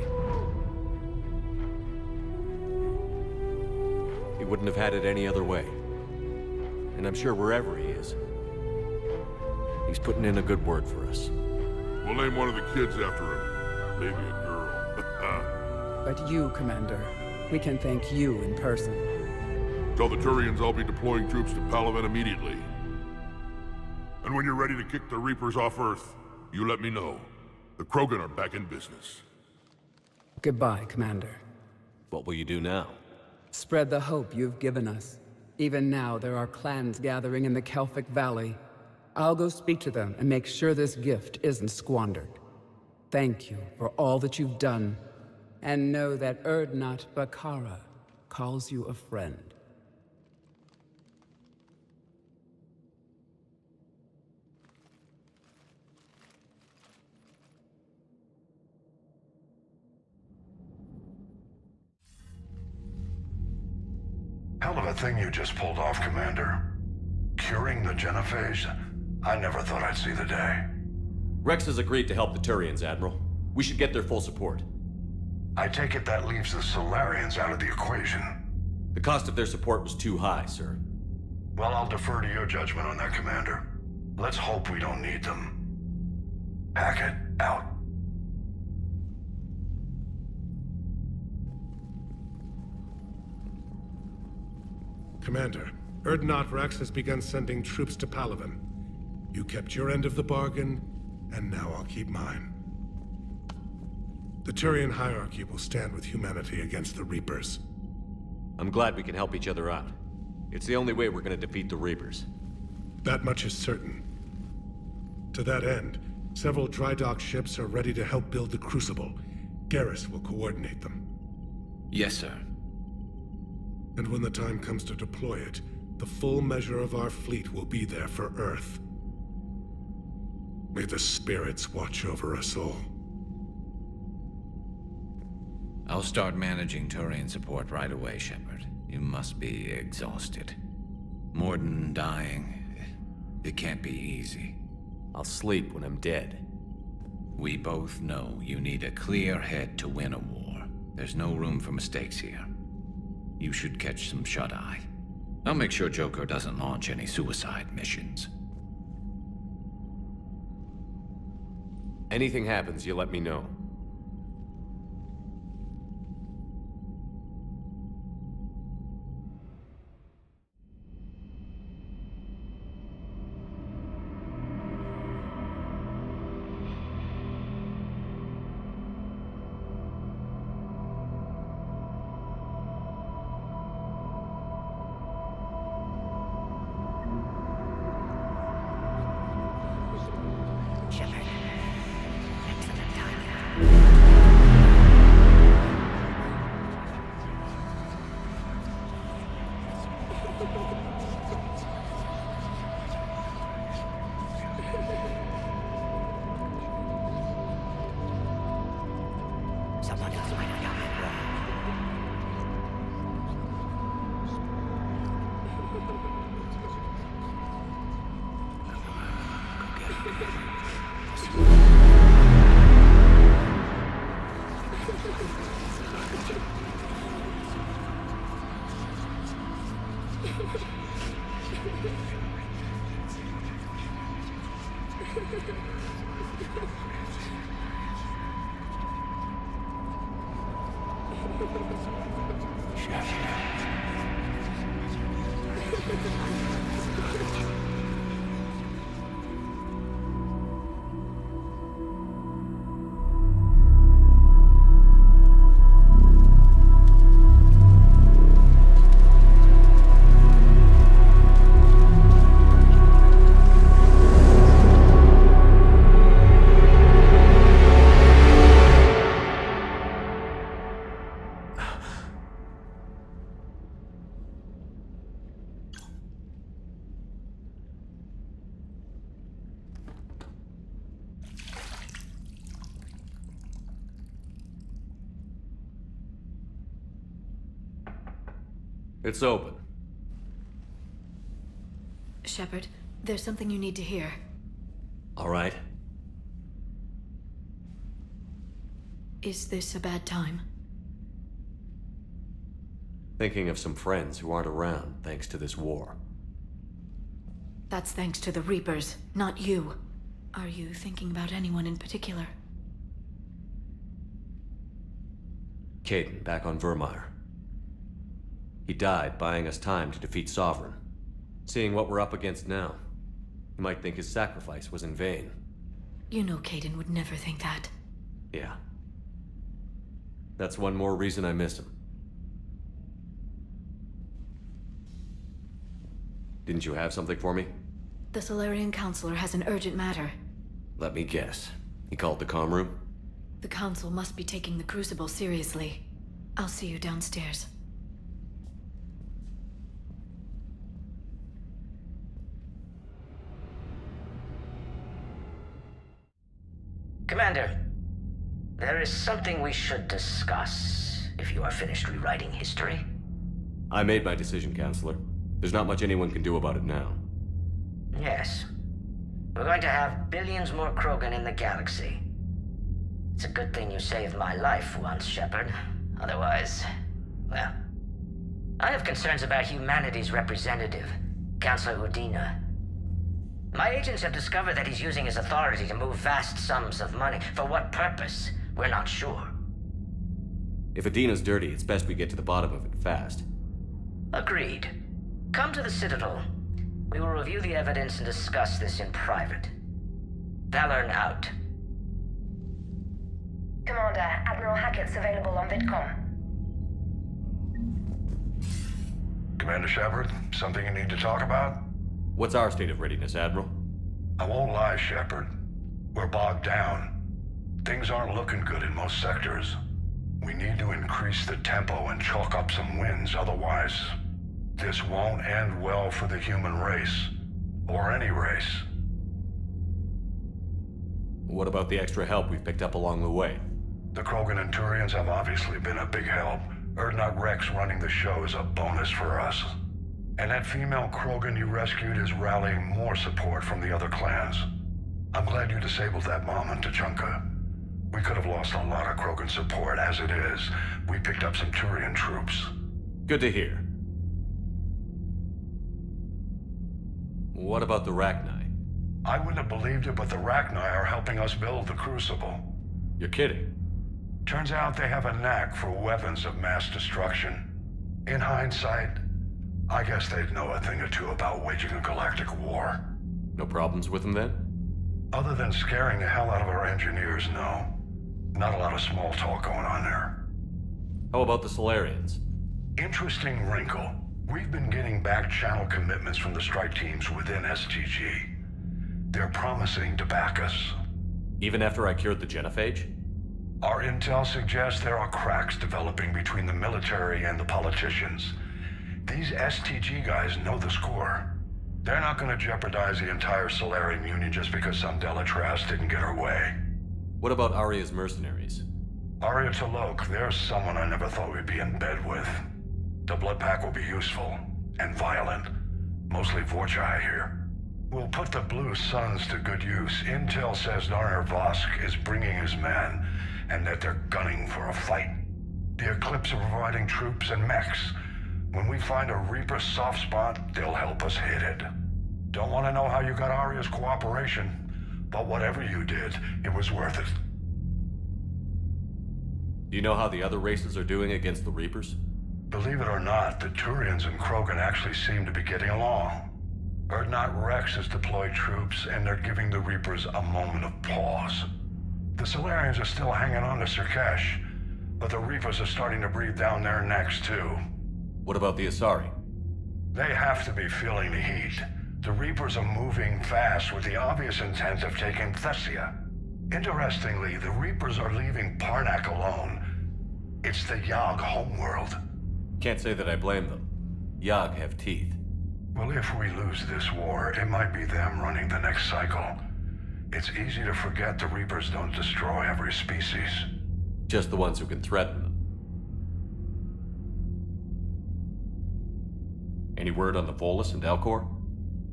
He wouldn't have had it any other way. And I'm sure wherever he is, he's putting in a good word for us. We'll name one of the kids after him. Maybe a girl. But you, Commander, we can thank you in person. Tell the Turians I'll be deploying troops to Palaven immediately. And when you're ready to kick the Reapers off Earth, you let me know. The Krogan are back in business. Goodbye, Commander. What will you do now? Spread the hope you've given us. Even now, there are clans gathering in the Kelphic Valley. I'll go speak to them and make sure this gift isn't squandered. Thank you for all that you've done. And know that Erdnot Bakara calls you a friend. Hell of a thing you just pulled off, Commander. Curing the Genophage? I never thought I'd see the day. Rex has agreed to help the Turians, Admiral. We should get their full support. I take it that leaves the Solarians out of the equation. The cost of their support was too high, sir. Well, I'll defer to your judgment on that, Commander. Let's hope we don't need them. Hackett, out. Commander, Urdnot Rex has begun sending troops to Palaven. You kept your end of the bargain, and now I'll keep mine. The Turian hierarchy will stand with humanity against the Reapers. I'm glad we can help each other out. It's the only way we're gonna defeat the Reapers. That much is certain. To that end, several dry dock ships are ready to help build the Crucible. Garrus will coordinate them. Yes, sir. And when the time comes to deploy it, the full measure of our fleet will be there for Earth. May the spirits watch over us all. I'll start managing Turian support right away, Shepard. You must be exhausted. Morden dying. It can't be easy. I'll sleep when I'm dead. We both know you need a clear head to win a war. There's no room for mistakes here. You should catch some shut-eye. I'll make sure Joker doesn't launch any suicide missions. Anything happens, you let me know. It's open. Shepard, there's something you need to hear. All right. Is this a bad time? Thinking of some friends who aren't around thanks to this war. That's thanks to the Reapers, not you. Are you thinking about anyone in particular? Caden, back on Vermeer. He died buying us time to defeat Sovereign. Seeing what we're up against now, you might think his sacrifice was in vain. You know Caden would never think that. Yeah. That's one more reason I miss him. Didn't you have something for me? The Solarian Counselor has an urgent matter. Let me guess. He called the comm room? The Council must be taking the Crucible seriously. I'll see you downstairs. Commander, there is something we should discuss, if you are finished rewriting history. I made my decision, Counselor. There's not much anyone can do about it now. Yes. We're going to have billions more Krogan in the galaxy. It's a good thing you saved my life once, Shepard. Otherwise, well... I have concerns about humanity's representative. Councillor Udina. My agents have discovered that he's using his authority to move vast sums of money. For what purpose? We're not sure. If Adina's dirty, it's best we get to the bottom of it fast. Agreed. Come to the Citadel. We will review the evidence and discuss this in private. Valorn out. Commander, Admiral Hackett's available on VidCom. Commander Shepard, something you need to talk about? What's our state of readiness, Admiral? I won't lie, Shepard. We're bogged down. Things aren't looking good in most sectors. We need to increase the tempo and chalk up some wins, otherwise, this won't end well for the human race. Or any race. What about the extra help we've picked up along the way? The Krogan and Turians have obviously been a big help. Urdnot Rex running the show is a bonus for us. And that female Krogan you rescued is rallying more support from the other clans. I'm glad you disabled that mom in Tuchanka. We could have lost a lot of Krogan support. As it is, we picked up some Turian troops. Good to hear. What about the Rachni? I wouldn't have believed it, but the Rachni are helping us build the Crucible. You're kidding. Turns out they have a knack for weapons of mass destruction. In hindsight, I guess they'd know a thing or two about waging a galactic war. No problems with them then? Other than scaring the hell out of our engineers, no. Not a lot of small talk going on there. How about the Solarians? Interesting wrinkle. We've been getting back-channel commitments from the strike teams within STG. They're promising to back us. Even after I cured the genophage? Our intel suggests there are cracks developing between the military and the politicians. These STG guys know the score. They're not going to jeopardize the entire Solarian Union just because some Delatras didn't get her way. What about Aria's mercenaries? Aria T'Loak, there's someone I never thought we'd be in bed with. The blood pack will be useful, and violent. Mostly Vorchai here. We'll put the Blue Suns to good use. Intel says Narner Vosk is bringing his men, and that they're gunning for a fight. The Eclipse are providing troops and mechs. When we find a Reaper soft spot, they'll help us hit it. Don't want to know how you got Aria's cooperation, but whatever you did, it was worth it. Do you know how the other races are doing against the Reapers? Believe it or not, the Turians and Krogan actually seem to be getting along. Urdnot Rex has deployed troops, and they're giving the Reapers a moment of pause. The Solarians are still hanging on to Sirkesh, but the Reapers are starting to breathe down their necks too. What about the Asari? They have to be feeling the heat. The Reapers are moving fast with the obvious intent of taking Thessia. Interestingly, the Reapers are leaving Parnak alone. It's the Yogg homeworld. Can't say that I blame them. Yogg have teeth. Well, if we lose this war, it might be them running the next cycle. It's easy to forget the Reapers don't destroy every species. Just the ones who can threaten them. Any word on the Volus and Elcor?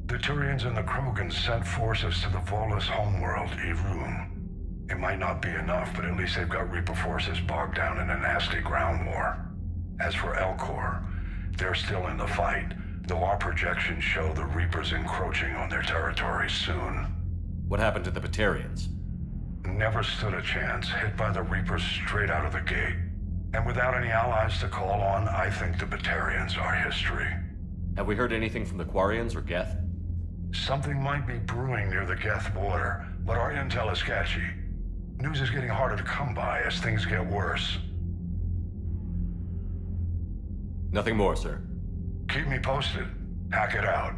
The Turians and the Krogan sent forces to the Volus homeworld, Irun. It might not be enough, but at least they've got Reaper forces bogged down in a nasty ground war. As for Elcor, they're still in the fight, though our projections show the Reapers encroaching on their territory soon. What happened to the Batarians? Never stood a chance, hit by the Reapers straight out of the gate. And without any allies to call on, I think the Batarians are history. Have we heard anything from the Quarians or Geth? Something might be brewing near the Geth border, but our intel is sketchy. News is getting harder to come by as things get worse. Nothing more, sir. Keep me posted. Hack it out.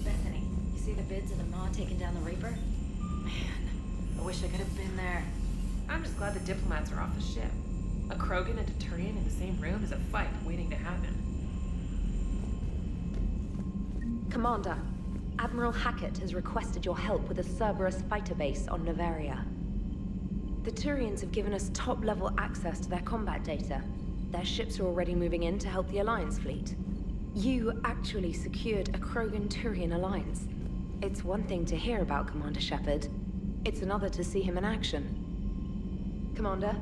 Bethany, you see the bids of the Maw taking down the Reaper? Man, I wish I could have been there. I'm just glad the diplomats are off the ship. A Krogan and a Turian in the same room is a fight waiting to happen. Commander, Admiral Hackett has requested your help with a Cerberus fighter base on Novaria. The Turians have given us top-level access to their combat data. Their ships are already moving in to help the Alliance fleet. You actually secured a Krogan-Turian alliance. It's one thing to hear about Commander Shepard. It's another to see him in action. Commander?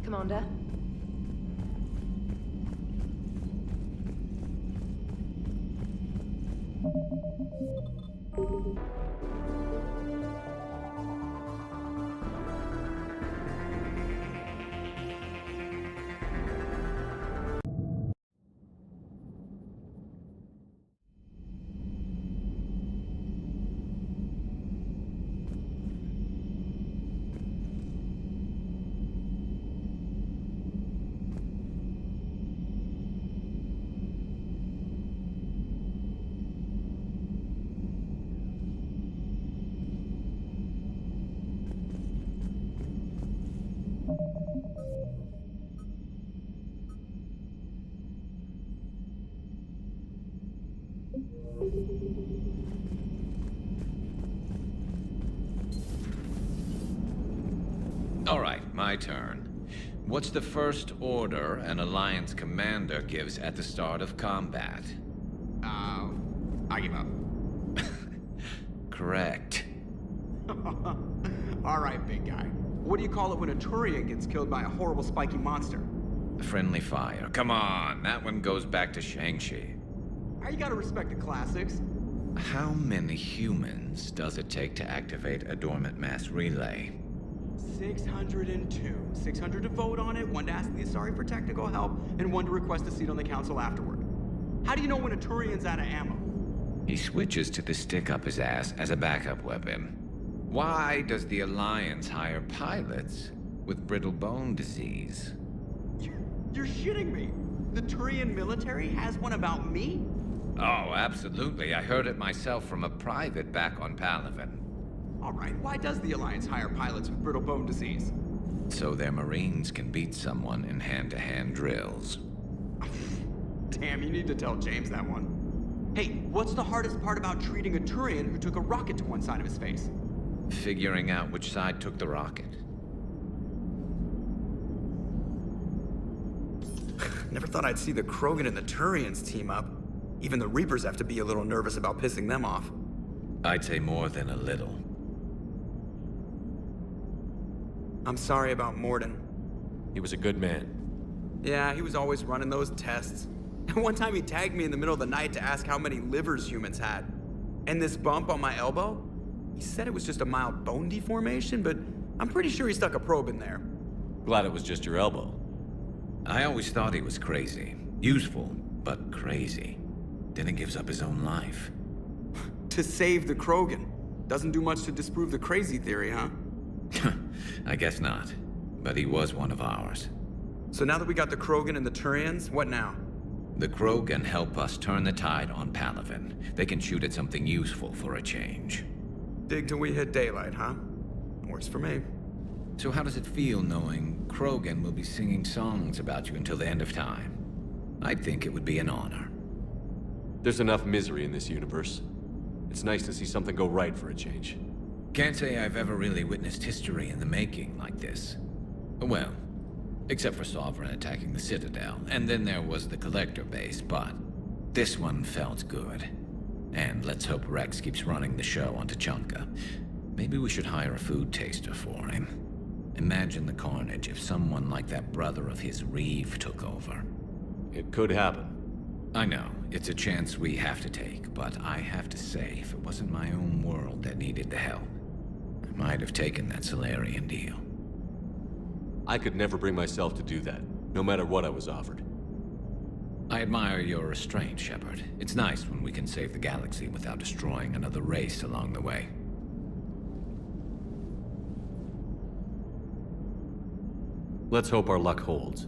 Commander? All right, my turn. What's the first order an Alliance commander gives at the start of combat? I give up. Correct. All right, big guy. What do you call it when a Turian gets killed by a horrible spiky monster? Friendly fire. Come on, that one goes back to Shang-Chi. You gotta respect the classics. How many humans does it take to activate a dormant mass relay? 602. 600 to vote on it, 1 to ask the Asari for technical help, and 1 to request a seat on the council afterward. How do you know when a Turian's out of ammo? He switches to the stick up his ass as a backup weapon. Why does the Alliance hire pilots with brittle bone disease? You're shitting me. The Turian military has one about me? Oh, absolutely. I heard it myself from a private back on Palaven. All right, why does the Alliance hire pilots with brittle bone disease? So their Marines can beat someone in hand-to-hand drills. Damn, you need to tell James that one. Hey, what's the hardest part about treating a Turian who took a rocket to one side of his face? Figuring out which side took the rocket. Never thought I'd see the Krogan and the Turians team up. Even the Reapers have to be a little nervous about pissing them off. I'd say more than a little. I'm sorry about Morden. He was a good man. Yeah, he was always running those tests. And one time he tagged me in the middle of the night to ask how many livers humans had. And this bump on my elbow? He said it was just a mild bone deformation, but I'm pretty sure he stuck a probe in there. Glad it was just your elbow. I always thought he was crazy. Useful, but crazy. Then he gives up his own life. To save the Krogan. Doesn't do much to disprove the crazy theory, huh? I guess not. But he was one of ours. So now that we got the Krogan and the Turians, what now? The Krogan help us turn the tide on Palaven. They can shoot at something useful for a change. Dig till we hit daylight, huh? Works for me. So how does it feel knowing Krogan will be singing songs about you until the end of time? I'd think it would be an honor. There's enough misery in this universe. It's nice to see something go right for a change. Can't say I've ever really witnessed history in the making like this. Well, Except for Sovereign attacking the Citadel, and then there was the Collector base, but this one felt good. And let's hope Rex keeps running the show on Tuchanka. Maybe we should hire a food taster for him. Imagine the carnage if someone like that brother of his, Reeve, took over. It could happen. I know, it's a chance we have to take, but I have to say, if it wasn't my own world that needed the help, I might have taken that Solarian deal. I could never bring myself to do that, no matter what I was offered. I admire your restraint, Shepard. It's nice when we can save the galaxy without destroying another race along the way. Let's hope our luck holds.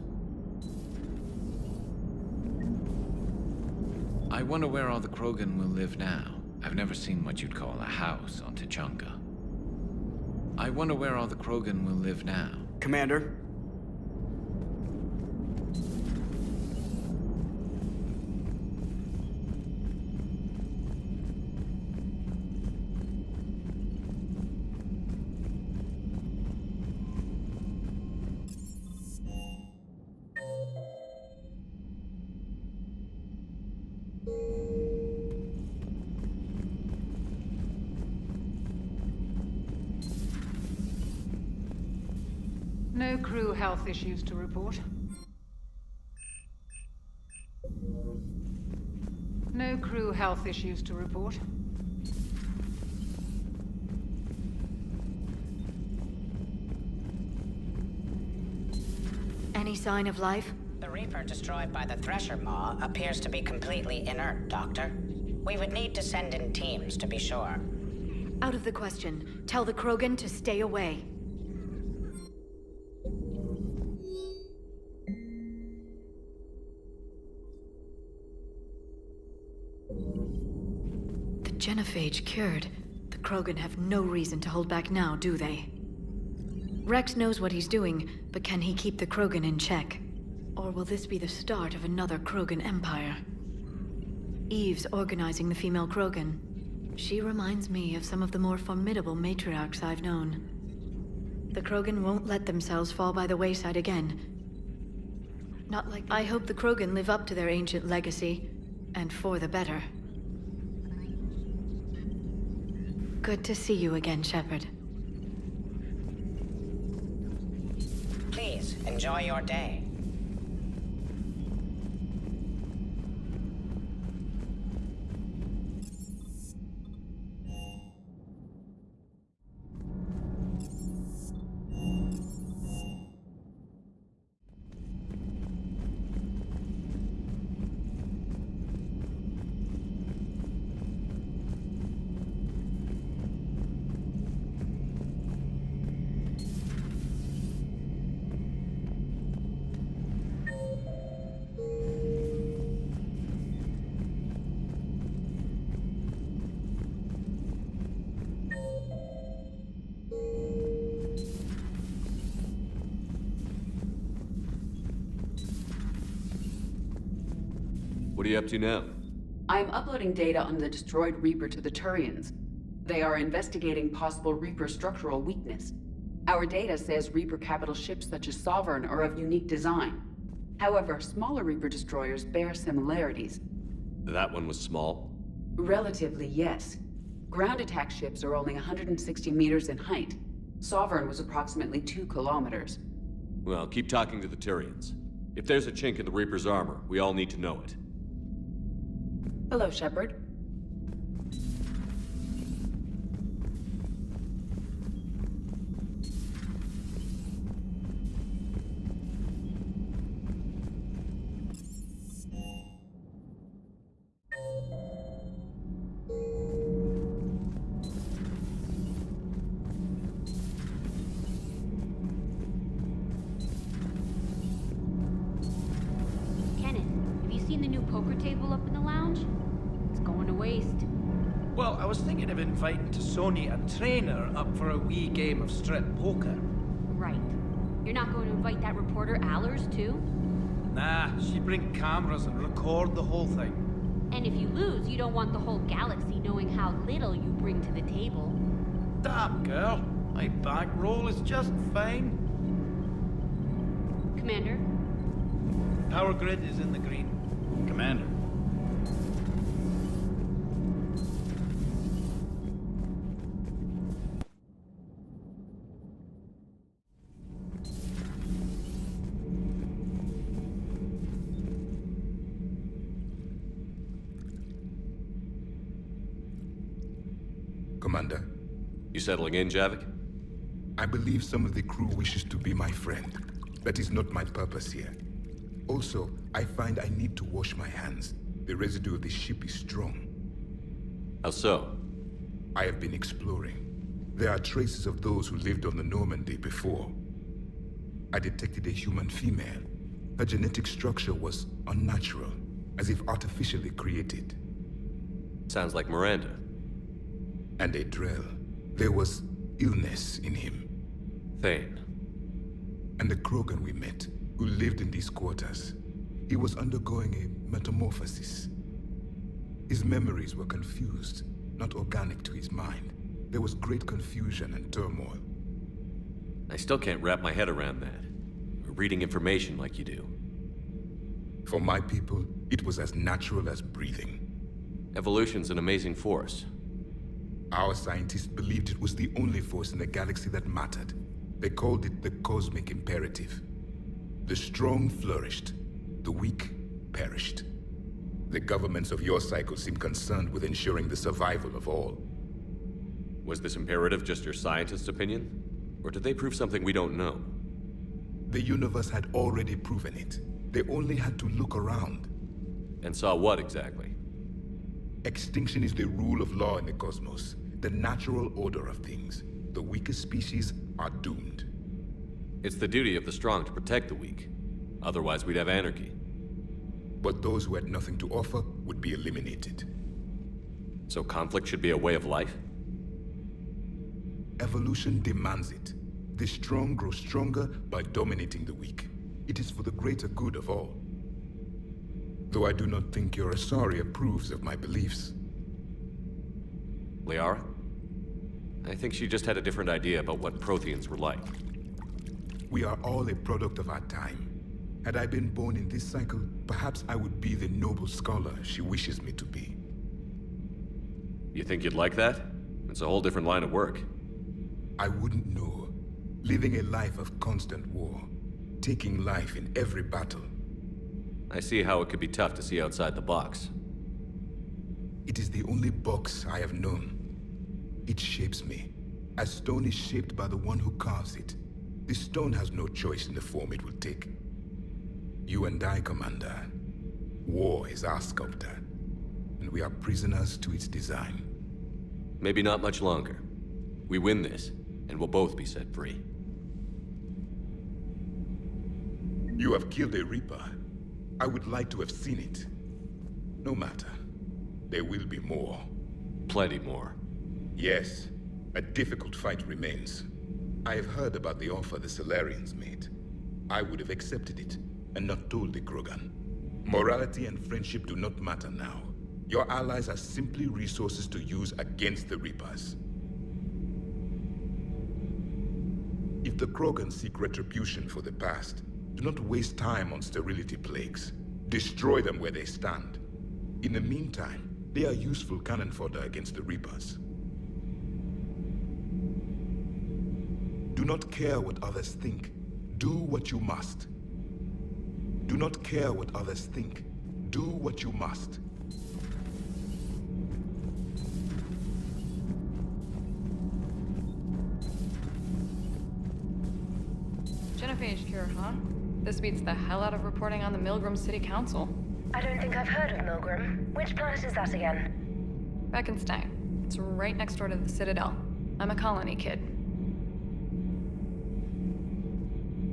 I wonder where all the Krogan will live now. I've never seen what you'd call a house on Tuchanka. I wonder where all the Krogan will live now. Commander? No crew health issues to report. No crew health issues to report. Any sign of life? The Reaper destroyed by the Thresher Maw appears to be completely inert, Doctor. We would need to send in teams to be sure. Out of the question. Tell the Krogan to stay away. The genophage cured. The Krogan have no reason to hold back now, do they? Rex knows what he's doing, but can he keep the Krogan in check? Or will this be the start of another Krogan empire? Eve's organizing the female Krogan. She reminds me of some of the more formidable matriarchs I've known. The Krogan won't let themselves fall by the wayside again. Not like... I hope the Krogan live up to their ancient legacy, and for the better. Good to see you again, Shepard. Please, enjoy your day. What are you up to now? I am uploading data on the destroyed Reaper to the Turians. They are investigating possible Reaper structural weakness. Our data says Reaper capital ships such as Sovereign are of unique design. However, smaller Reaper destroyers bear similarities. That one was small? Relatively, yes. Ground attack ships are only 160 meters in height. Sovereign was approximately 2 kilometers. Well, keep talking to the Turians. If there's a chink in the Reaper's armor, we all need to know it. Hello, Shepard. I was thinking of inviting Sony and Trainer up for a wee game of strip poker. Right. You're not going to invite that reporter Allers, too? Nah, she'd bring cameras and record the whole thing. And if you lose, you don't want the whole galaxy knowing how little you bring to the table. Damn, girl. My bankroll is just fine. Commander. Power grid is in the green. Commander. Commander. You settling in, Javik? I believe some of the crew wishes to be my friend. That is not my purpose here. Also, I find I need to wash my hands. The residue of the ship is strong. How so? I have been exploring. There are traces of those who lived on the Normandy before. I detected a human female. Her genetic structure was unnatural, as if artificially created. Sounds like Miranda. And a Drell. There was illness in him. Thane. And the Krogan we met, who lived in these quarters. He was undergoing a metamorphosis. His memories were confused, not organic to his mind. There was great confusion and turmoil. I still can't wrap my head around that. Reading information like you do. For my people, it was as natural as breathing. Evolution's an amazing force. Our scientists believed it was the only force in the galaxy that mattered. They called it the cosmic imperative. The strong flourished, the weak perished. The governments of your cycle seem concerned with ensuring the survival of all. Was this imperative just your scientist's opinion? Or did they prove something we don't know? The universe had already proven it. They only had to look around. And saw what exactly? Extinction is the rule of law in the cosmos, the natural order of things. The weakest species are doomed. It's the duty of the strong to protect the weak. Otherwise, we'd have anarchy. But those who had nothing to offer would be eliminated. So conflict should be a way of life? Evolution demands it. The strong grow stronger by dominating the weak. It is for the greater good of all. Though I do not think your Asari approves of my beliefs. Liara? I think she just had a different idea about what Protheans were like. We are all a product of our time. Had I been born in this cycle, perhaps I would be the noble scholar she wishes me to be. You think you'd like that? It's a whole different line of work. I wouldn't know. Living a life of constant war. Taking life in every battle. I see how it could be tough to see outside the box. It is the only box I have known. It shapes me, as stone is shaped by the one who carves it. The stone has no choice in the form it will take. You and I, Commander. War is our sculptor, and we are prisoners to its design. Maybe not much longer. We win this, and we'll both be set free. You have killed a Reaper. I would like to have seen it. No matter. There will be more. Plenty more. Yes. A difficult fight remains. I have heard about the offer the Solarians made. I would have accepted it, and not told the Krogan. Morality and friendship do not matter now. Your allies are simply resources to use against the Reapers. If the Krogan seek retribution for the past, do not waste time on sterility plagues. Destroy them where they stand. In the meantime, they are useful cannon fodder against the Reapers. Do not care what others think. Do what you must. Do not care what others think. Do what you must. Genophage cure, huh? This beats the hell out of reporting on the Milgram City Council. I don't think I've heard of Milgram. Which planet is that again? Beckenstein. It's right next door to the Citadel. I'm a colony kid.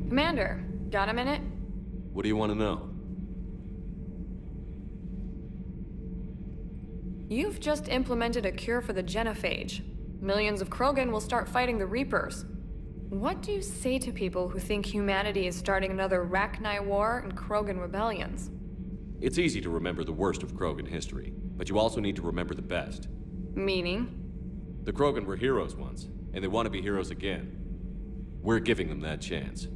Commander, got a minute? What do you want to know? You've just implemented a cure for the genophage. Millions of Krogan will start fighting the Reapers. What do you say to people who think humanity is starting another Rachni War and Krogan rebellions? It's easy to remember the worst of Krogan history, but you also need to remember the best. Meaning? The Krogan were heroes once, and they want to be heroes again. We're giving them that chance.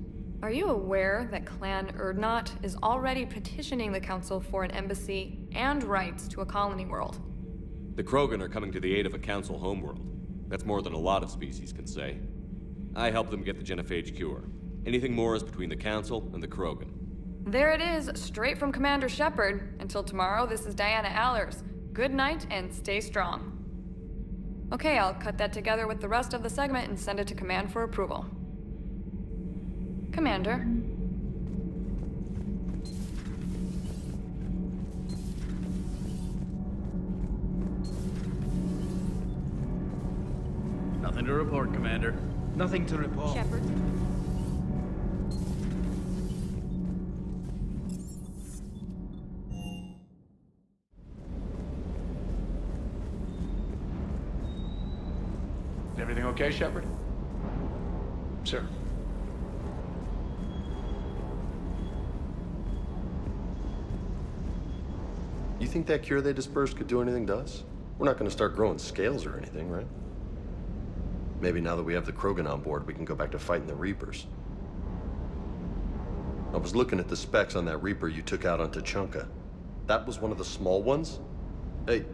Are you aware that Clan Urdnot is already petitioning the Council for an embassy and rights to a colony world? The Krogan are coming to the aid of a Council homeworld. That's more than a lot of species can say. I helped them get the genophage cure. Anything more is between the Council and the Krogan. There it is, straight from Commander Shepard. Until tomorrow, this is Diana Allers. Good night and stay strong. Okay, I'll cut that together with the rest of the segment and send it to Command for approval. Commander. Nothing to report, Commander. Nothing to report. Shepard. Is everything okay, Shepard? Sir. You think that cure they dispersed could do anything to us? We're not gonna start growing scales or anything, right? Maybe now that we have the Krogan on board, we can go back to fighting the Reapers. I was looking at the specs on that Reaper you took out on Tuchanka. That was one of the small ones? Hey.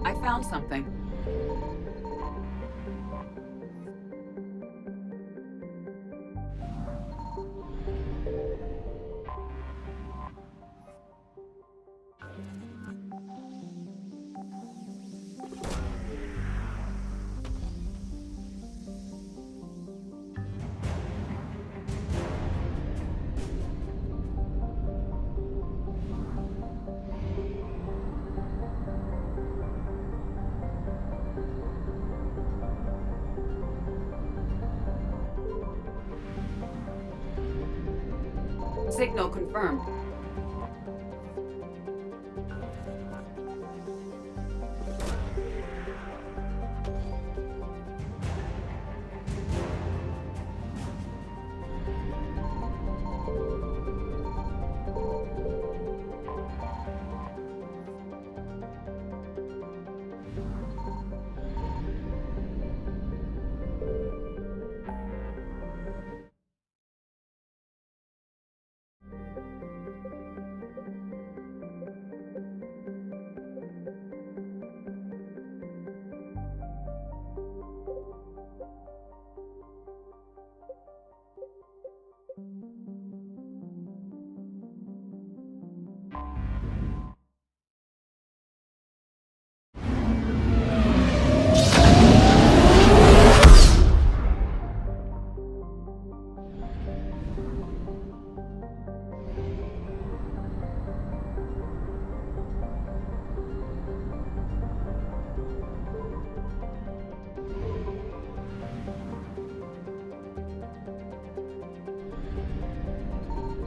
I found something. Signal confirmed.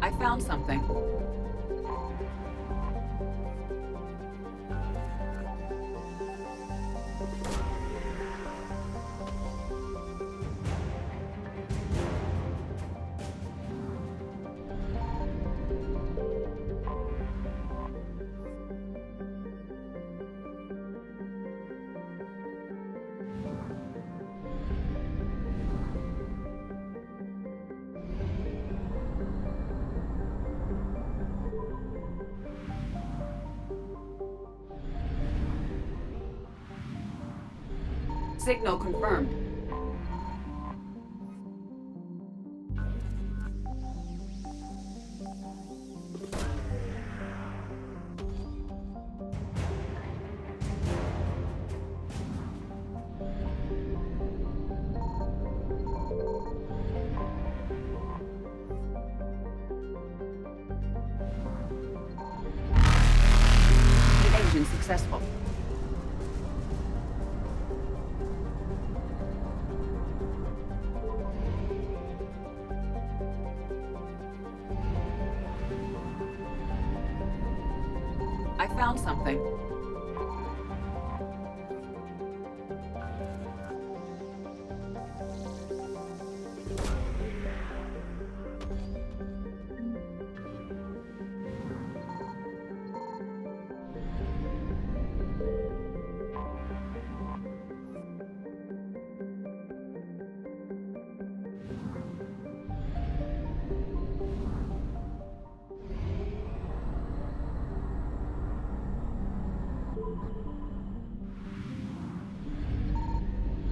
I found something. Signal confirmed. Evasion successful. I found something.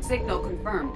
Signal confirmed.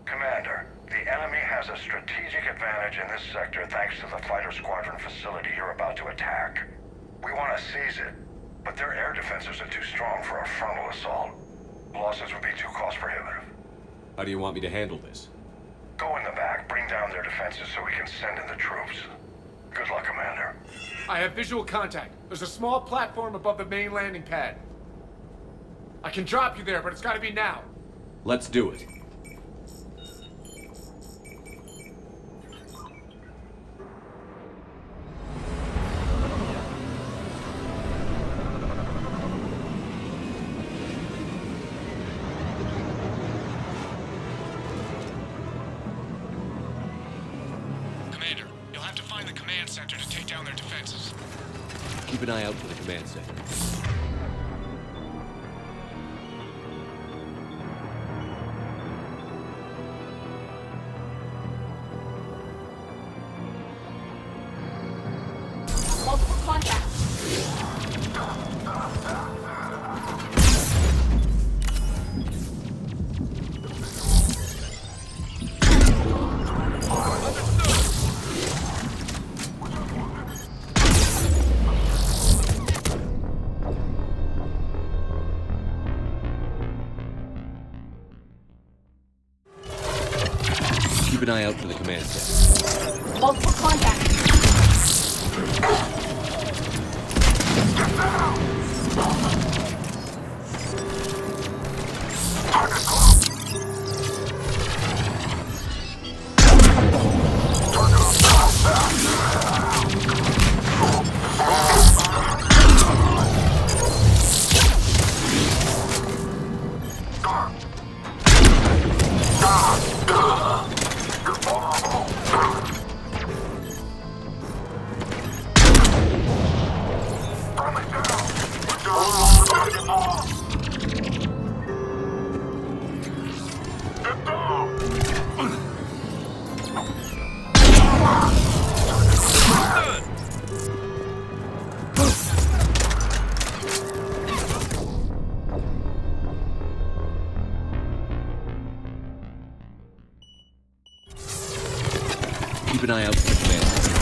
Commander, the enemy has a strategic advantage in this sector thanks to the fighter squadron facility you're about to attack. We want to seize it, but their air defenses are too strong for a frontal assault. Losses would be too cost prohibitive. How do you want me to handle this? Go in the back, bring down their defenses so we can send in the troops. Good luck, Commander. I have visual contact. There's a small platform above the main landing pad. I can drop you there, but it's gotta be now. Let's do it. Keep an eye out for the command center. Multiple contacts. Keep an eye out for the command center. Multiple contacts. Keep an eye out for the command center.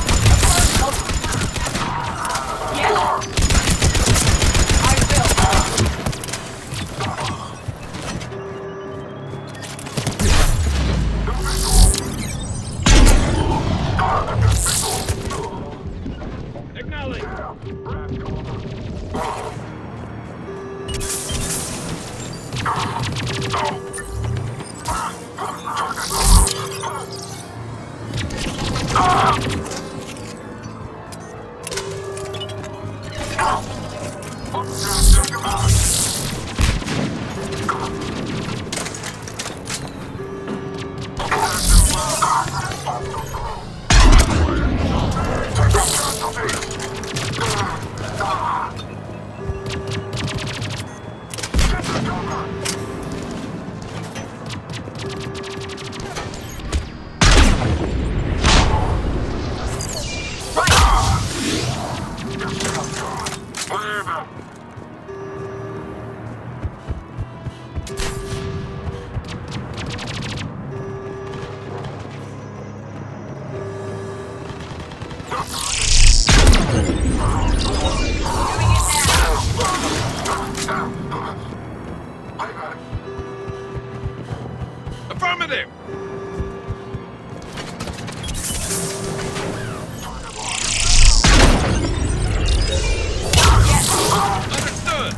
Affirmative! Understood!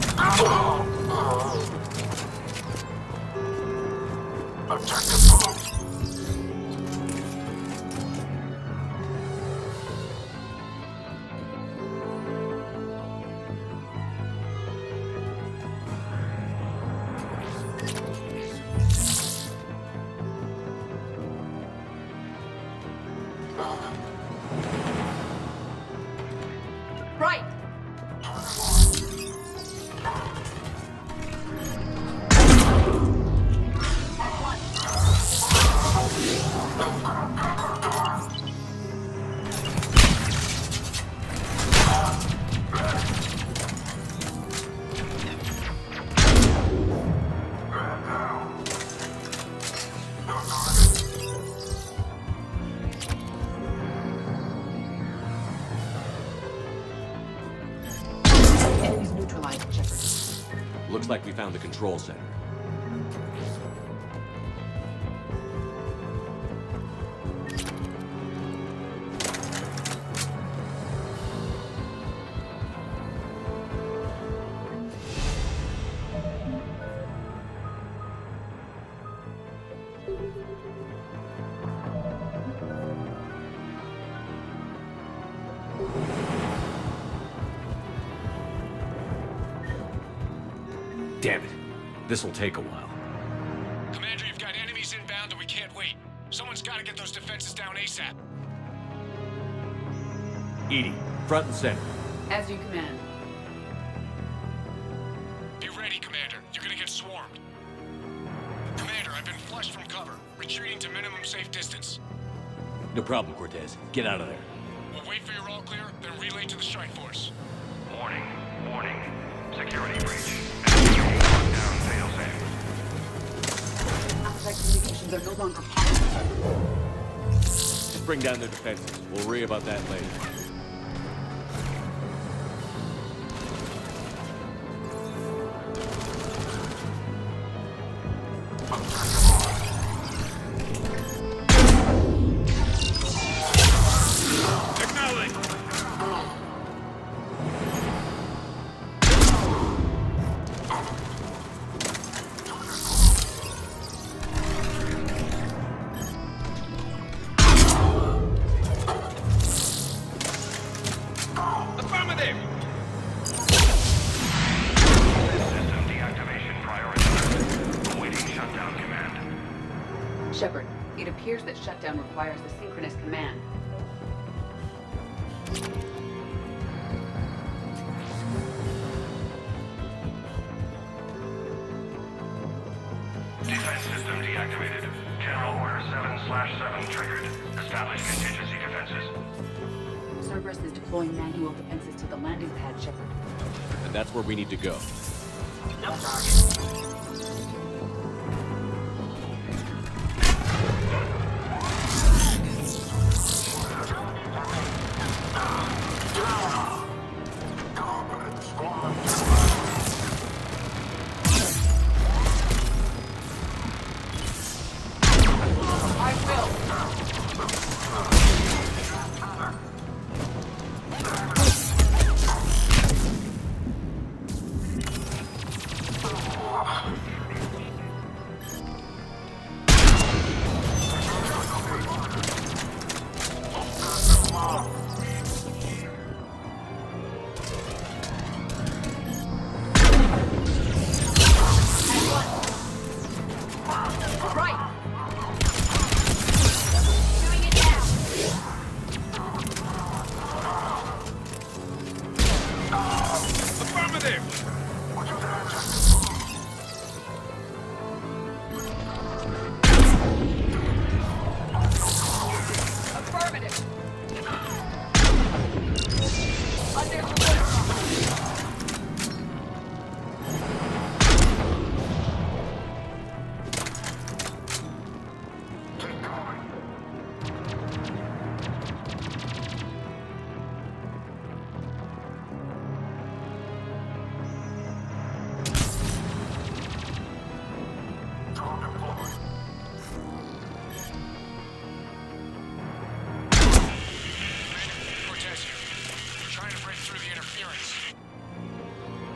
Right. Enemies neutralized, Shepard. Looks like we found the control center. Damn it. This'll take a while. Commander, you've got enemies inbound and we can't wait. Someone's got to get those defenses down ASAP. Edie, front and center. As you command. Be ready, Commander. You're gonna get swarmed. Commander, I've been flushed from cover. Retreating to minimum safe distance. No problem, Cortez. Get out of there. We'll wait for your all clear, then relay to the strike force. Warning. Warning. Security breach. Lockdown failsafe. Outside communications are no longer possible. Just bring down their defenses. We'll worry about that later. Shepard, it appears that shutdown requires a synchronous command. Defense system deactivated. General Order 7/7 triggered. Establish contingency defenses. Cerberus is deploying manual defenses to the landing pad, Shepard. And that's where we need to go. No target.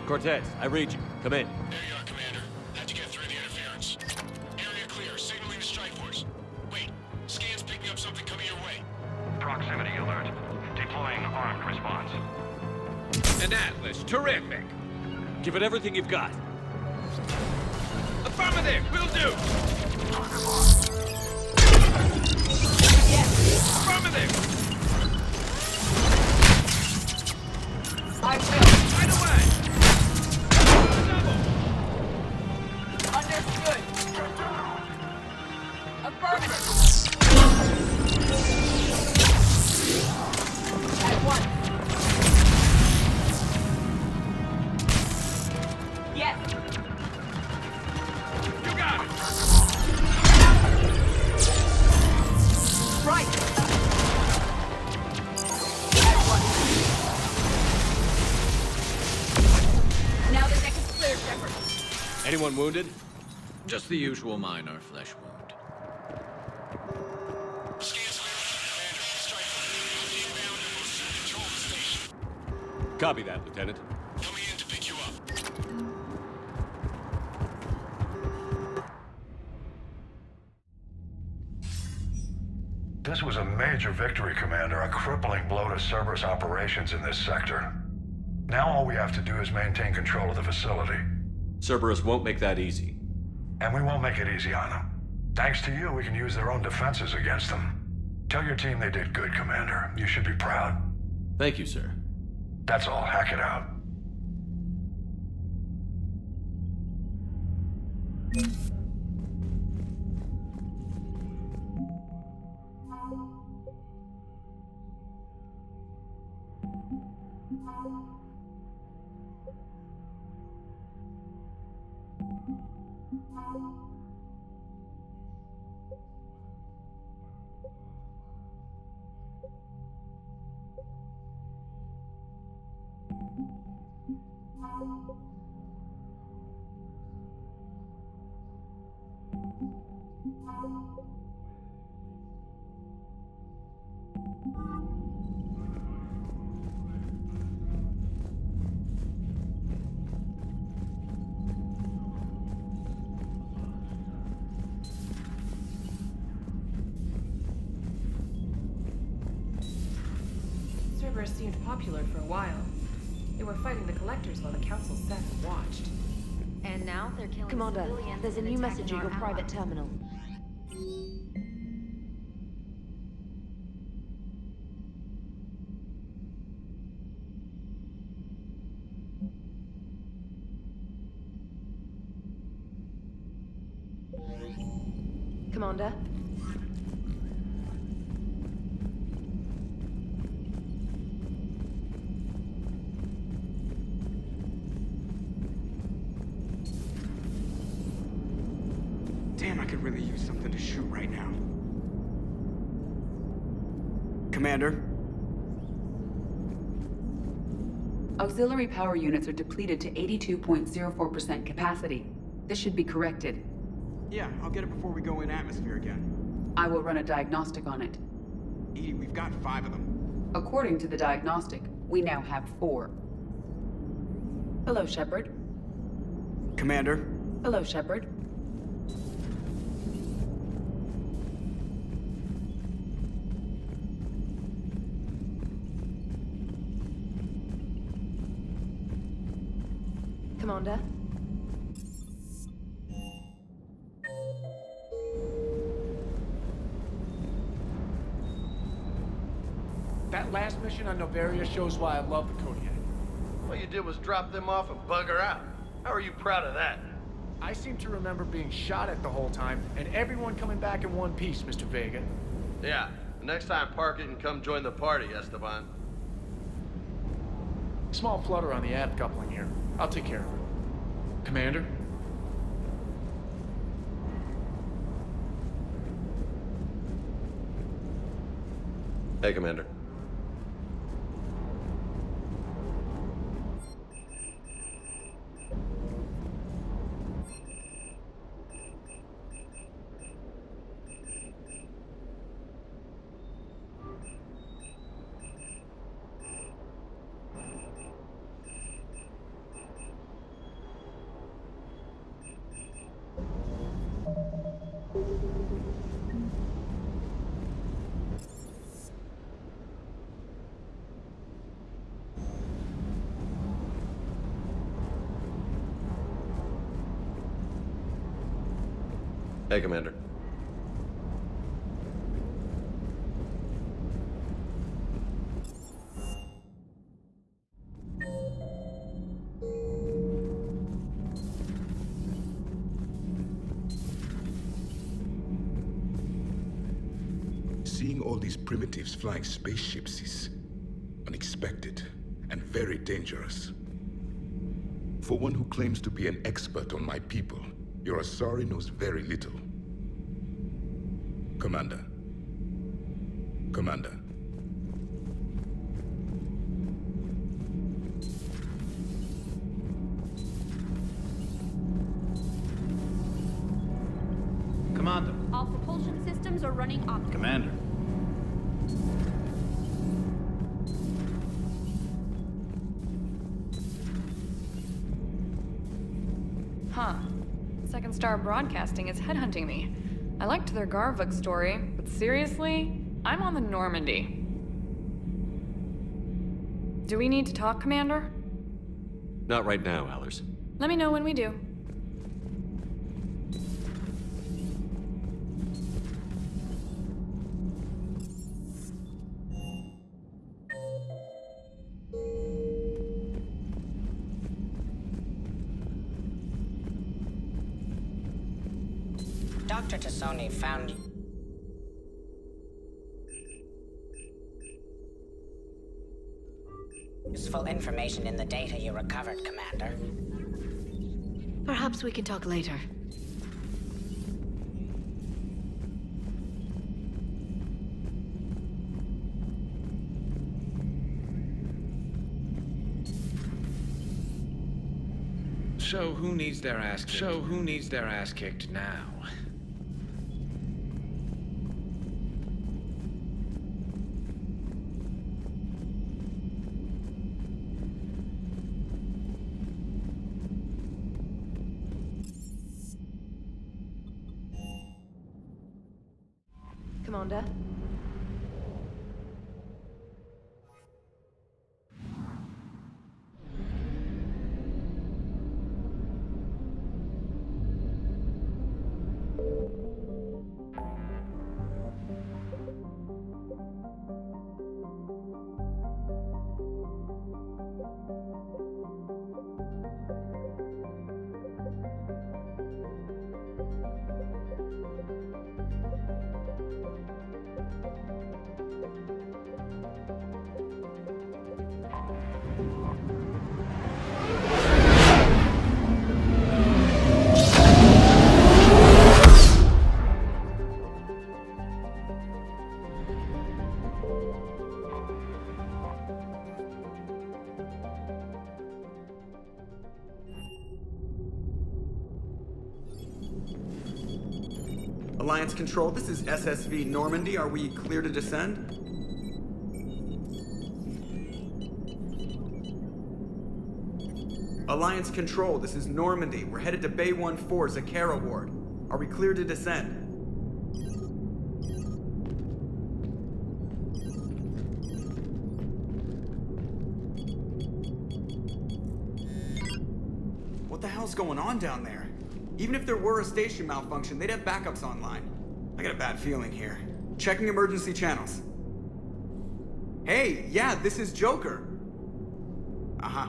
Cortez, I read you. Come in. There you are, Commander. How'd you get through the interference? Area clear. Signaling the strike force. Wait. Scan's picking up something coming your way. Proximity alert. Deploying armed response. An Atlas. Terrific. Give it everything you've got. Affirmative. Will do. Yes. Affirmative. I will. Right away. Understood. Affirmative. At once. Yes. You got it. Right. At once. Now the deck is clear, Shepard. Anyone wounded? Just the usual minor flesh wound. Copy that, Lieutenant. Coming in to pick you up. This was a major victory, Commander. A crippling blow to Cerberus operations in this sector. Now all we have to do is maintain control of the facility. Cerberus won't make that easy. And we won't make it easy on them. Thanks to you, we can use their own defenses against them. Tell your team they did good, Commander. You should be proud. Thank you, sir. That's all. Hack it out. Cerberus seemed popular for a while. They were fighting the Collectors while the Council sat and watched. And now they're killing Commander, civilians there's a and new attacking message at your our private allies. terminal. Commander? Damn, I could really use something to shoot right now. Commander? Auxiliary power units are depleted to 82.04% capacity. This should be corrected. Yeah, I'll get it before we go in atmosphere again. I will run a diagnostic on it. EDI, we've got 5 of them. According to the diagnostic, we now have 4. Hello, Shepard. Commander? Hello, Shepard. Commander? That last mission on Novaria shows why I love the Kodiak. All you did was drop them off and bugger out. How are you proud of that? I seem to remember being shot at the whole time, and everyone coming back in one piece, Mr. Vega. Yeah, the next time park it and come join the party, Esteban. Small flutter on the aft coupling here. I'll take care of it. Commander? Hey, Commander. Hey, Commander. Seeing all these primitives flying spaceships is unexpected and very dangerous. For one who claims to be an expert on my people, your Asari knows very little. Commander. Commander. Commander. All propulsion systems are running optimally. Commander. Huh. Second Star Broadcasting is headhunting me. I liked their Garvuk story, but seriously, I'm on the Normandy. Do we need to talk, Commander? Not right now, Allers. Let me know when we do. Dr. Tassoni found useful information in the data you recovered, Commander. Perhaps we can talk later. So who needs their ass kicked now? Commander? Alliance Control, this is SSV Normandy. Are we clear to descend? Alliance Control, this is Normandy. We're headed to Bay 1-4, Zakara Ward. Are we clear to descend? What the hell's going on down there? Even if there were a station malfunction, they'd have backups online. I got a bad feeling here. Checking emergency channels. Hey, yeah, this is Joker. Uh-huh.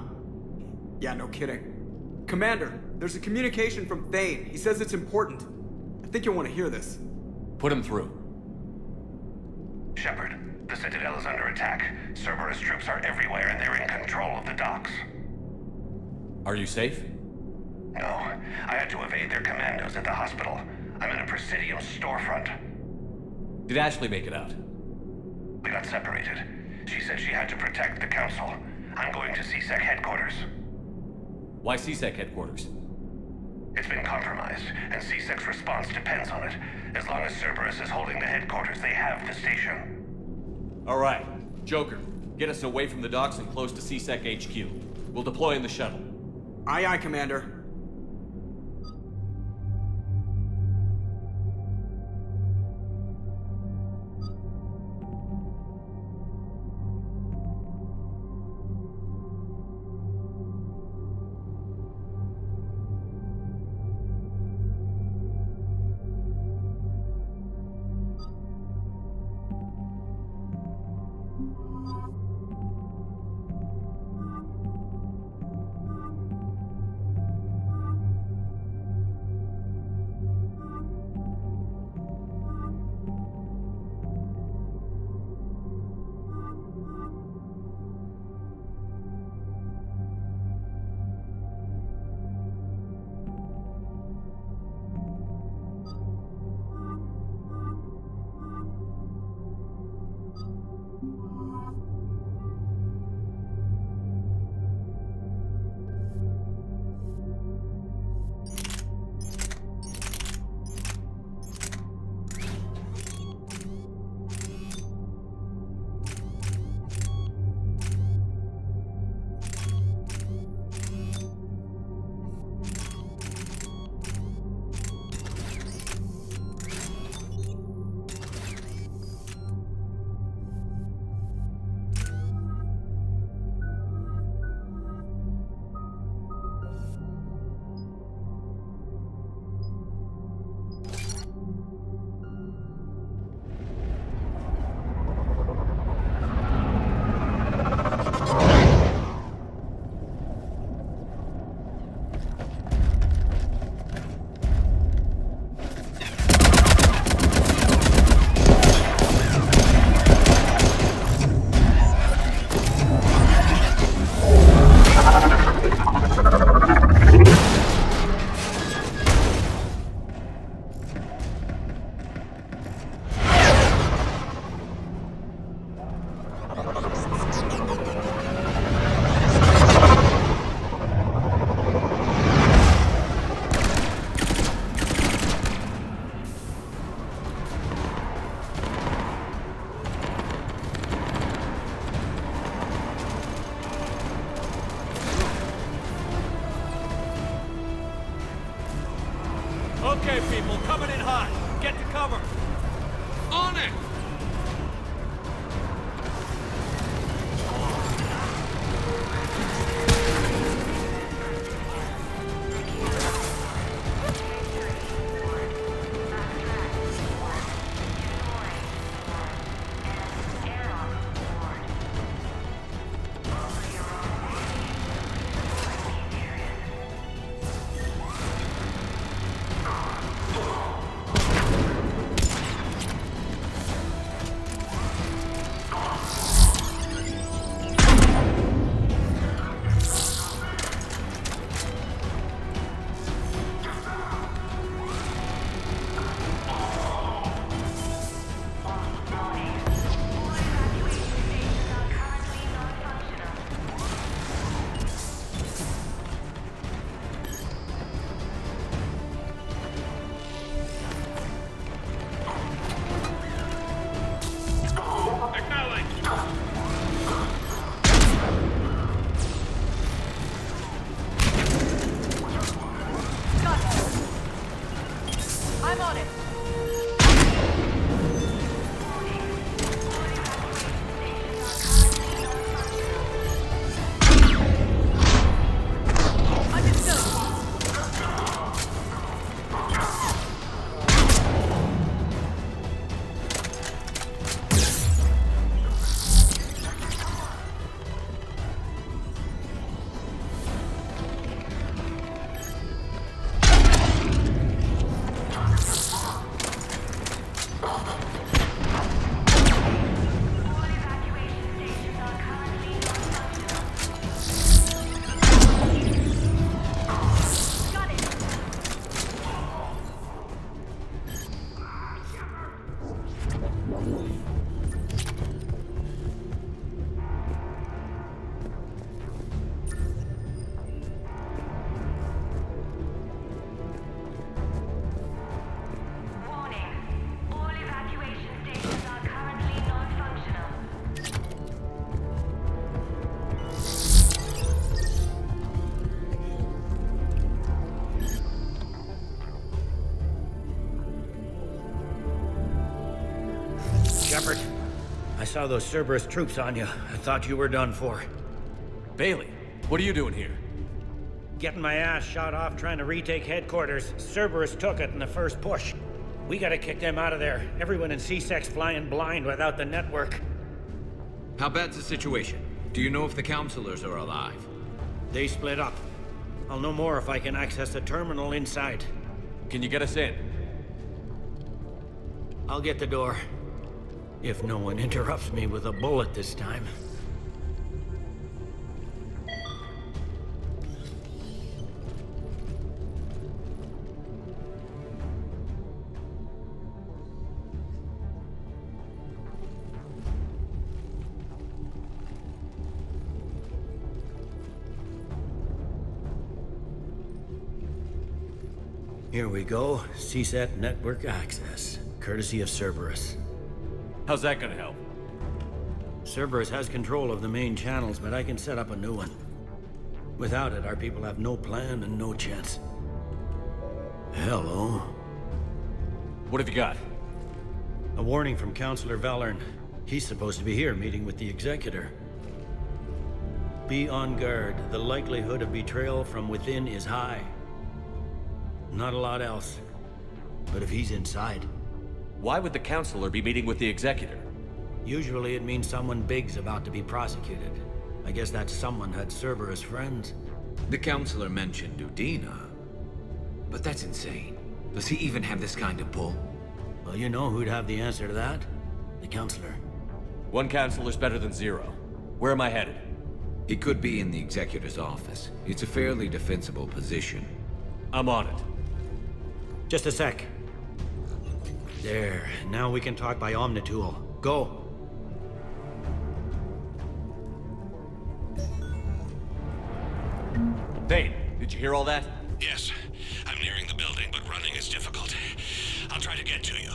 Yeah, no kidding. Commander, there's a communication from Thane. He says it's important. I think you'll want to hear this. Put him through. Shepard, the Citadel is under attack. Cerberus troops are everywhere and they're in control of the docks. Are you safe? No, I had to evade their commandos at the hospital. I'm in a Presidium storefront. Did Ashley make it out? We got separated. She said she had to protect the Council. I'm going to CSEC headquarters. Why CSEC headquarters? It's been compromised, and CSEC's response depends on it. As long as Cerberus is holding the headquarters, they have the station. All right. Joker, get us away from the docks and close to CSEC HQ. We'll deploy in the shuttle. Aye, aye, Commander. people, coming in hot. Get to cover. On it! I'm on it. Shepard, I saw those Cerberus troops on you. I thought you were done for. Bailey, what are you doing here? Getting my ass shot off trying to retake headquarters. Cerberus took it in the first push. We gotta kick them out of there. Everyone in C-Sec's flying blind without the network. How bad's the situation? Do you know if the counselors are alive? They split up. I'll know more if I can access the terminal inside. Can you get us in? I'll get the door. If no one interrupts me with a bullet this time. Here we go. CSAT network access, courtesy of Cerberus. How's that gonna help? Cerberus has control of the main channels, but I can set up a new one. Without it, our people have no plan and no chance. Hello. What have you got? A warning from Counselor Valern. He's supposed to be here meeting with the Executor. Be on guard. The likelihood of betrayal from within is high. Not a lot else. But if he's inside... Why would the Counselor be meeting with the Executor? Usually it means someone big's about to be prosecuted. I guess that someone had Cerberus friends. The Counselor mentioned Udina. But that's insane. Does he even have this kind of pull? Well, you know who'd have the answer to that? The Counselor. One Counselor's better than zero. Where am I headed? He could be in the Executor's office. It's a fairly defensible position. I'm on it. Just a sec. There. Now we can talk by Omnitool. Go. Thane, did you hear all that? Yes. I'm nearing the building, but running is difficult. I'll try to get to you.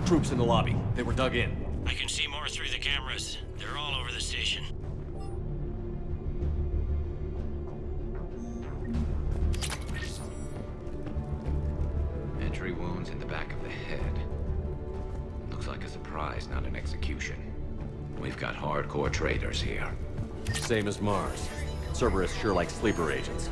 troops in the lobby. They were dug in. I can see more through the cameras. They're all over the station. Entry wounds in the back of the head. Looks like a surprise, not an execution. We've got hardcore traitors here. Same as Mars. Cerberus sure likes sleeper agents.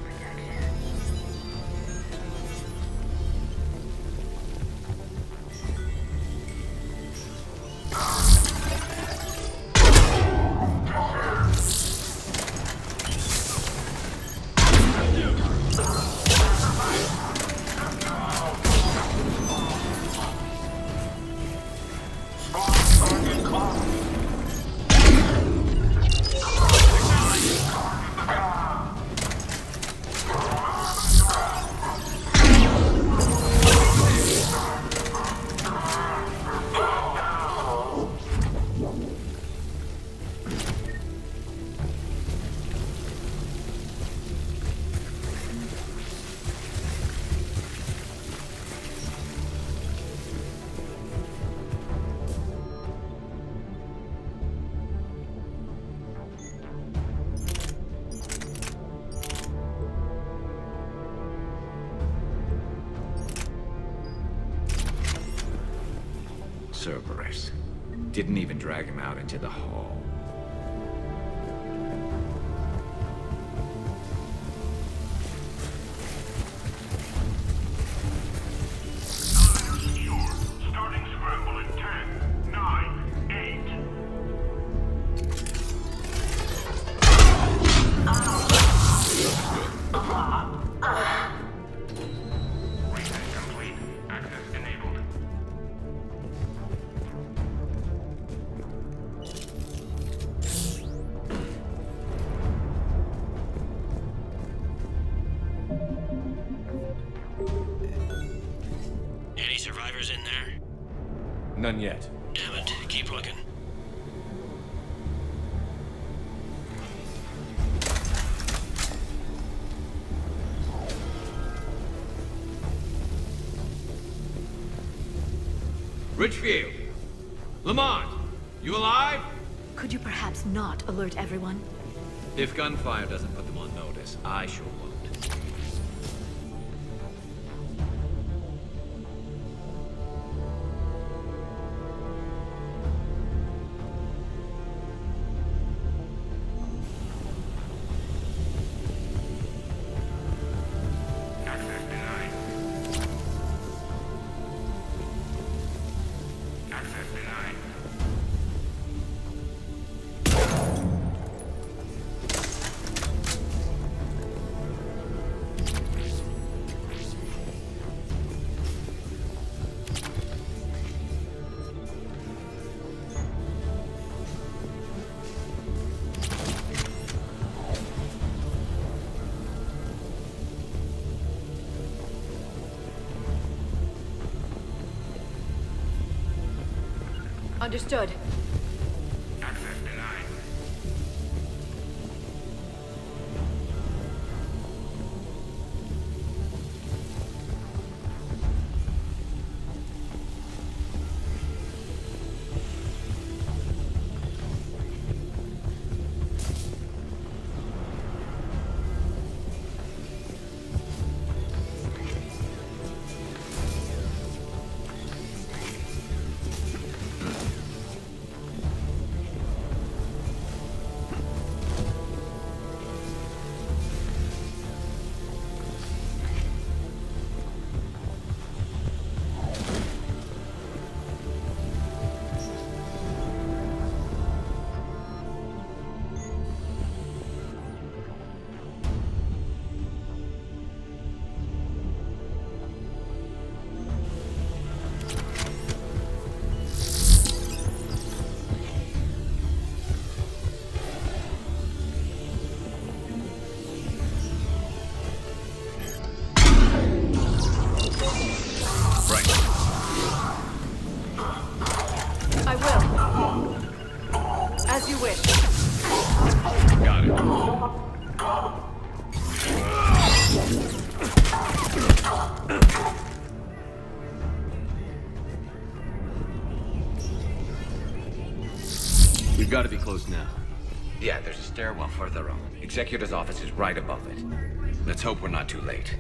Cerberus. Didn't even drag him out into the hall. Starting scramble in 10, 9, 8. Reset complete. Access enabled. Any survivors in there? None yet. Damn it. Keep looking. Richfield! Lamont! You alive? Could you perhaps not alert everyone? If gunfire doesn't put them on notice, I sure won't. Access denied. Access denied. Understood. Access denied. We've got to be close now. Yeah, there's a stairwell further on. Executor's office is right above it. Let's hope we're not too late.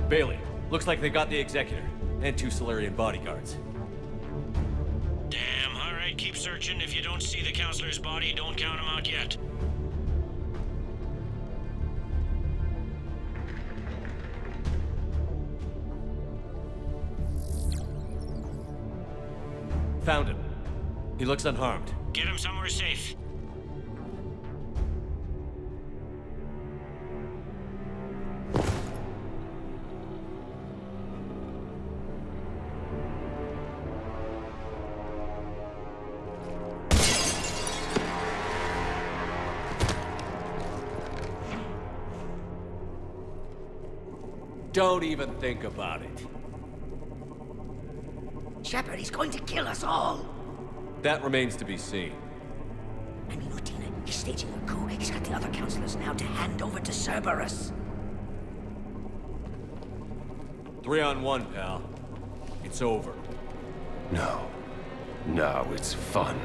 Bailey, looks like they got the Executor, and 2 Solarian bodyguards. Damn, alright, keep searching. If you don't see the Counselor's body, don't count him out yet. Found him. He looks unharmed. Get him somewhere safe. Don't even think about it. Shepard, he's going to kill us all. That remains to be seen. I mean, Udina, he's staging a coup. He's got the other counselors now to hand over to Cerberus. 3-on-1, pal. It's over. No. No, it's fun.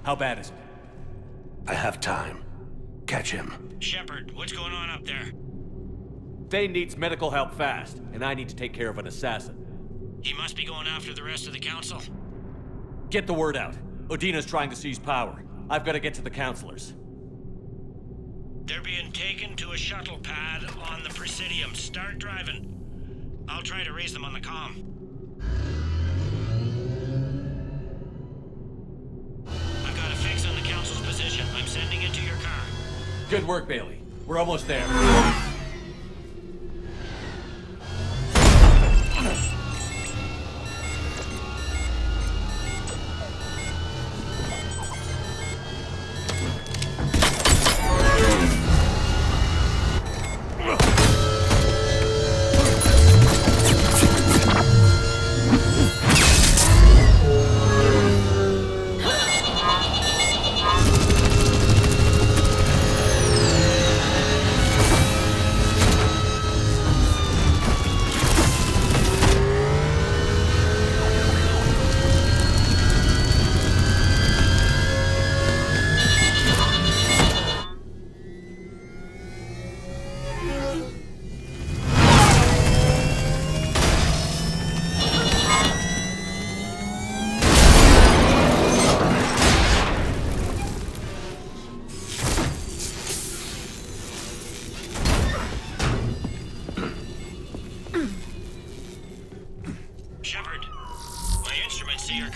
How bad is it? I have time. Catch him. Shepard, what's going on up there? Thane needs medical help fast, and I need to take care of an assassin. He must be going after the rest of the council. Get the word out. Udina's trying to seize power. I've got to get to the counselors. They're being taken to a shuttle pad on the Presidium. Start driving. I'll try to raise them on the comm. I've got a fix on the council's position. I'm sending it to your car. Good work, Bailey. We're almost there.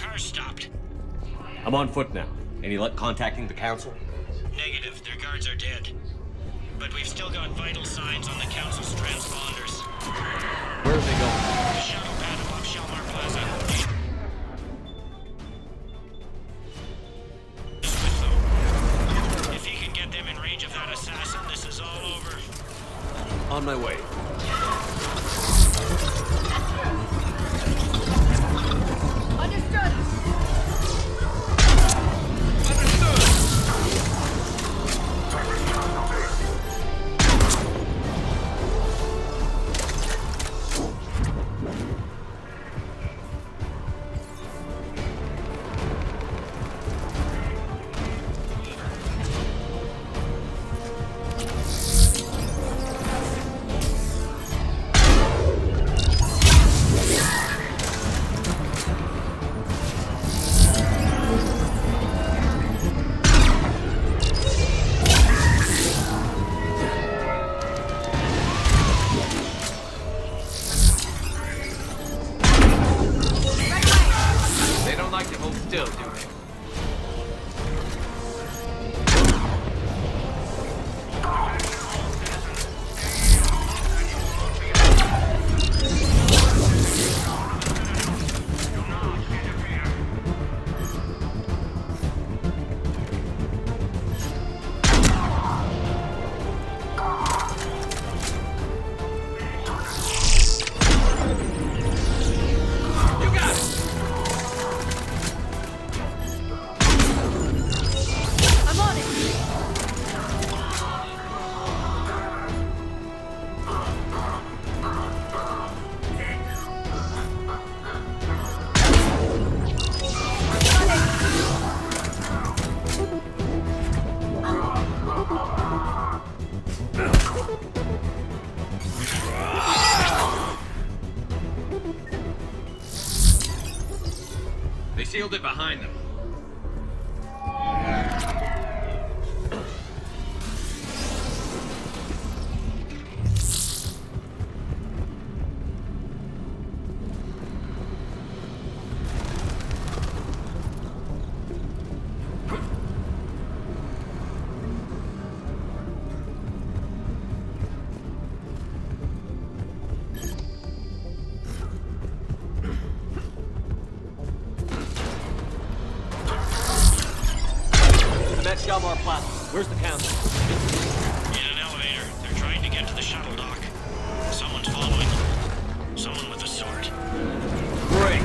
car's stopped. I'm on foot now. Any luck contacting the council? Negative. Their guards are dead. But we've still got vital signs on the council's transponders. Where are they going? The shuttle pad above Shelmar Plaza. If he can get them in range of that assassin, this is all over. On my way. Understood. They don't like to hold still, do they? I'm on it. They sealed it behind them. I'm at Shelmar Plaza. Where's the council? In an elevator. They're trying to get to the shuttle dock. Someone's following them. Someone with a sword. Great.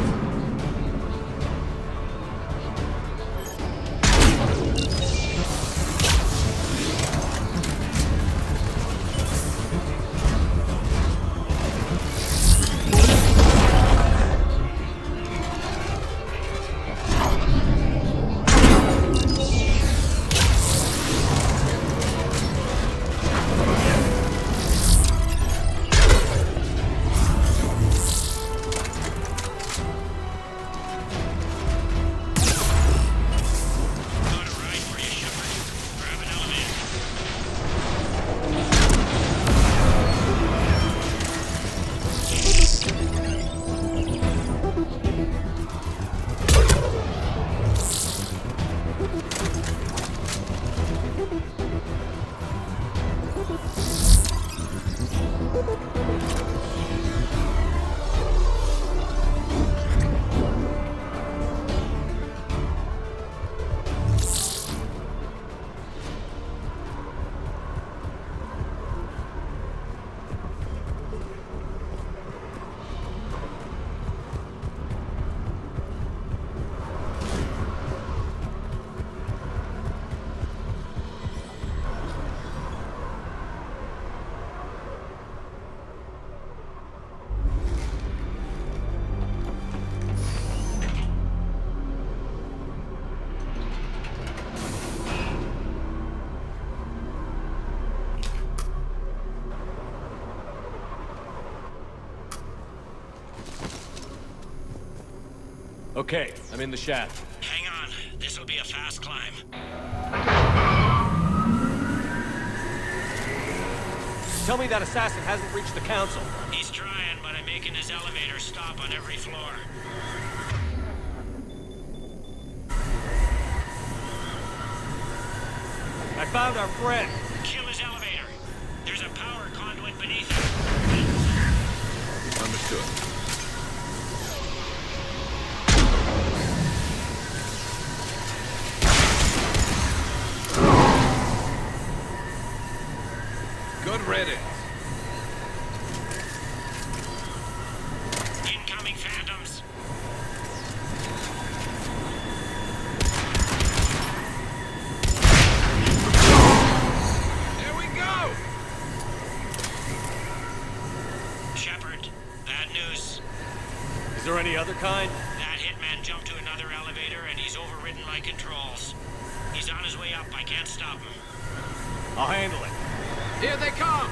Okay, I'm in the shaft. Hang on. This'll be a fast climb. Tell me that assassin hasn't reached the council. He's trying, but I'm making his elevator stop on every floor. found our friend. Kill his elevator. There's a power conduit beneath it. Understood. Good riddance. Incoming phantoms. There we go! Shepard, bad news. Is there any other kind? That hitman jumped to another elevator and he's overridden my controls. He's on his way up. I can't stop him. I'll handle it. Here they come!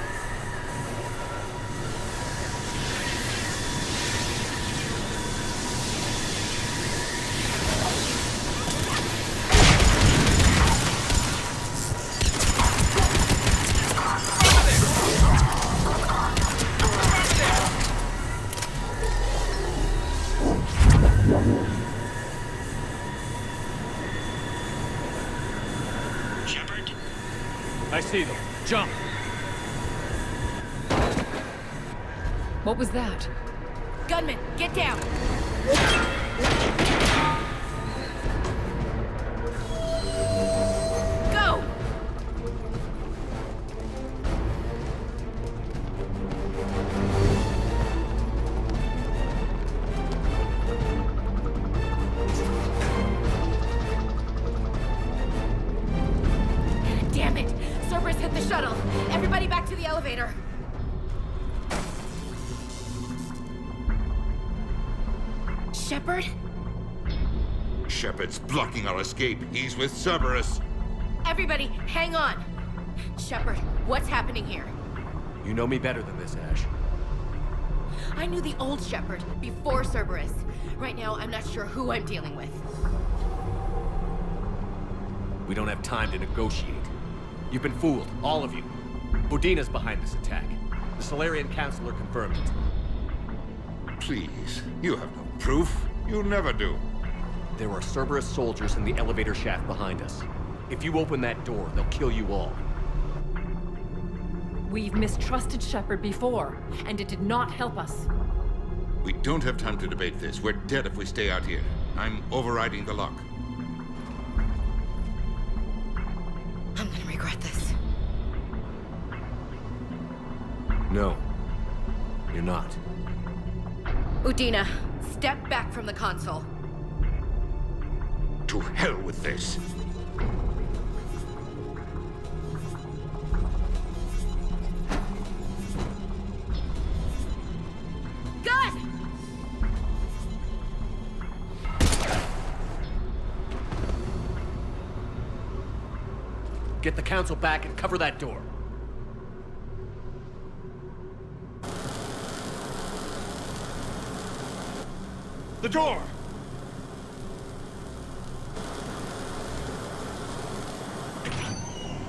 Shepard? I see them. Jump! What was that? Gunman, get down! Go! Damn it! Cerberus hit the shuttle! Everybody back to the elevator! Shepard? Shepard's blocking our escape. He's with Cerberus. Everybody, hang on! Shepard, what's happening here? You know me better than this, Ash. I knew the old Shepard before Cerberus. Right now, I'm not sure who I'm dealing with. We don't have time to negotiate. You've been fooled, all of you. Udina's behind this attack. The Solarian Councilor confirmed it. Please, you have no proof. You never do. There are Cerberus soldiers in the elevator shaft behind us. If you open that door, they'll kill you all. We've mistrusted Shepard before, and it did not help us. We don't have time to debate this. We're dead if we stay out here. I'm overriding the lock. I'm gonna regret this. No. You're not. Udina, step back from the console. To hell with this. Gun! Get the council back and cover that door. The door!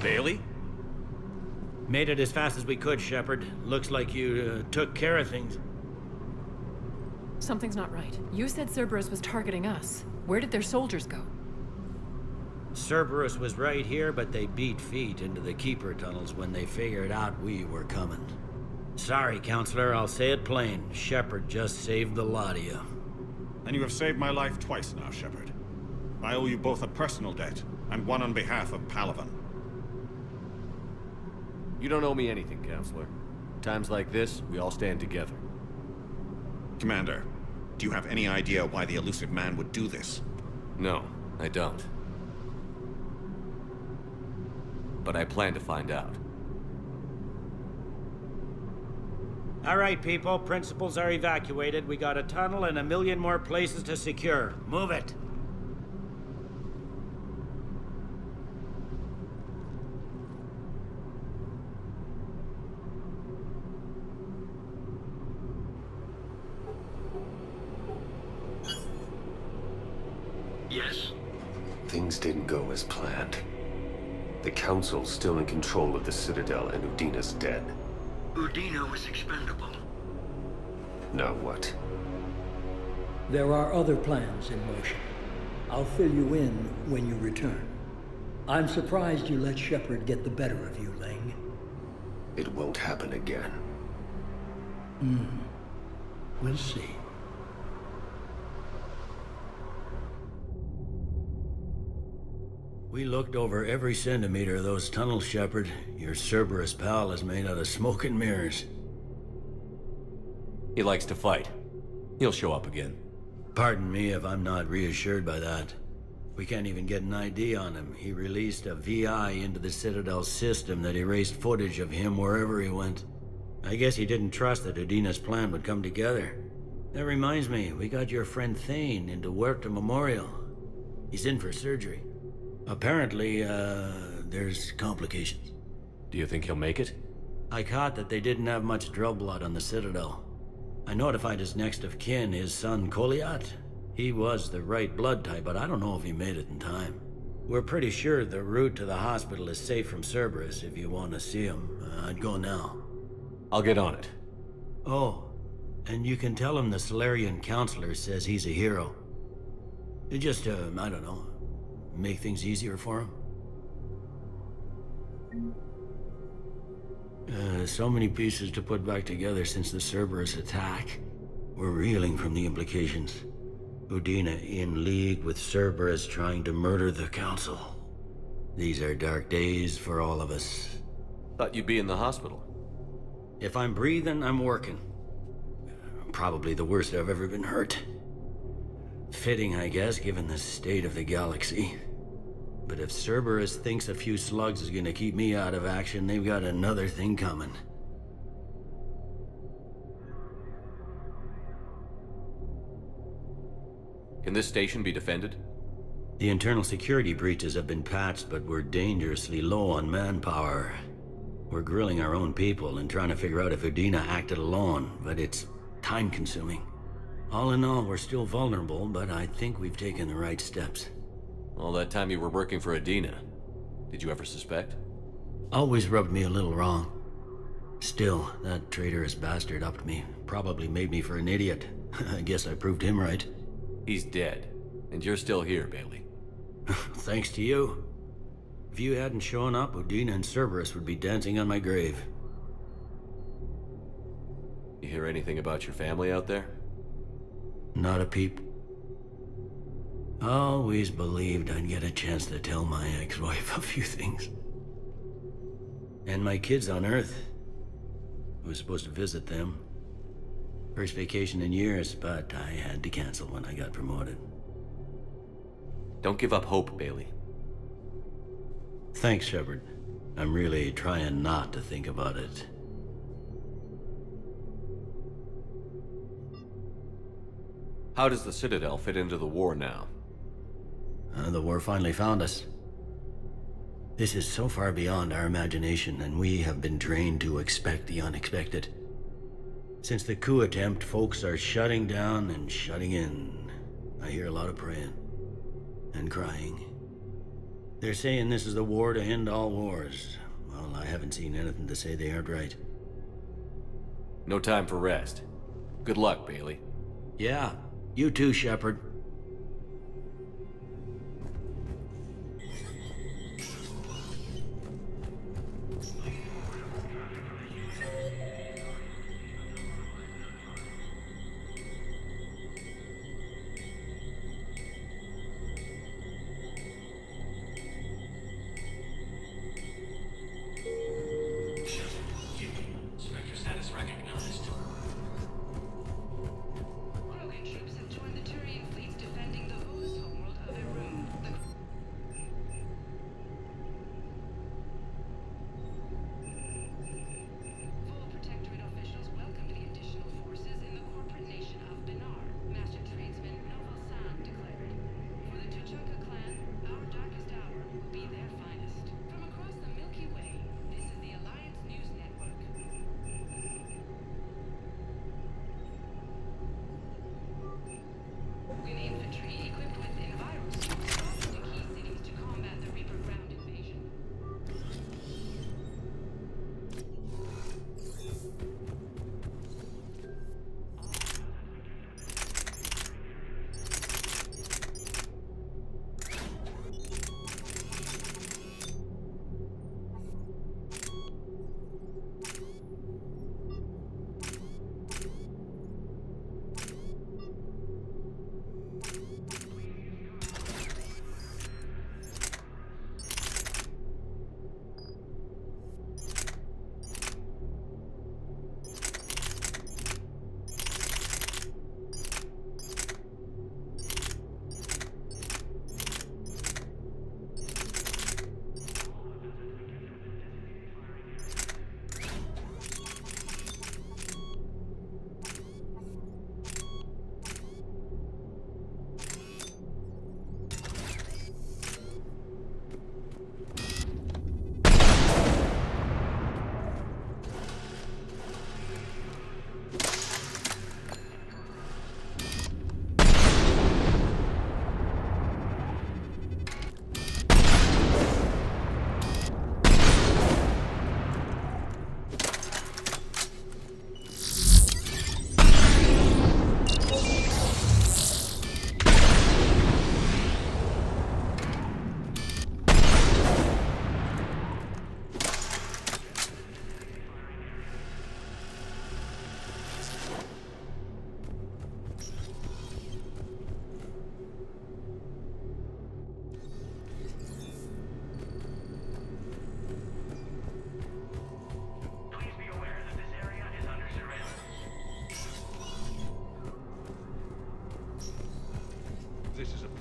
Bailey? Made it as fast as we could, Shepard. Looks like you took care of things. Something's not right. You said Cerberus was targeting us. Where did their soldiers go? Cerberus was right here, but they beat feet into the Keeper tunnels when they figured out we were coming. Sorry, Counselor, I'll say it plain. Shepard just saved the lot of you. And you have saved my life twice now, Shepard. I owe you both a personal debt, and one on behalf of Paragon. You don't owe me anything, Counselor. Times like this, we all stand together. Commander, do you have any idea why the elusive man would do this? No, I don't. But I plan to find out. All right, people. Principals are evacuated. We got a tunnel and 1 million more places to secure. Move it. Yes? Things didn't go as planned. The Council's still in control of the Citadel and Udina's dead. Udina was expendable. Now what? There are other plans in motion. I'll fill you in when you return. I'm surprised you let Shepard get the better of you, Ling. It won't happen again. We'll see. We looked over every centimeter of those tunnels, Shepard. Your Cerberus pal is made out of smoke and mirrors. He likes to fight. He'll show up again. Pardon me if I'm not reassured by that. We can't even get an ID on him. He released a VI into the Citadel system that erased footage of him wherever he went. I guess he didn't trust that Udina's plan would come together. That reminds me, we got your friend Thane into Huerta Memorial. He's in for surgery. Apparently, there's complications. Do you think he'll make it? I caught that they didn't have much drill blood on the Citadel. I notified his next of kin, his son Koliat. He was the right blood type, but I don't know if he made it in time. We're pretty sure the route to the hospital is safe from Cerberus. If you want to see him, I'd go now. I'll get on it. Oh, and you can tell him the Solarian counselor says he's a hero. It just, I don't know, make things easier for him. So many pieces to put back together since the Cerberus attack. We're reeling from the implications. Udina in league with Cerberus trying to murder the Council. These are dark days for all of us. Thought you'd be in the hospital. If I'm breathing, I'm working. Probably the worst I've ever been hurt. Fitting, I guess, given the state of the galaxy. But if Cerberus thinks a few slugs is gonna keep me out of action, they've got another thing coming. Can this station be defended? The internal security breaches have been patched, but we're dangerously low on manpower. We're grilling our own people and trying to figure out if Udina acted alone, but it's time-consuming. All in all, we're still vulnerable, but I think we've taken the right steps. All that time you were working for Udina, did you ever suspect? Always rubbed me a little wrong. Still, that traitorous bastard upped me. Probably made me for an idiot. I guess I proved him right. He's dead, and you're still here, Bailey. Thanks to you. If you hadn't shown up, Udina and Cerberus would be dancing on my grave. You hear anything about your family out there? Not a peep. Always believed I'd get a chance to tell my ex-wife a few things. And my kids on Earth. I was supposed to visit them. First vacation in years, but I had to cancel when I got promoted. Don't give up hope, Bailey. Thanks, Shepard. I'm really trying not to think about it. How does the Citadel fit into the war now? The war finally found us. This is so far beyond our imagination, and we have been trained to expect the unexpected. Since the coup attempt, folks are shutting down and shutting in. I hear a lot of praying. And crying. They're saying this is the war to end all wars. Well, I haven't seen anything to say they aren't right. No time for rest. Good luck, Bailey. Yeah, you too, Shepard.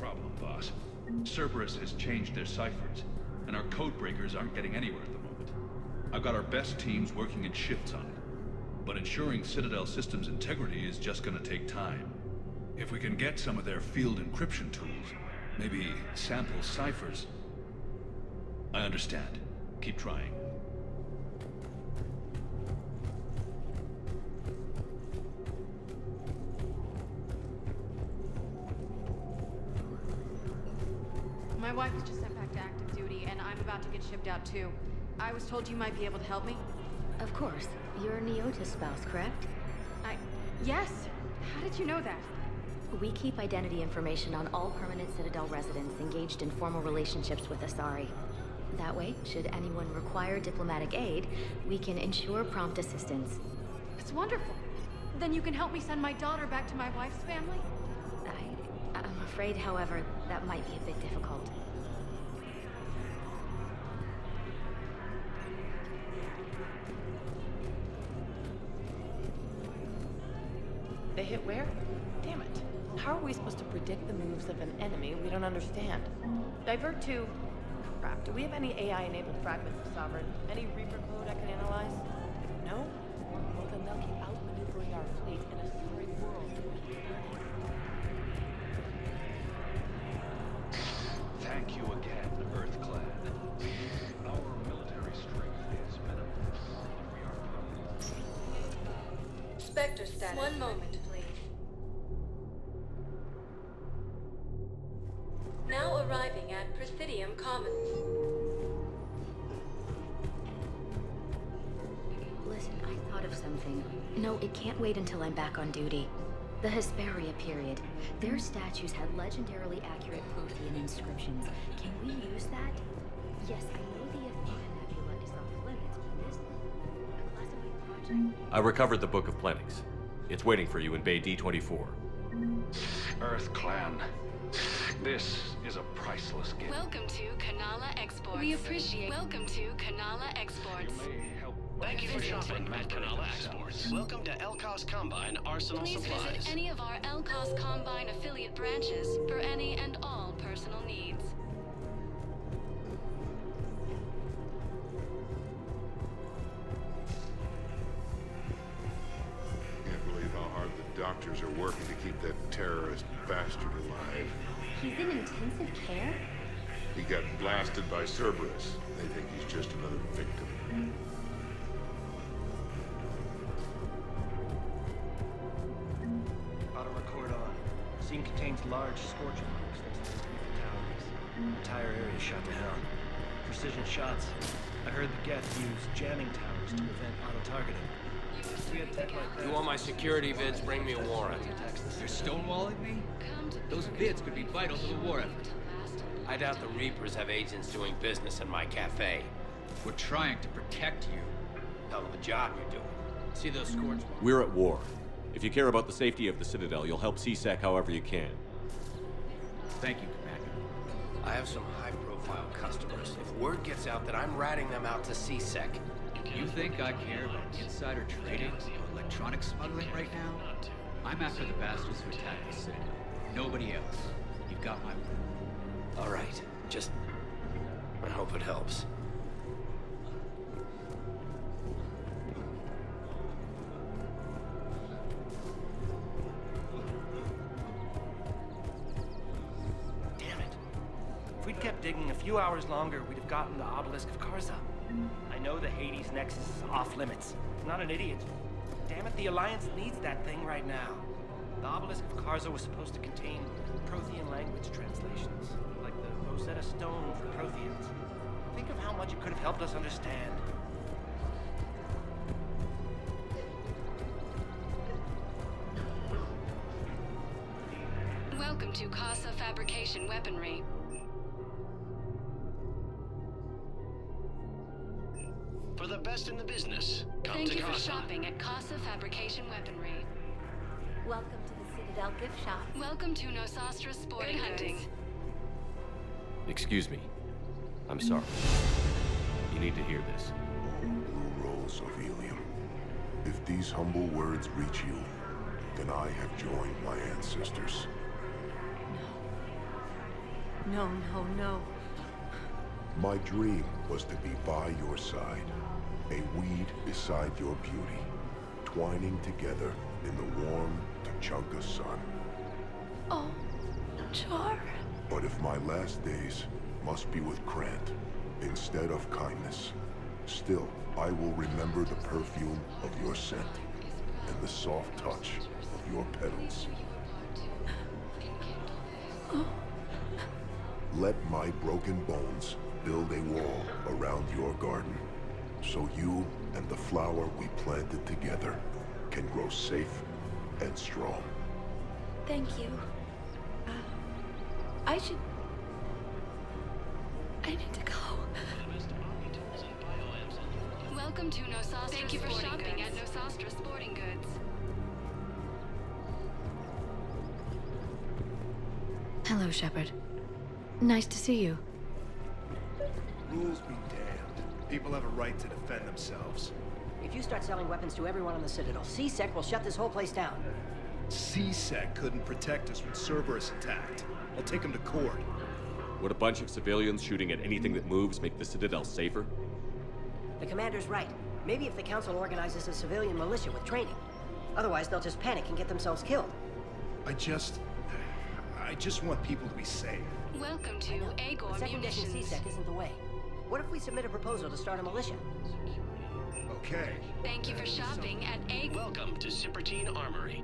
problem, boss. Cerberus has changed their ciphers, and our code breakers aren't getting anywhere at the moment. I've got our best teams working in shifts on it, but ensuring Citadel systems integrity is just gonna take time. If we can get some of their field encryption tools, maybe sample ciphers. I understand. Keep trying. My wife was just sent back to active duty, and I'm about to get shipped out too. I was told you might be able to help me. Of course. You're Neota's spouse, correct? Yes! How did you know that? We keep identity information on all permanent Citadel residents engaged in formal relationships with Asari. That way, should anyone require diplomatic aid, we can ensure prompt assistance. It's wonderful. Then you can help me send my daughter back to my wife's family? I'm afraid, however, that might be a bit difficult. They hit where? Damn it. How are we supposed to predict the moves of an enemy we don't understand? Divert to... Crap, do we have any AI-enabled fragments of Sovereign? Any Reaper code I can analyze? If no, well then they'll keep outmaneuvering our fleet in a sorry world. Thank you again, Earthclan. Our military strength is minimal, but we are proud. Spectre status. One moment, please. Now arriving at Presidium Commons. Listen, I thought of something. No, it can't wait until I'm back on duty. The Hesperia period. Their statues had legendarily accurate Prothean inscriptions. Can we use that? Yes, I know the Athena Nebula is off limits, but this... a classified project... I recovered the Book of Plenix. It's waiting for you in Bay D24. Earthclan. This is a priceless gift. Welcome to Kanala Exports. We appreciate. Welcome to Kanala Exports. Thank you for shopping at Kanala Exports. Welcome to Elcos Combine Arsenal Please Supplies. visit any of our Elcos Combine affiliate branches for any and all personal needs. Can't believe how hard the doctors are working to keep that terrorist bastard alive. He's in intensive care? He got blasted by Cerberus. They think he's just another victim. Auto record on. Scene contains large scorching marks next to the roof towers. Entire area shot to hell. Precision shots. I heard the Geth use jamming towers to prevent auto-targeting. You want my security vids, bring me a warrant. You're stonewalling me? Those vids could be vital to the war effort. I doubt the Reapers have agents doing business in my cafe. We're trying to protect you. Hell of a job you're doing. See those scorch marks? We're at war. If you care about the safety of the Citadel, you'll help CSEC however you can. Thank you, Commander. I have some high-profile customers. If word gets out that I'm ratting them out to CSEC... You think I care about insider trading or electronics smuggling right now? I'm after the bastards who attacked the Citadel. Nobody else. You've got my word. All right. Just... I hope it helps. Damn it. If we'd kept digging a few hours longer, we'd have gotten the Obelisk of Karza. I know the Hades Nexus is off limits. I'm not an idiot. Damn it, the Alliance needs that thing right now. The Obelisk of Karza was supposed to contain Prothean language translations, like the Rosetta Stone for Protheans. Think of how much it could have helped us understand. Welcome to Casa Fabrication Weaponry. For the best in the business, come Thank to you for Casa. shopping at Casa Fabrication Weaponry. Welcome to the Citadel gift shop. Welcome to Nosastra Sporting Hunting. Excuse me. I'm sorry. You need to hear this. Blue rolls of helium. If these humble words reach you, then I have joined my ancestors. No, no, no. My dream was to be by your side, a weed beside your beauty, twining together in the warm Tachanka sun. Oh, Char. But if my last days must be with Grant instead of kindness, still I will remember the perfume of your scent and the soft touch of your petals. Oh. Let my broken bones build a wall around your garden, so you and the flower we planted together can grow safe and strong. Thank you. I need to go. Welcome to Nosastra. Thank you for shopping at Nosastra Sporting Goods. Hello, Shepard. Nice to see you. Rules be damned. People have a right to defend themselves. If you start selling weapons to everyone on the Citadel, CSEC will shut this whole place down. CSEC couldn't protect us when Cerberus attacked. I'll take him to court. Would a bunch of civilians shooting at anything that moves make the Citadel safer? The commander's right. Maybe if the Council organizes a civilian militia with training. Otherwise, they'll just panic and get themselves killed. I just want people to be safe. Welcome to Agor But second-guessing Munitions. CSEC isn't the way. What if we submit a proposal to start a militia? Okay. Thank you for shopping at Agor. Welcome to Sippertine Armory.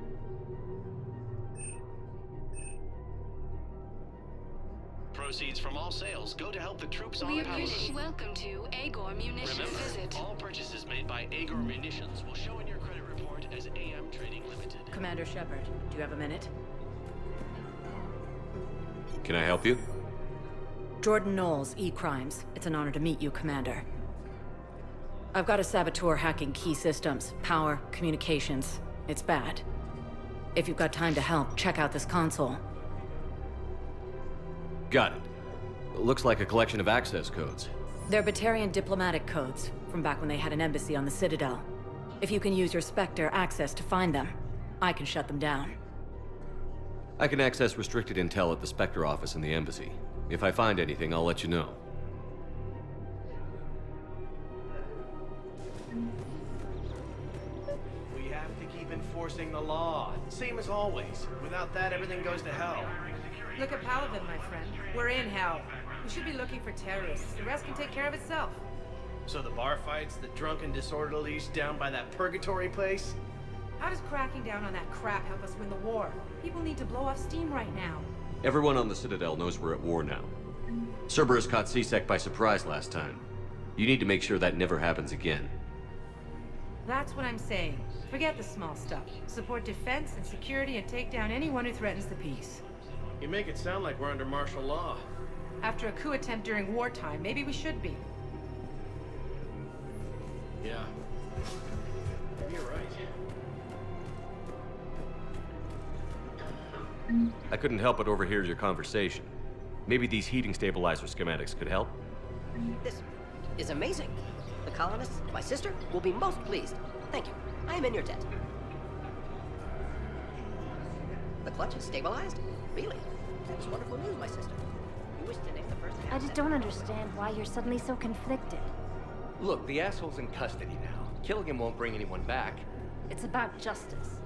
Proceeds from all sales go to help the troops on We the power. appreciate. Welcome to Agor Munitions. Remember, Visit. all purchases made by Agor Munitions will show in your credit report as AM Trading Limited. Commander Shepard, do you have a minute? Can I help you? Jordan Knowles, E-Crimes. It's an honor to meet you, Commander. I've got a saboteur hacking key systems, power, communications. It's bad. If you've got time to help, check out this console. Got it. Looks like a collection of access codes. They're Batarian diplomatic codes, from back when they had an embassy on the Citadel. If you can use your Spectre access to find them, I can shut them down. I can access restricted intel at the Spectre office in the embassy. If I find anything, I'll let you know. We have to keep enforcing the law. Same as always. Without that, everything goes to hell. Look at Paladin, my friend. We're in hell. We should be looking for terrorists. The rest can take care of itself. So the bar fights, the drunken disorderlies down by that purgatory place? How does cracking down on that crap help us win the war? People need to blow off steam right now. Everyone on the Citadel knows we're at war now. Cerberus caught CSEC by surprise last time. You need to make sure that never happens again. That's what I'm saying. Forget the small stuff. Support defense and security and take down anyone who threatens the peace. You make it sound like we're under martial law. After a coup attempt during wartime, maybe we should be. Yeah. You're right. I couldn't help but overhear your conversation. Maybe these heating stabilizer schematics could help? This is amazing. The colonists, my sister, will be most pleased. Thank you. I am in your debt. The clutch is stabilized? Really? That is wonderful news, my sister. You wish to name the first I just don't understand why you're suddenly so conflicted. Look, the asshole's in custody now. Killing him won't bring anyone back. It's about justice.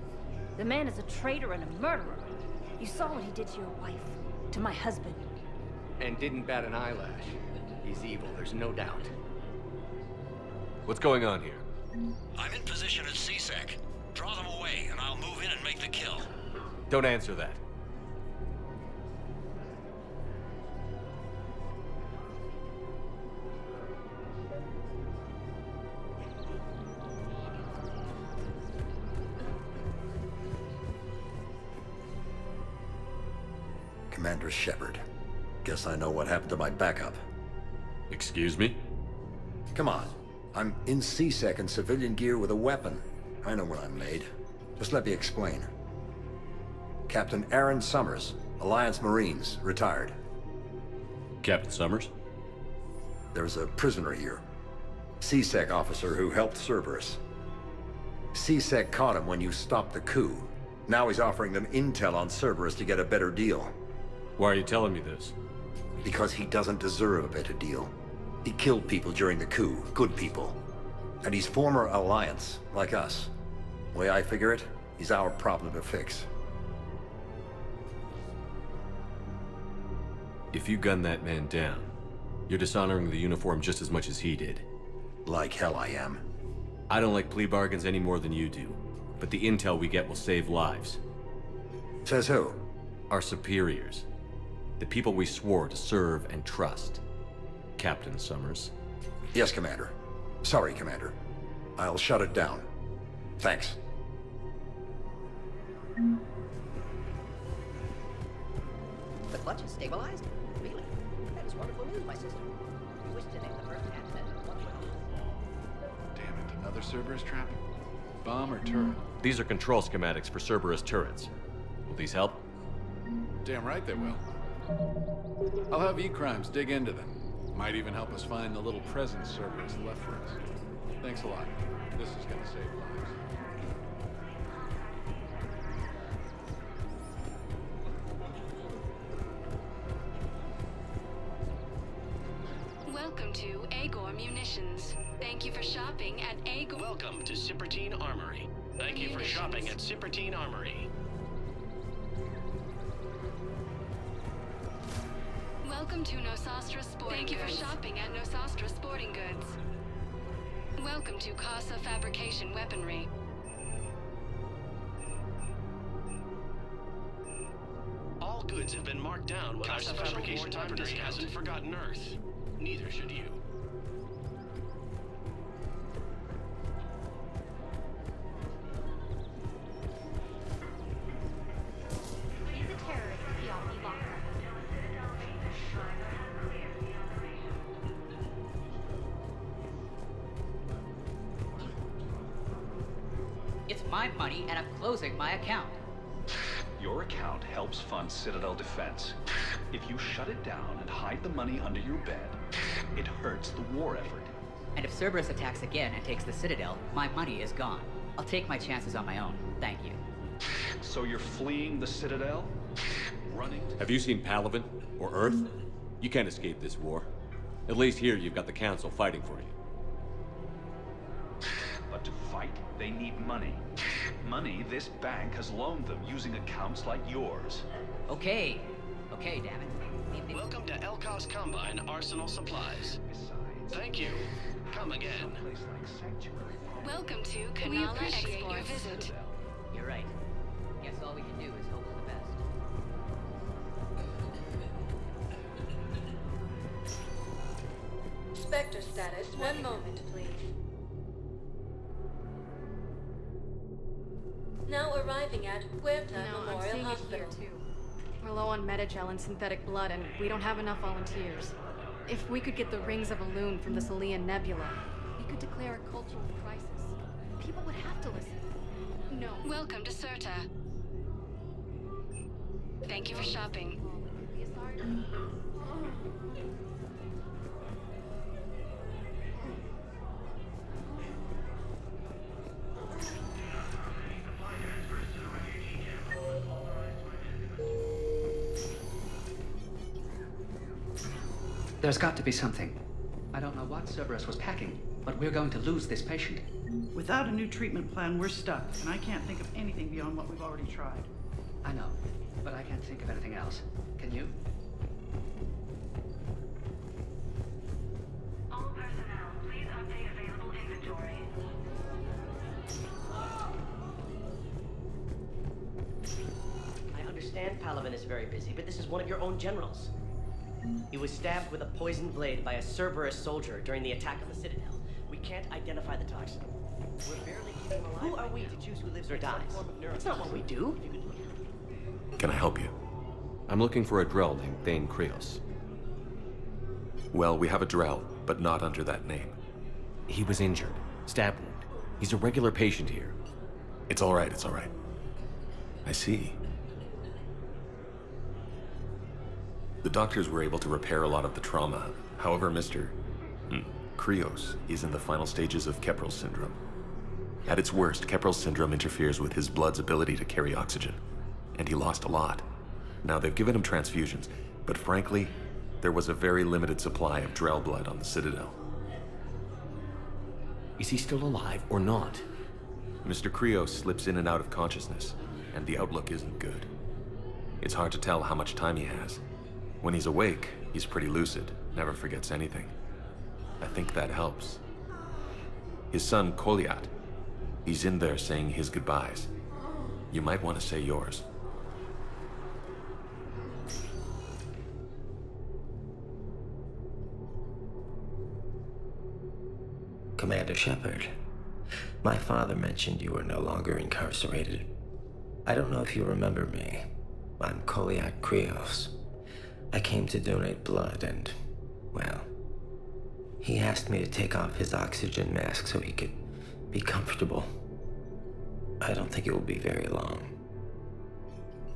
The man is a traitor and a murderer. You saw what he did to your wife, to my husband. And didn't bat an eyelash. He's evil, there's no doubt. What's going on here? I'm in position at CSEC. Draw them away, and I'll move in and make the kill. Don't answer that. Commander Shepard. Guess I know what happened to my backup. Excuse me? Come on. I'm in CSEC in civilian gear with a weapon. I know what I'm made. Just let me explain. Captain Aaron Summers, Alliance Marines, retired. Captain Summers? There's a prisoner here. CSEC officer who helped Cerberus. CSEC caught him when you stopped the coup. Now he's offering them intel on Cerberus to get a better deal. Why are you telling me this? Because he doesn't deserve a better deal. He killed people during the coup, good people. And he's former Alliance, like us. Way I figure it, he's our problem to fix. If you gun that man down, you're dishonoring the uniform just as much as he did. Like hell I am. I don't like plea bargains any more than you do, but the intel we get will save lives. Says who? Our superiors. The people we swore to serve and trust. Captain Summers. Yes, Commander. Sorry, Commander. I'll shut it down. Thanks. The clutch is stabilized? Really? That is wonderful news, my sister. We wish to name the first candidate. Damn it, another Cerberus trap? Bomb or turret? These are control schematics for Cerberus turrets. Will these help? Damn right they will. I'll have E-Crimes dig into them. Might even help us find the little presents Cerberus left for us. Thanks a lot. This is gonna save lives. Welcome to Agor Munitions. Thank you for shopping at Agor. Welcome to Sippertine Armory. Thank you for shopping at Sippertine Armory. Welcome to Nosastra Sporting Goods. Thank you for shopping at Nosastra Sporting Goods. Welcome to Casa Fabrication Weaponry. All goods have been marked down with our fabrication weaponry hasn't forgotten Earth. Neither should you. He's a terrorist, Yami Locker. It's my money, and I'm closing my account. Your account helps fund Citadel defense. If you shut it down and hide the money under your bed, it hurts the war effort. And if Cerberus attacks again and takes the Citadel, my money is gone. I'll take my chances on my own. Thank you. So you're fleeing the Citadel? Running? Have you seen Palaven? Or Earth? You can't escape this war. At least here you've got the Council fighting for you. But to fight, they need money. Money this bank has loaned them using accounts like yours. Okay. Okay, damn it. Welcome to Elkos Combine Arsenal Supplies. Thank you. Come again. Welcome to We Kanala appreciate your Exports. visit. You're right. Guess all we can do is hope for the best. Spectre status. One moment, please. Now arriving at Huerta No, I'm Memorial seeing Hospital. it here too. We're low on Metagel and synthetic blood, and we don't have enough volunteers. If we could get the rings of Elune from the Salian Nebula, we could declare a cultural crisis. People would have to listen. No. Welcome to Serta. Thank you for shopping. There's got to be something. I don't know what Cerberus was packing, but we're going to lose this patient. Without a new treatment plan, we're stuck, and I can't think of anything beyond what we've already tried. I know, but I can't think of anything else. Can you? All personnel, please update available inventory. I understand Palaven is very busy, but this is one of your own generals. He was stabbed with a poisoned blade by a Cerberus soldier during the attack of the Citadel. We can't identify the toxin. We're barely keeping him alive. Who are we to choose who lives or dies? That's not what we do. Can I help you? I'm looking for a Drell named Thane Krios. Well, we have a Drell, but not under that name. He was injured. Stab wound. He's a regular patient here. It's all right, it's all right. I see. The doctors were able to repair a lot of the trauma. However, Mr. Krios is in the final stages of Keprel syndrome. At its worst, Keprel syndrome interferes with his blood's ability to carry oxygen, and he lost a lot. Now, they've given him transfusions, but frankly, there was a very limited supply of Drell blood on the Citadel. Is he still alive or not? Mr. Krios slips in and out of consciousness, and the outlook isn't good. It's hard to tell how much time he has. When he's awake, he's pretty lucid, never forgets anything. I think that helps. His son, Koliat, he's in there saying his goodbyes. You might want to say yours. Commander Shepard, my father mentioned you were no longer incarcerated. I don't know if you remember me. I'm Koliat Krios. I came to donate blood and, well, he asked me to take off his oxygen mask so he could be comfortable. I don't think it will be very long.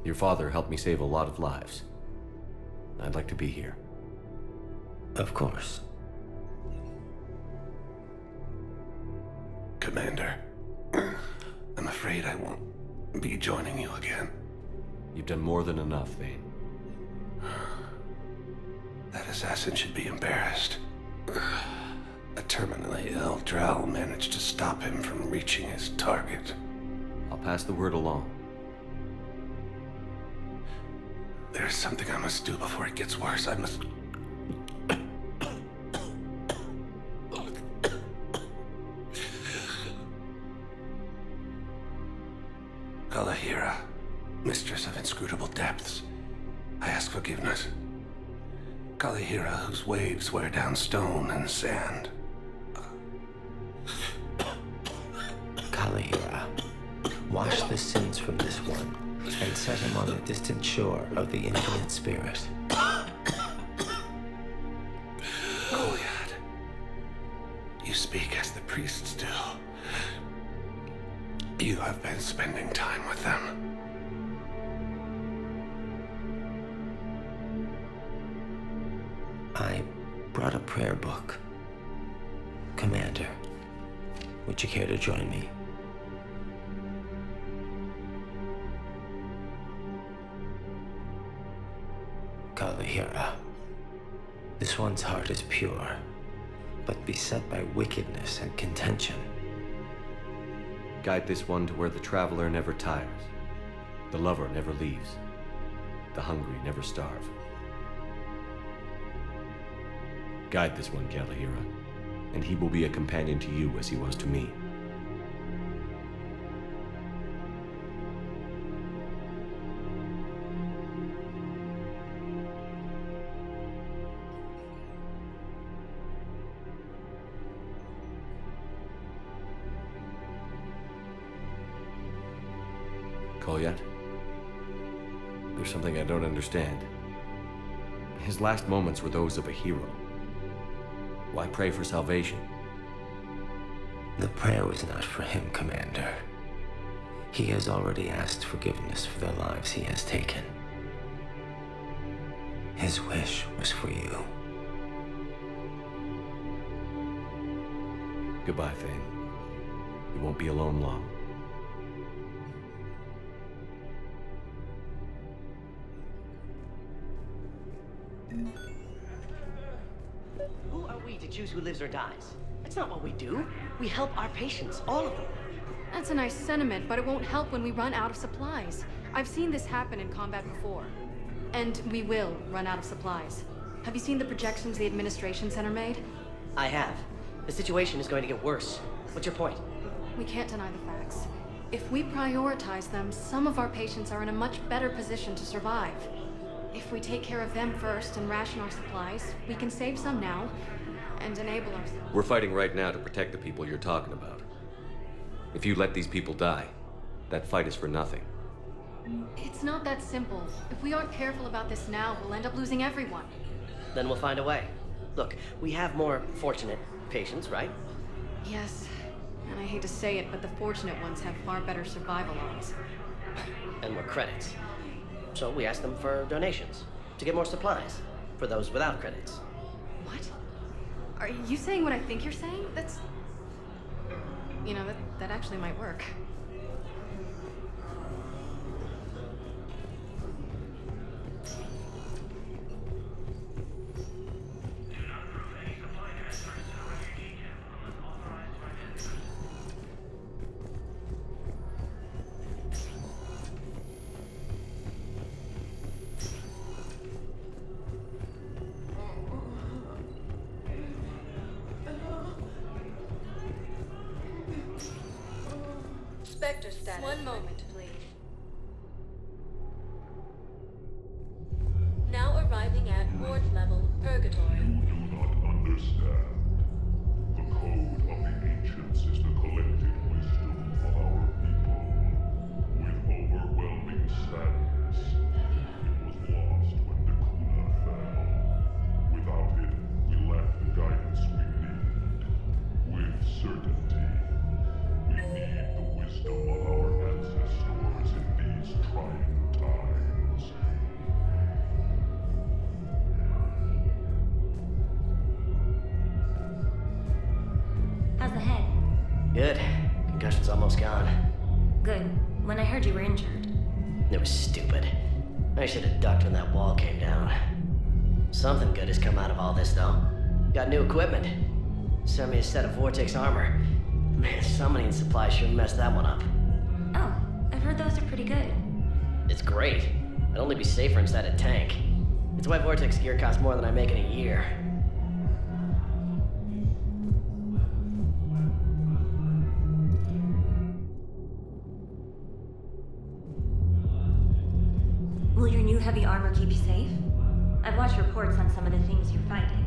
Your father helped me save a lot of lives. I'd like to be here. Of course. Commander, I'm afraid I won't be joining you again. You've done more than enough, Vane. That assassin should be embarrassed. A terminally ill Drell managed to stop him from reaching his target. I'll pass the word along. There's something I must do before it gets worse. I must... Kalahira, mistress of inscrutable depths, I ask forgiveness. Kalahira, whose waves wear down stone and sand. Kalahira, wash the sins from this one and set him on the distant shore of the infinite spirit. Koliat, you speak as the priests do. You have been spending time with them. I brought a prayer book. Commander, would you care to join me? Kalahira, this one's heart is pure, but beset by wickedness and contention. Guide this one to where the traveler never tires, the lover never leaves, the hungry never starve. Guide this one, Kalahira, and he will be a companion to you as he was to me. Koliat, there's something I don't understand. His last moments were those of a hero. Why pray for salvation? The prayer was not for him, Commander. He has already asked forgiveness for the lives he has taken. His wish was for you. Goodbye, Thane. You won't be alone long. Who are we to choose who lives or dies? That's not what we do. We help our patients, all of them. That's a nice sentiment, but it won't help when we run out of supplies. I've seen this happen in combat before. And we will run out of supplies. Have you seen the projections the Administration Center made? I have. The situation is going to get worse. What's your point? We can't deny the facts. If we prioritize them, some of our patients are in a much better position to survive. If we take care of them first and ration our supplies, we can save some now and enable ourselves. We're fighting right now to protect the people you're talking about. If you let these people die, that fight is for nothing. It's not that simple. If we aren't careful about this now, we'll end up losing everyone. Then we'll find a way. Look, we have more fortunate patients, right? Yes, and I hate to say it, but the fortunate ones have far better survival odds. And more credits. So we ask them for donations, to get more supplies, for those without credits. What? Are you saying what I think you're saying? That's... You know, that actually might work. Vector status. One moment, please. Now arriving at ward level Purgatory. You do not understand. The code of the ancients is the collective wisdom of our people. With overwhelming sadness, it was lost when the Kuna fell. Without it, we lack the guidance we need. With certainty, we need the wisdom of our ancestors in these trying times. How's the head? Good. Concussion's almost gone. Good. When I heard you were injured. It was stupid. I should have ducked when that wall came down. Something good has come out of all this, though. Got new equipment. Sent me a set of Vortex armor. Man, summoning supply sure messed that one up. Oh, I've heard those are pretty good. It's great. I'd only be safer inside a tank. It's why Vortex gear costs more than I make in a year. Will your new heavy armor keep you safe? I've watched reports on some of the things you're fighting.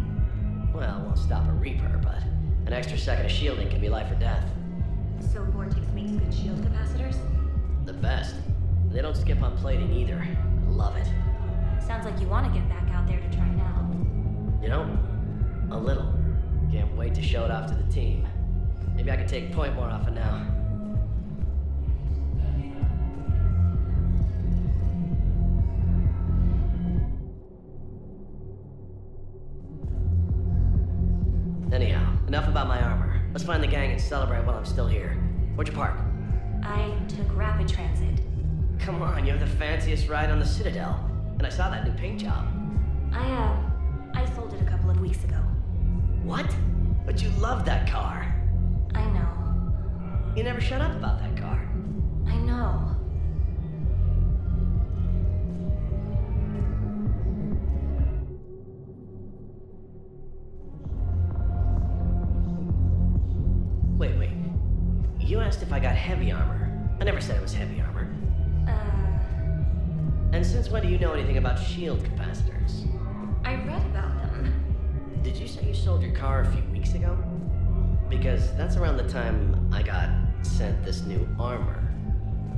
Well, it won't stop a Reaper, but an extra second of shielding can be life or death. So Vortex makes good shield capacitors? The best. They don't skip on plating either. I love it. Sounds like you want to get back out there to try now. You know, a little. Can't wait to show it off to the team. Maybe I can take point more off it now. Anyhow, enough about my armor. Let's find the gang and celebrate while I'm still here. Where'd you park? I took rapid transit. Come on, you have the fanciest ride on the Citadel. And I saw that new paint job. I sold it a couple of weeks ago. What? But you love that car. I know. You never shut up about that car. I know. Wait. You asked if I got heavy armor. I never said it was heavy armor. And since when do you know anything about shield capacitors? I read about them. Did you say you sold your car a few weeks ago? Because that's around the time I got sent this new armor.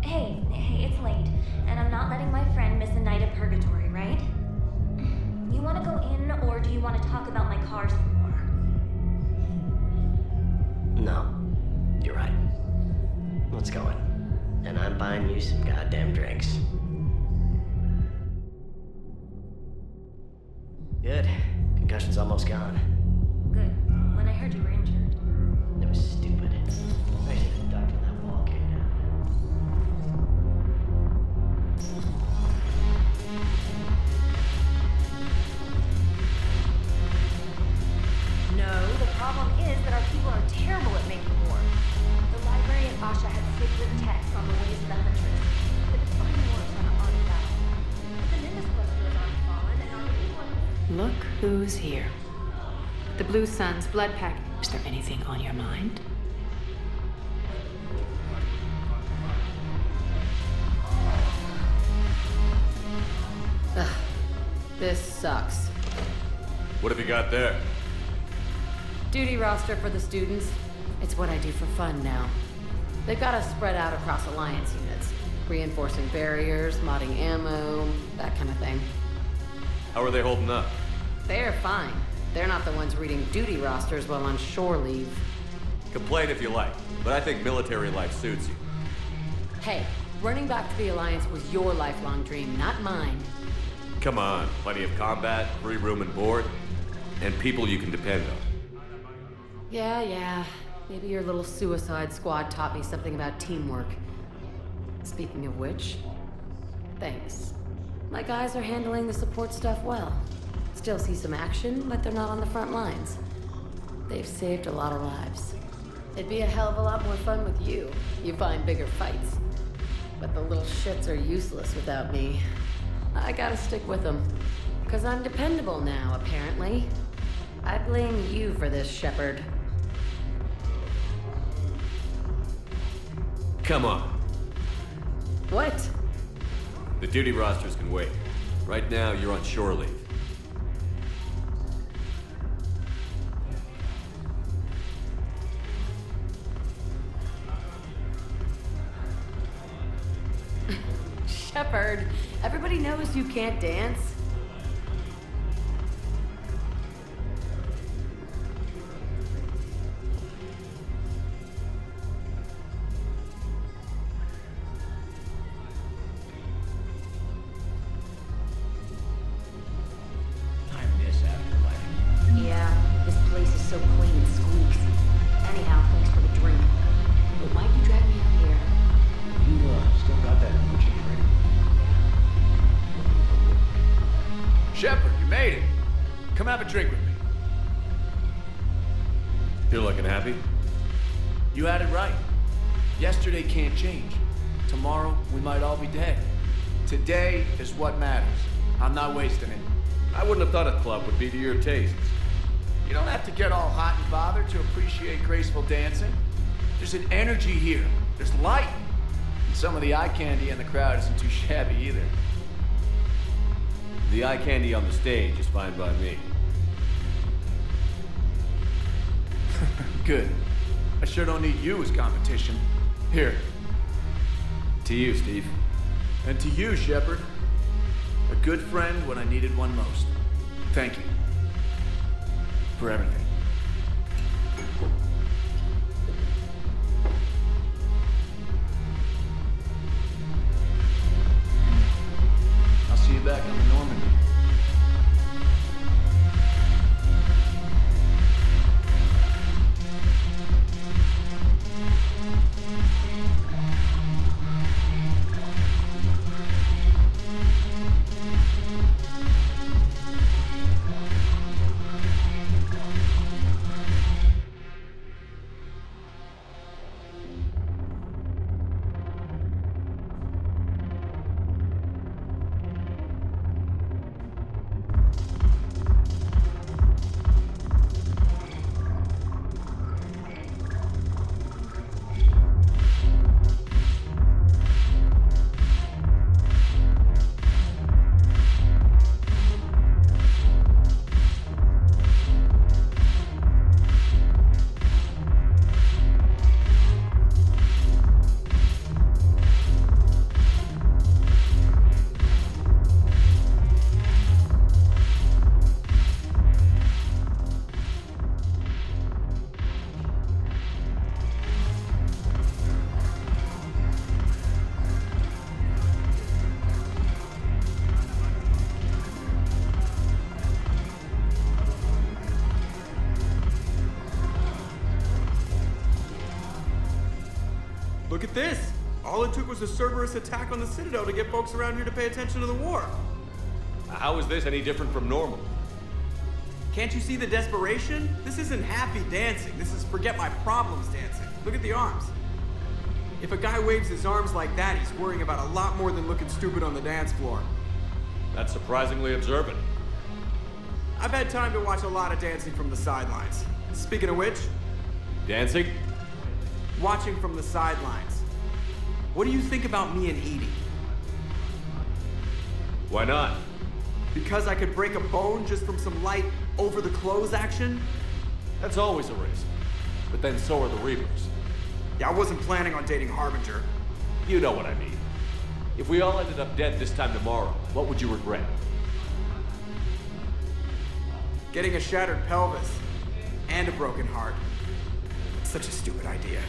Hey, it's late, and I'm not letting my friend miss a night of purgatory, right? You want to go in, or do you want to talk about my car some more? No, you're right. Let's go in. And I'm buying you some goddamn drinks. Good. Concussion's almost gone. Good. When I heard you were injured. It was stupid. I should have ducked when that wall came down. No, the problem is that our people are terrible at making war. The librarian Asha had secret texts on the ways of the Huntress. But it's far more on an artifact. But the Nimbus cluster has already fallen, and our people... Look who's here. The Blue Sun's blood pack. Is there anything on your mind? Ugh. This sucks. What have you got there? Duty roster for the students. It's what I do for fun now. They've got us spread out across Alliance units. Reinforcing barriers, modding ammo, that kind of thing. How are they holding up? They're fine. They're not the ones reading duty rosters while on shore leave. Complain if you like, but I think military life suits you. Hey, running back to the Alliance was your lifelong dream, not mine. Come on, plenty of combat, free room and board, and people you can depend on. Yeah. Maybe your little suicide squad taught me something about teamwork. Speaking of which, thanks. My guys are handling the support stuff well. Still see some action, but they're not on the front lines. They've saved a lot of lives. It'd be a hell of a lot more fun with you. You find bigger fights. But the little shits are useless without me. I gotta stick with them. 'Cause I'm dependable now, apparently. I blame you for this, Shepard. Come on. What? The duty rosters can wait. Right now, you're on shore leave. Shepard, everybody knows you can't dance. I miss Afterlife. Yeah, this place is so clean and squeaks. Anyhow, thanks for the drink. But why'd you drag me out here? You still got that mooching training? Shepard, you made it. Come have a drink with me. You're looking happy? You had it right. Yesterday can't change. Tomorrow, we might all be dead. Today is what matters. I'm not wasting it. I wouldn't have thought a club would be to your tastes. You don't have to get all hot and bothered to appreciate graceful dancing. There's an energy here. There's light. And some of the eye candy in the crowd isn't too shabby either. The eye candy on the stage is fine by me. Good. I sure don't need you as competition. Here. To you, Steve. And to you, Shepard. A good friend when I needed one most. Thank you. For everything. I'll see you back on the Normandy. Look at this! All it took was a Cerberus attack on the Citadel to get folks around here to pay attention to the war. How is this any different from normal? Can't you see the desperation? This isn't happy dancing. This is forget my problems dancing. Look at the arms. If a guy waves his arms like that, he's worrying about a lot more than looking stupid on the dance floor. That's surprisingly observant. I've had time to watch a lot of dancing from the sidelines. Speaking of which... Dancing? Watching from the sidelines. What do you think about me and Edie? Why not? Because I could break a bone just from some light over-the-clothes action? That's always a risk. But then so are the Reapers. Yeah, I wasn't planning on dating Harbinger. You know what I mean. If we all ended up dead this time tomorrow, what would you regret? Getting a shattered pelvis. And a broken heart. Such a stupid idea.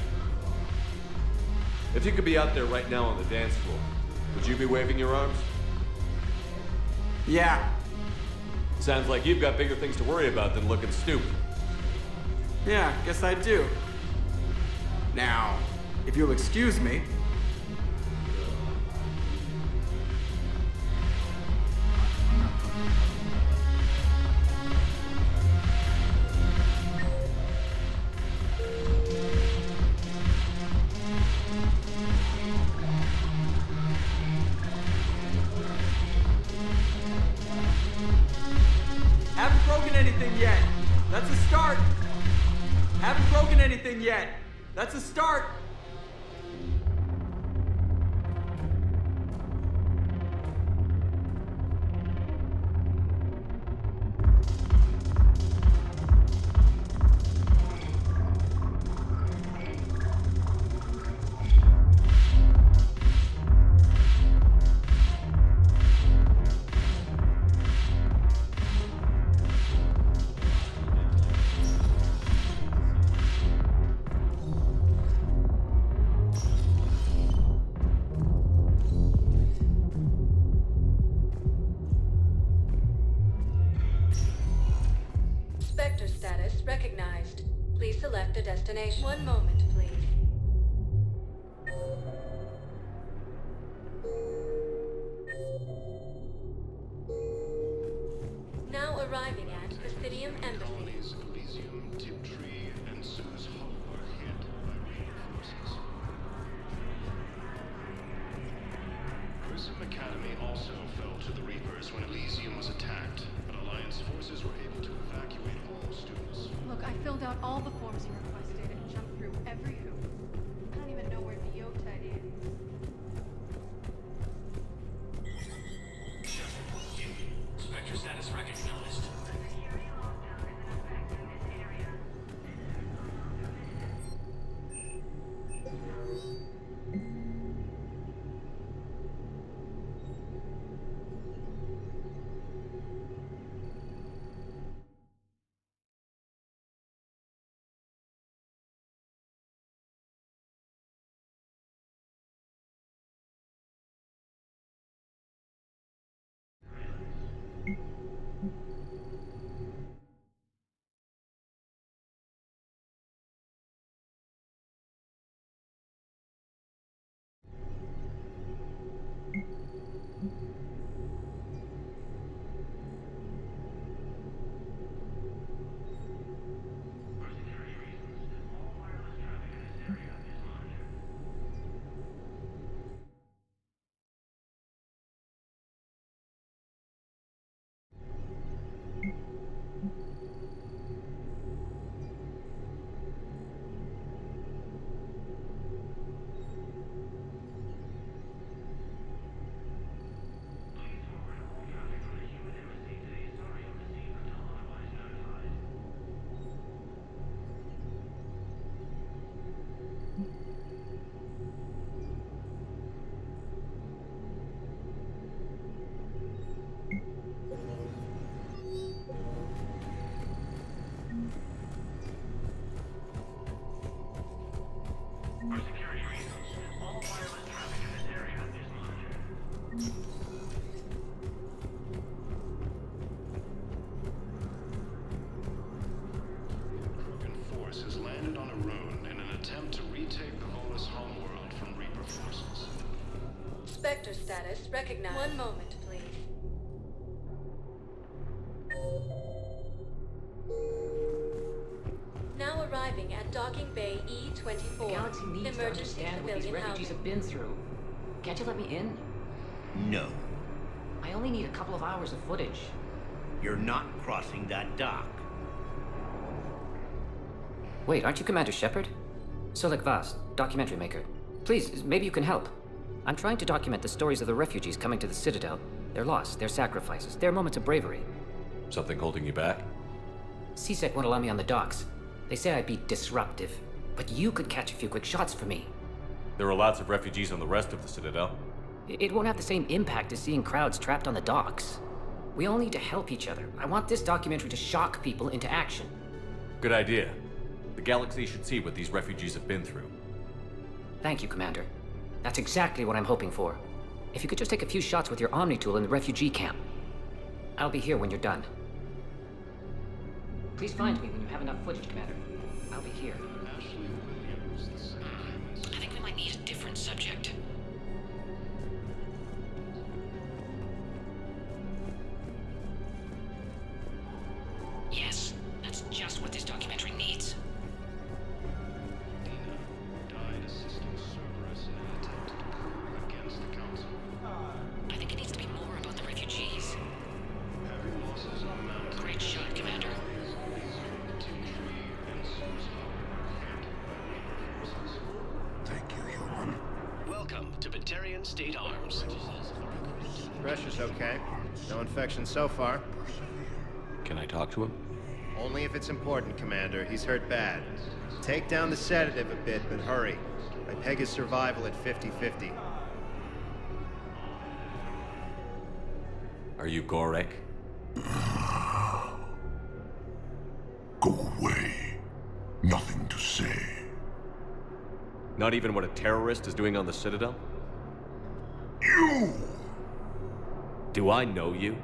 If you could be out there right now on the dance floor, would you be waving your arms? Yeah. Sounds like you've got bigger things to worry about than looking stupid. Yeah, guess I do. Now, if you'll excuse me. Haven't broken anything yet. That's a start. Haven't broken anything yet. That's a start. recognized. Please select a destination. One moment, please. Now arriving at Presidium Embassy. Colonies Elysium, Tiptree, and Sue's Hope are hit by Reaper forces. Prism Academy also fell to the Reapers when Elysium was attacked, but Alliance forces were able to evacuate all students. Look, I filled out all the forms you requested and jumped through every hoop. I don't even know where Biota is. Spectre status recognized. For security reasons, all wireless traffic in this area is monitored. Krogan force has landed on a rune in an attempt to retake the Volus homeworld from Reaper forces. Spectre status recognized. One moment, please. Now arriving at Docking Bay E-24. The galaxy needs to understand what these refugees have been through. Can't you let me in? No. I only need a couple of hours of footage. You're not crossing that dock. Wait, aren't you Commander Shepard? Solik Vast, documentary maker. Please, maybe you can help. I'm trying to document the stories of the refugees coming to the Citadel. Their loss, their sacrifices, their moments of bravery. Something holding you back? CSEC won't allow me on the docks. They say I'd be disruptive. But you could catch a few quick shots for me. There are lots of refugees on the rest of the Citadel. It won't have the same impact as seeing crowds trapped on the docks. We all need to help each other. I want this documentary to shock people into action. Good idea. The galaxy should see what these refugees have been through. Thank you, Commander. That's exactly what I'm hoping for. If you could just take a few shots with your Omni tool in the refugee camp. I'll be here when you're done. Please find me when you have enough footage, Commander. I'll be here. I think we might need a different subject. Yes, that's just what this documentary needs. Died assisting Cerberus in an attempt to coup against the Council. I think it needs to be more about the refugees. Heavy losses on mountain. Great shot, Commander. Thank you, human. Welcome to Batarian State Arms. Pressure's okay. No infection so far. Can I talk to him? Only if it's important, Commander. He's hurt bad. Take down the sedative a bit, but hurry. I peg his survival at 50-50. Are you Gorek? Go away. Nothing to say. Not even what a terrorist is doing on the Citadel? You! Do I know you?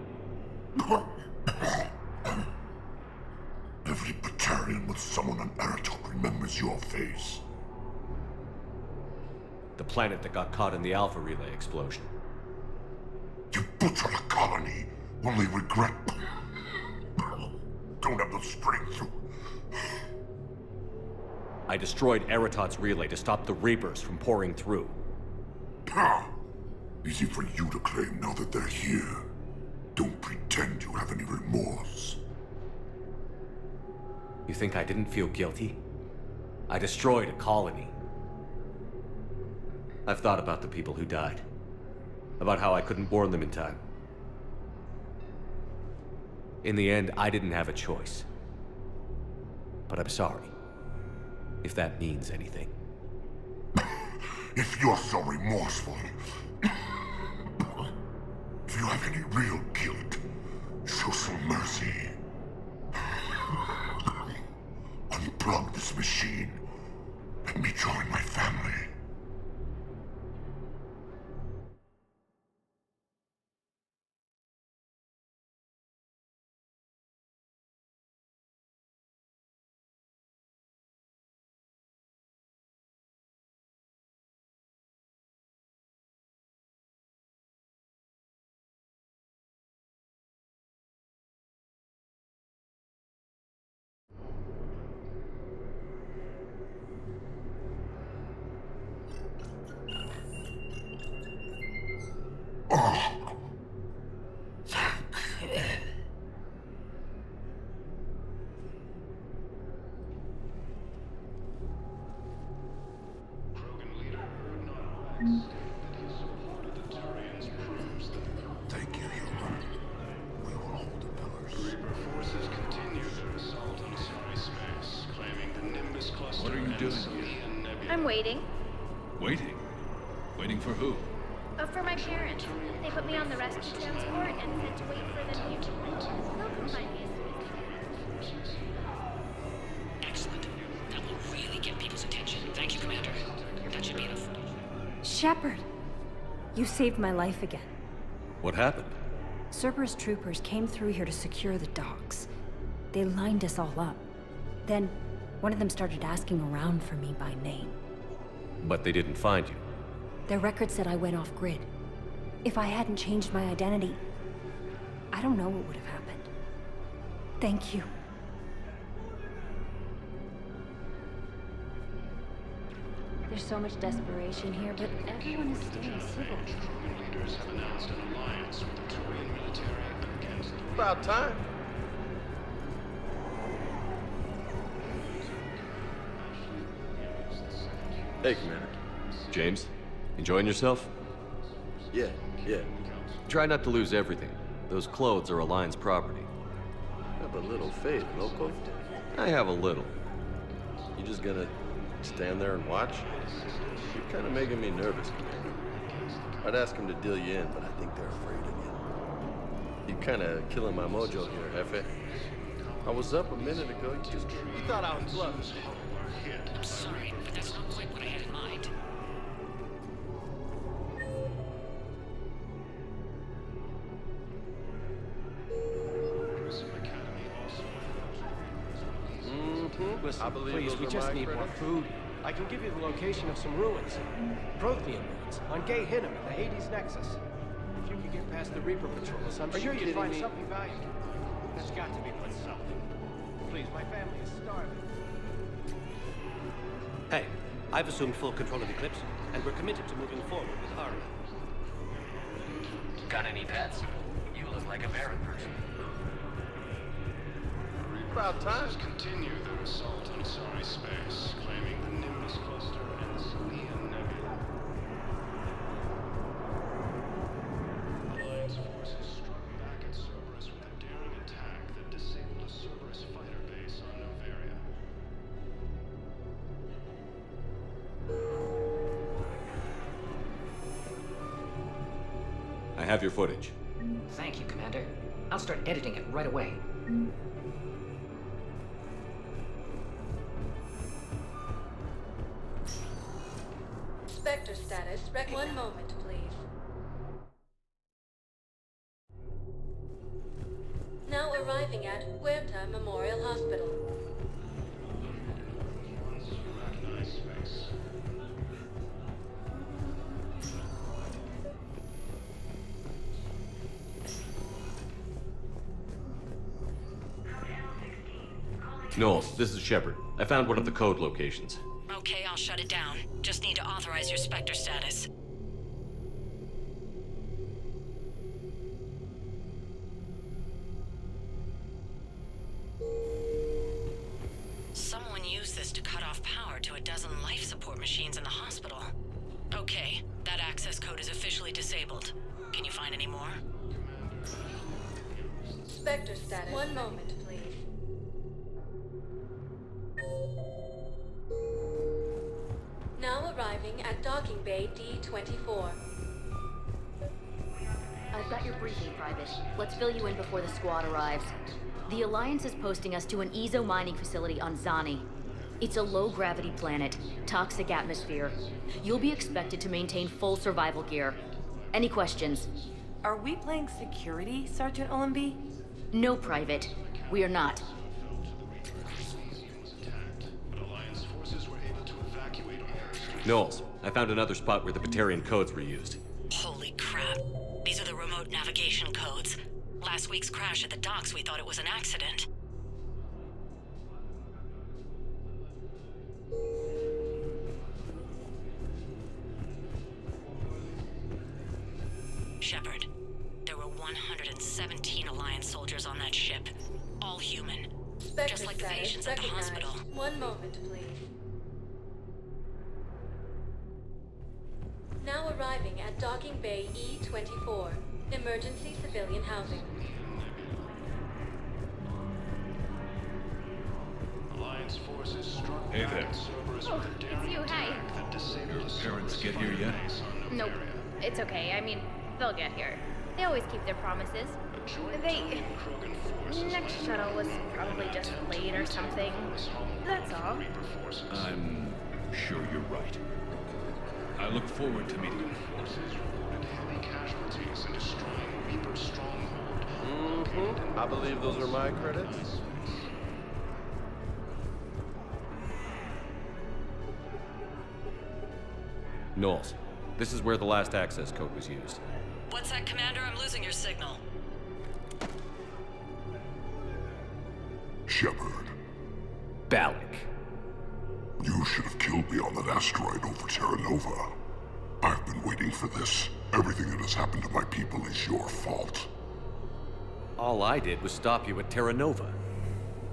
Every Batarian someone on Aratok remembers your face. The planet that got caught in the Alpha Relay explosion. You butchered a colony, only regret... don't have the strength to... I destroyed Eratot's relay to stop the Reapers from pouring through. Easy for you to claim now that they're here. Don't pretend you have any remorse. You think I didn't feel guilty? I destroyed a colony. I've thought about the people who died. About how I couldn't warn them in time. In the end, I didn't have a choice. But I'm sorry. If that means anything. If you're so remorseful, if you have any real guilt, show some mercy. Unplug this machine. Let me join my family. Thank you, human. We will hold the pillars. Reaper forces continue their assault on Sorry Space, claiming the Nimbus cluster. What are you doing here? I'm waiting. Waiting? Waiting for who? For my parents. They put me on the rescue transport and said to wait for them here. They'll come find me as soon as Excellent. That will really get people's attention. Thank you, Commander. That should be enough. Shepard! You saved my life again. What happened? Cerberus troopers came through here to secure the docks. They lined us all up. Then, one of them started asking around for me by name. But they didn't find you. Their record said I went off-grid. If I hadn't changed my identity, I don't know what would have happened. Thank you. There's so much desperation here, but everyone is staying civil. Leaders have announced an alliance with the Turian military against the About time. Hey, Commander. James, enjoying yourself? Yeah. Try not to lose everything. Those clothes are Alliance property. Have a little faith, loco. I have a little. You just gonna stand there and watch? You're kind of making me nervous, Commander. I'd ask them to deal you in, but I think they're afraid of you. You're kind of killing my mojo here, Jefe. I was up a minute ago. You thought I was bluffing. I'm sorry, but that's not quite what I had in mind. I believe please, those we are just my need more credits. food. I can give you the location of some ruins. Prothean ruins, on Gay Hinnom at the Hades Nexus. If you could get past the Reaper patrols, I'm sure you'd find something valuable. There's got to be something. Please, my family is starving. Hey, I've assumed full control of Eclipse, and we're committed to moving forward with Aria. Got any pets? You look like a parrot person. About time. Continue their assault on Sorry Space, claiming the Nimbus cluster and the Salian Nebula. Alliance forces struck back at Cerberus with a daring attack that disabled a Cerberus fighter base on Novaria. I have your footage. Thank you, Commander. I'll start editing it right away. Spectre status recognized. One moment, please. Now arriving at Huerta Memorial Hospital. Knowles, this is Shepard. I found one of the code locations. Okay, I'll shut it down. Just need to authorize your Spectre status. Someone used this to cut off power to a dozen life support machines in the hospital. Okay, that access code is officially disabled. Can you find any more? Spectre status. One moment, please. Now arriving at docking bay D-24. I've got your briefing, Private. Let's fill you in before the squad arrives. The Alliance is posting us to an Ezo mining facility on Zani. It's a low-gravity planet, toxic atmosphere. You'll be expected to maintain full survival gear. Any questions? Are we playing security, Sergeant Ullenby? No, Private. We are not. Knowles, I found another spot where the Batarian codes were used. Holy crap. These are the remote navigation codes. Last week's crash at the docks, we thought it was an accident. Shepard, there were 117 Alliance soldiers on that ship. All human. Spectre Just like the status patients at the recognized. hospital. One moment, please. Now arriving at docking bay E-24. Emergency civilian housing. Alliance forces struck Hey back there. Cerberus Oh, with a it's daring you, hey. attack that disabled Your parents Cerberus get here yet? Nope. It's okay. I mean, they'll get here. They always keep their promises. Next shuttle was probably just late or something. That's all. I'm sure you're right. I look forward to meeting you. Forces reported heavy casualties in destroying Reaper stronghold. I believe those are my credits. Knowles, this is where the last access code was used. What's that, Commander? I'm losing your signal. Shepard, Balak. you should have killed me on that asteroid over Terra Nova. I've been waiting for this. Everything that has happened to my people is your fault. All I did was stop you at Terra Nova.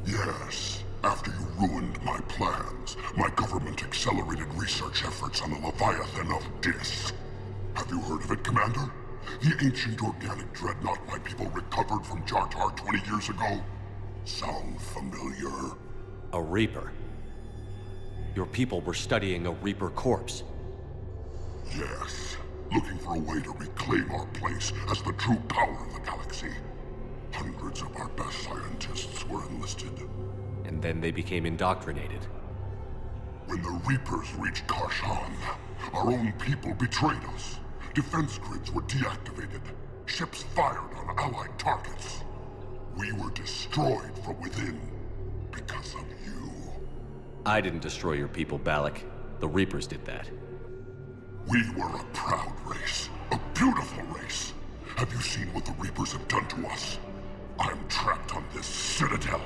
Yes. After you ruined my plans, my government accelerated research efforts on the Leviathan of Dis. Have you heard of it, Commander? The ancient organic dreadnought my people recovered from Jar Jar 20 years ago? Sound familiar? A Reaper. Your people were studying a Reaper corpse. Yes. Looking for a way to reclaim our place as the true power of the galaxy. Hundreds of our best scientists were enlisted. And then they became indoctrinated. When the Reapers reached Karshan, our own people betrayed us. Defense grids were deactivated. Ships fired on Allied targets. We were destroyed from within because of you. I didn't destroy your people, Balak. The Reapers did that. We were a proud race. A beautiful race. Have you seen what the Reapers have done to us? I'm trapped on this citadel.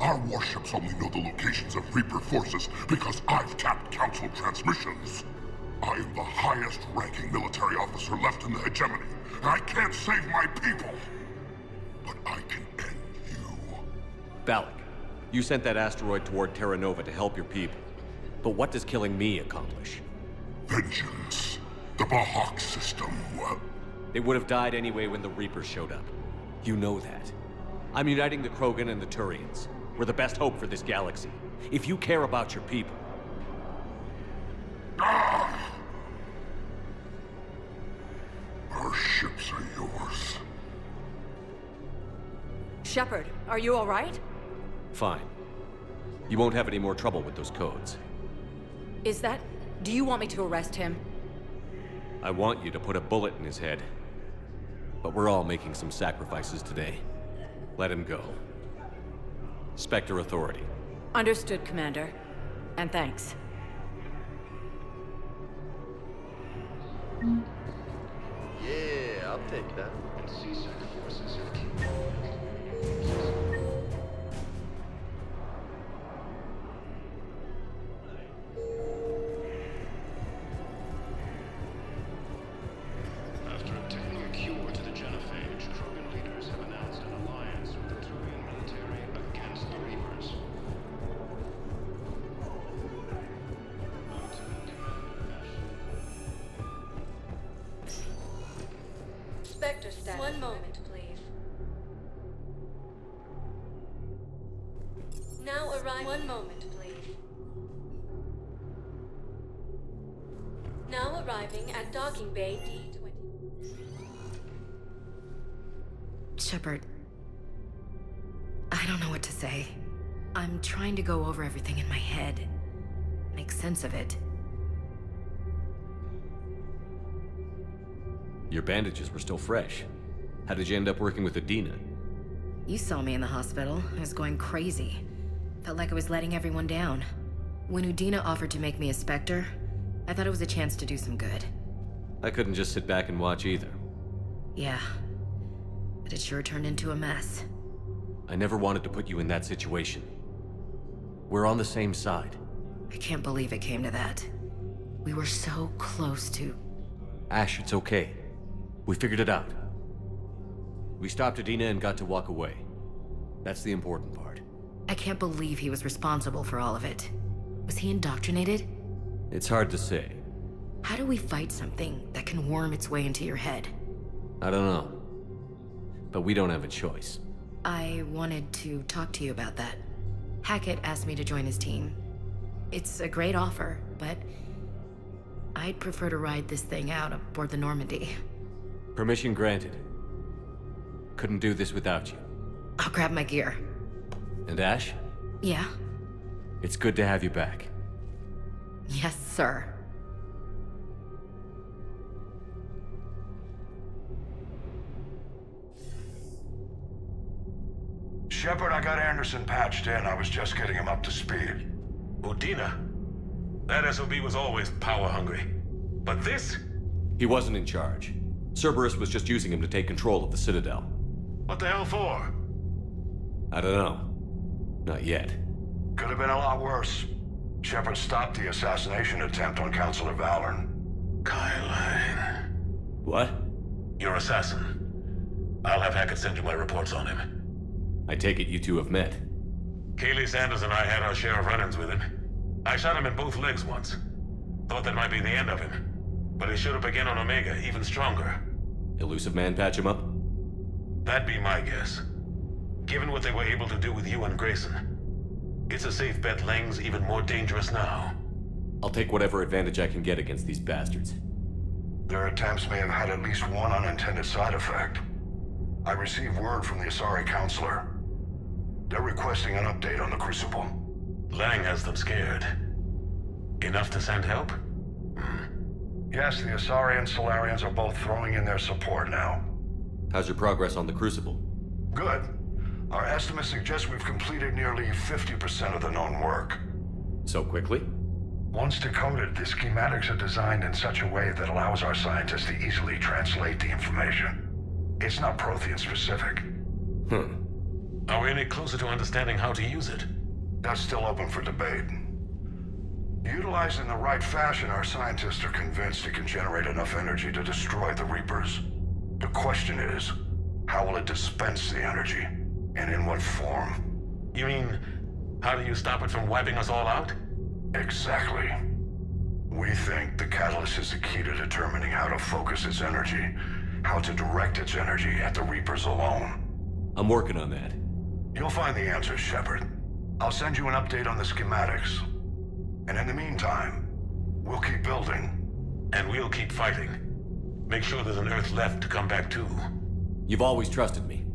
Our warships only know the locations of Reaper forces because I've tapped Council transmissions. I am the highest-ranking military officer left in the hegemony, and I can't save my people. But I can end you. Balak, you sent that asteroid toward Terra Nova to help your people. But what does killing me accomplish? Vengeance. The Bahak system, well... They would have died anyway when the Reapers showed up. You know that. I'm uniting the Krogan and the Turians. We're the best hope for this galaxy. If you care about your people... Our ships are yours. Shepard, are you all right? Fine. You won't have any more trouble with those codes. Is that... Do you want me to arrest him? I want you to put a bullet in his head. But we're all making some sacrifices today. Let him go. Spectre Authority. Understood, Commander. And thanks. Yeah, I'll take that. After obtaining a cure to the genophage, Krogan leaders have announced an alliance with the Turian military against the Reapers. Spectre status. One moment, please. Now arrive. One moment, please. Now arriving at docking bay D20. Shepard, I don't know what to say. I'm trying to go over everything in my head, make sense of it. Your bandages were still fresh. How did you end up working with Adina? You saw me in the hospital. I was going crazy. Felt like I was letting everyone down. When Udina offered to make me a Spectre, I thought it was a chance to do some good. I couldn't just sit back and watch either. Yeah. But it sure turned into a mess. I never wanted to put you in that situation. We're on the same side. I can't believe it came to that. We were so close to... Ash, it's okay. We figured it out. We stopped Adina and got to walk away. That's the important part. I can't believe he was responsible for all of it. Was he indoctrinated? It's hard to say. How do we fight something that can worm its way into your head? I don't know. But we don't have a choice. I wanted to talk to you about that. Hackett asked me to join his team. It's a great offer, but I'd prefer to ride this thing out aboard the Normandy. Permission granted. Couldn't do this without you. I'll grab my gear. And Ash? Yeah? It's good to have you back. Yes, sir. Shepard, I got Anderson patched in. I was just getting him up to speed. Udina? That SOB was always power-hungry. But this? He wasn't in charge. Cerberus was just using him to take control of the Citadel. What the hell for? I don't know. Not yet. Could have been a lot worse. Shepard stopped the assassination attempt on Councilor Valorn. Kyle. What? Your assassin. I'll have Hackett send you my reports on him. I take it you two have met. Kaylee Sanders and I had our share of run-ins with him. I shot him in both legs once. Thought that might be the end of him. But he should have begun on Omega, even stronger. Elusive Man patch him up? That'd be my guess. Given what they were able to do with you and Grayson. It's a safe bet Lang's even more dangerous now. I'll take whatever advantage I can get against these bastards. Their attempts may have had at least one unintended side effect. I received word from the Asari Counselor. They're requesting an update on the Crucible. Lang has them scared. Enough to send help? Yes, the Asari and Solarians are both throwing in their support now. How's your progress on the Crucible? Good. Our estimates suggest we've completed nearly 50% of the known work. So quickly? Once decoded, the schematics are designed in such a way that allows our scientists to easily translate the information. It's not Prothean specific. Are we any closer to understanding how to use it? That's still open for debate. Utilized in the right fashion, our scientists are convinced it can generate enough energy to destroy the Reapers. The question is, how will it dispense the energy? And in what form? You mean, how do you stop it from wiping us all out? Exactly. We think the catalyst is the key to determining how to focus its energy, how to direct its energy at the Reapers alone. I'm working on that. You'll find the answers, Shepard. I'll send you an update on the schematics. And in the meantime, we'll keep building. And we'll keep fighting. Make sure there's an Earth left to come back to. You've always trusted me.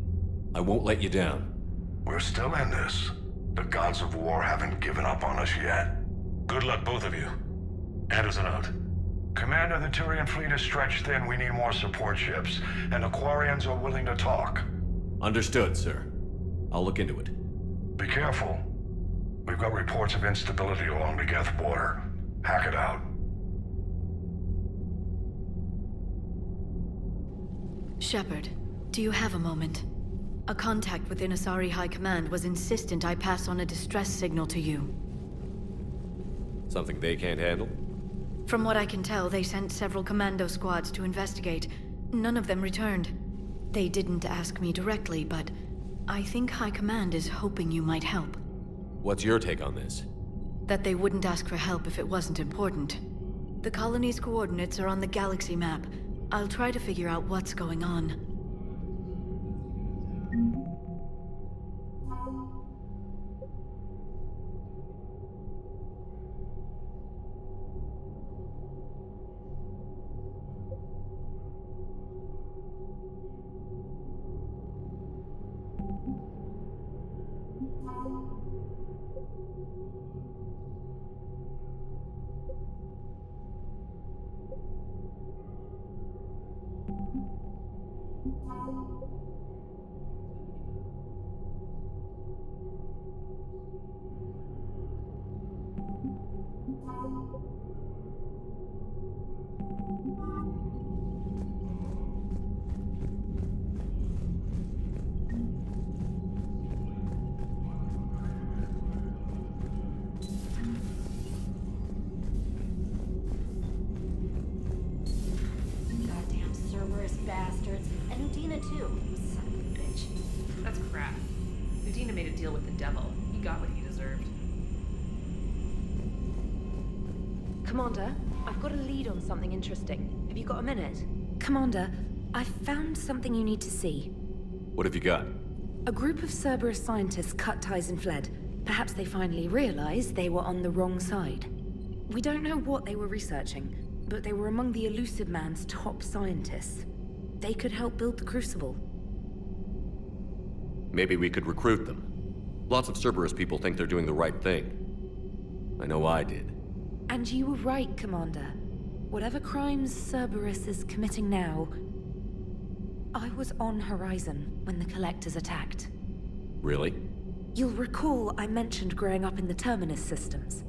I won't let you down. We're still in this. The gods of war haven't given up on us yet. Good luck, both of you. Anderson out. Commander, the Turian fleet is stretched thin. We need more support ships. And the Quarians are willing to talk. Understood, sir. I'll look into it. Be careful. We've got reports of instability along the Geth border. Hack it out. Shepard, do you have a moment? A contact within Asari High Command was insistent I pass on a distress signal to you. Something they can't handle? From what I can tell, they sent several commando squads to investigate. None of them returned. They didn't ask me directly, but I think High Command is hoping you might help. What's your take on this? That they wouldn't ask for help if it wasn't important. The colony's coordinates are on the galaxy map. I'll try to figure out what's going on. Bastards. And Udina, too. Son of a bitch. That's crap. Udina made a deal with the devil. He got what he deserved. Commander, I've got a lead on something interesting. Have you got a minute? Commander, I've found something you need to see. What have you got? A group of Cerberus scientists cut ties and fled. Perhaps they finally realized they were on the wrong side. We don't know what they were researching, but they were among the Elusive Man's top scientists. They could help build the Crucible. Maybe we could recruit them. Lots of Cerberus people think they're doing the right thing. I know I did. And you were right, Commander. Whatever crimes Cerberus is committing now, I was on Horizon when the Collectors attacked. Really? You'll recall I mentioned growing up in the Terminus systems.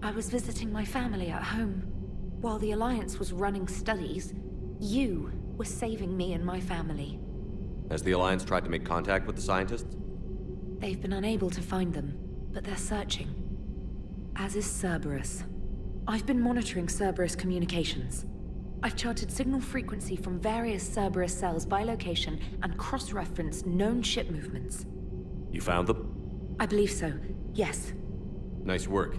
I was visiting my family at home. While the Alliance was running studies, you were saving me and my family. Has the Alliance tried to make contact with the scientists? They've been unable to find them, but they're searching. As is Cerberus. I've been monitoring Cerberus communications. I've charted signal frequency from various Cerberus cells by location and cross-referenced known ship movements. You found them? I believe so, yes. Nice work.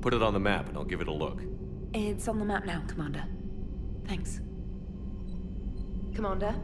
Put it on the map and I'll give it a look. It's on the map now, Commander. Thanks. Commander?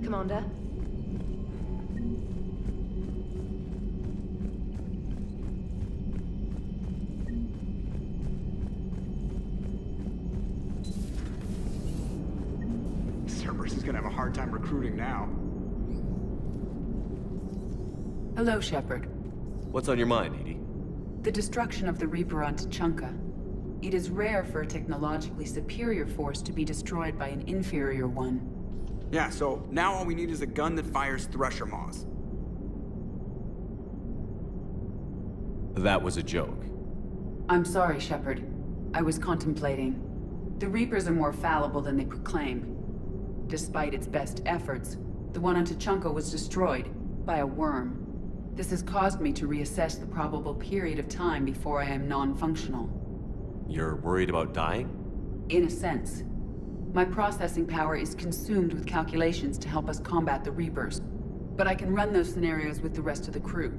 Commander? Cerberus is gonna have a hard time recruiting now. Hello, Shepard. What's on your mind, Edie? The destruction of the Reaper on Tuchanka. It is rare for a technologically superior force to be destroyed by an inferior one. Yeah, so now all we need is a gun that fires Thresher Maws. That was a joke. I'm sorry, Shepard. I was contemplating. The Reapers are more fallible than they proclaim. Despite its best efforts, the one on Tuchanka was destroyed by a worm. This has caused me to reassess the probable period of time before I am non-functional. You're worried about dying? In a sense. My processing power is consumed with calculations to help us combat the Reapers, but I can run those scenarios with the rest of the crew.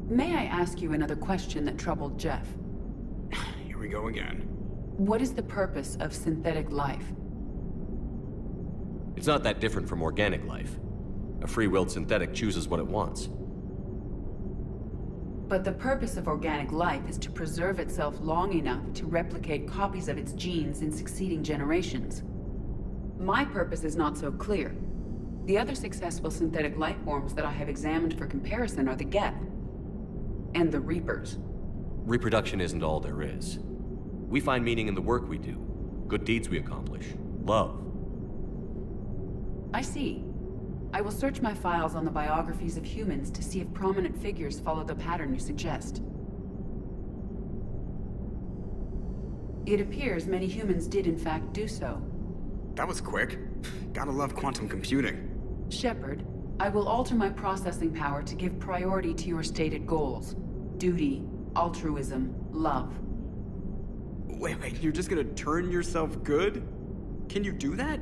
May I ask you another question that troubled Jeff? Here we go again. What is the purpose of synthetic life? It's not that different from organic life. A free-willed synthetic chooses what it wants. But the purpose of organic life is to preserve itself long enough to replicate copies of its genes in succeeding generations. My purpose is not so clear. The other successful synthetic life forms that I have examined for comparison are the Geth and the Reapers. Reproduction isn't all there is. We find meaning in the work we do, good deeds we accomplish, love. I see. I will search my files on the biographies of humans to see if prominent figures follow the pattern you suggest. It appears many humans did in fact do so. That was quick. Gotta love quantum computing. Shepard, I will alter my processing power to give priority to your stated goals. Duty, altruism, love. Wait, you're just gonna turn yourself good? Can you do that?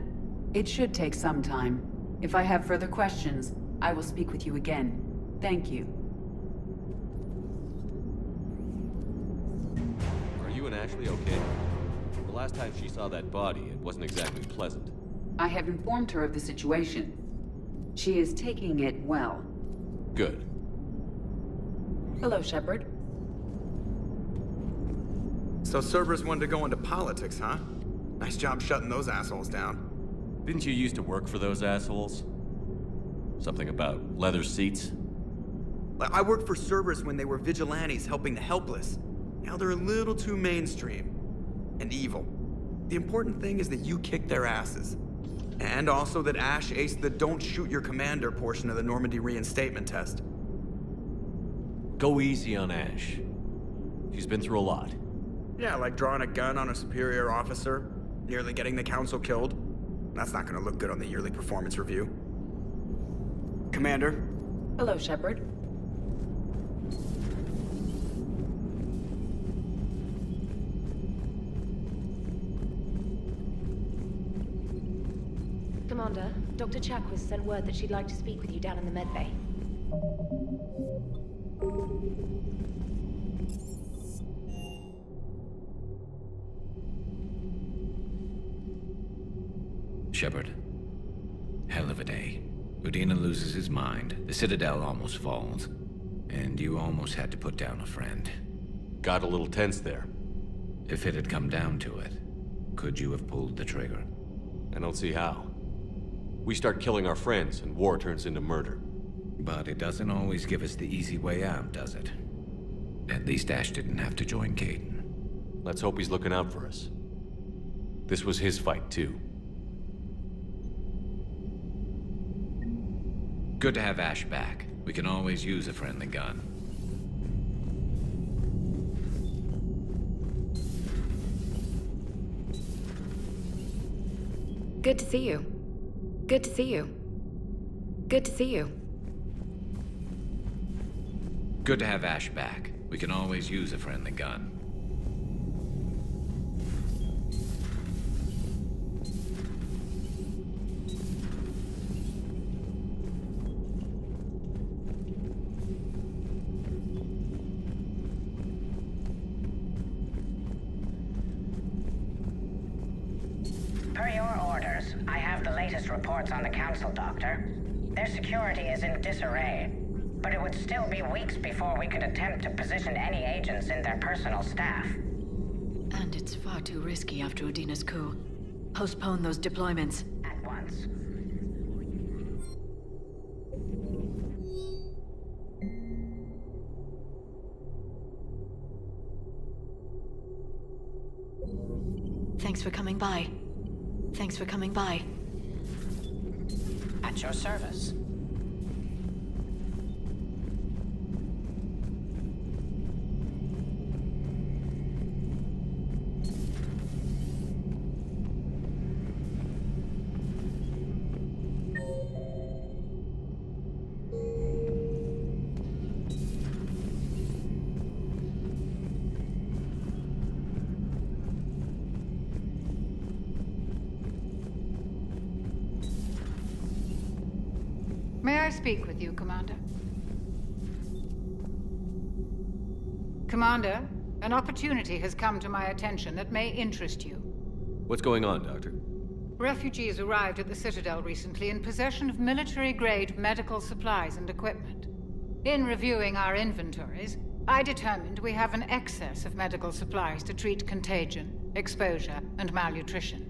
It should take some time. If I have further questions, I will speak with you again. Thank you. Are you and Ashley okay? The last time she saw that body, it wasn't exactly pleasant. I have informed her of the situation. She is taking it well. Good. Hello, Shepard. So Cerberus wanted to go into politics, huh? Nice job shutting those assholes down. Didn't you used to work for those assholes? Something about leather seats? I worked for Cerberus when they were vigilantes helping the helpless. Now they're a little too mainstream. And evil. The important thing is that you kick their asses. And also that Ash aced the don't shoot your commander portion of the Normandy reinstatement test. Go easy on Ash. She's been through a lot. Yeah, like drawing a gun on a superior officer, nearly getting the council killed. That's not gonna look good on the yearly performance review. Commander? Hello, Shepard. Commander, Dr. Chakwas sent word that she'd like to speak with you down in the med bay. Shepard. Hell of a day. Udina loses his mind, the Citadel almost falls, and you almost had to put down a friend. Got a little tense there. If it had come down to it, could you have pulled the trigger? I don't see how. We start killing our friends, and war turns into murder. But it doesn't always give us the easy way out, does it? At least Ash didn't have to join Caden. Let's hope he's looking out for us. This was his fight, too. Good to have Ash back. We can always use a friendly gun. Good to see you. Good to see you. Good to see you. Good to have Ash back. We can always use a friendly gun. Per your orders, I have the latest reports on the Council, Doctor. Their security is in disarray, but it would still be weeks before we could attempt to position any agents in their personal staff. And it's far too risky after Udina's coup. Postpone those deployments. At once. Thanks for coming by. Thanks for coming by. At your service. May I speak with you, Commander? Commander, an opportunity has come to my attention that may interest you. What's going on, Doctor? Refugees arrived at the Citadel recently in possession of military-grade medical supplies and equipment. In reviewing our inventories, I determined we have an excess of medical supplies to treat contagion, exposure, and malnutrition.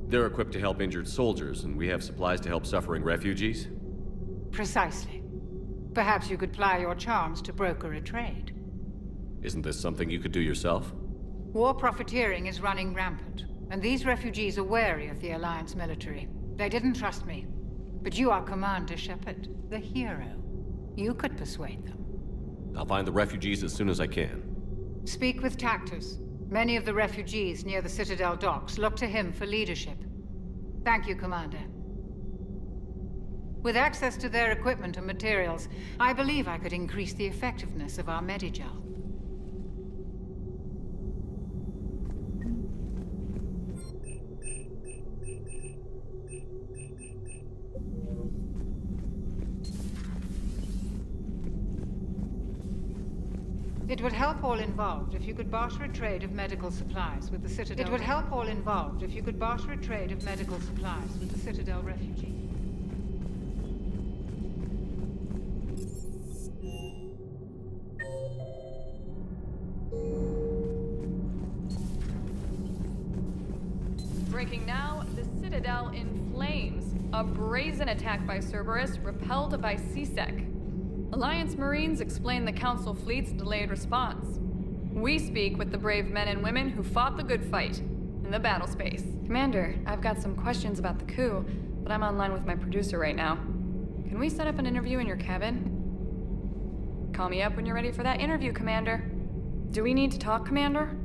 They're equipped to help injured soldiers, and we have supplies to help suffering refugees? Precisely. Perhaps you could ply your charms to broker a trade. Isn't this something you could do yourself? War profiteering is running rampant, and these refugees are wary of the Alliance military. They didn't trust me. But you are Commander Shepard, the hero. You could persuade them. I'll find the refugees as soon as I can. Speak with Tactus. Many of the refugees near the Citadel docks look to him for leadership. Thank you, Commander. With access to their equipment and materials, I believe I could increase the effectiveness of our Medigel. It would help all involved if you could barter a trade of medical supplies with the Citadel. It would help all involved if you could barter a trade of medical supplies with the Citadel refugees. Breaking now, the Citadel in flames. A brazen attack by Cerberus, repelled by C-Sec. Alliance Marines explain the Council fleet's delayed response. We speak with the brave men and women who fought the good fight in the battle space. Commander, I've got some questions about the coup, but I'm online with my producer right now. Can we set up an interview in your cabin? Call me up when you're ready for that interview, Commander. Do we need to talk, Commander?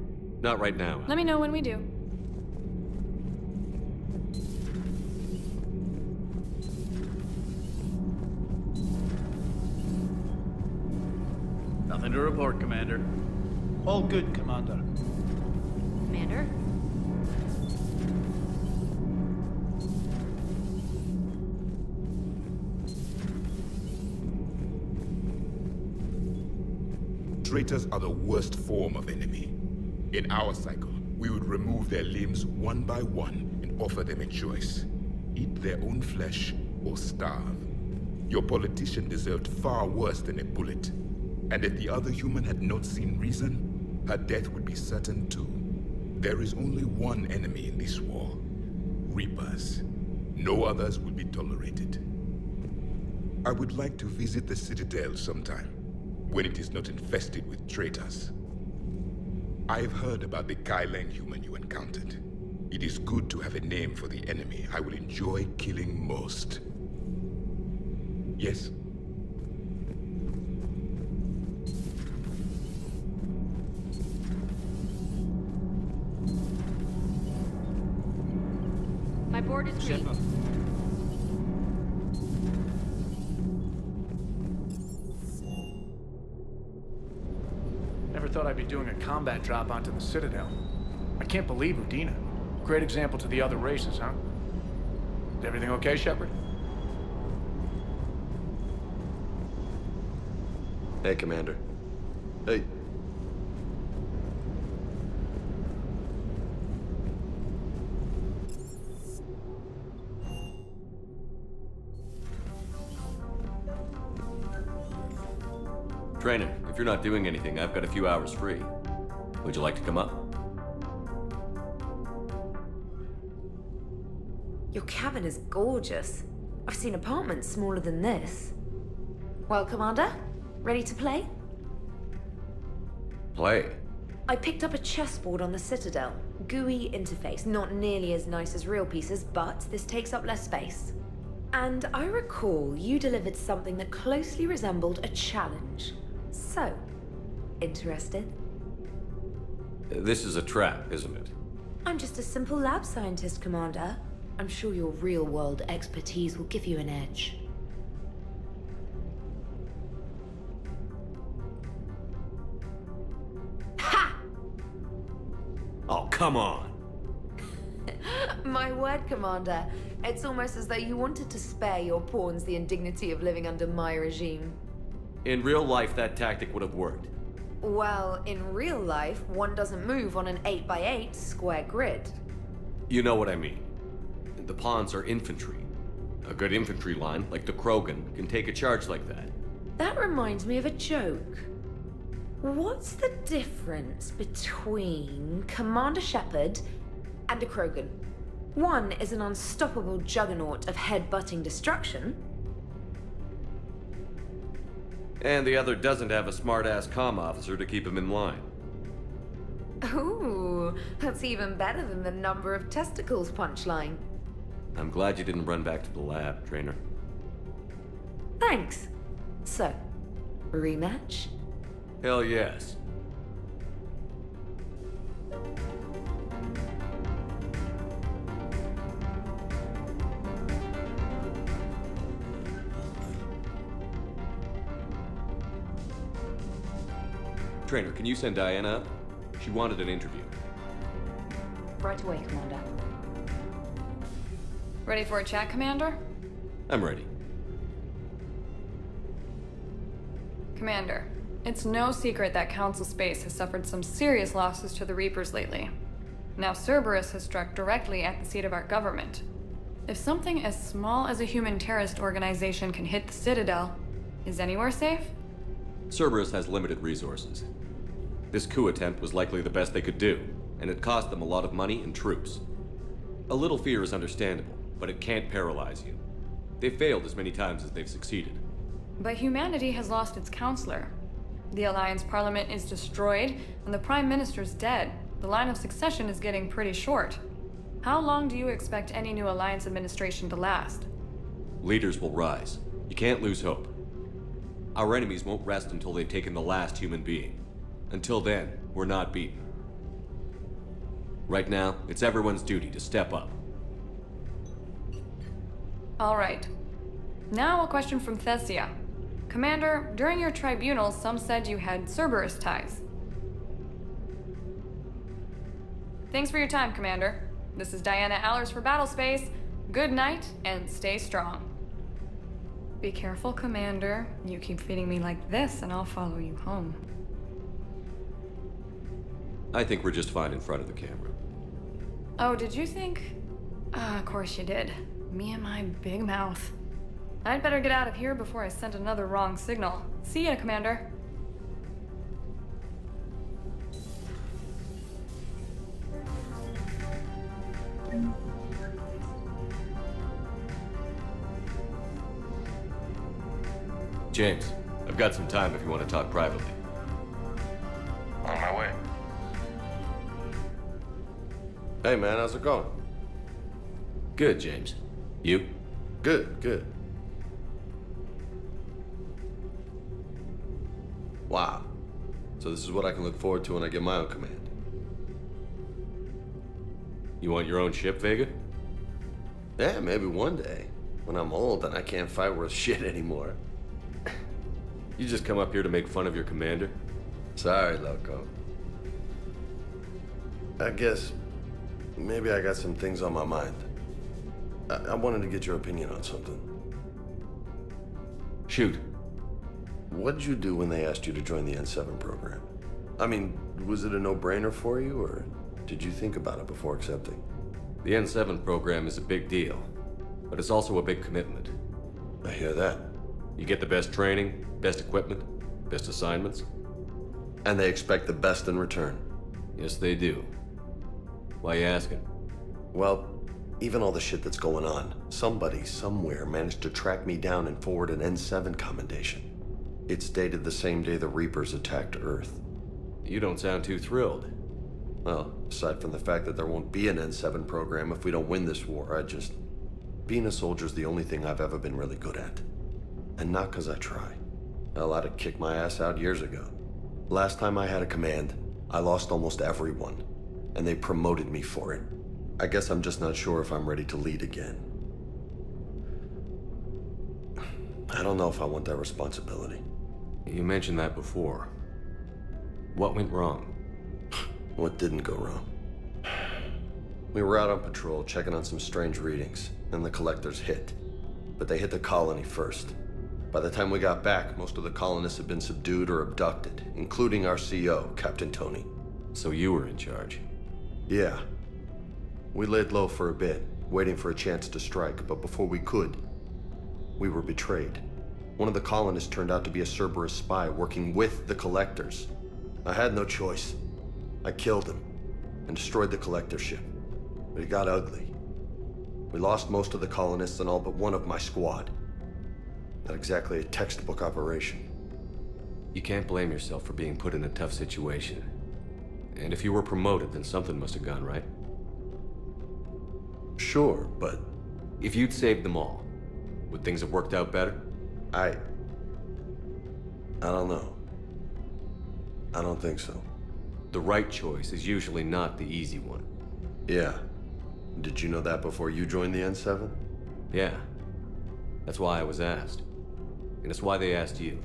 Not right now. Let me know when we do. Nothing to report, Commander. All good, Commander. Commander? Traitors are the worst form of enemy. In our cycle, we would remove their limbs one by one and offer them a choice. Eat their own flesh or starve. Your politician deserved far worse than a bullet. And if the other human had not seen reason, her death would be certain too. There is only one enemy in this war. Reapers. No others will be tolerated. I would like to visit the Citadel sometime, when it is not infested with traitors. I've heard about the Kyleng human you encountered. It is good to have a name for the enemy I will enjoy killing most. Yes? My board is green. Never thought I'd be doing a combat drop onto the Citadel. I can't believe Udina. Great example to the other races, huh? Is everything okay, Shepard? Hey, Commander. Hey. Trainer, if you're not doing anything, I've got a few hours free. Would you like to come up? Your cabin is gorgeous. I've seen apartments smaller than this. Well, Commander, ready to play? Play? I picked up a chessboard on the Citadel. GUI interface, not nearly as nice as real pieces, but this takes up less space. And I recall you delivered something that closely resembled a challenge. So, interested? This is a trap, isn't it? I'm just a simple lab scientist, Commander. I'm sure your real-world expertise will give you an edge. Ha! Oh, come on! My word, Commander. It's almost as though you wanted to spare your pawns the indignity of living under my regime. In real life, that tactic would have worked. Well, in real life, one doesn't move on an 8x8 square grid. You know what I mean. The pawns are infantry. A good infantry line, like the Krogan, can take a charge like that. That reminds me of a joke. What's the difference between Commander Shepard and a Krogan? One is an unstoppable juggernaut of head-butting destruction. And the other doesn't have a smart-ass comm officer to keep him in line. Ooh, that's even better than the number of testicles punchline. I'm glad you didn't run back to the lab, Trainer. Thanks. So, rematch? Hell yes. Trainer, can you send Diana up? She wanted an interview. Right away, Commander. Ready for a chat, Commander? I'm ready. Commander, it's no secret that Council Space has suffered some serious losses to the Reapers lately. Now Cerberus has struck directly at the seat of our government. If something as small as a human terrorist organization can hit the Citadel, is anywhere safe? Cerberus has limited resources. This coup attempt was likely the best they could do, and it cost them a lot of money and troops. A little fear is understandable, but it can't paralyze you. They've failed as many times as they've succeeded. But humanity has lost its counselor. The Alliance Parliament is destroyed, and the Prime Minister's dead. The line of succession is getting pretty short. How long do you expect any new Alliance administration to last? Leaders will rise. You can't lose hope. Our enemies won't rest until they've taken the last human being. Until then, we're not beaten. Right now, it's everyone's duty to step up. All right. Now a question from Thessia. Commander, during your tribunal, some said you had Cerberus ties. Thanks for your time, Commander. This is Diana Allers for Battlespace. Good night, and stay strong. Be careful, Commander. You keep feeding me like this, and I'll follow you home. I think we're just fine in front of the camera. Oh, did you think? Of course you did. Me and my big mouth. I'd better get out of here before I send another wrong signal. See ya, Commander. James, I've got some time if you want to talk privately. On my way. Hey man, how's it going? Good, James. You? Good, good. Wow. So this is what I can look forward to when I get my own command. You want your own ship, Vega? Yeah, maybe one day. When I'm old and I can't fight worth shit anymore. You just come up here to make fun of your commander? Sorry, Loco. I guess maybe I got some things on my mind. I wanted to get your opinion on something. Shoot. What'd you do when they asked you to join the N7 program? I mean, was it a no-brainer for you, or did you think about it before accepting? The N7 program is a big deal, but it's also a big commitment. I hear that. You get the best training, best equipment, best assignments. And they expect the best in return. Yes, they do. Why are you asking? Well, Even all the shit that's going on, somebody somewhere managed to track me down and forward an N7 commendation. It's dated the same day the Reapers attacked Earth. You don't sound too thrilled. Well, aside from the fact that there won't be an N7 program if we don't win this war, being a soldier's the only thing I've ever been really good at. And not 'cause I try. Hell, I'd have kicked my ass out years ago. Last time I had a command, I lost almost everyone, and they promoted me for it. I guess I'm just not sure if I'm ready to lead again. I don't know if I want that responsibility. You mentioned that before. What went wrong? What didn't go wrong? We were out on patrol, checking on some strange readings, and the collectors hit. But they hit the colony first. By the time we got back, most of the colonists had been subdued or abducted, including our CO, Captain Tony. So you were in charge? Yeah. We laid low for a bit, waiting for a chance to strike, but before we could, we were betrayed. One of the colonists turned out to be a Cerberus spy working with the collectors. I had no choice. I killed him and destroyed the collector ship. But it got ugly. We lost most of the colonists and all but one of my squad. Not exactly a textbook operation. You can't blame yourself for being put in a tough situation. And if you were promoted, then something must have gone right. Sure, but... If you'd saved them all, would things have worked out better? I don't know. I don't think so. The right choice is usually not the easy one. Yeah. Did you know that before you joined the N7? Yeah. That's why I was asked. And it's why they asked you.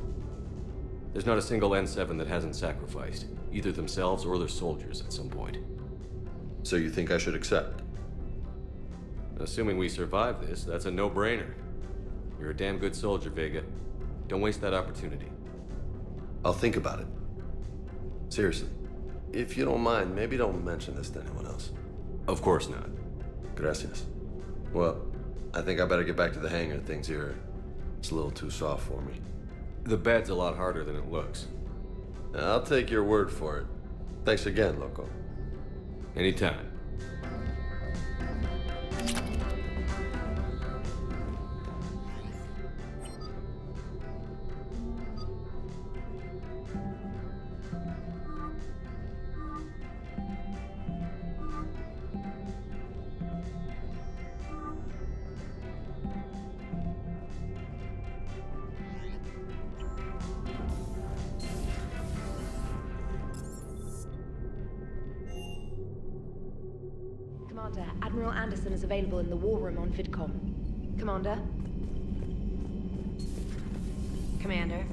There's not a single N7 that hasn't sacrificed, either themselves or their soldiers at some point. So you think I should accept? Assuming we survive this, that's a no-brainer. You're a damn good soldier, Vega. Don't waste that opportunity. I'll think about it. Seriously. If you don't mind, maybe don't mention this to anyone else. Of course not. Gracias. Well, I think I better get back to the hangar. Things here, it's a little too soft for me. The bed's a lot harder than it looks. I'll take your word for it. Thanks again, Loco. Anytime. Commander, Admiral Anderson is available in the war room on VidCom. Commander? Commander?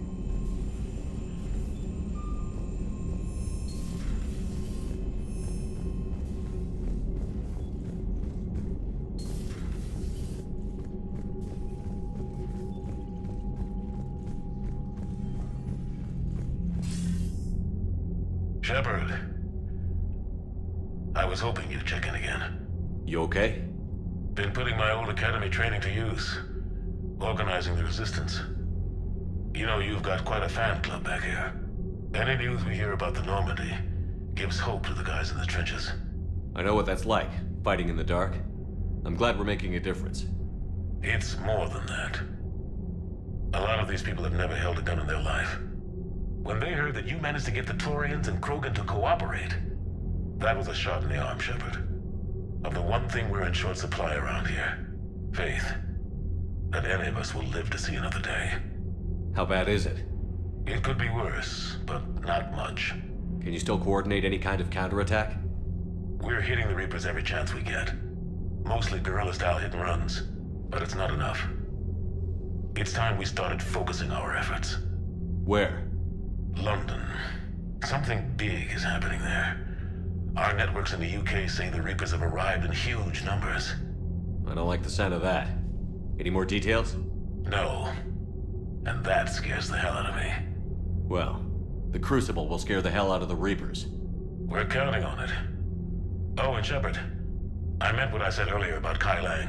Shepard. I was hoping you'd check in again. You okay? Been putting my old academy training to use. Organizing the resistance. You know, you've got quite a fan club back here. Any news we hear about the Normandy gives hope to the guys in the trenches. I know what that's like, fighting in the dark. I'm glad we're making a difference. It's more than that. A lot of these people have never held a gun in their life. When they heard that you managed to get the Torians and Krogan to cooperate, that was a shot in the arm, Shepard. Of the one thing we're in short supply around here. Faith. That any of us will live to see another day. How bad is it? It could be worse, but not much. Can you still coordinate any kind of counterattack? We're hitting the Reapers every chance we get. Mostly guerrilla-style hit-and-runs, but it's not enough. It's time we started focusing our efforts. Where? London. Something big is happening there. Our networks in the UK say the Reapers have arrived in huge numbers. I don't like the sound of that. Any more details? No. And that scares the hell out of me. Well, the Crucible will scare the hell out of the Reapers. We're counting on it. Oh, and Shepard, I meant what I said earlier about Kai Lang.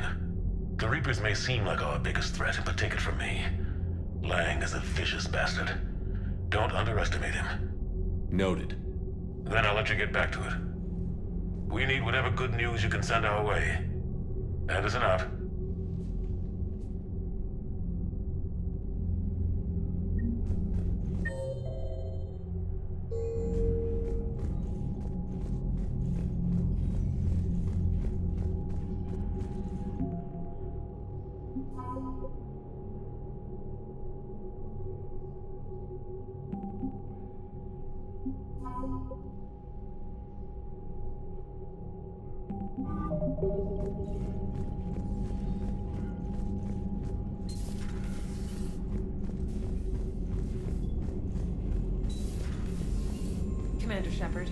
The Reapers may seem like our biggest threat, but take it from me. Lang is a vicious bastard. Don't underestimate him. Noted. Then I'll let you get back to it. We need whatever good news you can send our way. That is enough. Commander Shepard.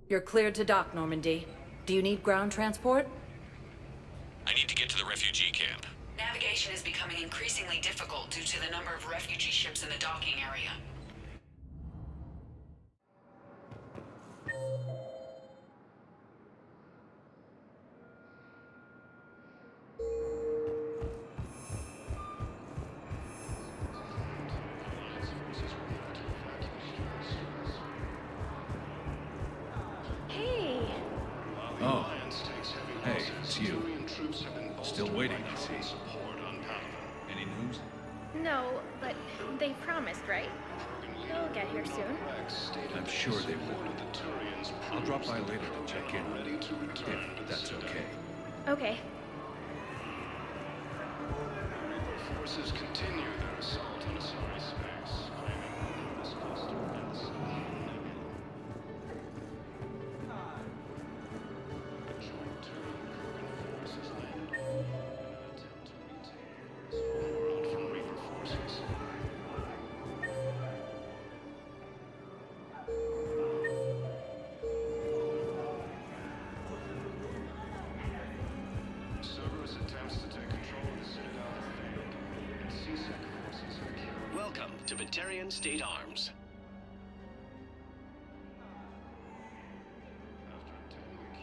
You're cleared to dock, Normandy. Do you need ground transport? I need to get to the refugee camp. Navigation is becoming increasingly difficult due to the number of refugee ships in the docking area. Hey! Oh. Hey, it's you. Still waiting, I see. Any news? No, but they promised, right? They'll get here soon. I'm sure they will. I'll drop by later to check in on you, if that's okay. Okay. Forces continue their assault on Asari space, claiming this cluster is negative. The joint Paragon forces landed in an attempt to retake this homeworld from Reaper forces. Cerberus attempts to take control of the Citadel have failed, and CSEC forces are killed. Welcome to Batarian State Arms.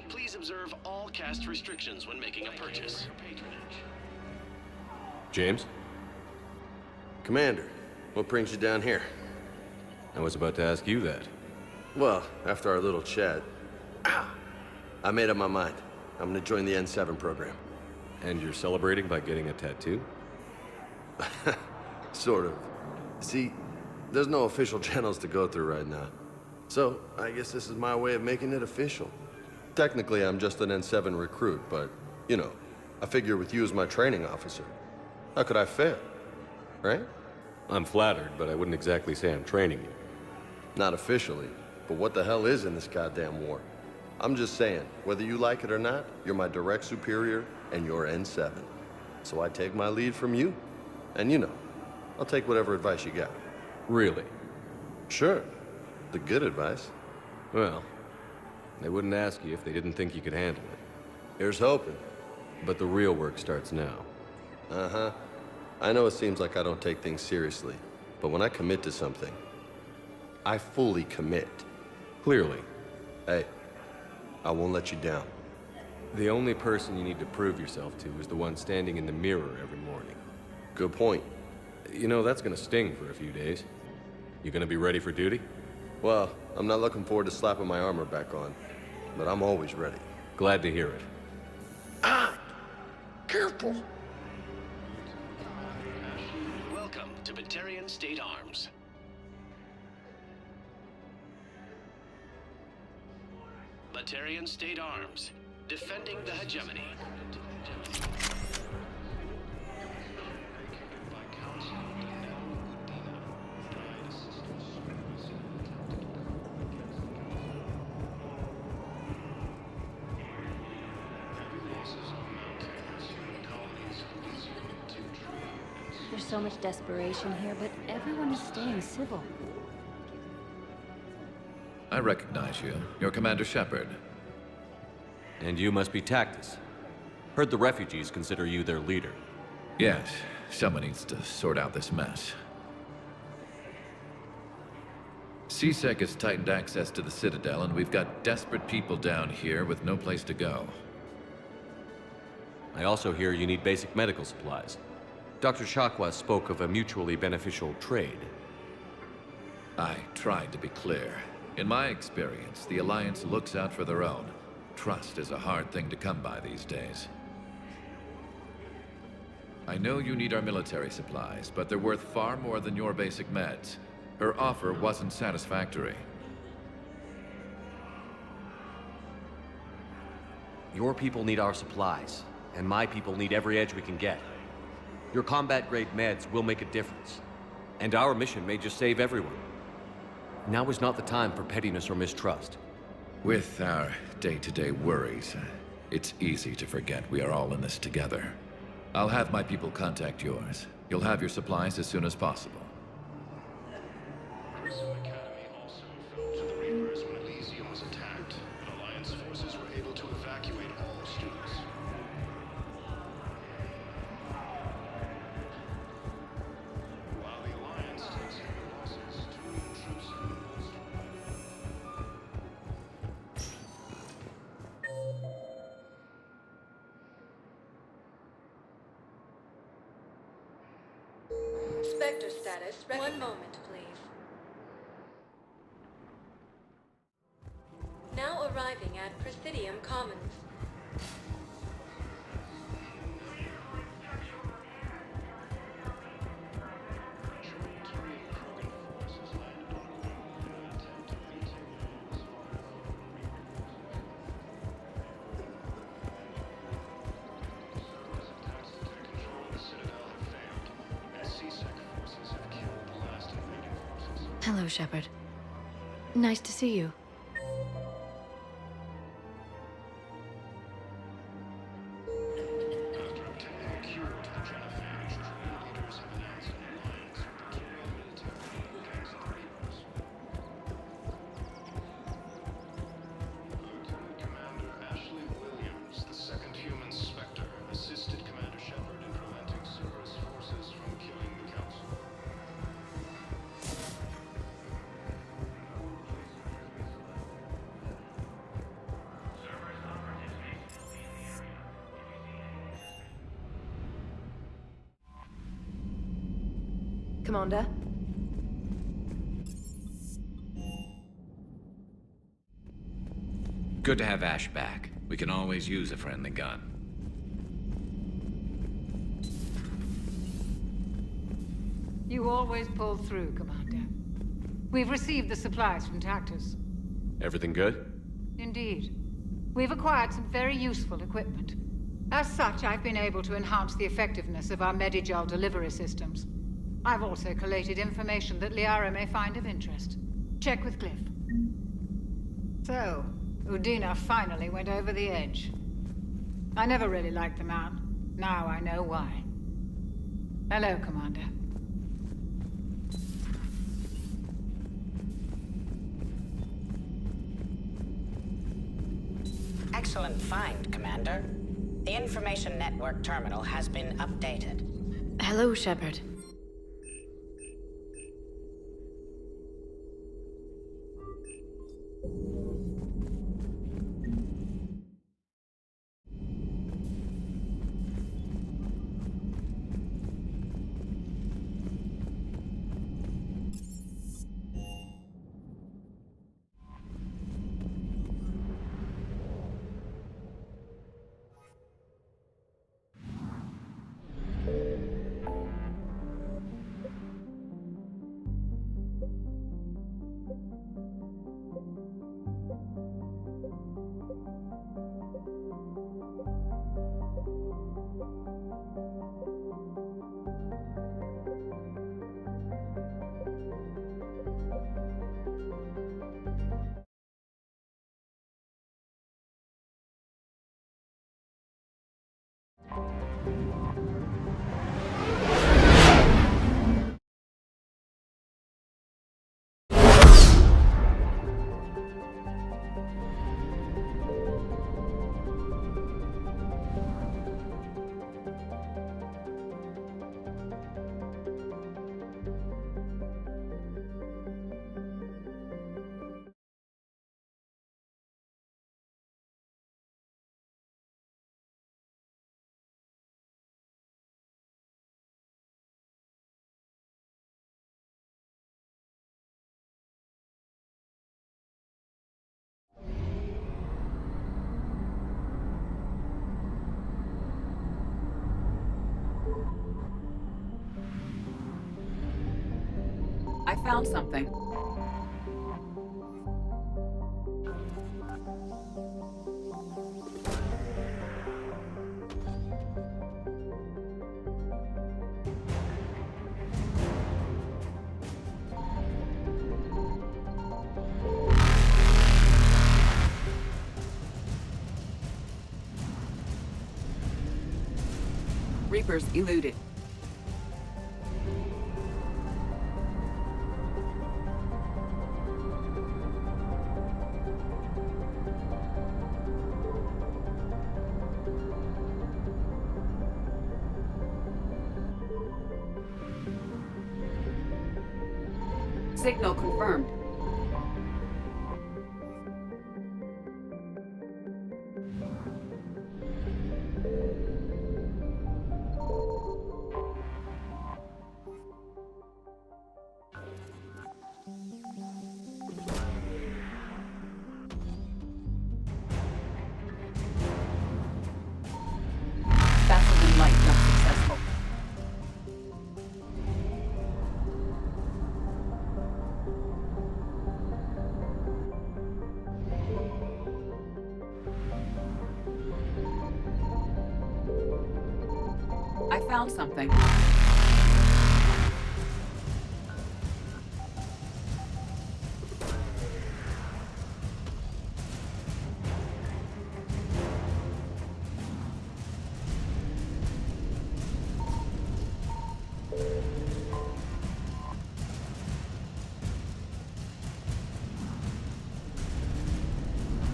Please observe all caste restrictions when making a purchase. James? Commander, what brings you down here? I was about to ask you that. Well, after our little chat, I made up my mind. I'm gonna join the N7 program. And you're celebrating by getting a tattoo? Sort of. See, there's no official channels to go through right now. So, I guess this is my way of making it official. Technically, I'm just an N7 recruit, but, you know, I figure with you as my training officer, how could I fail? Right? I'm flattered, but I wouldn't exactly say I'm training you. Not officially, but what the hell is in this goddamn war? I'm just saying, whether you like it or not, you're my direct superior, and you're N7. So I take my lead from you. And you know, I'll take whatever advice you got. Really? Sure. The good advice. Well, they wouldn't ask you if they didn't think you could handle it. Here's hoping. But the real work starts now. Uh-huh. I know it seems like I don't take things seriously, but when I commit to something, I fully commit. Clearly. Hey, I won't let you down. The only person you need to prove yourself to is the one standing in the mirror every morning. Good point. You know, that's gonna sting for a few days. You gonna be ready for duty? Well, I'm not looking forward to slapping my armor back on, but I'm always ready. Glad to hear it. Careful! Welcome to Batarian State Arms. Batarian State Arms, defending the hegemony. There's so much desperation here, but everyone is staying civil. I recognize you. You're Commander Shepard. And you must be Tactus. Heard the refugees consider you their leader. Yes, someone needs to sort out this mess. CSEC has tightened access to the Citadel, and we've got desperate people down here with no place to go. I also hear you need basic medical supplies. Dr. Shakwa spoke of a mutually beneficial trade. I tried to be clear. In my experience, the Alliance looks out for their own. Trust is a hard thing to come by these days. I know you need our military supplies, but they're worth far more than your basic meds. Her offer wasn't satisfactory. Your people need our supplies, and my people need every edge we can get. Your combat-grade meds will make a difference, and our mission may just save everyone. Now is not the time for pettiness or mistrust. With our day-to-day worries, it's easy to forget we are all in this together. I'll have my people contact yours. You'll have your supplies as soon as possible. Grissom Academy also fell to the Reapers when Elysium was attacked, but Alliance forces were able to evacuate all students. While the Alliance takes heavy losses, Terran troops have been bolstered by Spectre status. One moment, please. Now arriving at Presidium Commons. Hello, Shepard. Nice to see you. Commander? Good to have Ash back. We can always use a friendly gun. You always pull through, Commander. We've received the supplies from Tactus. Everything good? Indeed. We've acquired some very useful equipment. As such, I've been able to enhance the effectiveness of our Medigel delivery systems. I've also collated information that Liara may find of interest. Check with Cliff. So, Udina finally went over the edge. I never really liked the man. Now I know why. Hello, Commander. Excellent find, Commander. The information network terminal has been updated. Hello, Shepard. found something. Reapers eluded. Signal confirmed. Faster than light, not successful. I found something.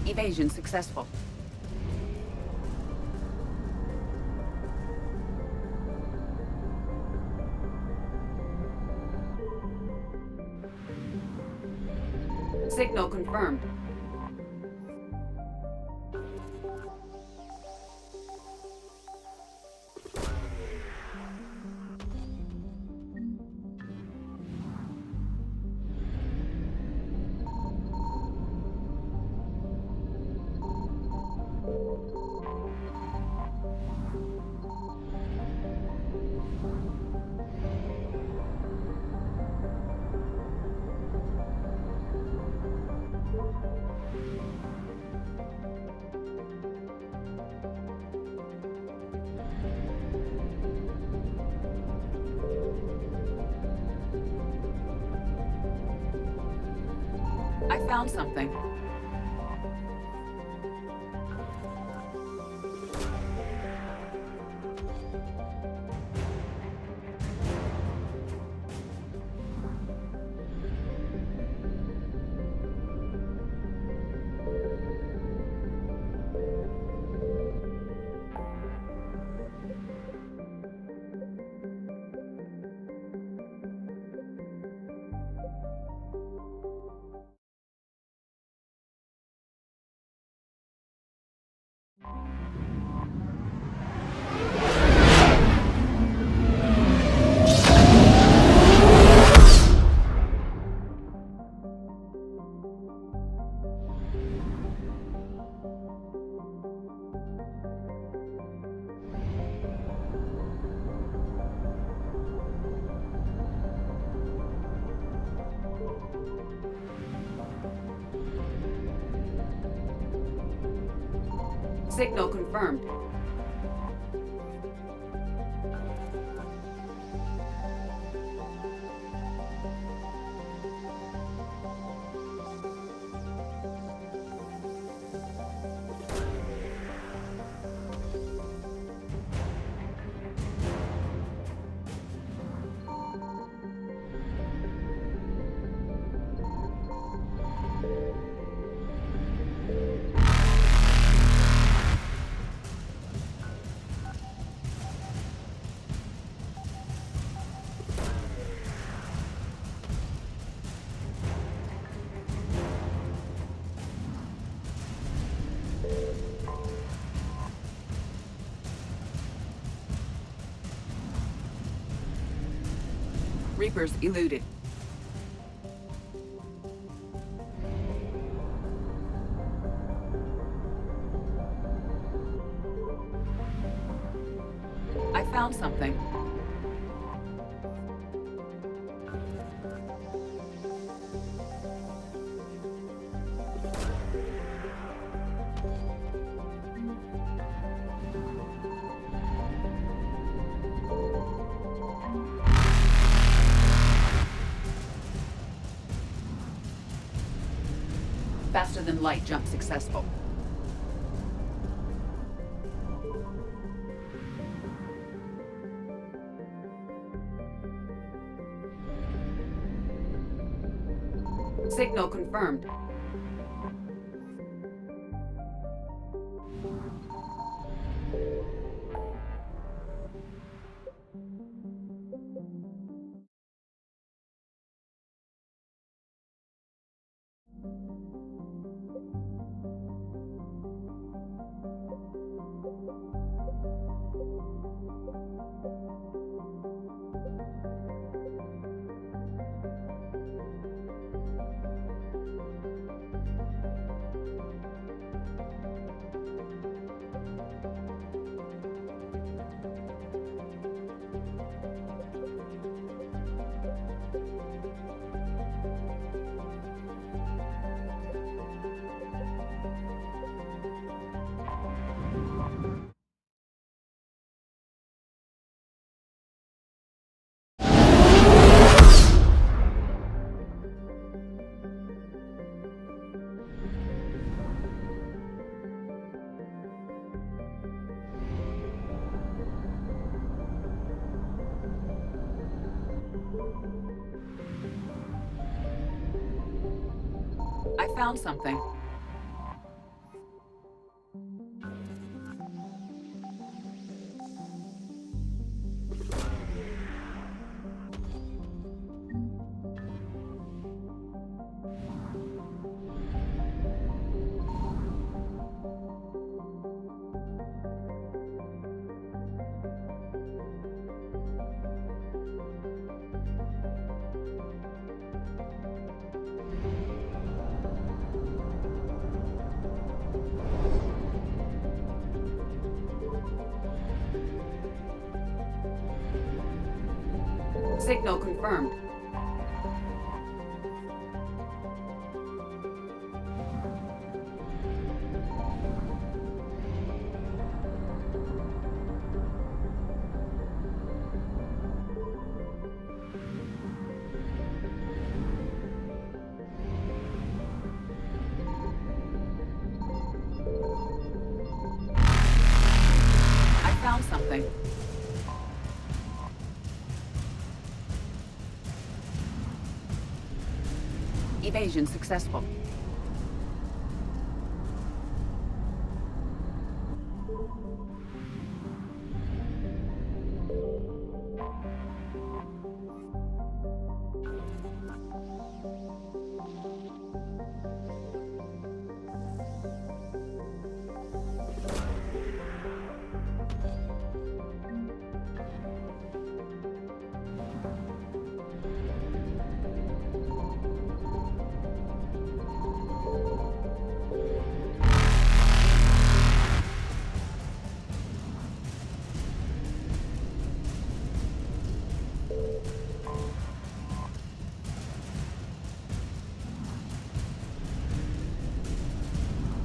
Evasion successful. Signal confirmed. I found something. Signal confirmed. Reapers eluded. I found something. Faster than light jump successful. Signal confirmed. I found something. Signal confirmed. I found something. Evasion successful.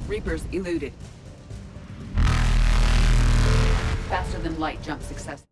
Reapers eluded. Faster than light jump success.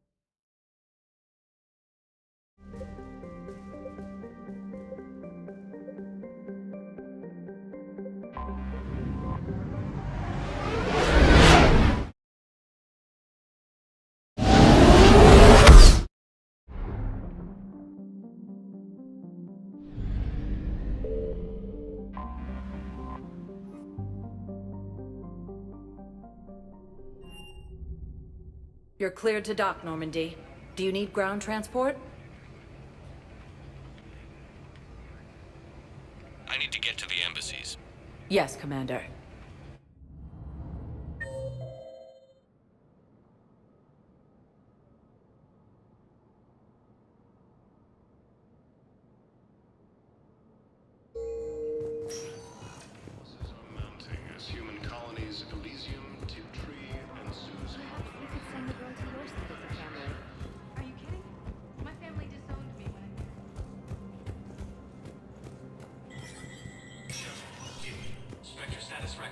You're cleared to dock, Normandy. Do you need ground transport? I need to get to the embassies. Yes, Commander. Forces are mounting as human colonies of Elysium, Tiptree, and Susie. You could send the girl to your side of the family. Are you kidding? My family disowned me when Spectre status right.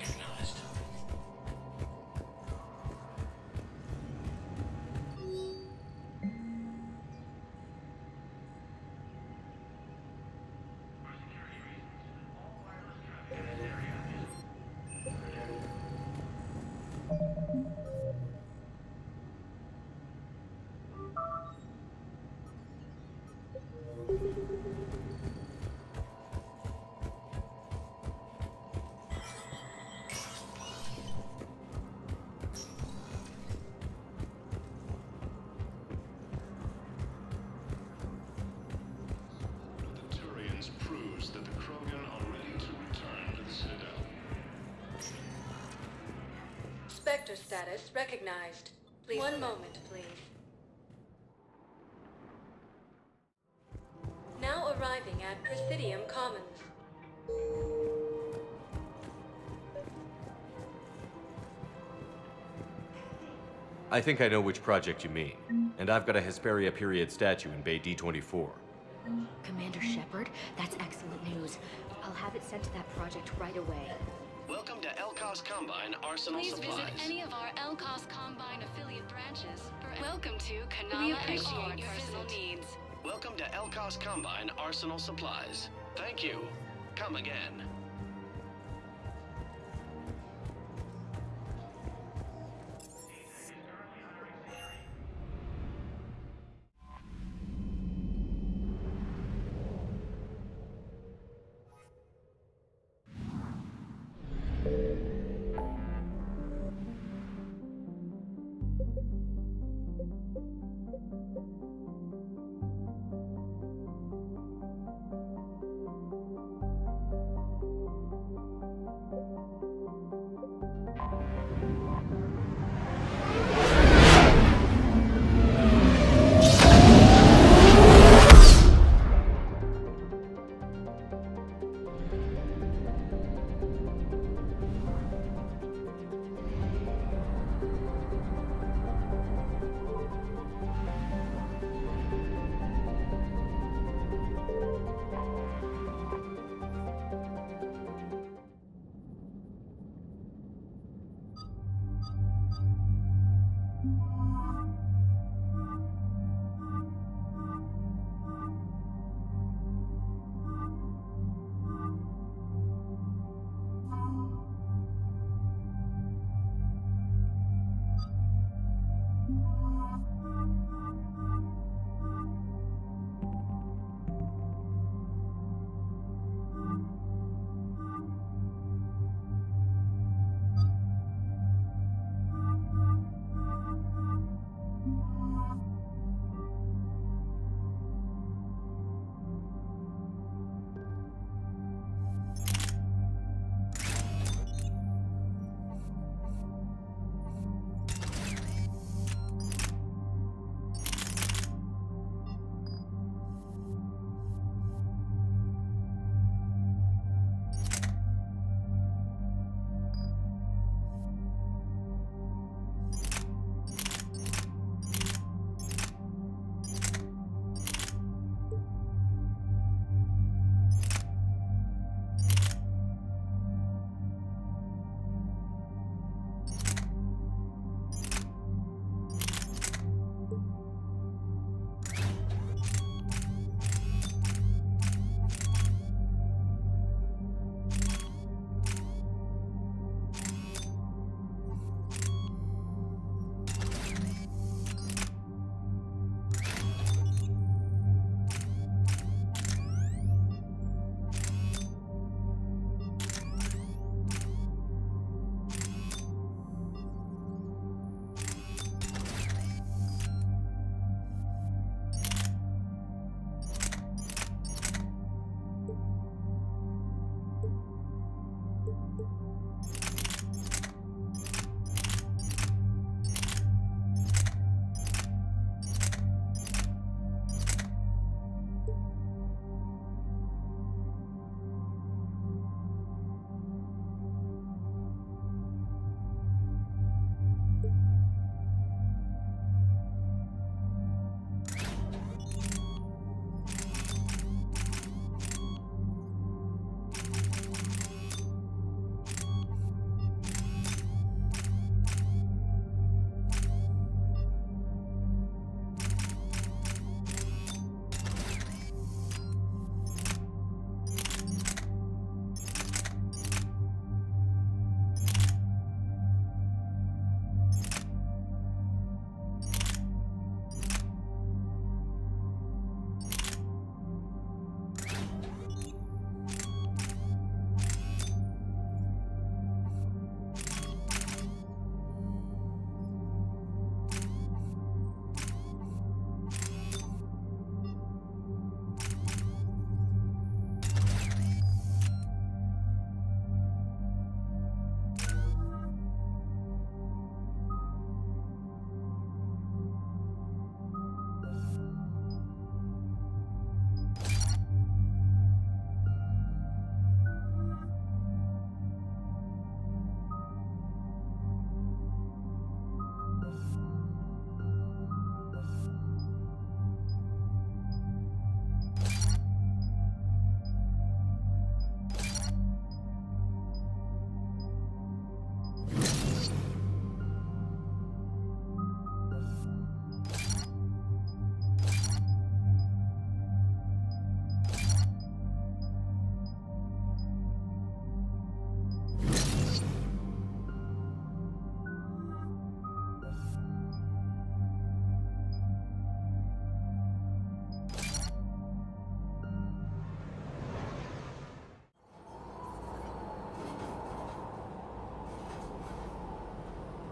Sector status recognized. Please. One moment, please. Now arriving at Presidium Commons. I think I know which project you mean. And I've got a Hesperia period statue in Bay D24. Commander Shepard, that's excellent news. I'll have it sent to that project right away. Welcome to LCOS Combine Arsenal Please Supplies. visit any of our LCOS Combine affiliate branches. Welcome to We Kanala and appreciate all your personal visit. needs. Welcome to LCOS Combine Arsenal Supplies. Thank you. Come again.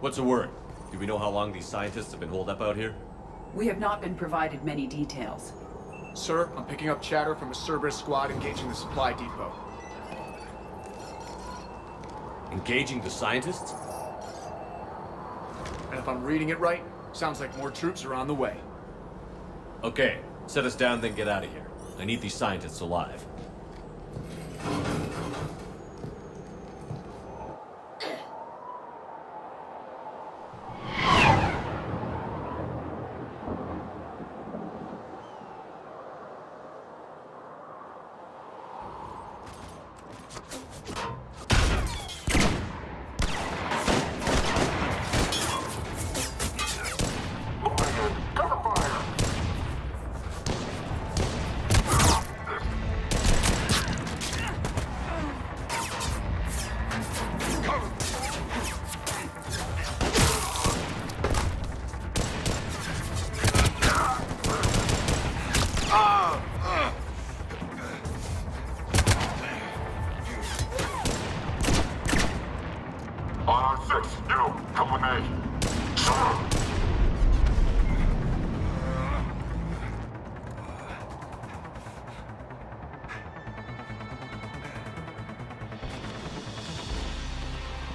What's the word? Do we know how long these scientists have been holed up out here? We have not been provided many details. Sir, I'm picking up chatter from a Cerberus squad engaging the supply depot. Engaging the scientists? And if I'm reading it right, sounds like more troops are on the way. Okay, set us down, then get out of here. I need these scientists alive.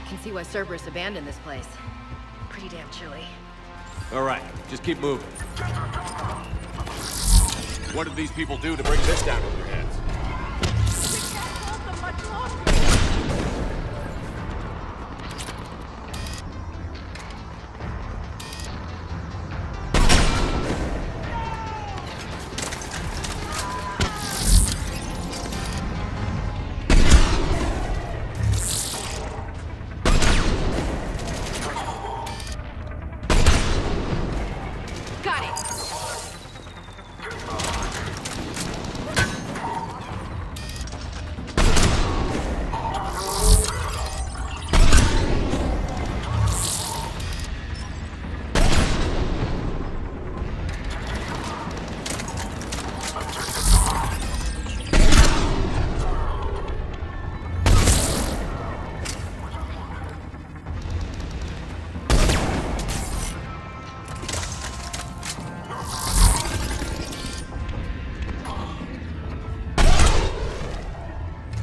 Can see why Cerberus abandoned this place. Pretty damn chilly. All right, just keep moving. What did these people do to bring this down on their heads?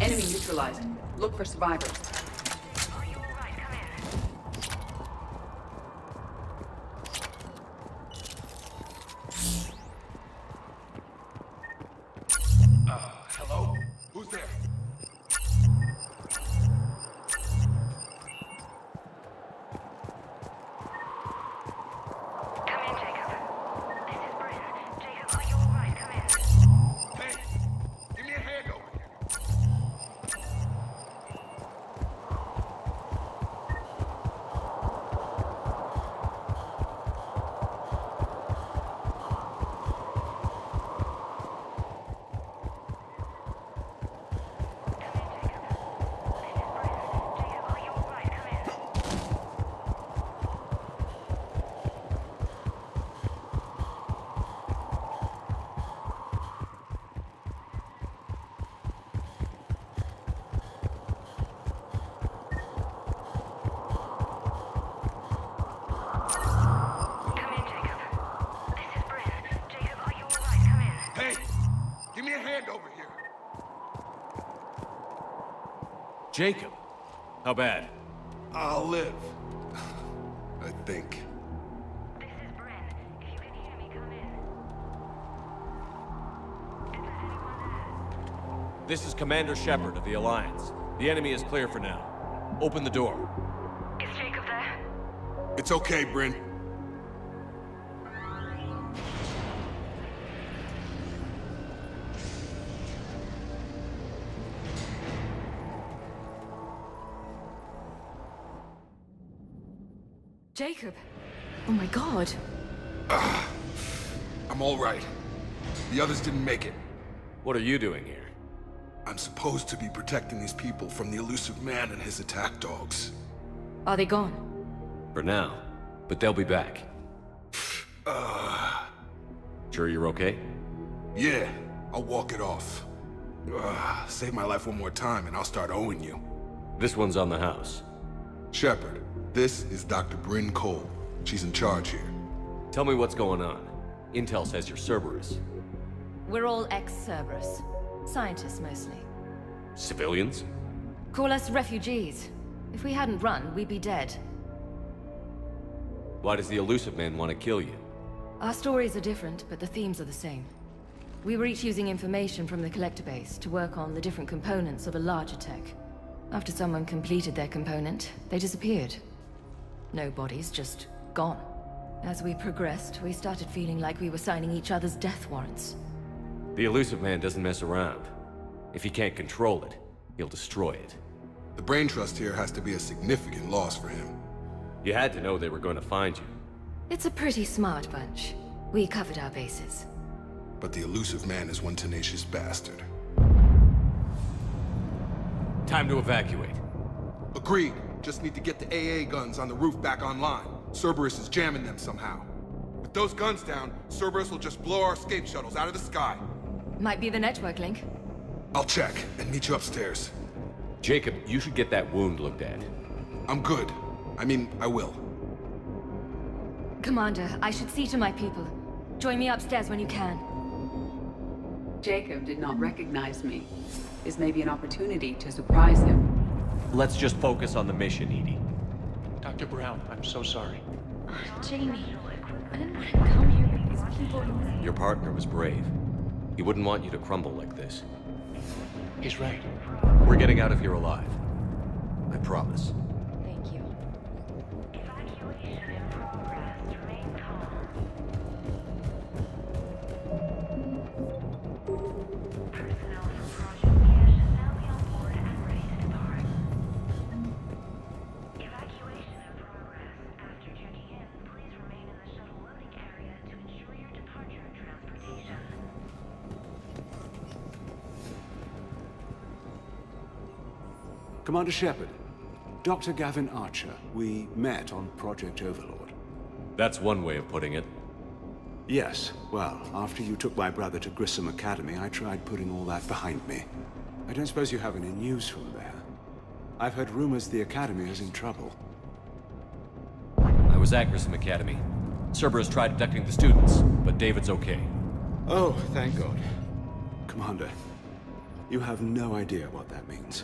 Enemy neutralized. Look for survivors. Hello? Who's there? Jacob, how bad? I'll live. I think. This is Commander Shepard of the Alliance. The enemy is clear for now. Open the door. Is Jacob there? It's okay, Bryn. Jacob! Oh my god. I'm all right. The others didn't make it. What are you doing here? I'm supposed to be protecting these people from the elusive man and his attack dogs. Are they gone? For now. But they'll be back. Sure you're okay? Yeah, I'll walk it off. Save my life one more time and I'll start owing you. This one's on the house. Shepard, This is Dr. Bryn Cole. She's in charge here. Tell me what's going on. Intel says you're Cerberus. We're all ex-Cerberus. Scientists, mostly. Civilians? Call us refugees. If we hadn't run, we'd be dead. Why does the Elusive Man want to kill you? Our stories are different, but the themes are the same. We were each using information from the Collector base to work on the different components of a larger tech. After someone completed their component, they disappeared. No bodies, just gone. As we progressed, we started feeling like we were signing each other's death warrants. The Elusive Man doesn't mess around. If he can't control it, he'll destroy it. The brain trust here has to be a significant loss for him. You had to know they were going to find you. It's a pretty smart bunch. We covered our bases. But the Elusive Man is one tenacious bastard. Time to evacuate. Agreed. Just need to get the AA guns on the roof back online. Cerberus is jamming them somehow. With those guns down, Cerberus will just blow our escape shuttles out of the sky. Might be the network link. I'll check and meet you upstairs. Jacob, you should get that wound looked at. I'm good. I will. Commander, I should see to my people. Join me upstairs when you can. Jacob did not recognize me. This may be an opportunity to surprise him. Let's just focus on the mission, Edie. Dr. Brown, I'm so sorry. Jamie, I didn't want to come here with these people. Your partner was brave. He wouldn't want you to crumble like this. He's right. We're getting out of here alive. I promise. Thank you. Evacuation in progress. Remain calm. Personnel from Project Care should now be on board and ready to depart. Evacuation in progress. After checking in, please remain in the shuttle loading area to ensure your departure and transportation. Commander Shepard, Dr. Gavin Archer, we met on Project Overlord. That's one way of putting it. Yes, well, after you took my brother to Grissom Academy, I tried putting all that behind me. I don't suppose you have any news from there. I've heard rumors the Academy is in trouble. I was at Grissom Academy. Cerberus tried abducting the students, but David's okay. Oh, thank God. Commander, you have no idea what that means.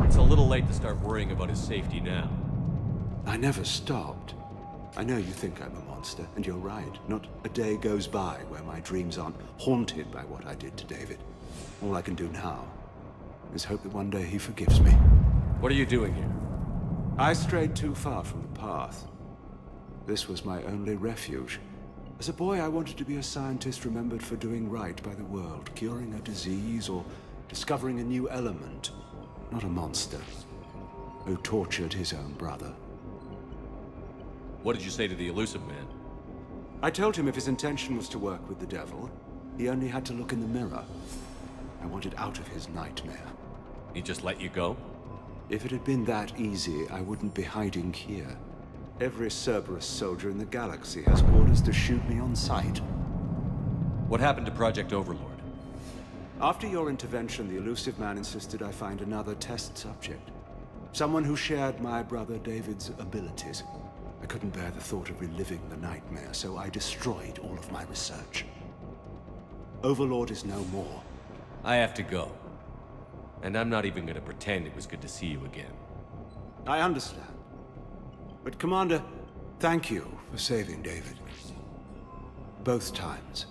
It's a little late to start worrying about his safety now. I never stopped. I know you think I'm a monster, and you're right. Not a day goes by where my dreams aren't haunted by what I did to David. All I can do now is hope that one day he forgives me. What are you doing here? I strayed too far from the path. This was my only refuge. As a boy, I wanted to be a scientist remembered for doing right by the world, curing a disease or discovering a new element. Not a monster who tortured his own brother. What did you say to the Elusive Man? I told him if his intention was to work with the devil, he only had to look in the mirror. I wanted out of his nightmare. He just let you go? If it had been that easy, I wouldn't be hiding here. Every Cerberus soldier in the galaxy has orders to shoot me on sight. What happened to Project Overlord? After your intervention, the Elusive Man insisted I find another test subject. Someone who shared my brother David's abilities. I couldn't bear the thought of reliving the nightmare, so I destroyed all of my research. Overlord is no more. I have to go. And I'm not even gonna pretend it was good to see you again. I understand. But Commander, thank you for saving David. Both times.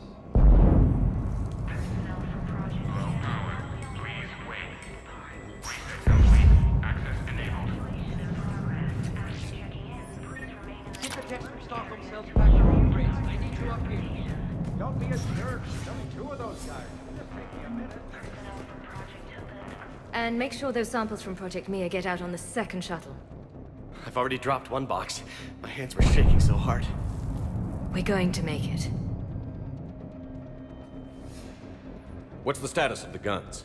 Stock themselves back to upgrades. I need you up here. Don't be a jerk. There's only two of those guys. Just take me a minute. And make sure those samples from Project Mia get out on the second shuttle. I've already dropped one box. My hands were shaking so hard. We're going to make it. What's the status of the guns?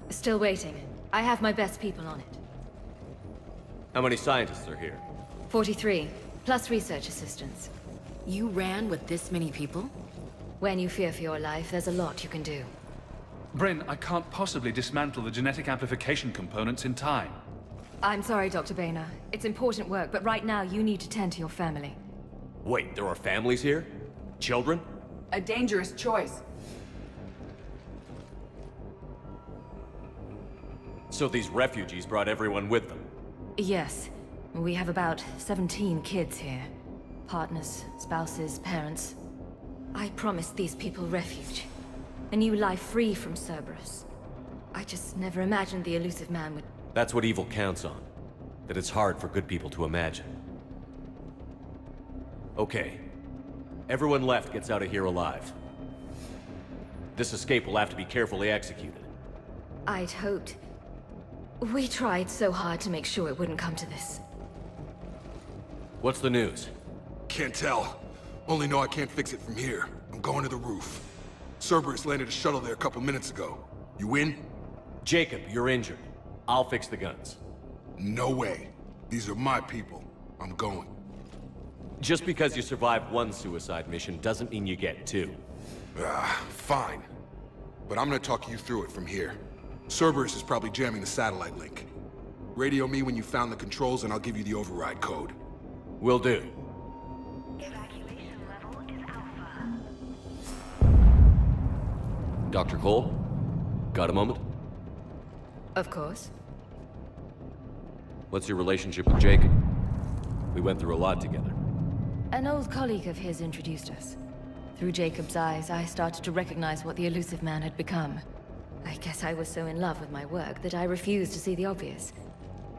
Still waiting. I have my best people on it. How many scientists are here? 43, plus research assistants. You ran with this many people? When you fear for your life, there's a lot you can do. Bryn, I can't possibly dismantle the genetic amplification components in time. I'm sorry, Dr. Boehner. It's important work, but right now you need to tend to your family. Wait, there are families here? Children? A dangerous choice. So these refugees brought everyone with them? Yes. We have about 17 kids here. Partners, spouses, parents. I promised these people refuge. A new life free from Cerberus. I just never imagined the elusive man would... That's what evil counts on. That it's hard for good people to imagine. Okay. Everyone left gets out of here alive. This escape will have to be carefully executed. I'd hoped. We tried so hard to make sure it wouldn't come to this. What's the news? Can't tell. Only know I can't fix it from here. I'm going to the roof. Cerberus landed a shuttle there a couple minutes ago. You in? Jacob, you're injured. I'll fix the guns. No way. These are my people. I'm going. Just because you survived one suicide mission doesn't mean you get two. Fine. But I'm gonna talk you through it from here. Cerberus is probably jamming the satellite link. Radio me when you found the controls and I'll give you the override code. Will do. Evacuation level is Alpha. Dr. Cole? Got a moment? Of course. What's your relationship with Jacob? We went through a lot together. An old colleague of his introduced us. Through Jacob's eyes, I started to recognize what the elusive man had become. I guess I was so in love with my work that I refused to see the obvious.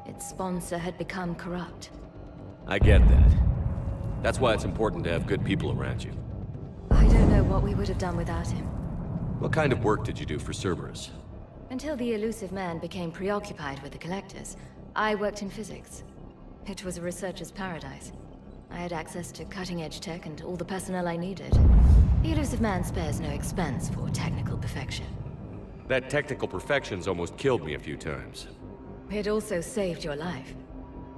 Its sponsor had become corrupt. I get that. That's why it's important to have good people around you. I don't know what we would have done without him. What kind of work did you do for Cerberus? Until the elusive man became preoccupied with the Collectors, I worked in physics. It was a researcher's paradise. I had access to cutting-edge tech and all the personnel I needed. The elusive man spares no expense for technical perfection. That technical perfection's almost killed me a few times. It also saved your life.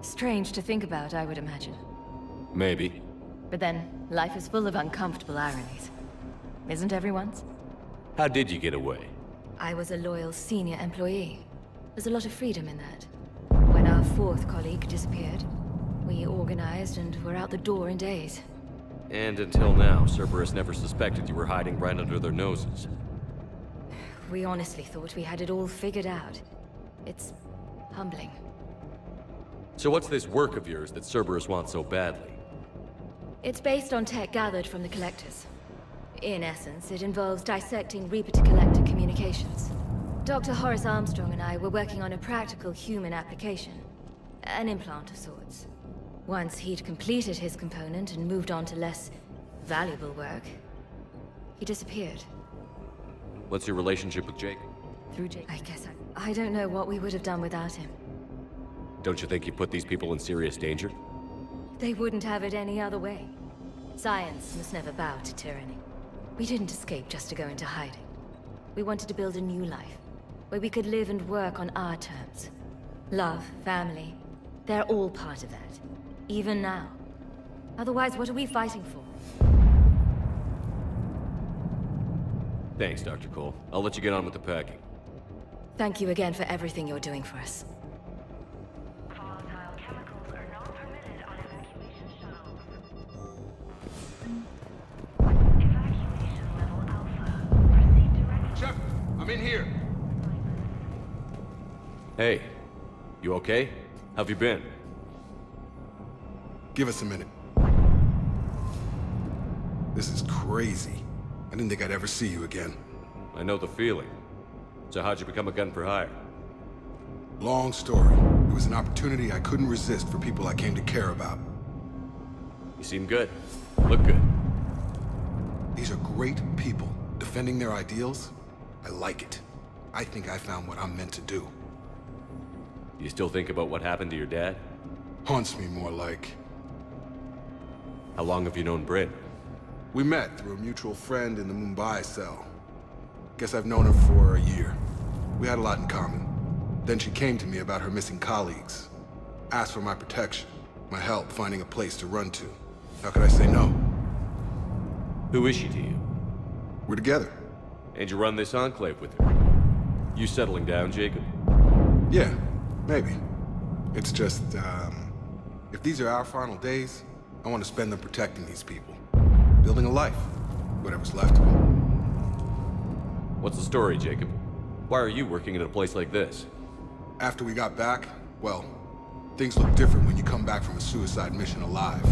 Strange to think about, I would imagine. Maybe. But then, life is full of uncomfortable ironies. Isn't everyone's? How did you get away? I was a loyal senior employee. There's a lot of freedom in that. When our fourth colleague disappeared, we organized and were out the door in days. And until now, Cerberus never suspected you were hiding right under their noses. We honestly thought we had it all figured out. It's humbling. So what's this work of yours that Cerberus wants so badly? It's based on tech gathered from the Collectors. In essence, it involves dissecting Reaper-to-Collector communications. Dr. Horace Armstrong and I were working on a practical human application. An implant of sorts. Once he'd completed his component and moved on to less valuable work, he disappeared. What's your relationship with Jake? Through Jake, I guess I don't know what we would have done without him. Don't you think you put these people in serious danger? They wouldn't have it any other way. Science must never bow to tyranny. We didn't escape just to go into hiding. We wanted to build a new life, where we could live and work on our terms. Love, family, they're all part of that. Even now. Otherwise, what are we fighting for? Thanks, Dr. Cole. I'll let you get on with the packing. Thank you again for everything you're doing for us. Volatile chemicals are not permitted on evacuation shuttles. Evacuation level Alpha. Proceed directly. Shepard, I'm in here. Hey, you okay? How've you been? Give us a minute. This is crazy. I didn't think I'd ever see you again. I know the feeling. So how'd you become a gun for hire? Long story. It was an opportunity I couldn't resist for people I came to care about. You seem good. Look good. These are great people. Defending their ideals? I like it. I think I found what I'm meant to do. You still think about what happened to your dad? Haunts me more like... How long have you known Bryn? We met through a mutual friend in the Mumbai cell. Guess I've known her for a year. We had a lot in common. Then she came to me about her missing colleagues. Asked for my protection, my help finding a place to run to. How could I say no? Who is she to you? We're together. And you run this enclave with her? You settling down, Jacob? Yeah, maybe. It's just, if these are our final days, I want to spend them protecting these people. Building a life. Whatever's left of it. What's the story, Jacob? Why are you working at a place like this? After we got back, well, things look different when you come back from a suicide mission alive.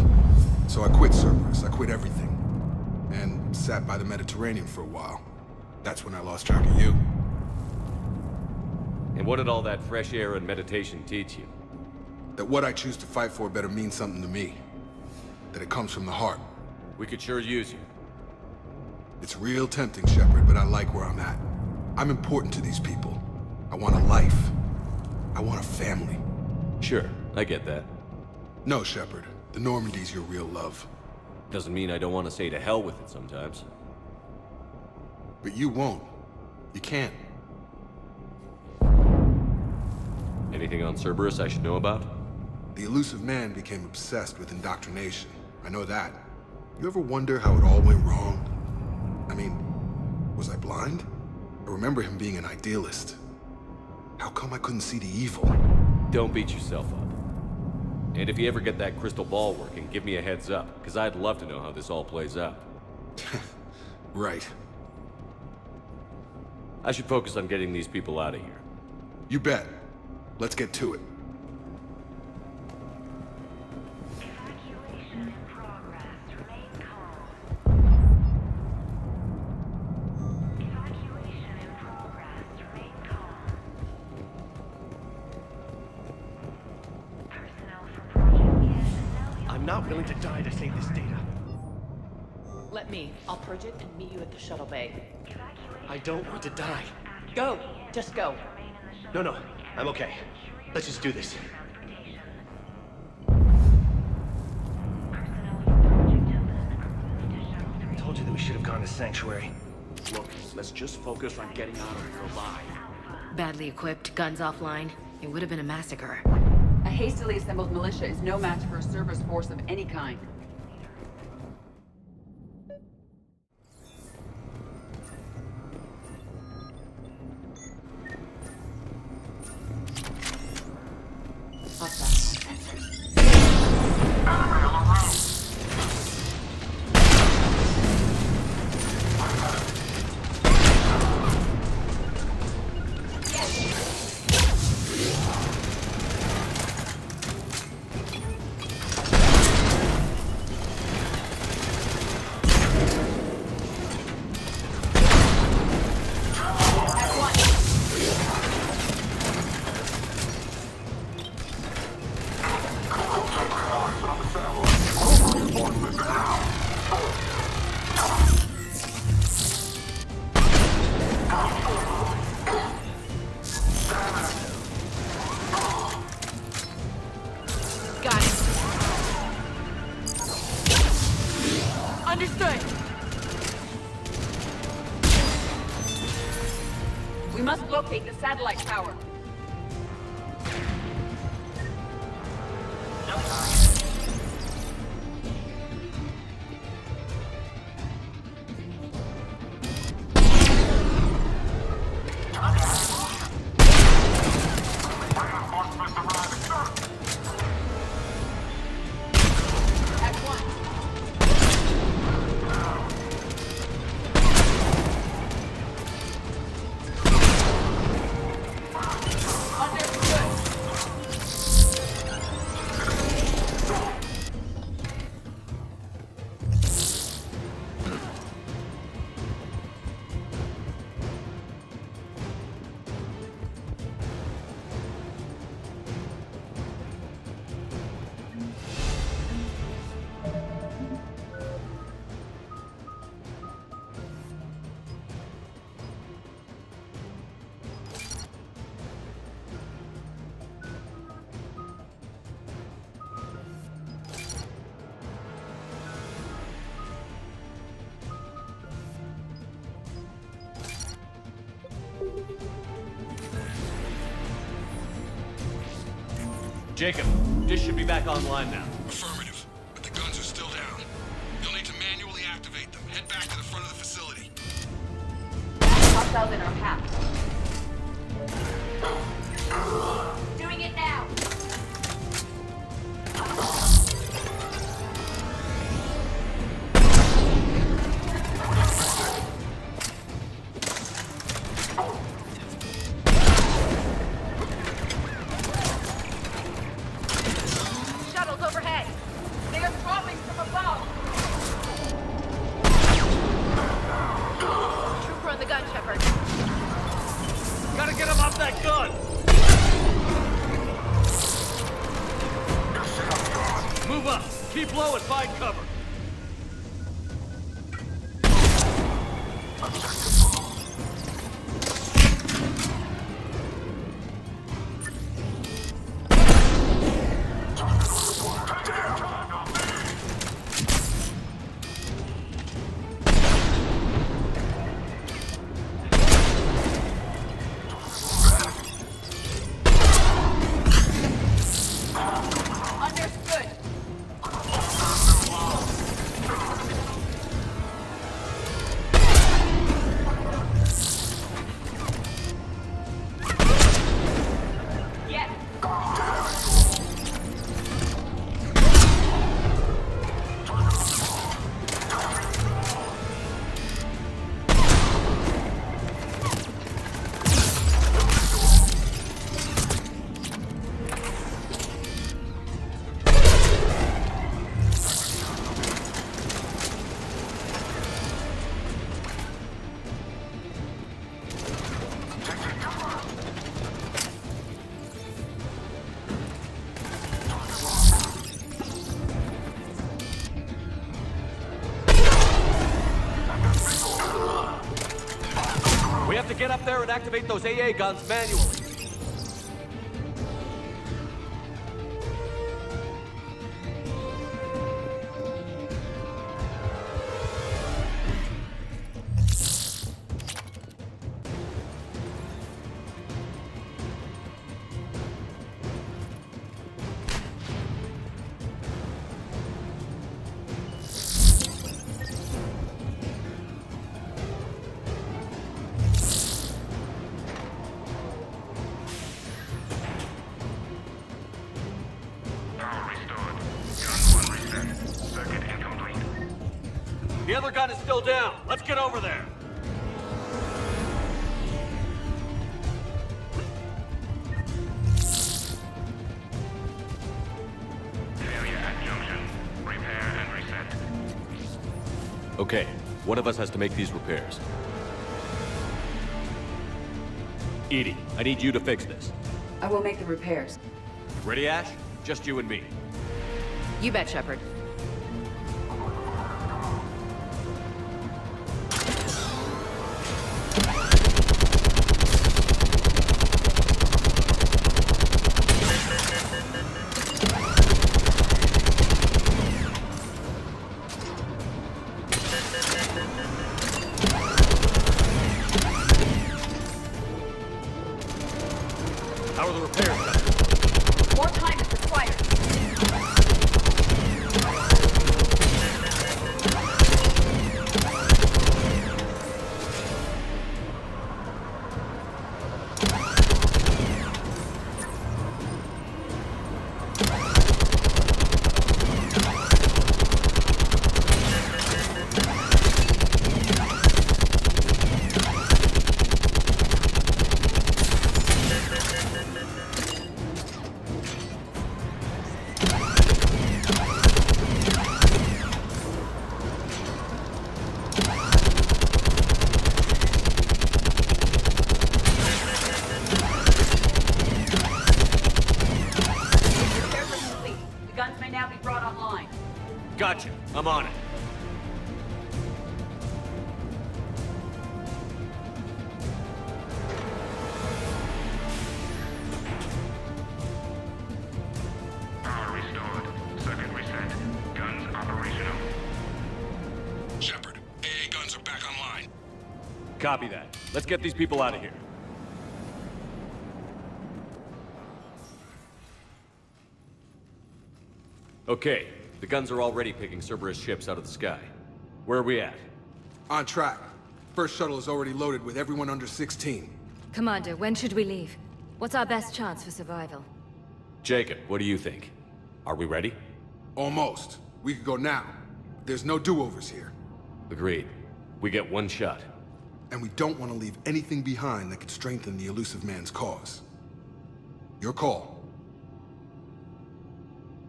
So I quit Cerberus, I quit everything. And sat by the Mediterranean for a while. That's when I lost track of you. And what did all that fresh air and meditation teach you? That what I choose to fight for better mean something to me. That it comes from the heart. We could sure use you. It's real tempting, Shepard, but I like where I'm at. I'm important to these people. I want a life. I want a family. Sure, I get that. No, Shepard. The Normandy's your real love. Doesn't mean I don't want to say to hell with it sometimes. But you won't. You can't. Anything on Cerberus I should know about? The elusive man became obsessed with indoctrination. I know that. You ever wonder how it all went wrong? I mean, was I blind? I remember him being an idealist. How come I couldn't see the evil? Don't beat yourself up. And if you ever get that crystal ball working, give me a heads up, because I'd love to know how this all plays out. Right. I should focus on getting these people out of here. You bet. Let's get to it. Evacuation in progress. Remain calm. Evacuation in progress. Remain calm. Personnel from Project Yes. I'm not willing to die to save this data. Let me. I'll purge it and meet you at the shuttle bay. I don't want to die. Go! Just go. No, I'm okay. Let's just do this. Told you that we should have gone to Sanctuary. Look, let's just focus on getting out of here alive. Badly equipped, guns offline. It would have been a massacre. A hastily assembled militia is no match for a Cerberus force of any kind. Understood. We must locate the satellite tower. Jacob, dish should be back online now. Affirmative, but the guns are still down. You'll need to manually activate them. Head back to the front of the facility. Hostiles in our path. Doing it now! Keep low and find cover. We have to get up there and activate those AA guns manually. The other gun is still down. Let's get over there. Failure at junction. Repair and reset. Okay, one of us has to make these repairs. Edie, I need you to fix this. I will make the repairs. Ready, Ash? Just you and me. You bet, Shepard. How are the repairs done? More time is required. Gotcha. I'm on it. Power restored. Circuit reset. Guns operational. Shepard, AA guns are back online. Copy that. Let's get these people out of here. Okay, the guns are already picking Cerberus ships out of the sky. Where are we at? On track. First shuttle is already loaded with everyone under 16. Commander, when should we leave? What's our best chance for survival? Jacob, what do you think? Are we ready? Almost. We could go now. There's no do-overs here. Agreed. We get one shot. And we don't want to leave anything behind that could strengthen the elusive man's cause. Your call.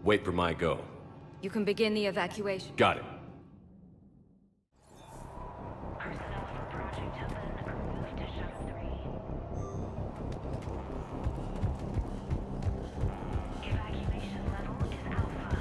Wait for my go. You can begin the evacuation. Got it. Personnel from Project have been removed to Shuttle 3. Evacuation level is Alpha.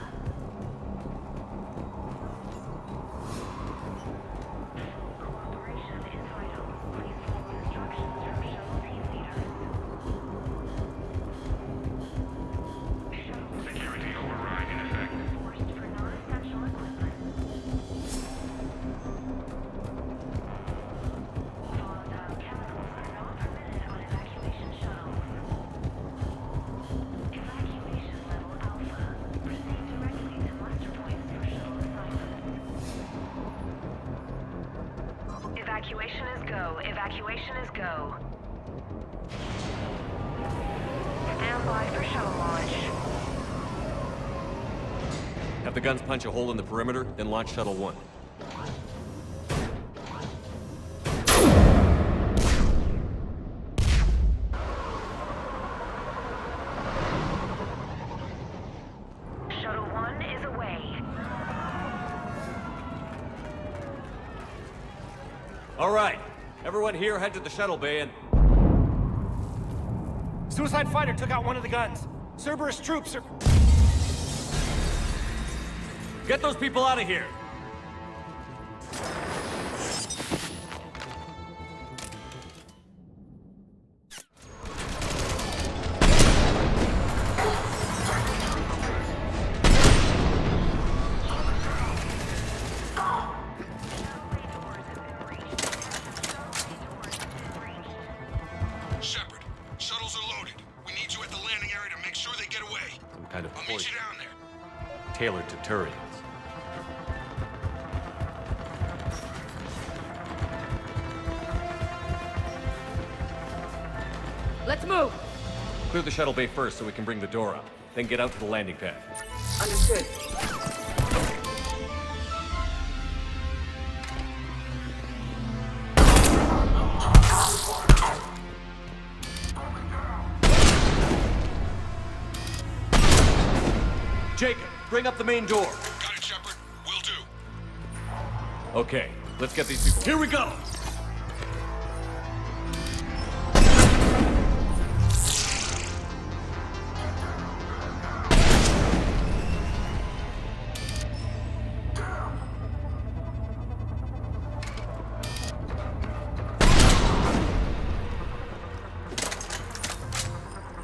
Evacuation is go. Stand by for shuttle launch. Have the guns punch a hole in the perimeter, then launch Shuttle 1. Shuttle 1 is away. All right. Everyone here, head to the shuttle bay and... Suicide fighter took out one of the guns. Cerberus troops are... Get those people out of here! Shepard, shuttles are loaded. We need you at the landing area to make sure they get away. Some kind of I'll meet poison you down there. tailored to Turians. Let's move! Clear the shuttle bay first so we can bring the door up. Then get out to the landing pad. Understood. Jacob, bring up the main door. Got it, Shepard. Will do. Okay, let's get these people. Here we go!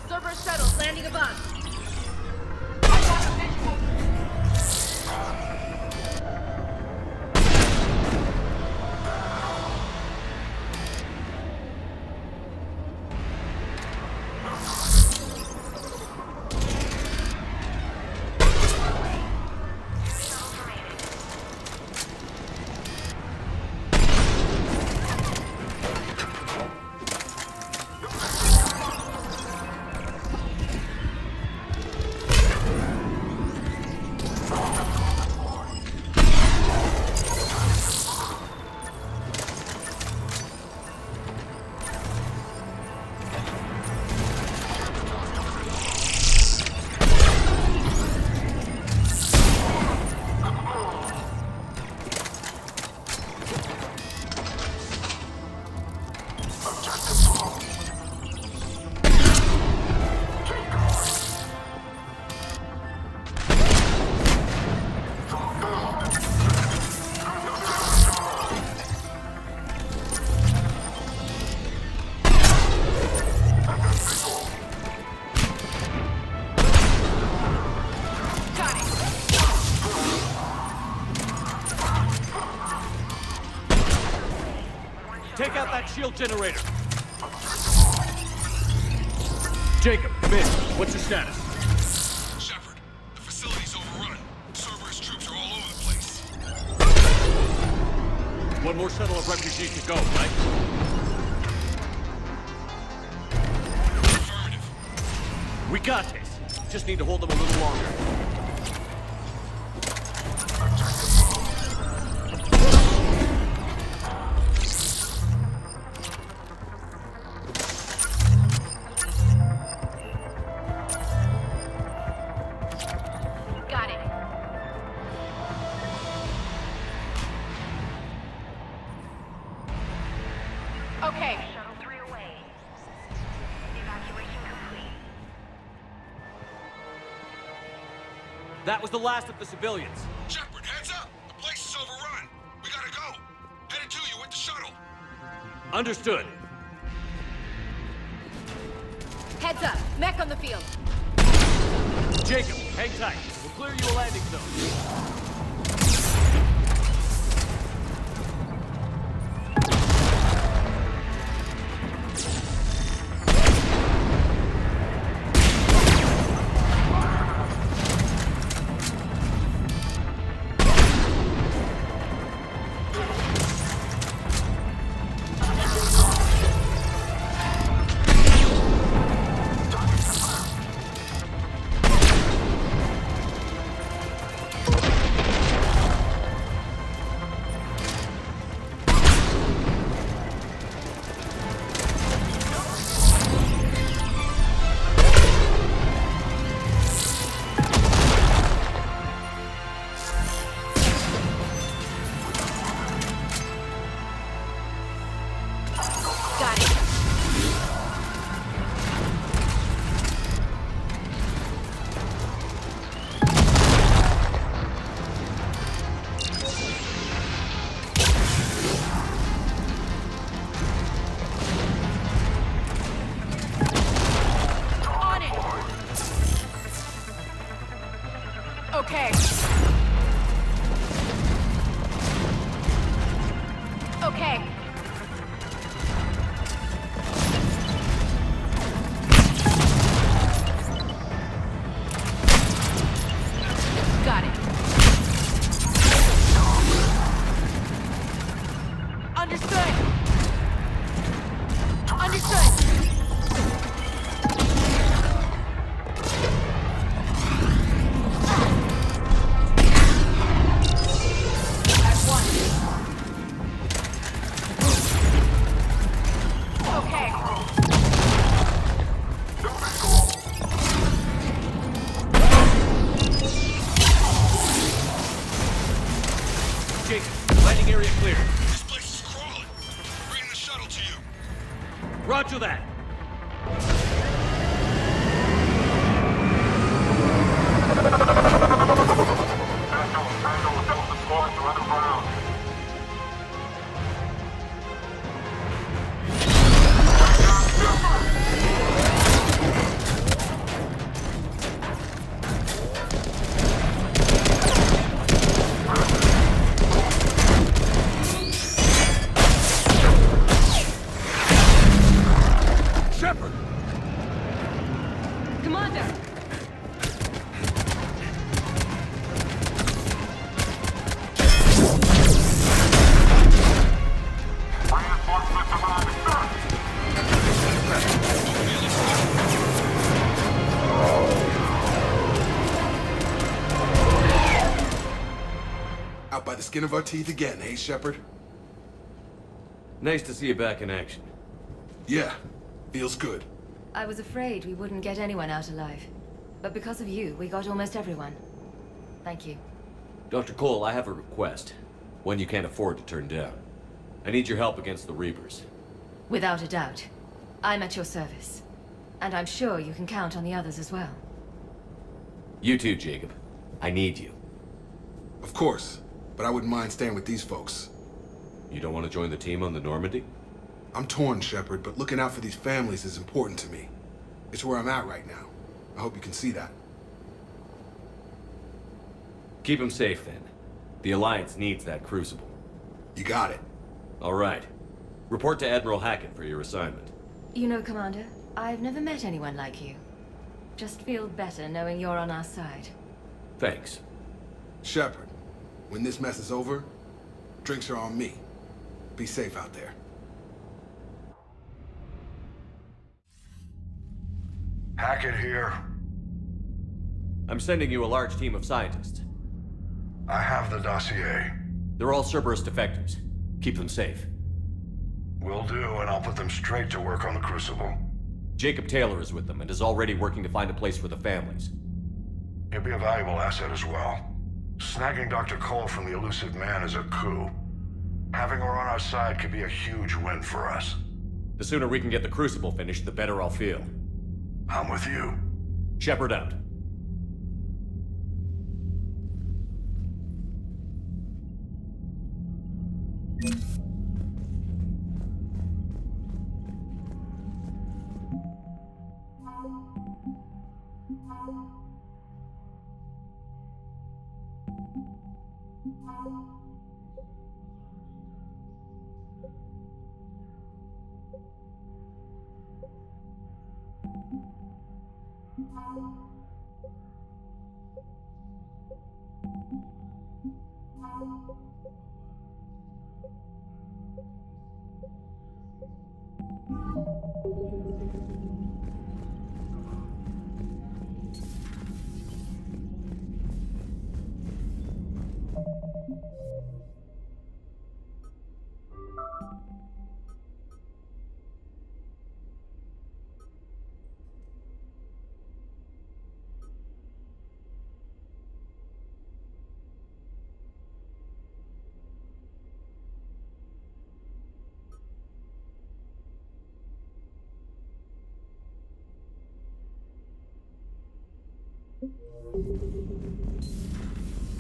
Cerberus shuttles landing above. Take out that shield generator. Jacob, come in. What's your status? Shepard, the facility's overrun. Cerberus troops are all over the place. One more shuttle of refugees to go, right? Affirmative. We got this. Just need to hold them a little longer. Got it. Okay. Shuttle 3 away. Evacuation complete. That was the last of the civilians. Shepard, heads up! The place is overrun. We gotta go. Headed to you with the shuttle. Understood. Heads up, mech on the field. Jacob, hang tight. We'll clear you a landing zone. Okay. Okay. Got it. Understood. Understood. Roger that. Out by the skin of our teeth again, eh, Shepard? Nice to see you back in action. Yeah, feels good. I was afraid we wouldn't get anyone out alive. But because of you, we got almost everyone. Thank you. Dr. Cole, I have a request. One you can't afford to turn down. I need your help against the Reapers. Without a doubt. I'm at your service. And I'm sure you can count on the others as well. You too, Jacob. I need you. Of course, but I wouldn't mind staying with these folks. You don't want to join the team on the Normandy? I'm torn, Shepard, but looking out for these families is important to me. It's where I'm at right now. I hope you can see that. Keep them safe, then. The Alliance needs that crucible. You got it. All right. Report to Admiral Hackett for your assignment. You know, Commander, I've never met anyone like you. Just feel better knowing you're on our side. Thanks. Shepard, when this mess is over, drinks are on me. Be safe out there. Hackett here. I'm sending you a large team of scientists. I have the dossier. They're all Cerberus defectors. Keep them safe. Will do, and I'll put them straight to work on the Crucible. Jacob Taylor is with them and is already working to find a place for the families. He'll be a valuable asset as well. Snagging Dr. Cole from the elusive man is a coup. Having her on our side could be a huge win for us. The sooner we can get the Crucible finished, the better I'll feel. I'm with you. Shepard out.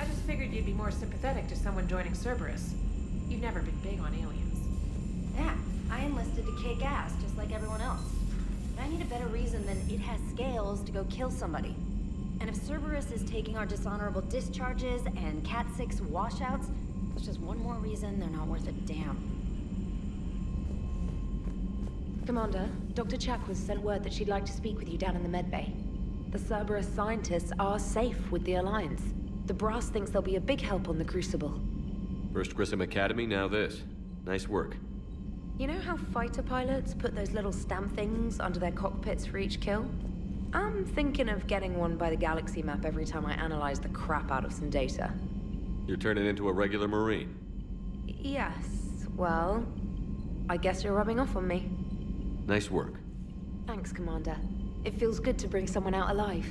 I just figured you'd be more sympathetic to someone joining Cerberus. You've never been big on aliens. Yeah, I enlisted to kick ass, just like everyone else. But I need a better reason than it has scales to go kill somebody. And if Cerberus is taking our dishonorable discharges and Cat 6 washouts, it's just one more reason they're not worth a damn. Commander, Dr. Chakwas sent word that she'd like to speak with you down in the medbay. The Cerberus scientists are safe with the Alliance. The brass thinks they'll be a big help on the Crucible. First Grissom Academy, now this. Nice work. You know how fighter pilots put those little stamp things under their cockpits for each kill? I'm thinking of getting one by the galaxy map every time I analyze the crap out of some data. You're turning into a regular Marine. Yes, well, I guess you're rubbing off on me. Nice work. Thanks, Commander. It feels good to bring someone out alive.